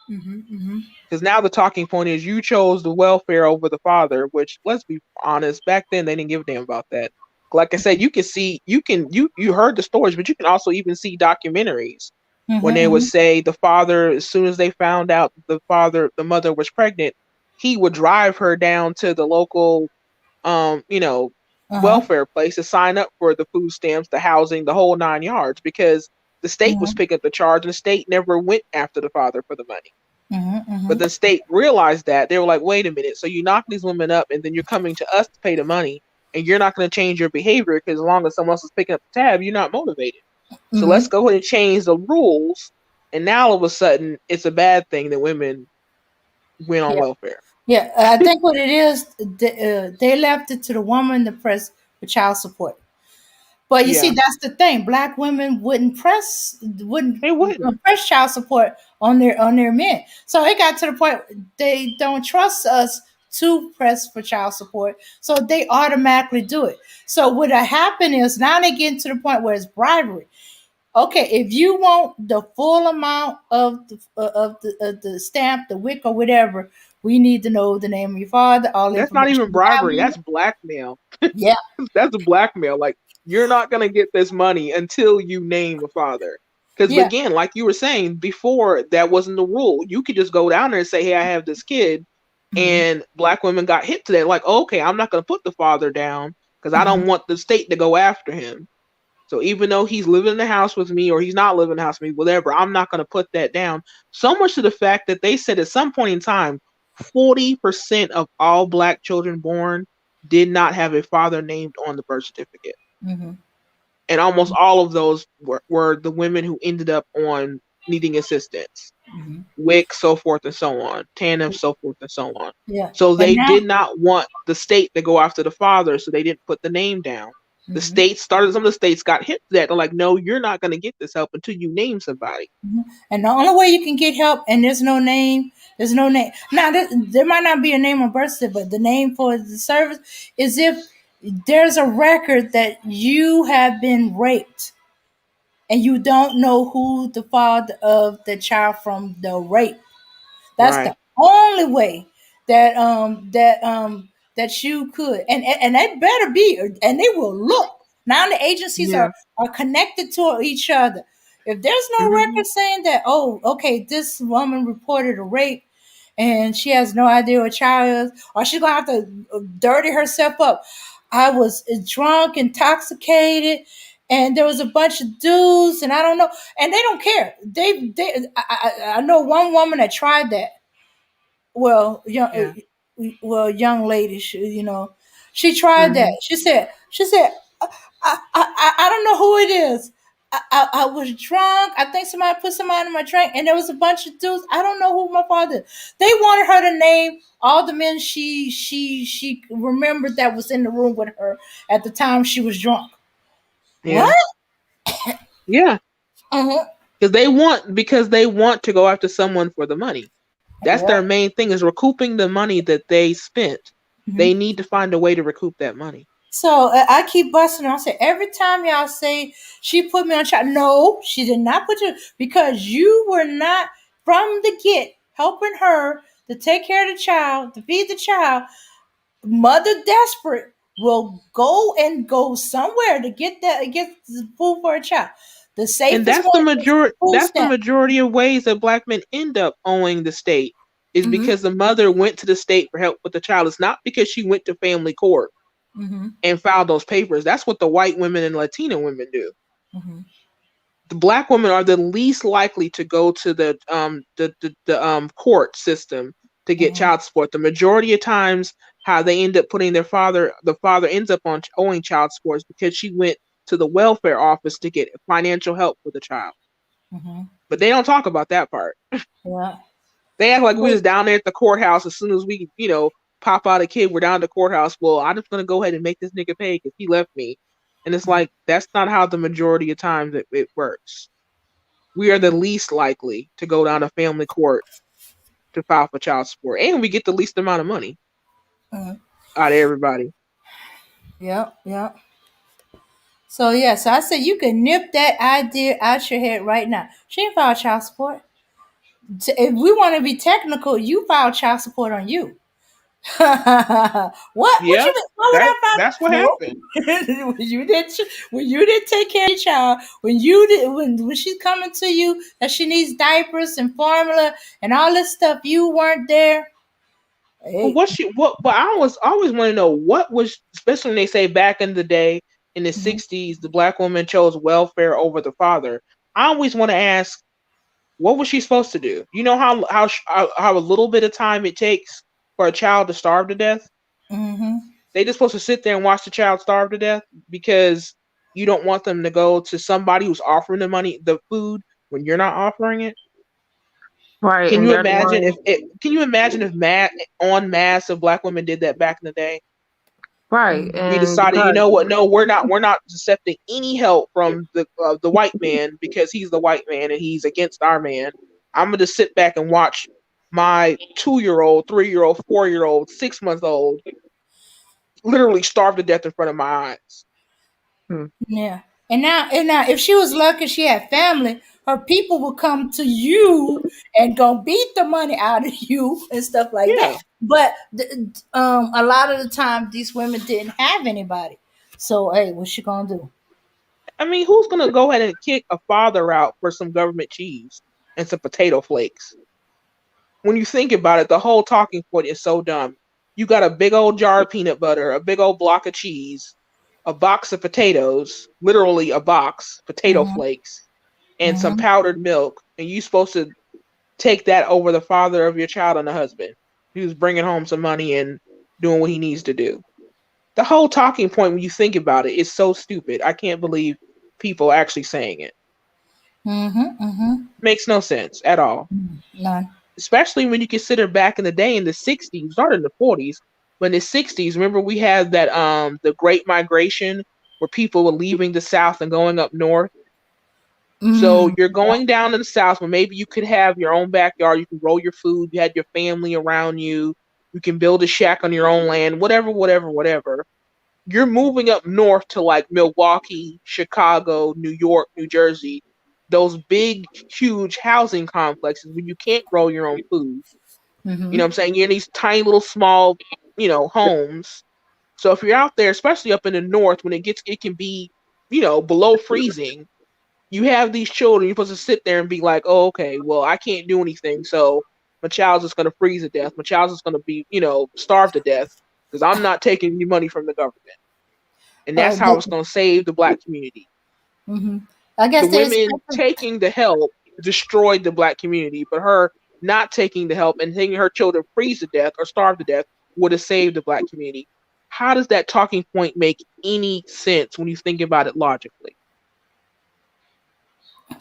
Hmm, hmm. Because now the talking point is you chose the welfare over the father, which let's be honest, back then they didn't give a damn about that. Like I said, you can see you heard the stories, but you can also even see documentaries Hmm, when they would hmm. say the father, as soon as they found out the mother was pregnant, he would drive her down to the local you know, Uh-huh. welfare place to sign up for the food stamps, the housing, the whole 9 yards, because the state was Hmm, picking up the charge and the state never went after the father for the money. hmm, But hmm. the state realized that they were like, wait a minute, so you knock these women up and then you're coming to us to pay the money and you're not going to change your behavior because as long as someone else is picking up the tab, you're not motivated. So let's Hmm. go ahead and change the rules. And now all of a sudden, it's a bad thing that women went on Yeah. welfare. Yeah. I think what it is, they left it to the woman to press for child support. But you see, Yeah, that's the thing. Black women wouldn't they wouldn't. press child support on their men. So it got to the point they don't trust us to press for child support, so they automatically do it. So what happened is now they get to the point where it's bribery. Okay, if you want the full amount of the stamp, the wick, or whatever, we need to know the name of your father, all the That's not information even you have bribery. on That's you. blackmail. Yeah. That's blackmail. Like you're not gonna get this money until you name a father. Because Yeah. again, like you were saying before, that wasn't the rule. You could just go down there and say, "Hey, I have this kid," Hmm, and black women got hit to that. Like, okay, I'm not gonna put the father down because I hmm, don't want the state to go after him. So even though he's living in the house with me or he's not living in the house with me, whatever, I'm not gonna put that down. So much to the fact that they said at some point in time, 40% of all black children born did not have a father named on the birth certificate. hmm, And almost all of those were the women who ended up on needing assistance. hmm. WIC, so forth and so on, TANF, so forth and so on. Yeah. So And they now, did not want the state to go after the father, so they didn't put the name down. The mhm, states started, some of the states got hit to that. They're like, no, you're not going to get this help until you name somebody. mhm. And the only way you can get help, and there's no name, there's no name. Now, there might not be a name on birth certificate, but the name for the service is if there's a record that you have been raped and you don't know who the father of the child from the rape. That's the Right. only way that you could, and they better be, and they will look. Now the agencies Yeah. are connected to each other. If there's no Hmm. record saying that, oh, okay, this woman reported a rape and she has no idea what child is, or she's gonna have to dirty herself up. I was drunk, intoxicated, and there was a bunch of dudes, and I don't know, and they don't care. I know one woman that tried that. Well, Yeah. young lady, she tried that. Hmm. She said, I don't know who it is. I was drunk. I think somebody put somebody in my drink, and there was a bunch of dudes. I don't know who my father. They wanted her to name all the men she remembered that was in the room with her at the time she was drunk. Yeah. What? Yeah. Uh-huh. Because they want to go after someone for the money. That's Yeah. their main thing is recouping the money that they spent. Mhm. They need to find a way to recoup that money. So I keep busting her. I say every time y'all say she put me on trial. No, she did not put you because you were not from the get helping her to take care of the child, to feed the child. Mother desperate will go somewhere to get the food for a child. The And safest one is food that's the stamp. majority of ways that black men end up owing the state is Mm-hmm. because the mother went to the state for help with the child. It's not because she went to family court Mm-hmm. and filed those papers. That's what the white women and Latina women do. Mm-hmm. The black women are the least likely to go to the court system to get Mm-hmm. child support. The majority of times, how they end up putting the father ends up on owing child support is because she went to the welfare office to get financial help for the child. Mm-hmm. But they don't talk about that part. Yeah. They act like we was down there at the courthouse as soon as we, pop out a kid, we're down at the courthouse. Well, I'm just gonna go ahead and make this nigga pay because he left me. And it's like that's not how the majority of times it works. We are the least likely to go down to family court to file for child support, and we get the least amount of money Mm-hmm. out of everybody. Yep. Yep. So yeah, so I said you can nip that idea out your head right now. She ain't filed child support. If we want to be technical, you filed child support on you. What Yeah, you mean? Why would I that's what file? happened. No, when you didn't take care of your child, when you did when she's coming to you that she needs diapers and formula and all this stuff, you weren't there. But Hey. but I always want to know what was, especially when they say back in the day in the Mhm. '60s, the black woman chose welfare over the father. I always want to ask, what was she supposed to do? You know how a little bit of time it takes for a child to starve to death? Mhm. They just supposed to sit there and watch the child starve to death because you don't want them to go to somebody who's offering the food when you're not offering it. Right, Can and you they're the imagine ones. if it? Can you imagine if mass of black women did that back in the day? Right, Mhm. We and decided, you because know what? No, we're not accepting any help from the white man because he's the white man and he's against our man. I'm gonna just sit back and watch my 2-year old, 3-year old, 4-year old, 6 month old literally starve to death in front of my eyes. hmm, Yeah. And now, if she was lucky, she had family. Her people would come to you and go beat the money out of you and stuff like that. Yeah, But a lot of the time, these women didn't have anybody. So, hey, what's she gonna do? I mean, who's gonna go ahead and kick a father out for some government cheese and some potato flakes? When you think about it, the whole talking point is so dumb. You got a big old jar of peanut butter, a big old block of cheese, a box of potatoes, literally a box, potato Mm-hmm. flakes, and some Mm-hmm. powdered milk, and you supposed to take that over the father of your child and the husband who's bringing home some money and doing what he needs to do. The whole talking point, when you think about it, is so stupid. I can't believe people actually saying it. Mm-hmm. Mm-hmm. Makes no sense at all. None. Especially when you consider back in the day in the '60s, started in the '40s, when the '60s, remember we had that the Great Migration where people were leaving the South and going up north. So Mm. you're going down to the South where maybe you could have your own backyard, you can grow your food, you had your family around you, you can build a shack on your own land, whatever, whatever, whatever. You're moving up north to like Milwaukee, Chicago, New York, New Jersey, those big, huge housing complexes where you can't grow your own food. You know what I'm saying? You're in these tiny little small, homes. So if you're out there, especially up in the north, when it can be, below freezing, you have these children, you're supposed to sit there and be like, oh, okay, well, I can't do anything, so my child's just gonna freeze to death. My child's just gonna be, starve to death because I'm not taking any money from the government. And that's how it's gonna save the black community. Mm-hmm. I The guess they women expect. taking the help destroyed the black community, but her not taking the help and taking her children freeze to death or starve to death would have saved the black community. How does that talking point make any sense when you think about it logically?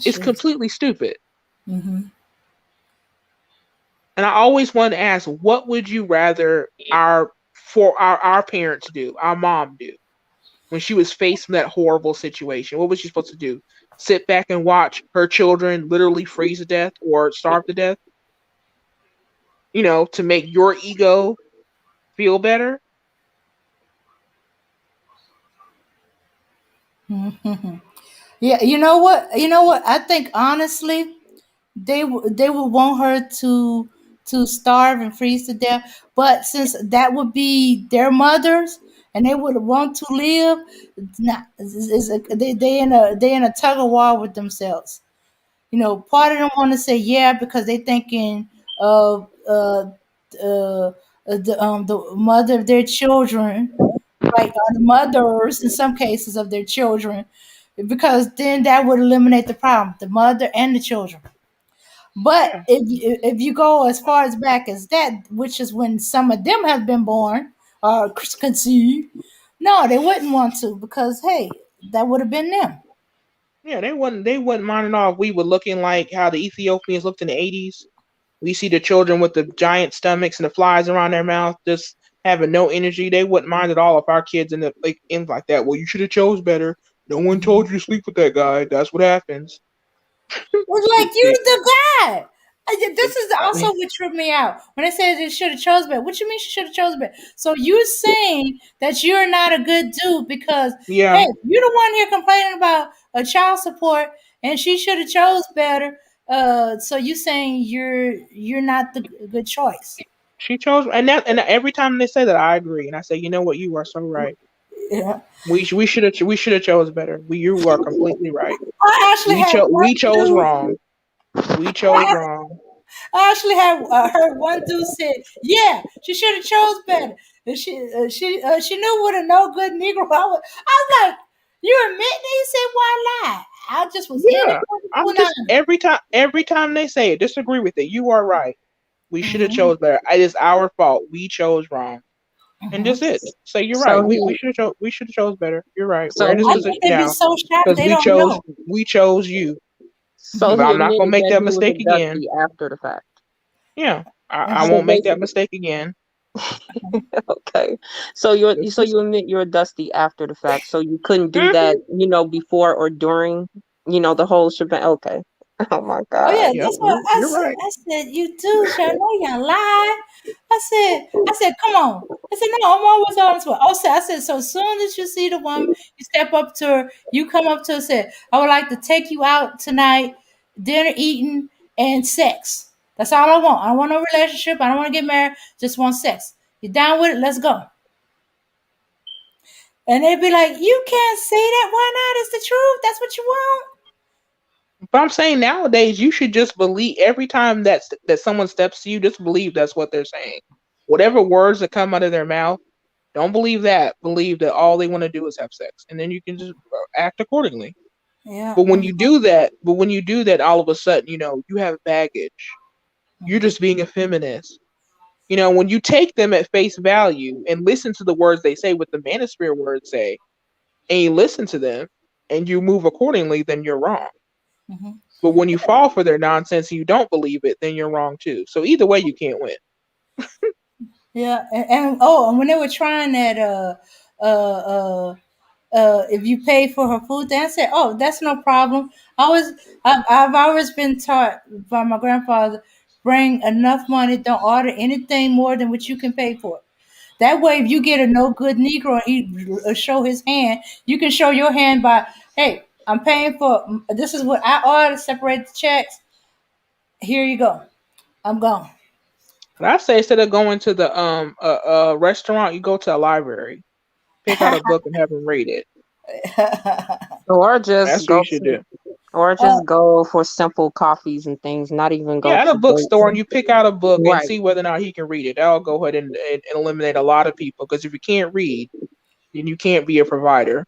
It's completely stupid. Mm-hmm. And I always wanted to ask, what would you rather our parents do, our mom do, when she was facing that horrible situation? What was she supposed to do? Sit back and watch her children literally freeze to death or starve to death? To make your ego feel better? Mm-hmm. Yeah, you know what? You know what? I think honestly, they would want her to starve and freeze to death. But since that would be their mothers and they would want to live, nah, they in a tug of war with themselves. Part of them want to say yeah because they thinking of the mother of their children, right? Or the mothers in some cases of their children, because then that would eliminate the problem, the mother and the children. But Yeah. if you go as far as back as that, which is when some of them have been born or conceived, no, they wouldn't want to because hey, that would have been them. Yeah, they wouldn't mind at all if we were looking like how the Ethiopians looked in the 80s. We see the children with the giant stomachs and the flies around their mouth, just having no energy. They wouldn't mind at all if our kids end like that. Well, you should have chose better. No one told you to sleep with that guy. That's what happens. It's like you the guy. This is I also mean, what tripped me out when they said they should have chose better. What you mean she should have chose better? So you're saying that you're not a good dude because yeah, hey, you're the one here complaining about a child support and she should have chose better. So you saying you're not the good choice? she chose, and every time they say that, I agree, and I say, you know what, you are so right. Yeah. We should have chose better. You are completely right. I actually had one We chose dude. wrong. We chose wrong. I actually have heard one dude said, "Yeah, she should have chose better. And she knew what a no good Negro I was like, you admit that?" He said, "Why lie? I just was in it Yeah, for the I'm just punani." every time they say it, disagree with it. You are right. We should have Mm-hmm. chose better. It is our fault. We chose wrong, and Mm-hmm. just it. Say you're right. So We he, should have chose better. You're right. We're in so this I he, think position they'd be now so shocked because they don't know. we chose you. so But Mm-hmm. he I'm not gonna admitted make that that he was a mistake again. dusty after the fact. Yeah, I Uh-huh. So won't make that basically, mistake again. okay. So you This so is you admit you're a dusty after the fact. So you couldn't do that, hmm before or during, the whole shebang. Okay. Oh my Oh yeah, God. Yep, that's what I you're said. right. I said, "You dudes, y'all know y'all lie." I said, "Come on." I said, "No, I'm always honest with." I said, "So as soon as you see the woman, you step up to her, you come up to her, and say, I would like to take you out tonight, dinner, eating, and sex. That's all I want. I don't want no relationship. I don't want to get married. Just want sex. You down with it? Let's go." And they'd be like, "You can't say that. Why not? It's the truth. That's what you want." But I'm saying nowadays you should just believe every time that someone steps to you, just believe that's what they're saying. Whatever words that come out of their mouth, don't believe that. Believe that all they want to do is have sex, and then you can just act accordingly. Yeah. But when you do that, all of a sudden, you have baggage. You're Mhm. just being a feminist. When you take them at face value and listen to the words they say, what the manosphere words say, and you listen to them and you move accordingly, then you're wrong. Mhm. But when you fall for their nonsense and you don't believe it, then you're wrong too. So either way, you can't win. Yeah, and when they were trying that, uh, if you pay for her food, they said, "Oh, that's no problem." I've always been taught by my grandfather, bring enough money, don't order anything more than what you can pay for. That way, if you get a no good Negro and he show his hand, you can show your hand by, "Hey, I'm paying for this is what I ordered. Separate the checks. Here you go. I'm gone." But I say instead of going to the restaurant, you go to a library, pick out a book and have them read it. Or just That's what go you should to, do. or uh, just go for simple coffees and things, not even go Yeah, at a to bookstore, dates. and you pick out a book and Right. see whether or not he can read it. That'll go ahead and eliminate a lot of people. Because if you can't read, then you can't be a provider.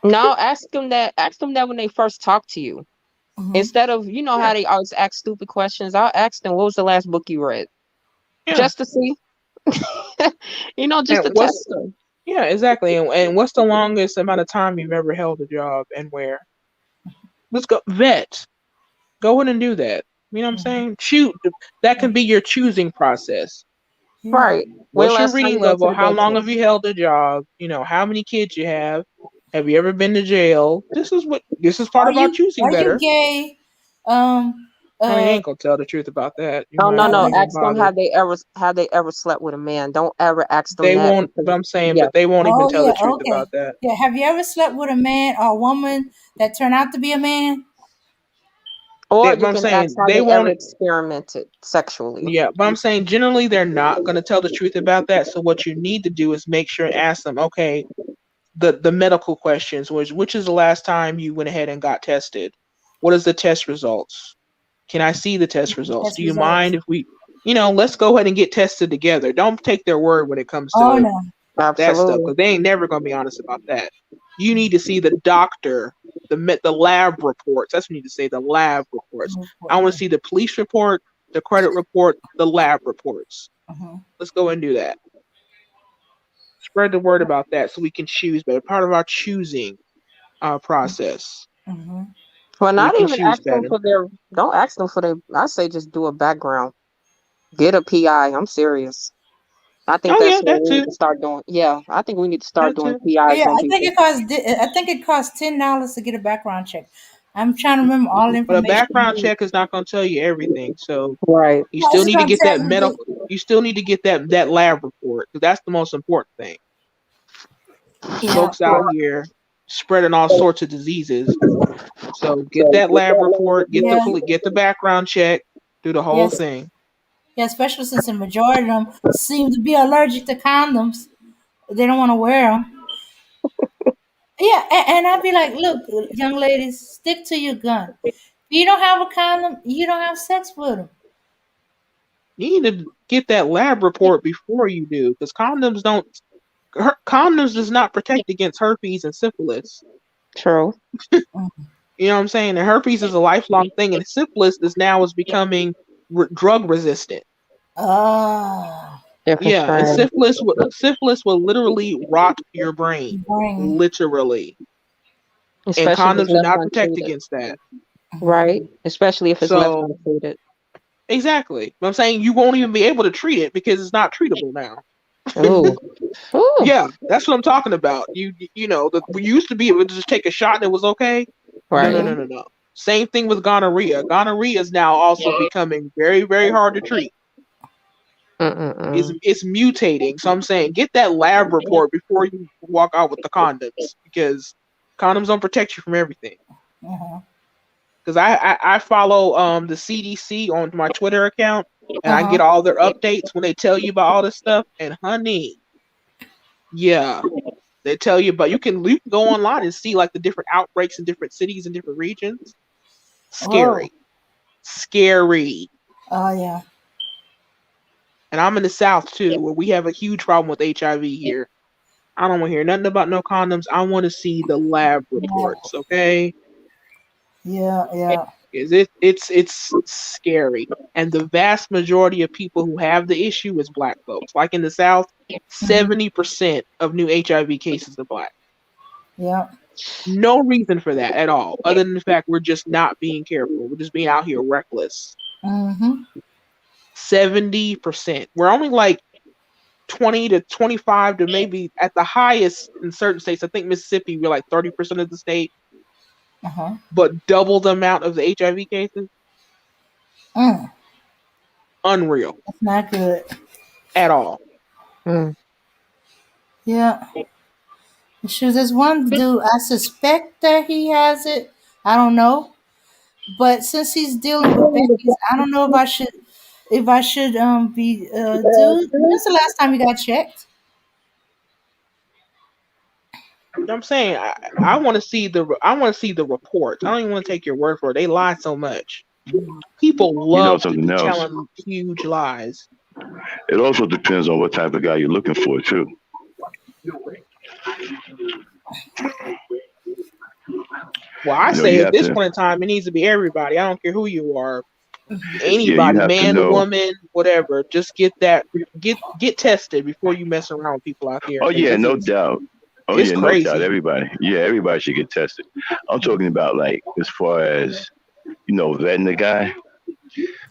No, ask them that when they first talk to you. mhm. Instead of, Yeah, how they always ask stupid questions, I'll ask them, what was the last book you read? yeah. Just to see. Just And to test them. yeah, exactly. And what's the longest amount of time you've ever held a job and where? Let's go vet. Go ahead and do that. You know what I'm Mhm. saying? Shoot, that can be your choosing process. Yeah. Right. When What's your last time reading you go to level? the How long dentist? have you held a job? How many kids you have? Have you ever been to jail? This is part Are of our you choosing are you better. gay? Um. I mean, they Uh. ain't gonna tell the truth about that. You Oh, might no, not no. Okay. even Ask them bother. have they ever slept with a man. Don't ever ask them They that won't. because But I'm saying, yeah. but they won't even Oh tell the yeah. truth Okay. about that. Yeah. Have you ever slept with a man or a woman that turned out to be a man? Or But you I'm can ask saying how they they ever won't. experimented sexually. Yeah, but I'm saying generally they're not gonna tell the truth about that. So what you need to do is make sure and ask them. Okay, the medical questions, which is the last time you went ahead and got tested? What is the test results? Can I see the test results? Test Do you results. mind if let's go ahead and get tested together. Don't take their word when it comes Oh to no. that stuff Absolutely. because they ain't never gonna be honest about that. You need to see the doctor, the lab reports. That's what you need to say, the lab reports. I want to see the police report, the credit report, the lab reports. Uh-huh. Let's go and do that. Spread the word about that so we can choose better. Part of our choosing process Uh-huh. Well, so we not can even choose ask them better. for their. Don't ask them for their. I say just do a background. Get a PI. I'm serious. I think Oh that's yeah, what that we need too. to start doing. Yeah, I think we need to start That doing too. PIs Yeah, on I think people. it costs $10 to get a background check. I'm trying to remember all the But a information. background check is not going to tell you everything. So Right. you No, still it's need to gonna get tell that you medical. that. You still need to get that lab report because that's the most important thing. Yeah. Folks out here spreading all sorts of diseases. So get that lab report, Yeah. get the background check, do the whole Yes. thing. Yeah. Especially since the majority of them seem to be allergic to condoms. They don't want to wear them. Yeah, and I'd be like, look, young ladies, stick to your gun. If you don't have a condom, you don't have sex with them. You need to get that lab report before you do because condoms does not protect against herpes and syphilis. True. You know what I'm saying? And herpes is a lifelong thing, and syphilis is becoming drug resistant. Ah, Different Yeah, and strain. syphilis will literally rot your brain, bring. literally. And Especially if it's condoms do left not protect untreated. against that. Right. Especially if it's left So untreated. exactly, but I'm saying you won't even be able to treat it because it's not treatable now. Ooh. Ooh. Yeah, that's what I'm talking about. We used to be able to just take a shot and it was okay. No, no, Right. no, no, no. Same thing with gonorrhea. Gonorrhea is now also becoming very, very hard to treat. Mm-mm-mm. It's mutating. So I'm saying get that lab report before you walk out with the condoms because condoms don't protect you from everything. Uh-huh. Because I follow the CDC on my Twitter account and I Uh-huh. get all their updates when they tell you about all this stuff. And honey, yeah, they tell you, but you can go online and see like the different outbreaks in different cities and different regions. Oh. Scary, scary. Oh yeah. And I'm in the South too, where we have a huge problem with HIV here. I don't want to hear nothing about no condoms. I want to see the lab Yeah. reports, okay? Yeah. Yeah. Is it's scary. And the vast majority of people who have the issue is black folks. Like in the South, Mhm. 70% of new HIV cases are black. Yeah. No reason for that at all, other than the fact we're just not being careful. We're just being out here reckless. Mm-hmm. 70%. We're only like 20 to 25 to maybe at the highest in certain states. I think Mississippi, we're like 30% of the state, Uh-huh. but double the amount of the HIV cases. Mm. Unreal That's not good. at all. Mm. Yeah. Sure, there's one dude. I suspect that he has it. I don't know. But since he's dealing with babies, I don't know if I should. if I should be do. When's the last time you got checked? I'm saying I want to see the reports. I don't even want to take your word for it. They lie so much. People You know love to something be else? telling huge lies. It also depends on what type of guy you're looking for too. Well, I You know, say you at have this to. point in time, it needs to be everybody. I don't care who you are, Yeah, you anybody, have to man, know. woman, whatever. Just get tested before you mess around with people out here Oh because yeah, this no is doubt. Oh it's yeah, no doubt. crazy. Everybody. Yeah, everybody should get tested. I'm talking about like as far as vetting the guy.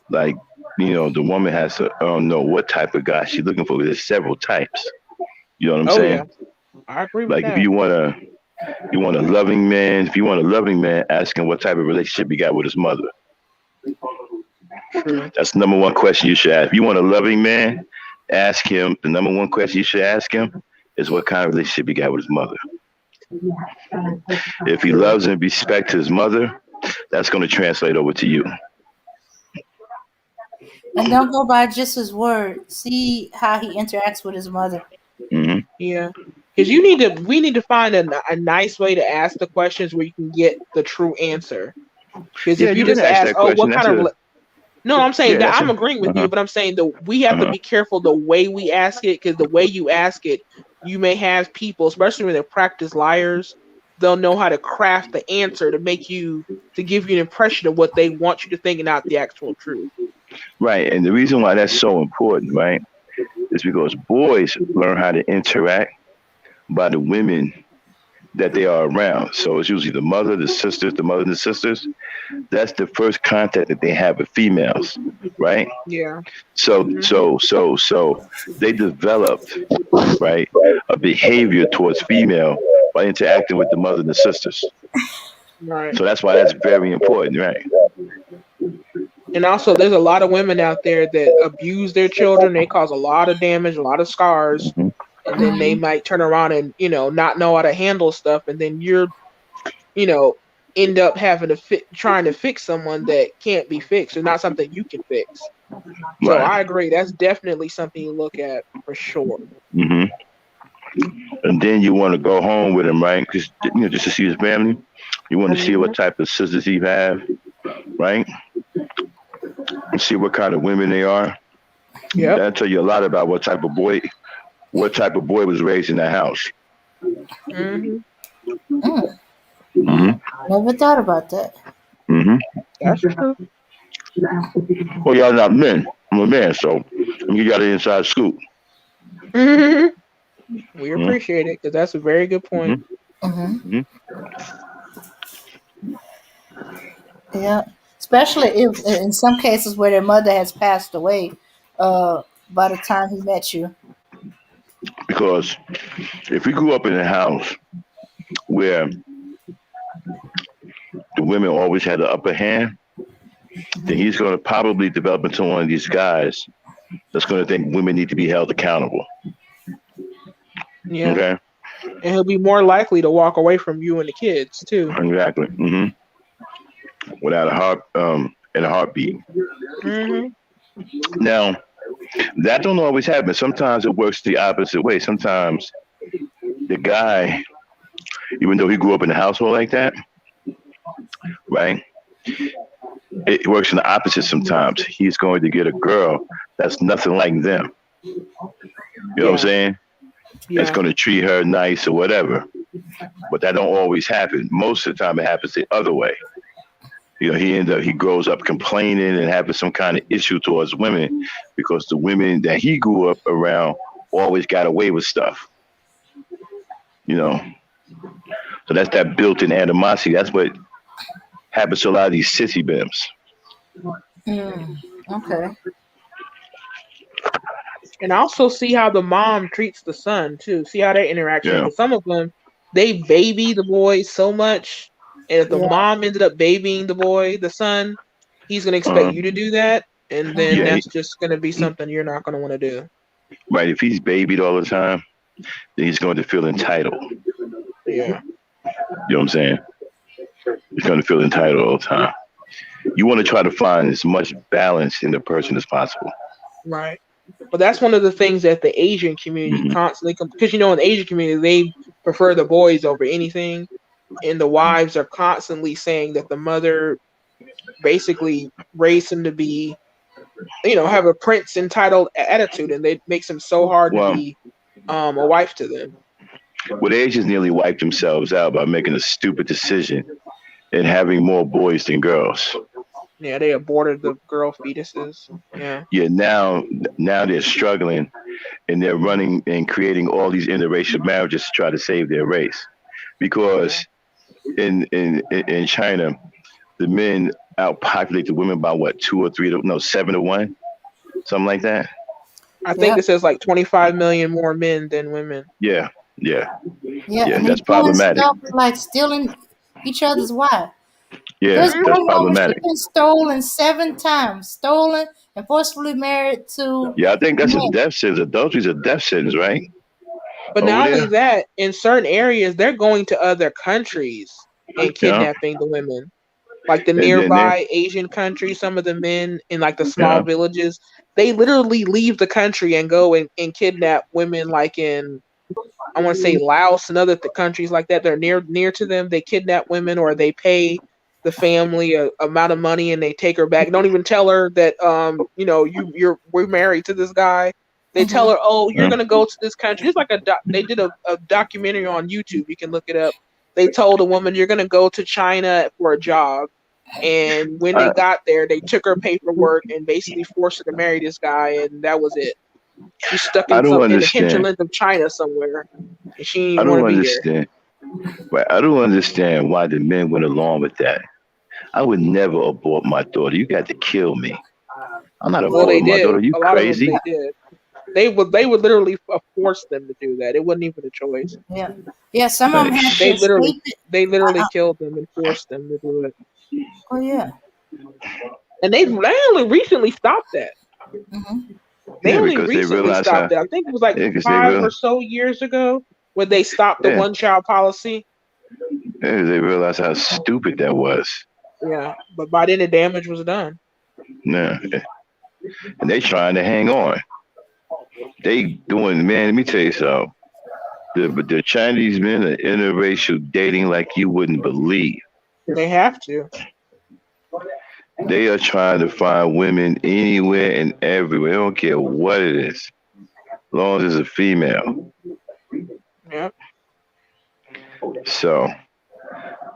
Like the woman has to know what type of guy she's looking for. There's several types. You know what I'm Oh yeah, saying? I agree with Like if that. you want a loving man. If you want a loving man, ask him what type of relationship he got with his mother. True. That's the number one question you should ask. If you want a loving man, ask him. The number one question you should ask him is what kind of relationship he got with his mother. If he True. loves and respects his mother, that's going to translate over to you. And don't go by just his word. See how he interacts with his mother. Hmm. Yeah. Because we need to find a nice way to ask the questions where you can get the true answer. Because Yeah, if you you can just ask ask, that oh, question. what kind That's of a no, I'm saying yeah. that That's I'm a agreeing with uh-huh, you, but I'm saying that we have to uh-huh. be careful the way we ask it, because the way you ask it, you may have people, especially when they're practiced liars, they'll know how to craft the answer to give you an impression of what they want you to think and not the actual truth. Right, and the reason why that's so important, right, is because boys learn how to interact by the women that they are around. So it's usually the mother, the sisters, the mother, and the sisters. That's the first contact that they have with females, right? Yeah. So, Hmm. so, so, so they developed, right, a behavior towards female by interacting with the mother and the sisters. Right. So that's why that's very important, right? And also, there's a lot of women out there that abuse their children. They cause a lot of damage, a lot of scars, Hmm. and then they Mhm. might turn around and not know how to handle stuff, and then you know, end up having to trying to fix someone that can't be fixed or not something you can fix. So Right. I agree. That's definitely something you look at for sure. Hmm. And then you want to go home with him, right? Because just to see his family. You want to see Hmm. what type of sisters he have, right? And see what kind of women they are. Yep. That'll tell you a lot about what type of boy was raised in that house. Hmm. Mm, Hmm. never thought about that. Hmm. That's true. Well, y'all not men. I'm a man, so you got an inside scoop. Hmm. We Hmm. appreciate it because that's a very good point. Hmm. Hmm. Hmm. Yeah, especially if in some cases where their mother has passed away, by the time he met you. Because if we grew up in a house where the women always had the upper hand, then he's going to probably develop into one of these guys that's going to think women need to be held accountable. Yeah. Okay. And he'll be more likely to walk away from you and the kids too. Exactly. Without in a heartbeat. Hmm. Now that don't always happen. Sometimes it works the opposite way. Sometimes the guy, even though he grew up in a household like that, right? It works in the opposite sometimes. He's going to get a girl that's nothing like them. You know what I'm Yeah. saying? That's Yeah. going to treat her nice or whatever. But that don't always happen. Most of the time, it happens the other way. He grows up complaining and having some kind of issue towards women because the women that he grew up around always got away with stuff. You know, so that's that built-in animosity. That's what happens to a lot of these sissy bims. Mm, okay. And also see how the mom treats the son too. See how their interaction. Yeah. Because some of them they baby the boy so much, and if the Yeah. mom ended up babying the son, he's gonna expect Uh, you to do that, and then yeah. that's just gonna be something you're not gonna want to do. Right. If he's babied all the time, then he's going to feel entitled. Yeah. You know what I'm saying? He's going to feel entitled all the time. You want to try to find as much balance in the person as possible. Right. But that's one of the things that the Asian community Hmm. constantly, because you know, in the Asian community, they prefer the boys over anything, and the wives are constantly saying that the mother basically raised him to be, you know, have a prince entitled attitude, and it makes him so hard to Well, be a wife to them. well, the Asians nearly wiped themselves out by making a stupid decision and having more boys than girls. Yeah, they aborted the girl fetuses. Yeah. Yeah, now they're struggling and they're running and creating all these interracial marriages to try to save their race. Yeah. Because in China, the men outpopulate the women by what, two or three to no 7 to 1, something like that. I think Yep. it says like 25 million more men than women. Yeah, yeah, Yeah, yeah. and they That's doing problematic. stuff like stealing each other's wife. Yeah, This Mhm. that's one woman, she problematic. been stolen 7 times, stolen and forcibly married to Yeah, I think that's a men. death sentence. Adultery is a death sentence, right? But Over not only there. that, in certain areas, they're going to other countries and Yeah, kidnapping the women. Like the and then they, nearby Asian countries, some of the men in like the small yeah, villages, they literally leave the country and go and kidnap women like in I want to say Laos and other countries like that. They're near to them. They kidnap women or they pay the family a amount of money and they take her back. Don't even tell her that you know we're married to this guy. They tell Hmm. her, oh, you're yeah. gonna go to this country. It's like they did a documentary on YouTube. You can look it up. They told a woman you're gonna go to China for a job. And when they I, got there, they took her paperwork and basically forced her to marry this guy, and that was it. She's stuck I in don't in the understand. hinterland of China somewhere, and she I didn't want don't to be there. understand. Right, I don't understand why the men went along with that. I would never abort my daughter. You got to kill me. I'm not Well, they aborting my did. daughter. You A lot of them crazy? they did. They would literally force them to do that. It wasn't even a choice. Yeah, yeah. Some of Like, them had to They literally escape it. they literally Uh-uh. killed them and forced them to do it. Oh yeah. And they only recently stopped that. Hmm. They yeah, only because they recently realize stopped how. that. I think it was like Yeah, because they 5 or so years ago when they stopped the yeah, one child policy. yeah, they realize how stupid that was. Yeah, but by then the damage was done. Yeah, and they trying to hang on. They doing, man. Let me tell you something. The Chinese men are interracial dating like you wouldn't believe. They have to. They are trying to find women anywhere and everywhere. They don't care what it is, as long as it's a female. Yeah. So,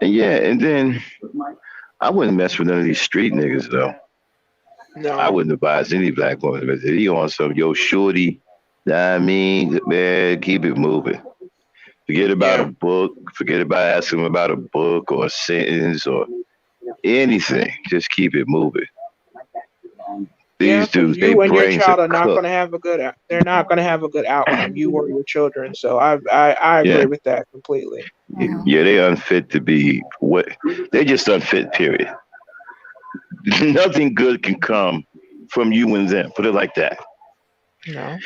and yeah, and then I wouldn't mess with none of these street niggas though. I No. wouldn't advise any black woman. But if he on some yo shorty, nah, I mean, man, keep it moving. Forget about a Yeah. book. Forget about asking him about a book or a sentence or anything. Just keep it moving. Yeah, These because dudes, they you and your brains are child are not going cooked. to have a good. They're not going to have a good outcome. You or your children. So I Yeah, agree with that completely. Hmm. yeah, they unfit to be what? They just unfit. Period. Nothing good can come from you and them. Put it like that. No.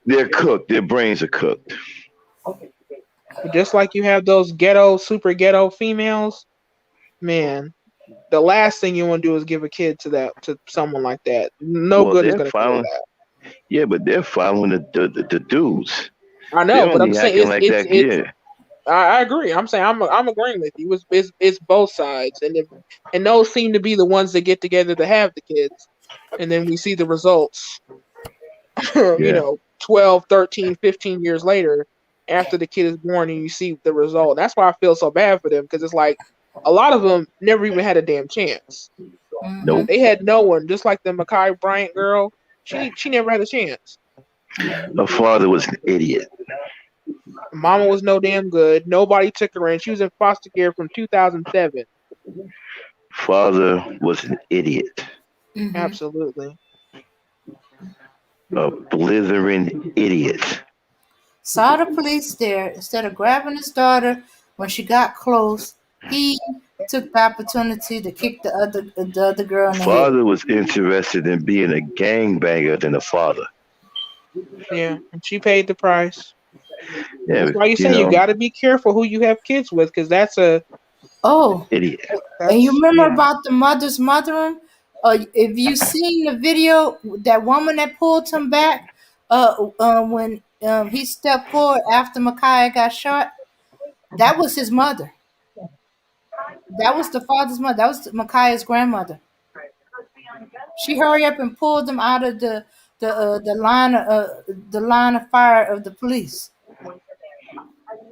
They're cooked. Their brains are cooked. But just like you have those ghetto, super ghetto females, man, the last thing you want to do is give a kid to someone like that. No Well, good is they're going to come of following. that. Yeah, but they're following the dudes. I They're know, but I'm only saying acting like that. it's Yeah, I agree. I'm saying I'm agreeing with you. It's both sides, and those seem to be the ones that get together to have the kids, and then we see the results. yeah. 12, 13, 15 years later, after the kid is born, and you see the result. That's why I feel so bad for them because it's like a lot of them never even had a damn chance. Hmm. Nope. They had no one, just like the Makai Bryant girl. She never had a chance. Her father was an idiot. Mama was no damn good. Nobody took her in. She was in foster care from 2007. Father was an idiot. Hmm. Absolutely. A blithering idiot. Saw the police there. Instead of grabbing his daughter when she got close, he took the opportunity to kick the other girl in the head. Father was interested in being a gangbanger than a father. Yeah, and she paid the price. Yeah, That's why you you say you know, got to be careful who you have kids with, because that's Oh, Idiot. and you That's remember yeah. about the mother's mothering? If you seen the video, that woman that pulled him back, when he stepped forward after Micaiah got shot, that was his mother. That was the father's mother. That was Micaiah's grandmother. She hurried up and pulled him out of the line of fire of the police,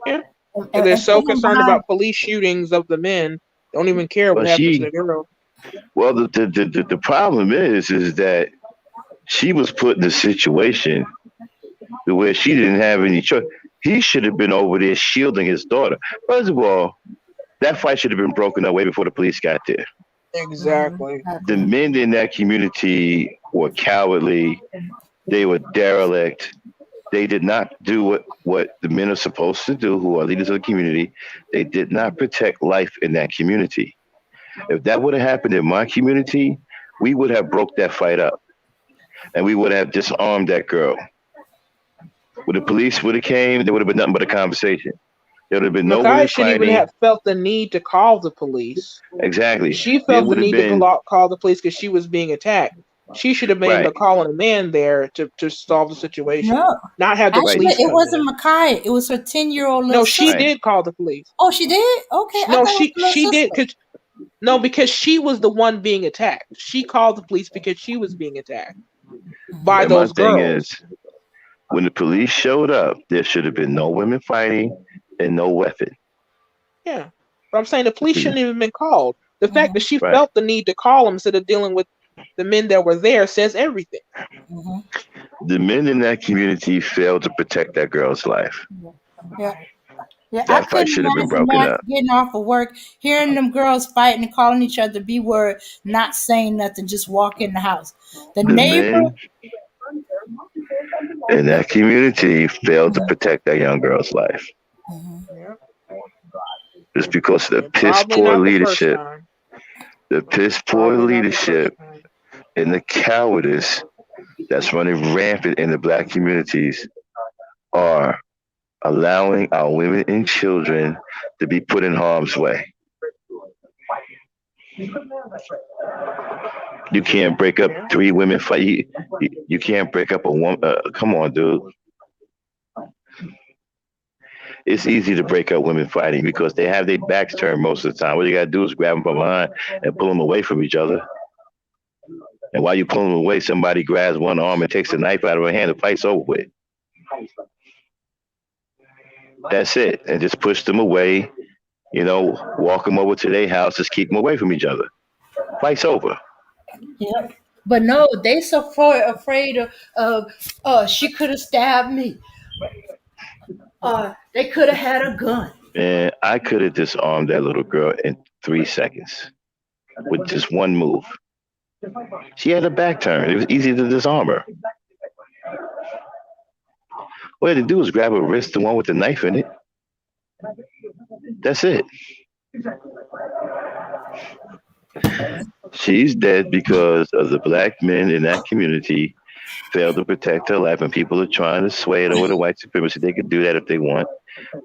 Yeah. and, Because they're and so put him concerned behind. about police shootings of the men, don't even care Well, what happened to she, the girl. well, the problem is that she was put in a situation where she didn't have any choice. He should have been over there shielding his daughter. First of all, that fight should have been broken up way before the police got there. Exactly. The men in that community were cowardly. They were derelict. They did not do what the men are supposed to do, who are leaders of the community. They did not protect life in that community. If that would have happened in my community, we would have broke that fight up and we would have disarmed that girl. When the police would have came, there would have been nothing but a conversation. There would have been no women Nakai shouldn't even fighting. have felt the need to call the police. Exactly. She There felt the would have need to been call the police because she was being attacked. She should have been right, the calling a man there to solve the situation, No, not have the right, actually, police it come wasn't in. Micaiah. It was her 10-year-old little No, she sister. right. did call the police. Oh, she did. Okay, I No, thought it was she the little she did sister. because no, because she was the one being attacked. She called the police because she was being attacked by And my those thing girls. is, when the police showed up, there should have been no women fighting and no weapon. Yeah, but I'm saying the police shouldn't even been called. The fact that Mhm, she Right. felt the need to call them instead of dealing with the men that were there says everything. mhm. The men in that community failed to protect that girl's life. Yeah, yeah. I That fight couldn't should have been imagine broken Mark up. getting off of work, hearing them girls fighting and calling each other B word, not saying nothing, just walk in the house. The The neighbor. men in that community failed to protect that young girl's life. Mhm. Yeah, It's because of the and piss probably poor not the first leadership, time. the piss poor Probably not the first leadership, time. and the cowardice that's running rampant in the black communities are allowing our women and children to be put in harm's way. You can't break up Yeah. three women fight. You can't break up a woman. Come on, dude. It's easy to break up women fighting because they have their backs turned most of the time. What you got to do is grab them from behind and pull them away from each other. And while you pull them away, somebody grabs one arm and takes a knife out of her hand. The fight's over with. That's it. And just push them away. Walk them over to their house. Just keep them away from each other. Fight's over. Yep. But no, they so afraid of she could have stabbed me. They could have had a gun. And I could have disarmed that little girl in 3 seconds with just one move. She had her back turned. It was easy to disarm her. All you had to do was grab her wrist, the one with the knife in it. That's it. She's dead because of the black men in that community failed to protect her life, and people are trying to sway it over to white supremacy. They could do that if they want.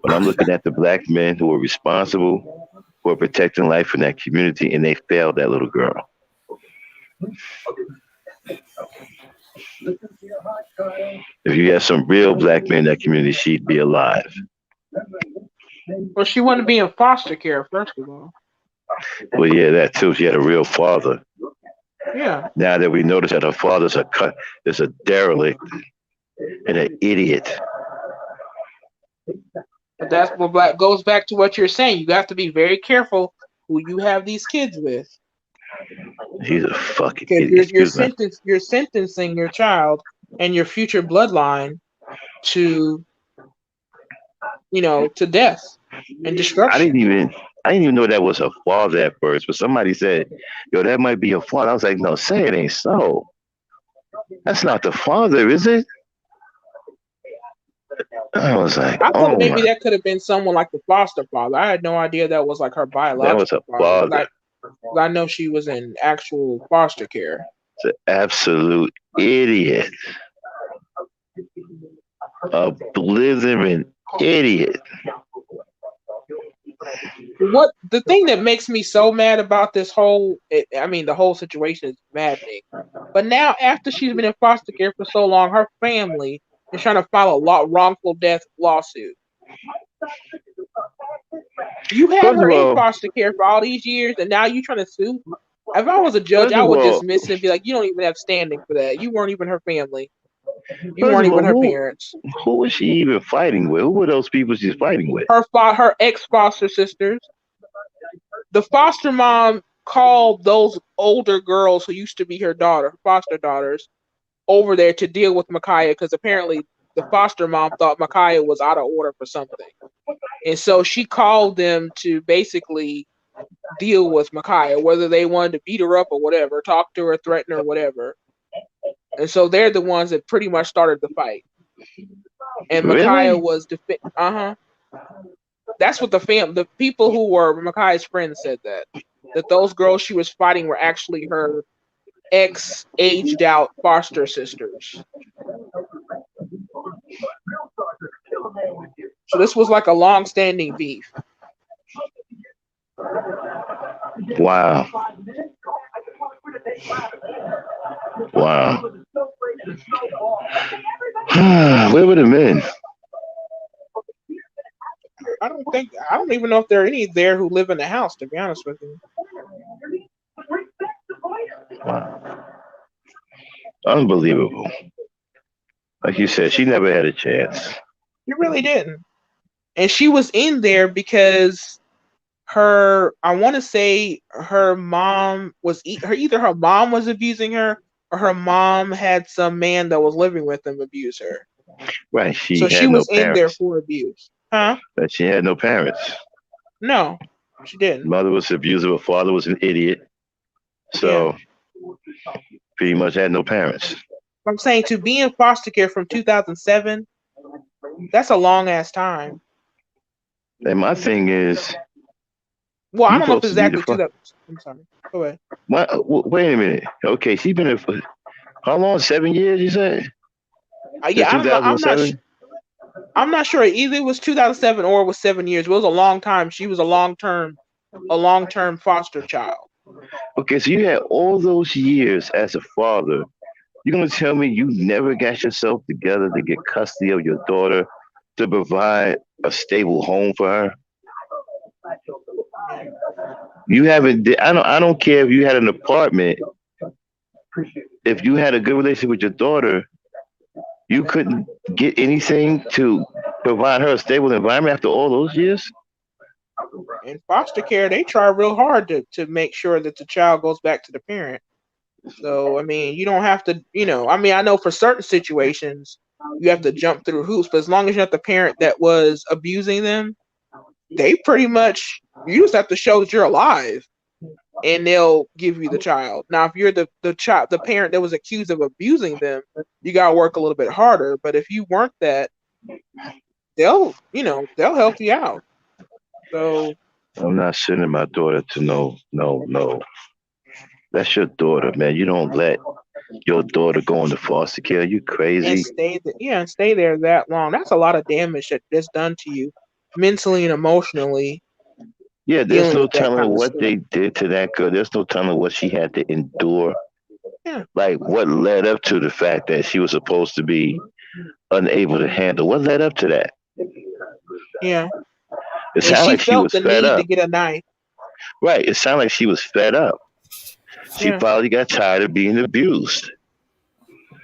But I'm looking at the black men who are responsible for protecting life in that community, and they failed that little girl. If you had some real black men in that community, she'd be alive. Well, she wouldn't be in foster care, first of all. Well, yeah, that too. She had a real father. Yeah. Now that we notice that her father's is a derelict and an idiot. But that's what goes back to what you're saying. You have to be very careful who you have these kids with. He's a fucking Because idiot. you're sentencing your child and your future bloodline to to death and I destruction. didn't even know that was her father at first, but somebody said, yo, that might be your father. I was like, no, say it ain't so. That's not the father, is it? I was like, I thought oh maybe my, that could have been someone like the foster father. I had no idea that was like her that was her biological father. father. 'Cause I know she was in actual foster care. It's an absolute idiot. A blithering idiot. What the thing that makes me so mad about this whole, the whole situation is maddening. But now, after she's been in foster care for so long, her family is trying to file a wrongful death lawsuit. You had First her of in all, foster care for all these years, and now you trying to sue? If I was a judge, first I of would all, dismiss it and be like, "You don't even have standing for that. You weren't even her family. You first weren't of all, even her parents. who is she even fighting with? Who were those people she's fighting with? Her ex foster sisters. The foster mom called those older girls who used to be her foster daughters, over there to deal with Micaiah because apparently the foster mom thought Micaiah was out of order for something. And so she called them to basically deal with Micaiah, whether they wanted to beat her up or whatever, talk to her, threaten her, whatever. And so they're the ones that pretty much started the fight. And Micaiah Really? was That's what the people who were Micaiah's friends said that those girls she was fighting were actually her ex aged out foster sisters. So this was like a long standing beef. Wow. Wow. Where were the men? I don't even know if there are any there who live in the house, to be honest with you. Wow. Unbelievable. Like you said, she never had a chance. You really didn't. And she was in there because I want to say her mom was either her mom was abusing her or her mom had some man that was living with them abuse her. Right. She So she had no was in there parents. for abuse. Huh? That she had no parents. No, she didn't. Mother was abusive. Her father was an idiot. So pretty much had no parents. I'm saying to be in foster care from 2007, that's a long ass time. And my thing is, Well, I you don't know if supposed to be the exactly fuck. 2000. I'm sorry. Go ahead. Wait a minute. Okay, she's been there for how long? 7 years, you said? Since Yeah, I don't know. 2007? I'm not sure. Either it was 2007 or it was 7 years. It was a long time. She was a long term foster child. Okay, so you had all those years as a father. You're gonna tell me you never got yourself together to get custody of your daughter to provide a stable home for her? You haven't. I don't care if you had an apartment. If you had a good relationship with your daughter, you couldn't get anything to provide her a stable environment after all those years. In foster care, they try real hard to make sure that the child goes back to the parent. So, I mean, you don't have to, I know for certain situations you have to jump through hoops, but as long as you're not the parent that was abusing them, they pretty much, you just have to show that you're alive and they'll give you the child. Now, if you're the child, the parent that was accused of abusing them, you got to work a little bit harder. But if you weren't that, they'll help you out. So I'm not sending my daughter to no. That's your daughter, man. You don't let your daughter go into foster care. You and crazy? stay there that long. That's a lot of damage that's done to you mentally and emotionally Yeah, there's dealing no with that telling kind of what stuff. they did to that girl. There's no telling what she had to endure. Yeah. Like what led up to the fact that she was supposed to be unable to handle. What led up to that? Yeah. It And sounded she like she felt was the fed need to up. get a knife. Right. It sounded like she was fed up. She Yeah. probably got tired of being abused.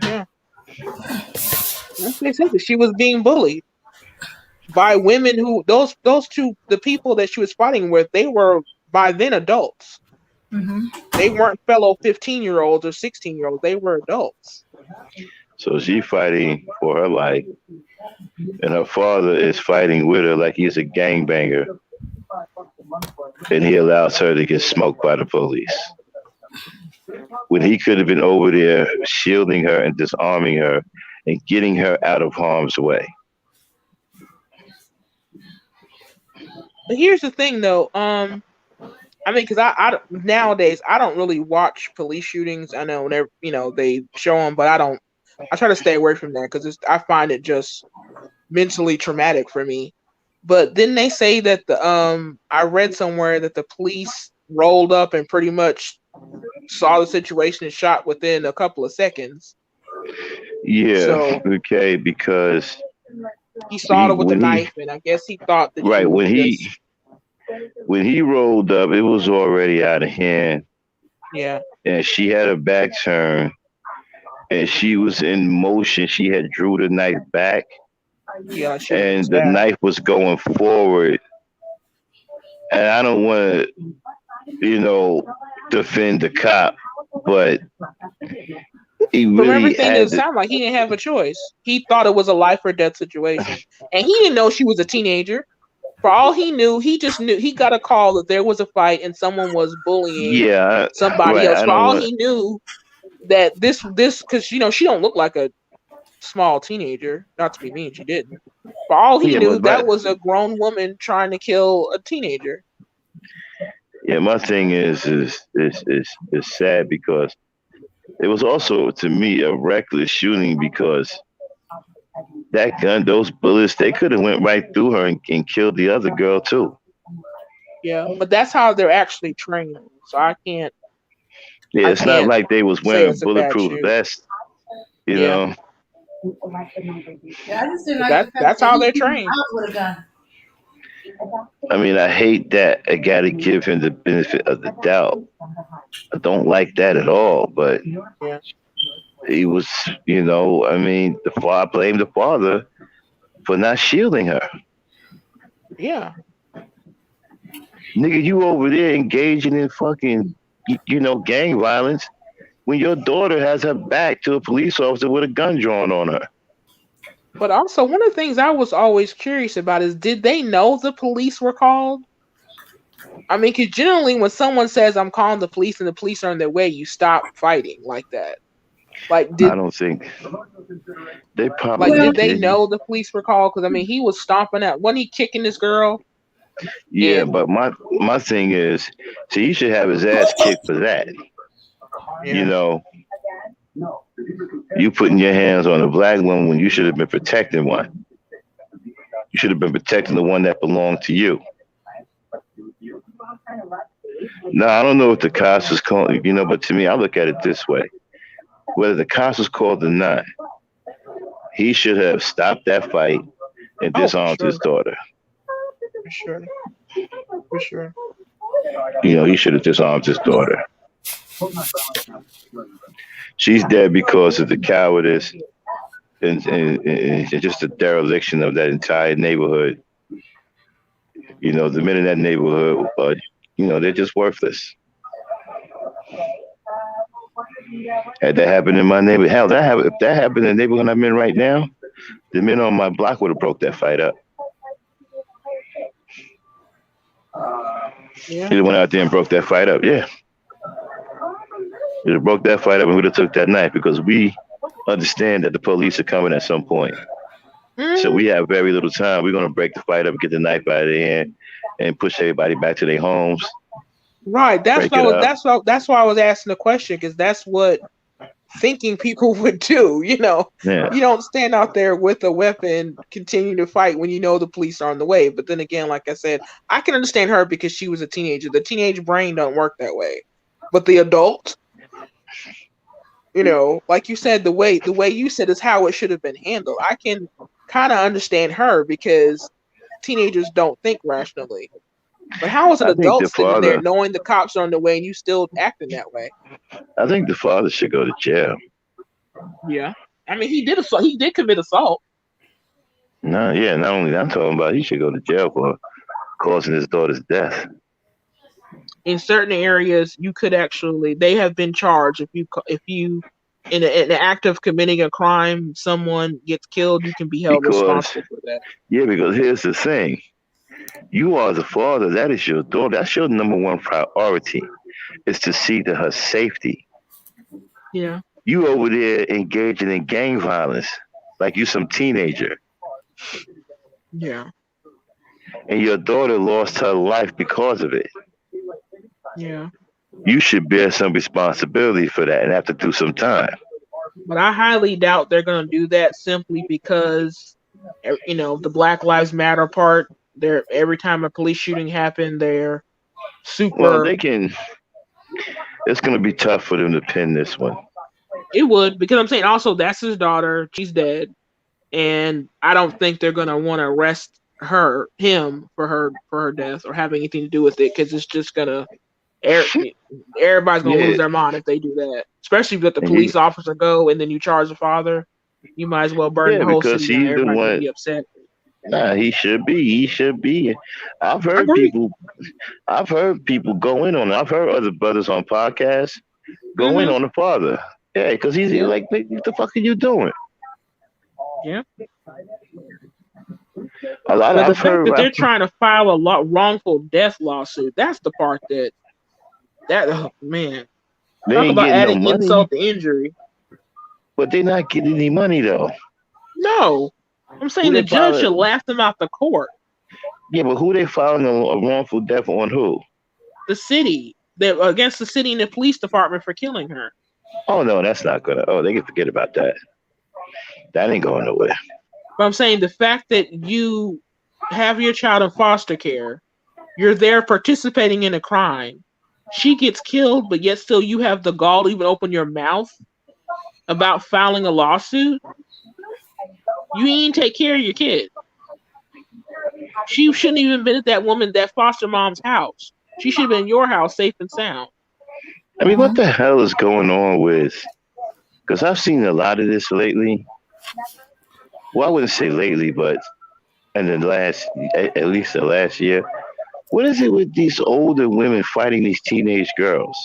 Yeah. That's what they said, that she was being bullied by women who those two the people that she was fighting with, they were by then adults. They weren't fellow 15-year-olds or 16-year-olds. They were adults. So she's fighting for her life, and her father is fighting with her like he's a gangbanger, and he allows her to get smoked by the police. When he could have been over there shielding her and disarming her and getting her out of harm's way. But here's the thing, though. Because I nowadays I don't really watch police shootings. I know they show them, but I don't. I try to stay away from that because I find it just mentally traumatic for me. But then they say that I read somewhere that the police rolled up and pretty much saw the situation and shot within a couple of seconds. Yeah, So okay, because he saw her with a when he knife, and I guess he thought that she right was just when he rolled up, it was already out of hand, yeah, and she had her back turned, and she was in motion. She had drew the knife back, yeah, like she was gonna and the stab. knife was going forward. And I don't want to, you know, defend the cop, but he From really everything it had to. sounded like he didn't have a choice. He thought it was a life or death situation, and he didn't know she was a teenager. For all he knew, he just knew he got a call that there was a fight and someone was bullying Yeah, somebody right. else. I For don't all want. he knew that this because she don't look like a small teenager. Not to be mean, she didn't. For all he Yeah, knew, that but was a grown woman trying to kill a teenager. yeah, my thing is sad because it was also to me a reckless shooting because that gun, those bullets, they could have went right through her and killed the other girl too. Yeah, but that's how they're actually trained. So Yeah, I it's not can't like they was say wearing a it's a bad bulletproof shoot. vest, you Yeah, know. Yeah, I just didn't but like the fact that's that how he they're came trained. out with a gun. I mean, I hate that I got to give him the benefit of the doubt. I don't like that at all, but Yeah, he was, I mean, the father blamed the father for not shielding her. yeah. Nigga, you over there engaging in fucking, gang violence when your daughter has her back to a police officer with a gun drawn on her. But also, one of the things I was always curious about is did they know the police were called? I mean, because generally, when someone says I'm calling the police and the police are on their way, you stop fighting like that. Like, I did don't think they like probably Well, did they didn't. know the police were called? Because I mean, he was stomping out. Wasn't he kicking this girl? Yeah, And but my thing is, see, he should have his ass kicked for that. You yeah, know, you putting your hands on a black woman when you should have been protecting one. You should have been protecting the one that belonged to you. Now, I don't know if the cops was called, but to me, I look at it this way. Whether the cops was called or not, he should have stopped that fight and oh, disarmed his daughter. for sure, for sure. He should have disarmed his daughter. She's dead because of the cowardice and just the dereliction of that entire neighborhood. The men in that neighborhood, they're just worthless. Had that happened in my neighborhood, hell, if that happened in the neighborhood I'm in right now, the men on my block would have broke that fight up. Yeah, He went out there and broke that fight up. Yeah, he broke that fight up and would have took that knife because we understand that the police are coming at some point. So mm, we have very little time. We're gonna break the fight up, get the knife out of their hand, and push everybody back to their homes. right. Break it up. That's why I was asking the question because that's what thinking people would do. Yeah, You don't stand out there with a weapon, continue to fight when you know the police are on the way. But then again, like I said, I can understand her because she was a teenager. The teenage brain don't work that way. But the adult, like you said, the way you said is how it should have been handled. I can kind of understand her because teenagers don't think rationally. But how is an I think adult the sitting there father. knowing the cops are on the way and you still acting that way? I think the father should go to jail. Yeah. I mean, he did commit assault. No, yeah, not only that, I'm talking about he should go to jail for causing his daughter's death. In certain areas you could actually they have been charged if you in the act of committing a crime someone gets killed you can be held Because responsible for that. because here's the thing: you are the father. That is your daughter. That's your number one priority. Is to see to her safety. Yeah, You over there engaging in gang violence like you some teenager, yeah, and your daughter lost her life because of it. yeah. You should bear some responsibility for that and have to do some time. But I highly doubt they're going to do that simply because the Black Lives Matter part They're every time a police shooting happened, they're Well, super. they can. It's going to be tough for them to pin this one. It would, because I'm saying also that's his daughter. She's dead, and I don't think they're gonna want to arrest him for her death or have anything to do with it, because it's just gonna everybody's gonna lose Yeah, their mind if they do that. Especially if you let the and police officer go and then you charge the father. You might as well burn yeah, the whole because city down. he's the Everybody's gonna one. be upset. Nah, he should be. He should be. I've I heard agree. people. I've heard people go in on it. I've heard other brothers on podcasts go in Mm-hmm. on the father. Yeah, because he's Yeah. like, what the fuck are you doing? Yeah. But the I've fact heard. that they're trying to file a wrongful death lawsuit—that's the part that oh, man, They talk ain't about getting no adding money, insult to injury. but they're not getting any money though. No, I'm Who saying the they judge should filing? laugh them out the court. Yeah, but who they filing a wrongful death on? Who? The city, against the city and the police department for killing her. Oh no, that's not gonna. Oh, they can forget about that. That ain't going nowhere. But I'm saying the fact that you have your child in foster care, you're there participating in a crime. She gets killed, but yet still you have the gall to even open your mouth about filing a lawsuit. You ain't take care of your kid. She shouldn't even been at that foster mom's house. She should have been in your house, safe and sound. I mean, what the hell is going on with? Because I've seen a lot of this lately. Well, I wouldn't say lately, but in the last, at least the last year. What is it with these older women fighting these teenage girls?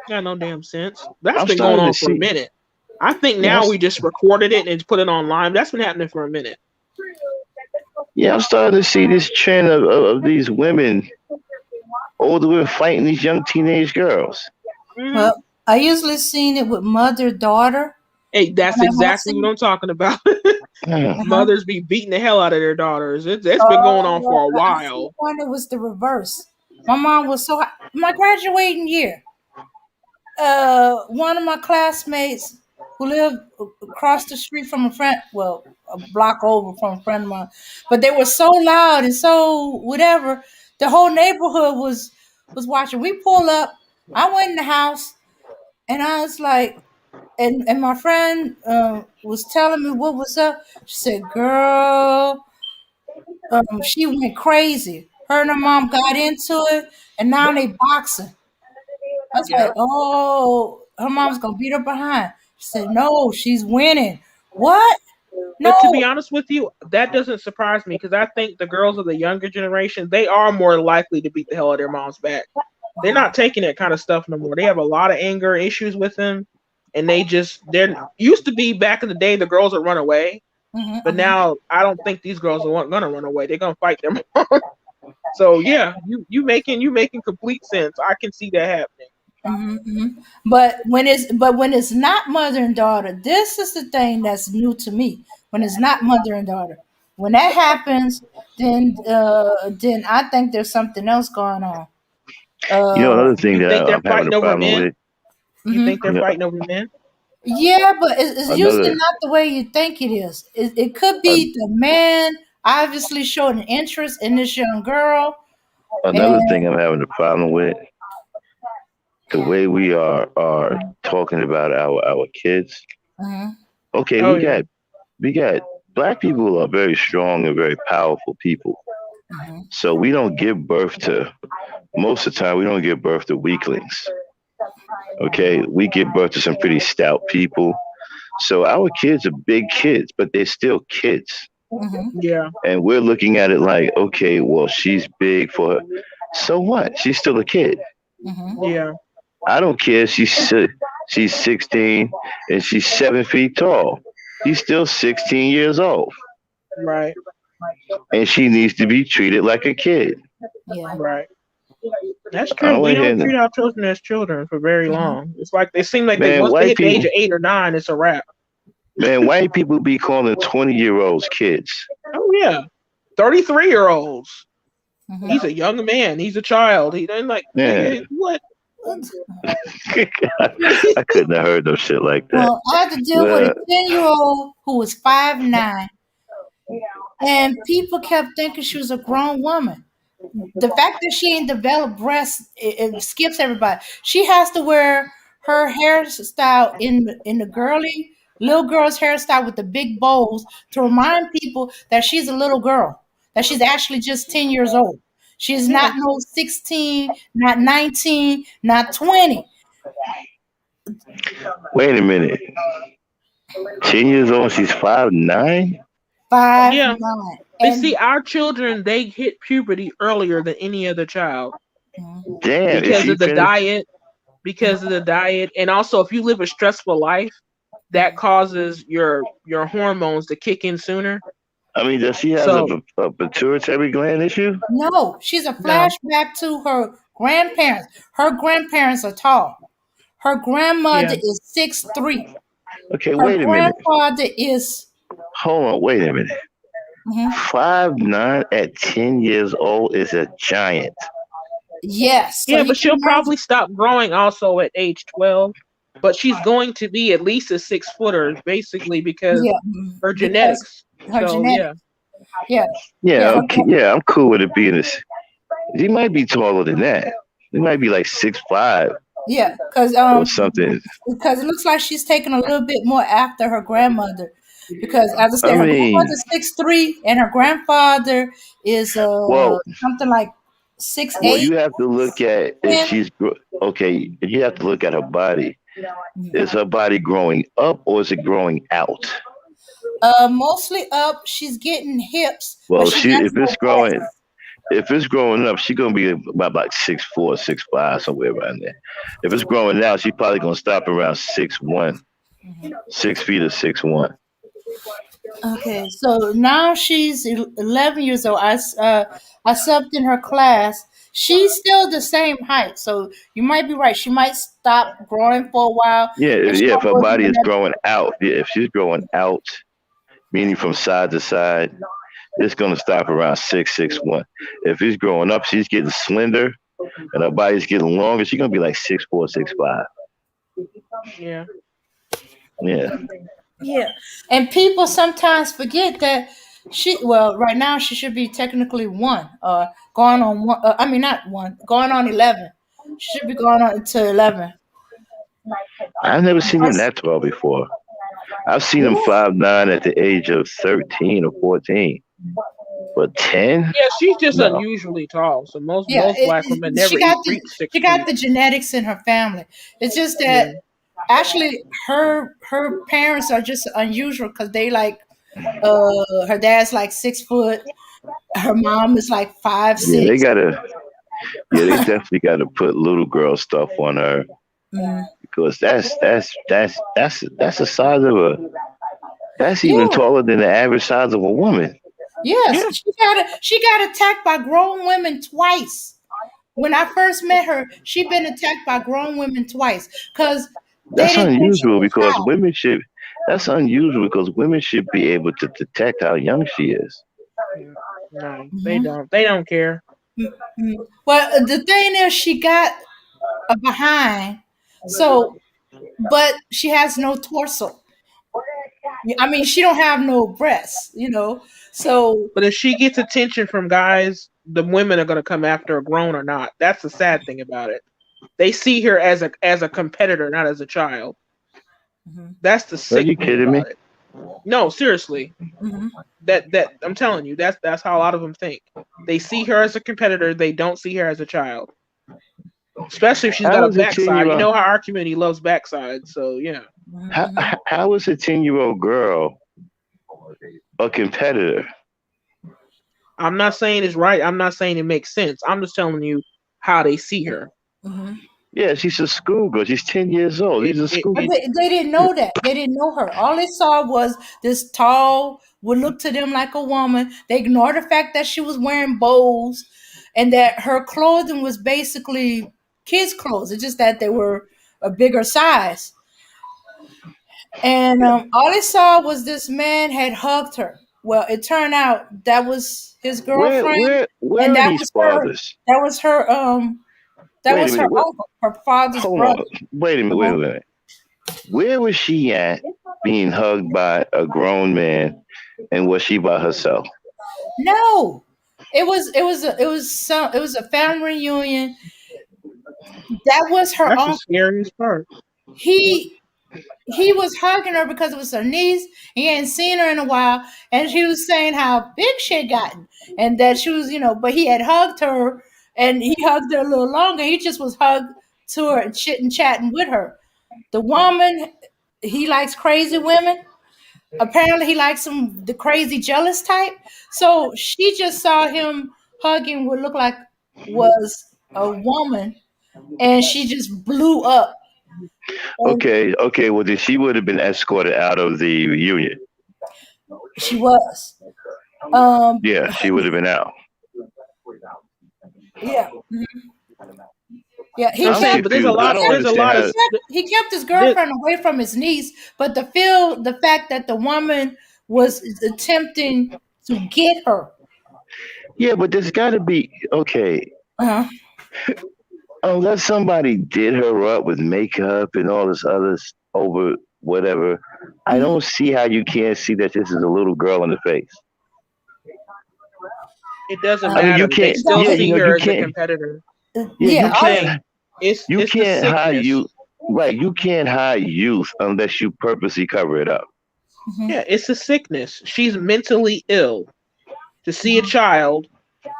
Got no damn sense. That's I'm been going starting to on for a see. minute. I think Yeah, now we just recorded it and put it online. That's been happening for a minute. I'm starting to see this trend of these women, older women fighting these young teenage girls. Mm-hmm. Well, I usually seen it with mother daughter. Hey, that's And I exactly seen, what I'm talking about. Hmm. Mothers be beating the hell out of their daughters. It's been going on for a I seen while. one that was the reverse. My mom was so my graduating year. One of my classmates who lived across the street from a friend, well, a block over from a friend of mine, but they were so loud and so whatever. The whole neighborhood was watching. We pull up. I went in the house and I was like, and my friend was telling me what was up. She said, "Girl, she went crazy. Her and her mom got into it, and now they boxing." I was like, Yeah. "Oh, her mom's gonna beat her behind." She said, "No, she's winning." What? But to be No. honest with you, that doesn't surprise me because I think the girls of the younger generation, they are more likely to beat the hell out of their moms back. They're not taking that kind of stuff no more. They have a lot of anger issues with them, and they're used to be back in the day the girls would run away, but Mm-hmm, now I don't think these girls are gonna run away. They're gonna fight them. So yeah, you making complete sense. I can see that happening. mm-hmm. But when it's not mother and daughter, this is the thing that's new to me. When it's not mother and daughter, when that happens, then I think there's something else going on. Uh, Another thing You that think they're I'm having a fighting over problem men? with. You think mhm. they're You know, fighting over men? Yeah, but it's usually another not the way you think it is. It could uh, be the man obviously showing interest in this young girl, another and thing I'm having a problem with the way we are talking about our kids. mhm, Okay, Oh yeah. we got black people are very strong and very powerful people. mhm, So we don't give birth to most of the time we don't give birth to weaklings. Okay, we give birth to some pretty stout people. So our kids are big kids, but they're still kids. mhm, Yeah. And we're looking at it like, okay, well, she's big for her. So what? She's still a kid. mhm, Yeah. I don't care. She's 16 and she's 7 feet tall. She's still 16 years old, Right. and she needs to be treated like a kid. yeah, Right. That's I true. don't We want to don't hear treat them. our children as children for very mhm, long. It's like they seem like they Man, once they white hit the age people, of 8 or 9, it's a wrap. white people be calling 20-year-olds kids. Oh yeah. 33-year-olds. mhm. He's a young man. He's a child. He then like, Yeah, nigga, what? I couldn't have heard no shit like that. Well, I had to deal with a Well, 10-year-old who was 5'9", and people kept thinking she was a grown woman. The fact that she ain't developed breasts, it skips everybody. She has to wear her hairstyle in the girly little girl's hairstyle with the big bows to remind people that she's a little girl, that she's actually just 10 years old. She's Yeah. not no 16, not 19, not 20. Wait a minute. 10 years old. She's 5'9". Five, Yeah. nine. But And see, our children, they hit puberty earlier than any other child Damn. Is because she of the finished? diet, and also if you live a stressful life, that causes your hormones to kick in sooner. I mean, does she have So a pituitary gland issue? no, she's a no, flashback to her grandparents. Her grandparents are tall. Her grandmother yeah, is 6'3". Okay, Her wait a minute. grandfather is Hold on, wait a minute. mhm, 5'9" at 10 years old is a giant. yes. So yeah, you but can she'll imagine. probably stop growing also at age 12. But she's going to be at least a 6 footer, basically because Yeah, her because genetics. her So yeah, genetics. Yeah, Yeah, yeah, okay, yeah, I'm cool with it being this. He might be taller than that. He might be like 6'5" yeah. or something. Because it looks like she's taking a little bit more after her grandmother. Because as I I said, her mean, grandmother's 6'3", and her grandfather is well, something like six well, eight. you have to look at if And she's okay. You have to look at her body. Is her body growing up or is it growing out? mostly up. She's getting hips, but Well, she she has no breasts. if it's growing up, she's gonna be about like 6'4", 6'5", somewhere around there. If it's growing out, she's probably gonna stop around 6'1", 6 feet or 6'1". Okay, so now she's 11 years old. I subbed in her class. She's still the same height, so you might be right. She might stop growing for a while, Yeah, and she yeah. If might her go to body the is next. growing out, yeah, if she's growing out, meaning from side to side, it's gonna stop around 6'1". If it's growing up, she's getting slender and her body's getting longer. She's gonna be like 6'4", 6'5". yeah. Yeah. Yeah, and people sometimes forget that well, right now she should be technically one, going on one. I mean, not one, going on 11. She should be going on to 11. I've never seen him That's- that tall before. I've seen him yeah, 5'9" at the age of 13 or 14, but 10? Yeah, she's just No. unusually tall. So most yeah. most black women never reach six She got feet. the genetics in her family. It's just Yeah. that actually her parents are just unusual because they like her dad's like 6 foot, her mom is like five Yeah, they six. gotta. Yeah, they definitely gotta put little girl stuff on her Mm. because that's the size of a. That's even Yeah. taller than the average size of a woman. Yes, Yeah. she got attacked by grown women twice. When I first met her, she been attacked by grown women twice because they That's didn't think she unusual was because child. women should. That's unusual because women should be able to detect how young she is. Mm, no, they Mhm. don't. They don't care. Mm. Well, the thing is, she got a behind, so but she has no torso. I mean, she don't have no breasts. So But if she gets attention from guys, the women are gonna come after her, grown or not. That's the sad thing about it. They see her as a competitor, not as a child. mhm, That's the Are sick you thing kidding me? about it. No, seriously. mhm. That I'm telling you, that's how a lot of them think. They see her as a competitor. They don't see her as a child. Especially if she's got How a is a ten backside. year You old? know how our community loves backside. So yeah. How is a 10-year-old girl a competitor? I'm not saying it's right. I'm not saying it makes sense. I'm just telling you how they see her. Mhm. Yeah, she's a schoolgirl. She's 10 years old. It She's a it, school. But it they didn't know that. They didn't know her. All they saw was this tall, would look to them like a woman. They ignored the fact that she was wearing bows and that her clothing was basically kids' clothes. It's just that they were a bigger size. And all they saw was this man had hugged her. Well, it turned out that was his Where girlfriend, where and where are that these was her. fathers? That was her. That Wait a was her minute. What? uncle, her father's Hold brother. on. Wait a minute. Wait a Uh-huh. minute. Where was she at being hugged by a grown man, and was she by herself? No, it was a family reunion. That was her That's the uncle. scariest part. He he was hugging her because it was her niece. He hadn't seen her in a while, and she was saying how big she had gotten, and that she was, but he had hugged her, and he hugged her a little longer. He just was hugged to her and chit and chatting with her. The woman, he likes crazy women. Apparently, he likes the crazy jealous type. So she just saw him hugging what looked like was a woman, and she just blew up. And Okay, okay. Well, then she would have been escorted out of the reunion. she was. Um, Yeah, she would have been out. yeah, yeah. He I'm I'm kept saying, but there's a confused. I lot. don't There's a understand lot he of. how. kept he kept his There, girlfriend away from his niece, but the fact that the woman was attempting to get her. Yeah, but there's got to be okay. Uh-huh. Unless somebody did her up with makeup and all this other over whatever, I Mhm. don't see how you can't see that this is a little girl in the face. it doesn't I mean, you matter. They can't. still Yeah, Don't you see know, her you as a can't. competitor. Yeah, yeah. you I'm saying can't. You it's the can't hide sickness. you. Right, you can't hide youth unless you purposely cover it up. Mhm, Yeah, it's a sickness. She's mentally ill. To see a mhm. child,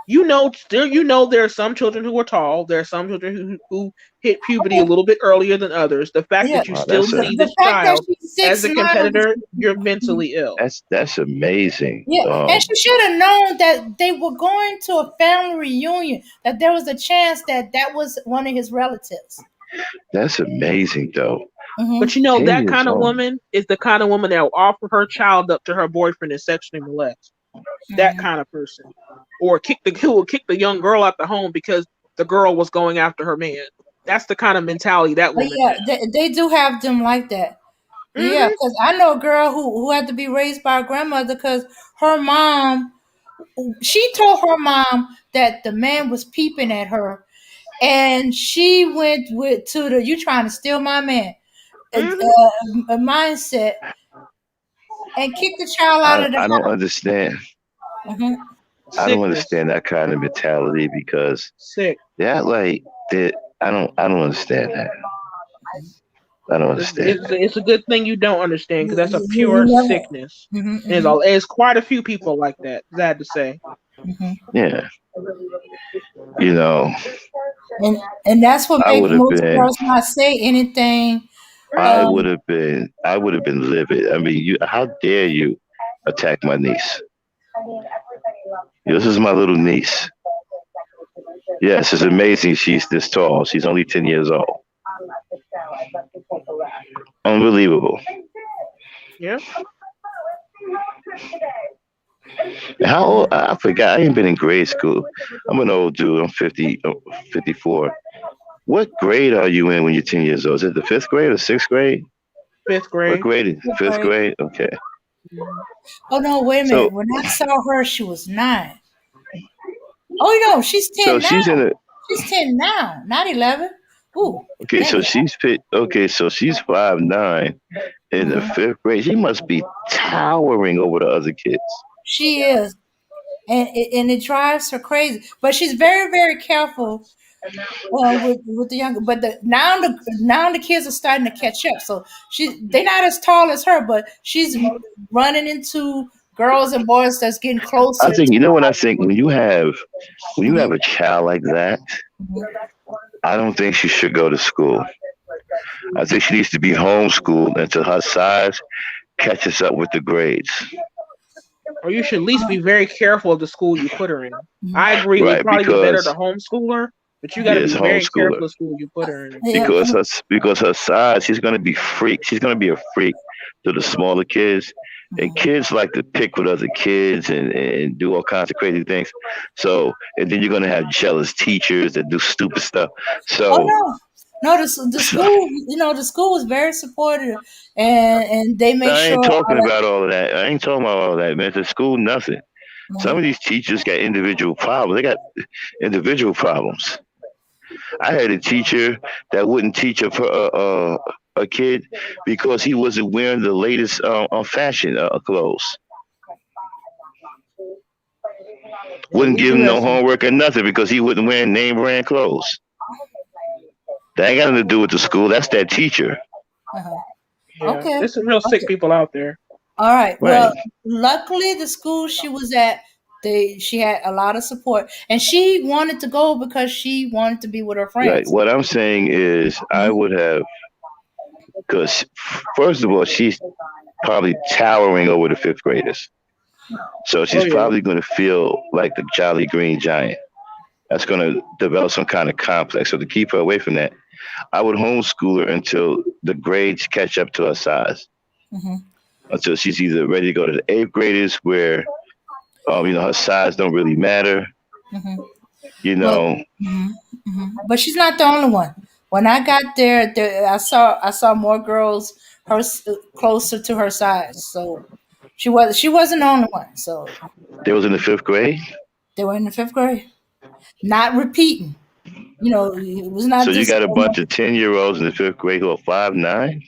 there are some children who are tall. There are some children who hit puberty a little bit earlier than others. The fact Yeah, that you Wow, still see the this fact that child she's as six a nine was competitor, you're mentally ill. that's amazing. yeah, and she should have known that they were going to a family reunion. That there was a chance that that was one of his relatives. That's amazing, though. Hmm. But you know, 10 that years kind of old. woman is the kind of woman that will offer her child up to her boyfriend and sexually molest. That Hmm. kind of person. Or who will kick the young girl out the home because the girl was going after her man. That's the kind of mentality that But woman yeah, has. they do have them like that. Yeah, Hmm. because I know a girl who had to be raised by a grandmother because her mom, she told her mom that the man was peeping at her, and she went with to the "you trying to steal my man" Hmm. a mindset and kicked the child out I of the I don't house. understand. Hmm. I don't Sickness. understand that kind of mentality because Sick. that like that. I don't understand that. I don't understand It's, that. it's a good thing you don't understand because that's a You pure never. sickness. Hmm. And Hmm. there's quite a few people like that, sad to say. Hmm. Yeah, you know, And that's what I make would have most been. girls not say anything. I Um, would have been. I would have been livid. I mean, you. How dare you attack my niece? This is my little niece. Yes, it's amazing. She's this tall. She's only 10 years old. Unbelievable. Yeah. How old? I forgot. I ain't been in grade school. I'm an old dude. I'm 50, 54. What grade are you in when you're 10 years old? Is it the fifth grade or sixth grade? Fifth What grade. grade? Fifth right. grade? Okay. Mhm. Oh no, wait a So, minute. When I saw her, she was 9. Oh no, she's so 10 now. she's in a, She's 10 now, not 11. Ooh, okay, dang so it. she's fit. Okay, so she's 5'9" in the Hmm. fifth grade. She must be towering over the other kids. She is, and it drives her crazy. But she's very very careful with the younger. But now the kids are starting to catch up. So they're not as tall as her, but she's running into girls and boys that's getting I closer think to you know what I her. think when you have Mhm, a child like that, mhm. I don't think she should go to school. I think she needs to be homeschooled until her size catches up with the grades. Or you should at least be very careful of the school you put her in. Mhm. I agree. It would Right, probably be better to because homeschool her, but you got to yes, be very homeschooler. careful of the school you put her in. Yeah, Because her size, she's gonna be freak. She's gonna be a freak to the smaller kids. And mhm. kids like to pick with other kids and do all kinds of crazy things. So and then you're gonna have jealous teachers that do stupid stuff. Oh So, no, no. The so school, the school is very supportive, and they make I sure ain't all talking that. about all of that. I ain't talking about all of that, man. The school, nothing. Some Mhm. of these teachers got individual problems. They got individual problems. I had a teacher that wouldn't teach a kid because he wasn't wearing the latest fashion clothes. Wouldn't give him no Interesting. homework or nothing because he wouldn't wear name brand clothes. That ain't got nothing to do with the school. That's that teacher. Uh-huh. Yeah, Okay. there's some real sick Okay. people out there. All right. Right. Well, luckily the school she was at, she had a lot of support, and she wanted to go because she wanted to be with her Right. friends. What I'm saying is, I Mhm. would have, because first of all, she's probably towering over the fifth graders. So Oh she's yeah. probably going to feel like the Jolly Green Giant. That's going to develop some kind of complex. So to keep her away from that, I would homeschool her until the grades catch up to her size. Mhm. Until she's either ready to go to the eighth graders, where her size don't really matter. Mhm. You Well, know, but she's not the only one. When I got there, I saw more girls closer to her size. So she wasn't the only one. So they was in the fifth grade. they were in the fifth grade, not repeating. It was So not you just. got a bunch of 10-year-olds in the fifth grade who are 5'9".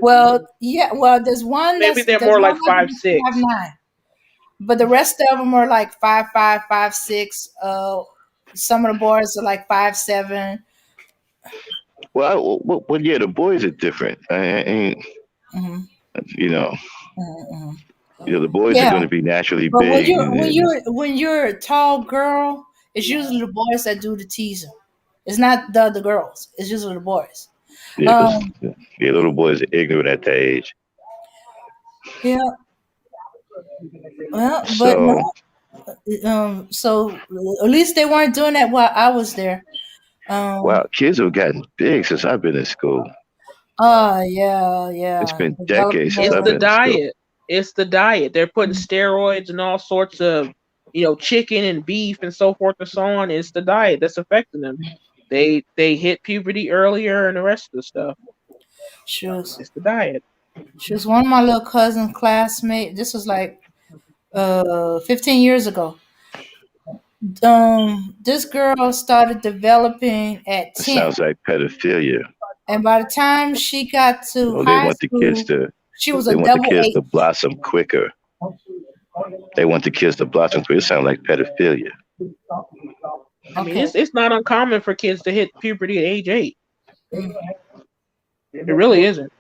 Well, yeah. Well, there's one Maybe that's they're there's more one like that's 5'6". 5'9", but the rest of them are like 5'5", 5'6". Some of the boys are like 5'7". Well, yeah, the boys are different. Mm-hmm, You know, mm-hmm. the boys are Yeah, going to be naturally but when big, you're when and you're when you're a tall girl, it's usually the boys that do the teasing. It's not the other girls. It's usually the boys. yeah, because Um, yeah, little boys are ignorant at that age. yeah. Well, but So, no. So at least they weren't doing that while I was there. Um. wow, kids have gotten big since I've been in school. Yeah, It's yeah. been Developing decades since It's I've the been in school. diet. It's the diet. They're putting steroids and all sorts of, chicken and beef and so forth and so on. It's the diet that's affecting them. They hit puberty earlier and the rest of the stuff. She was It's the diet. she was one of my little cousin classmates. This was like 15 years ago. This girl started developing at It 10, sounds like pedophilia. and by the time she got to Oh, they high want the kids school, to she was they a want the double kids eight. to blossom quicker. They want the kids to blossom quicker. It sounds like pedophilia. I mean, Okay. it's not uncommon for kids to hit puberty at age 8. Mm, It really isn't.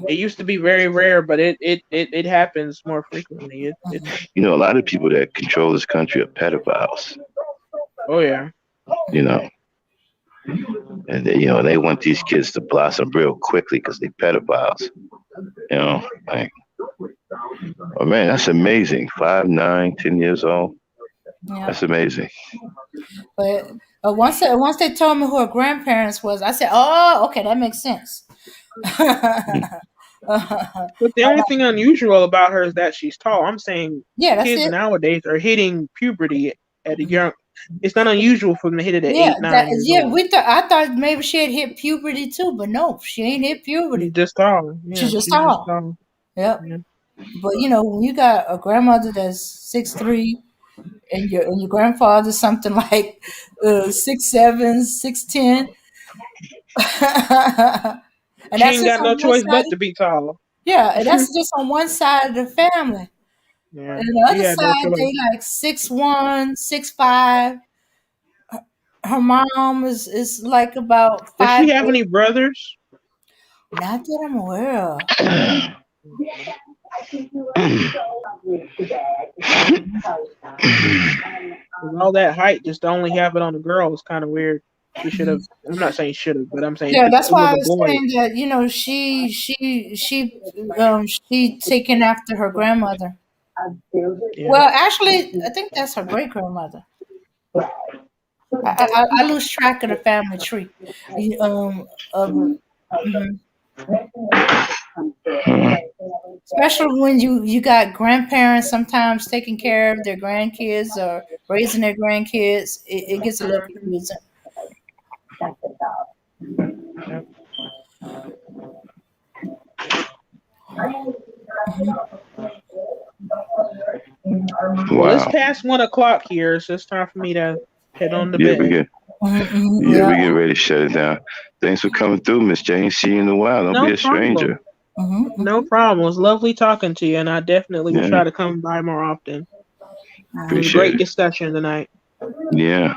It used to be very rare, but it happens more frequently. It's A lot of people that control this country are pedophiles. oh yeah. You know, and they want these kids to blossom real quickly because they pedophiles. Like, oh man, that's amazing. 5'9", 10 years old. yeah. That's amazing. But once they told me who her grandparents was, I said, "Oh, okay, that makes sense." But the only thing unusual about her is that she's tall. I'm saying Yeah, that's kids it. nowadays are hitting puberty at a young. It's not unusual for them to hit it at Yeah, 8, 9 years old. I thought maybe she had hit puberty too, but no, she ain't hit She's puberty. just tall. She's Yeah, just she's just tall. tall. Yep. Yeah. But when you got a grandmother that's 6'3", and your grandfather something like 6'7", 6'10", and She that's ain't just got on no one choice side. but to be tall. Yeah, and that's just on one side of the family. Yeah, And the she other had no side, choice. they like 6'1", 6'5". Her mom is like about Does she have 5'8". any brothers? Not that I'm aware of. With all that height, just to only have it on the girl is kind of weird. She should have. I'm not saying should have, but I'm saying if Yeah, it that's why was I a was boy, saying that she taken after her grandmother. yeah. Well, actually, I think that's her great grandmother. I lose track of the family tree. Of mhm. Especially when you got grandparents sometimes taking care of their grandkids or raising their grandkids, it gets a little confusing. Yeah. Well, it's Wow. past 1 o'clock here, so it's time for me to head on to Yeah, we bed. get yeah, Yeah. we get ready to shut it down. Thanks for coming through, Miss Jane. See you in a while. Don't No be a problem. stranger. hmm No problem. It was lovely talking to you, and I definitely will Yeah. try to come by more often. It was a Appreciate great it. discussion tonight. Yeah.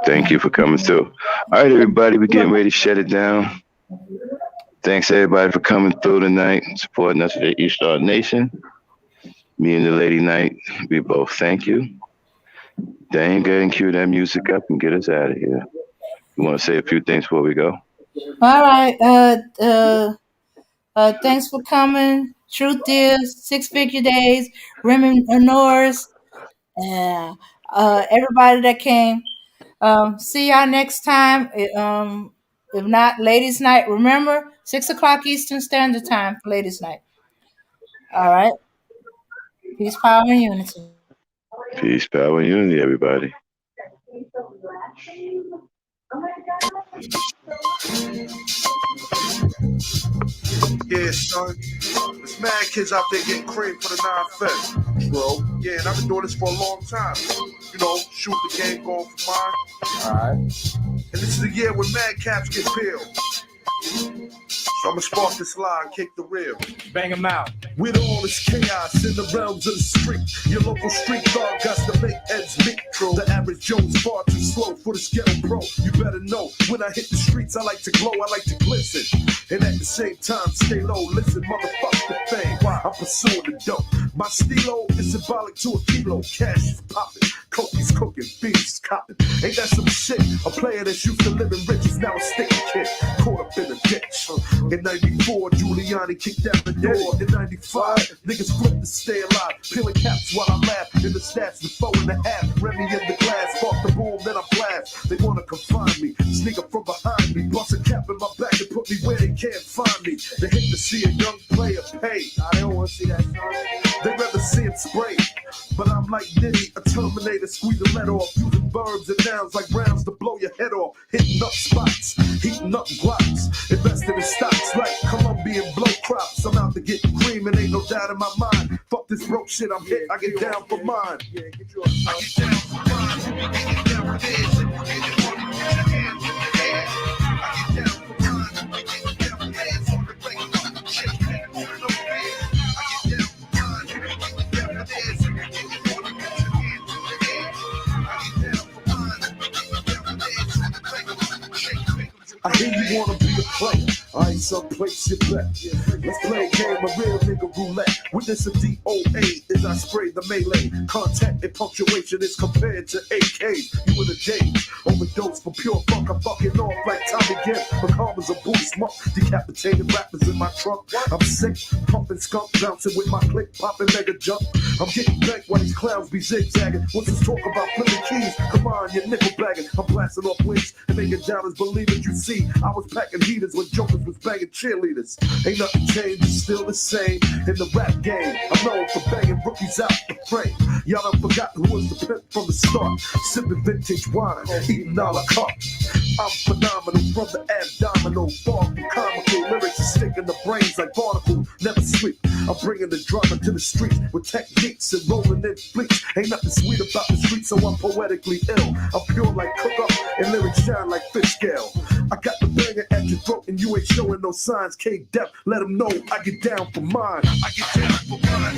Thank you for coming through. All right, everybody, we're getting ready to shut it down. Thanks everybody for coming through tonight, supporting us at the East Star Nation. Me and the Lady Knight, we both thank you. Dang, go ahead and cue that music up and get us out of here. You want to say a few things before we go? All right. Thanks for coming. Truth is, 6 figure days, Remy Norris, and everybody that came. See y'all next time. If not, ladies' night. Remember, 6 o'clock Eastern Standard Time for ladies' night. All right. Peace, power, and unity. Peace, power, and unity, everybody. Yeah, son. There's mad kids out there getting cream for the 9 bro. Yeah, and I've been doing this for a long time. You know, shoot the game, going for mine. Alright. And this is the year when mad caps get peeled. So I'ma spark this line, kick the reel. Bang them out. With all this chaos in the realms of the street, your local street dog got to make ends meet. The average Joe's far too slow for the ghetto pro. You better know, when I hit the streets, I like to glow, I like to glisten. And at the same time, stay low, listen, motherfuck the fame. I'm pursuing the dope. My stilo is symbolic to a kilo. Cash is popping, coke is cooking, beef's copping. Ain't that some shit? A player that's used to living rich is now a sticky kid, caught up in a ditch. In 94, Giuliani kicked out the door. In 95, niggas flipped to stay alive. Peeling caps while I laugh. In the stats, the 4.5. Remy in the glass. Spark the boom, then I blast. They wanna confine me. Sneak up from behind me. Bust a cap in my back and put me where they can't find me. They hate to see a young player pay. I don't wanna see that, son. They rather see him spray. But I'm like Diddy, a Terminator. Squeeze the lead off. Using verbs and nouns like rounds to blow your head off. Hitting up spots. Heating up blocks. Investing in stocks like Colombian blow crops. I'm out to get cream and ain't no doubt in my mind. Fuck this broke shit, I'm hit, I get down for mine. I get down for mine. I get down for this. I get down for mine. I get down for this. On the regular shit. I get down for mine. I get down for this. I hear you wanna be a player. I ain't someplace you bet. Let's play a game of real nigga roulette. Witness a DOA as I spray the melee. Contact and punctuation is compared to AKs. You in a daze. Overdose for pure funk. I'm fucking off like Tommy Gibb. But karma's a booty smoke. Decapitated rappers in my trunk. I'm sick. Pumping skunk. Bouncing with my click. Popping mega jump. I'm getting banked while these clowns be zigzagging. What's this talk about flipping keys? Come on, you're nickel bagging. I'm blasting off wings and making doubters believe it. You see, I was packing heaters when jokers was banging cheerleaders. Ain't nothing changed, it's still the same in the rap game. I'm known for banging rookies out the frame. Y'all done forgot who was the pimp from the start. Sipping vintage wine, eating a la carte. I'm phenomenal from the abdominal. Far from comical lyrics and sticking the brains like barnacles. Never sleep. I'm bringing the drama to the streets with techniques and rolling in fleets. Ain't nothing sweet about the streets, so I'm poetically ill. I'm pure like cook up and lyrics shine like fish scale. I got the banger at your throat and you ain't showing no signs. K-Dep, let them know I get down for mine. I get down for mine.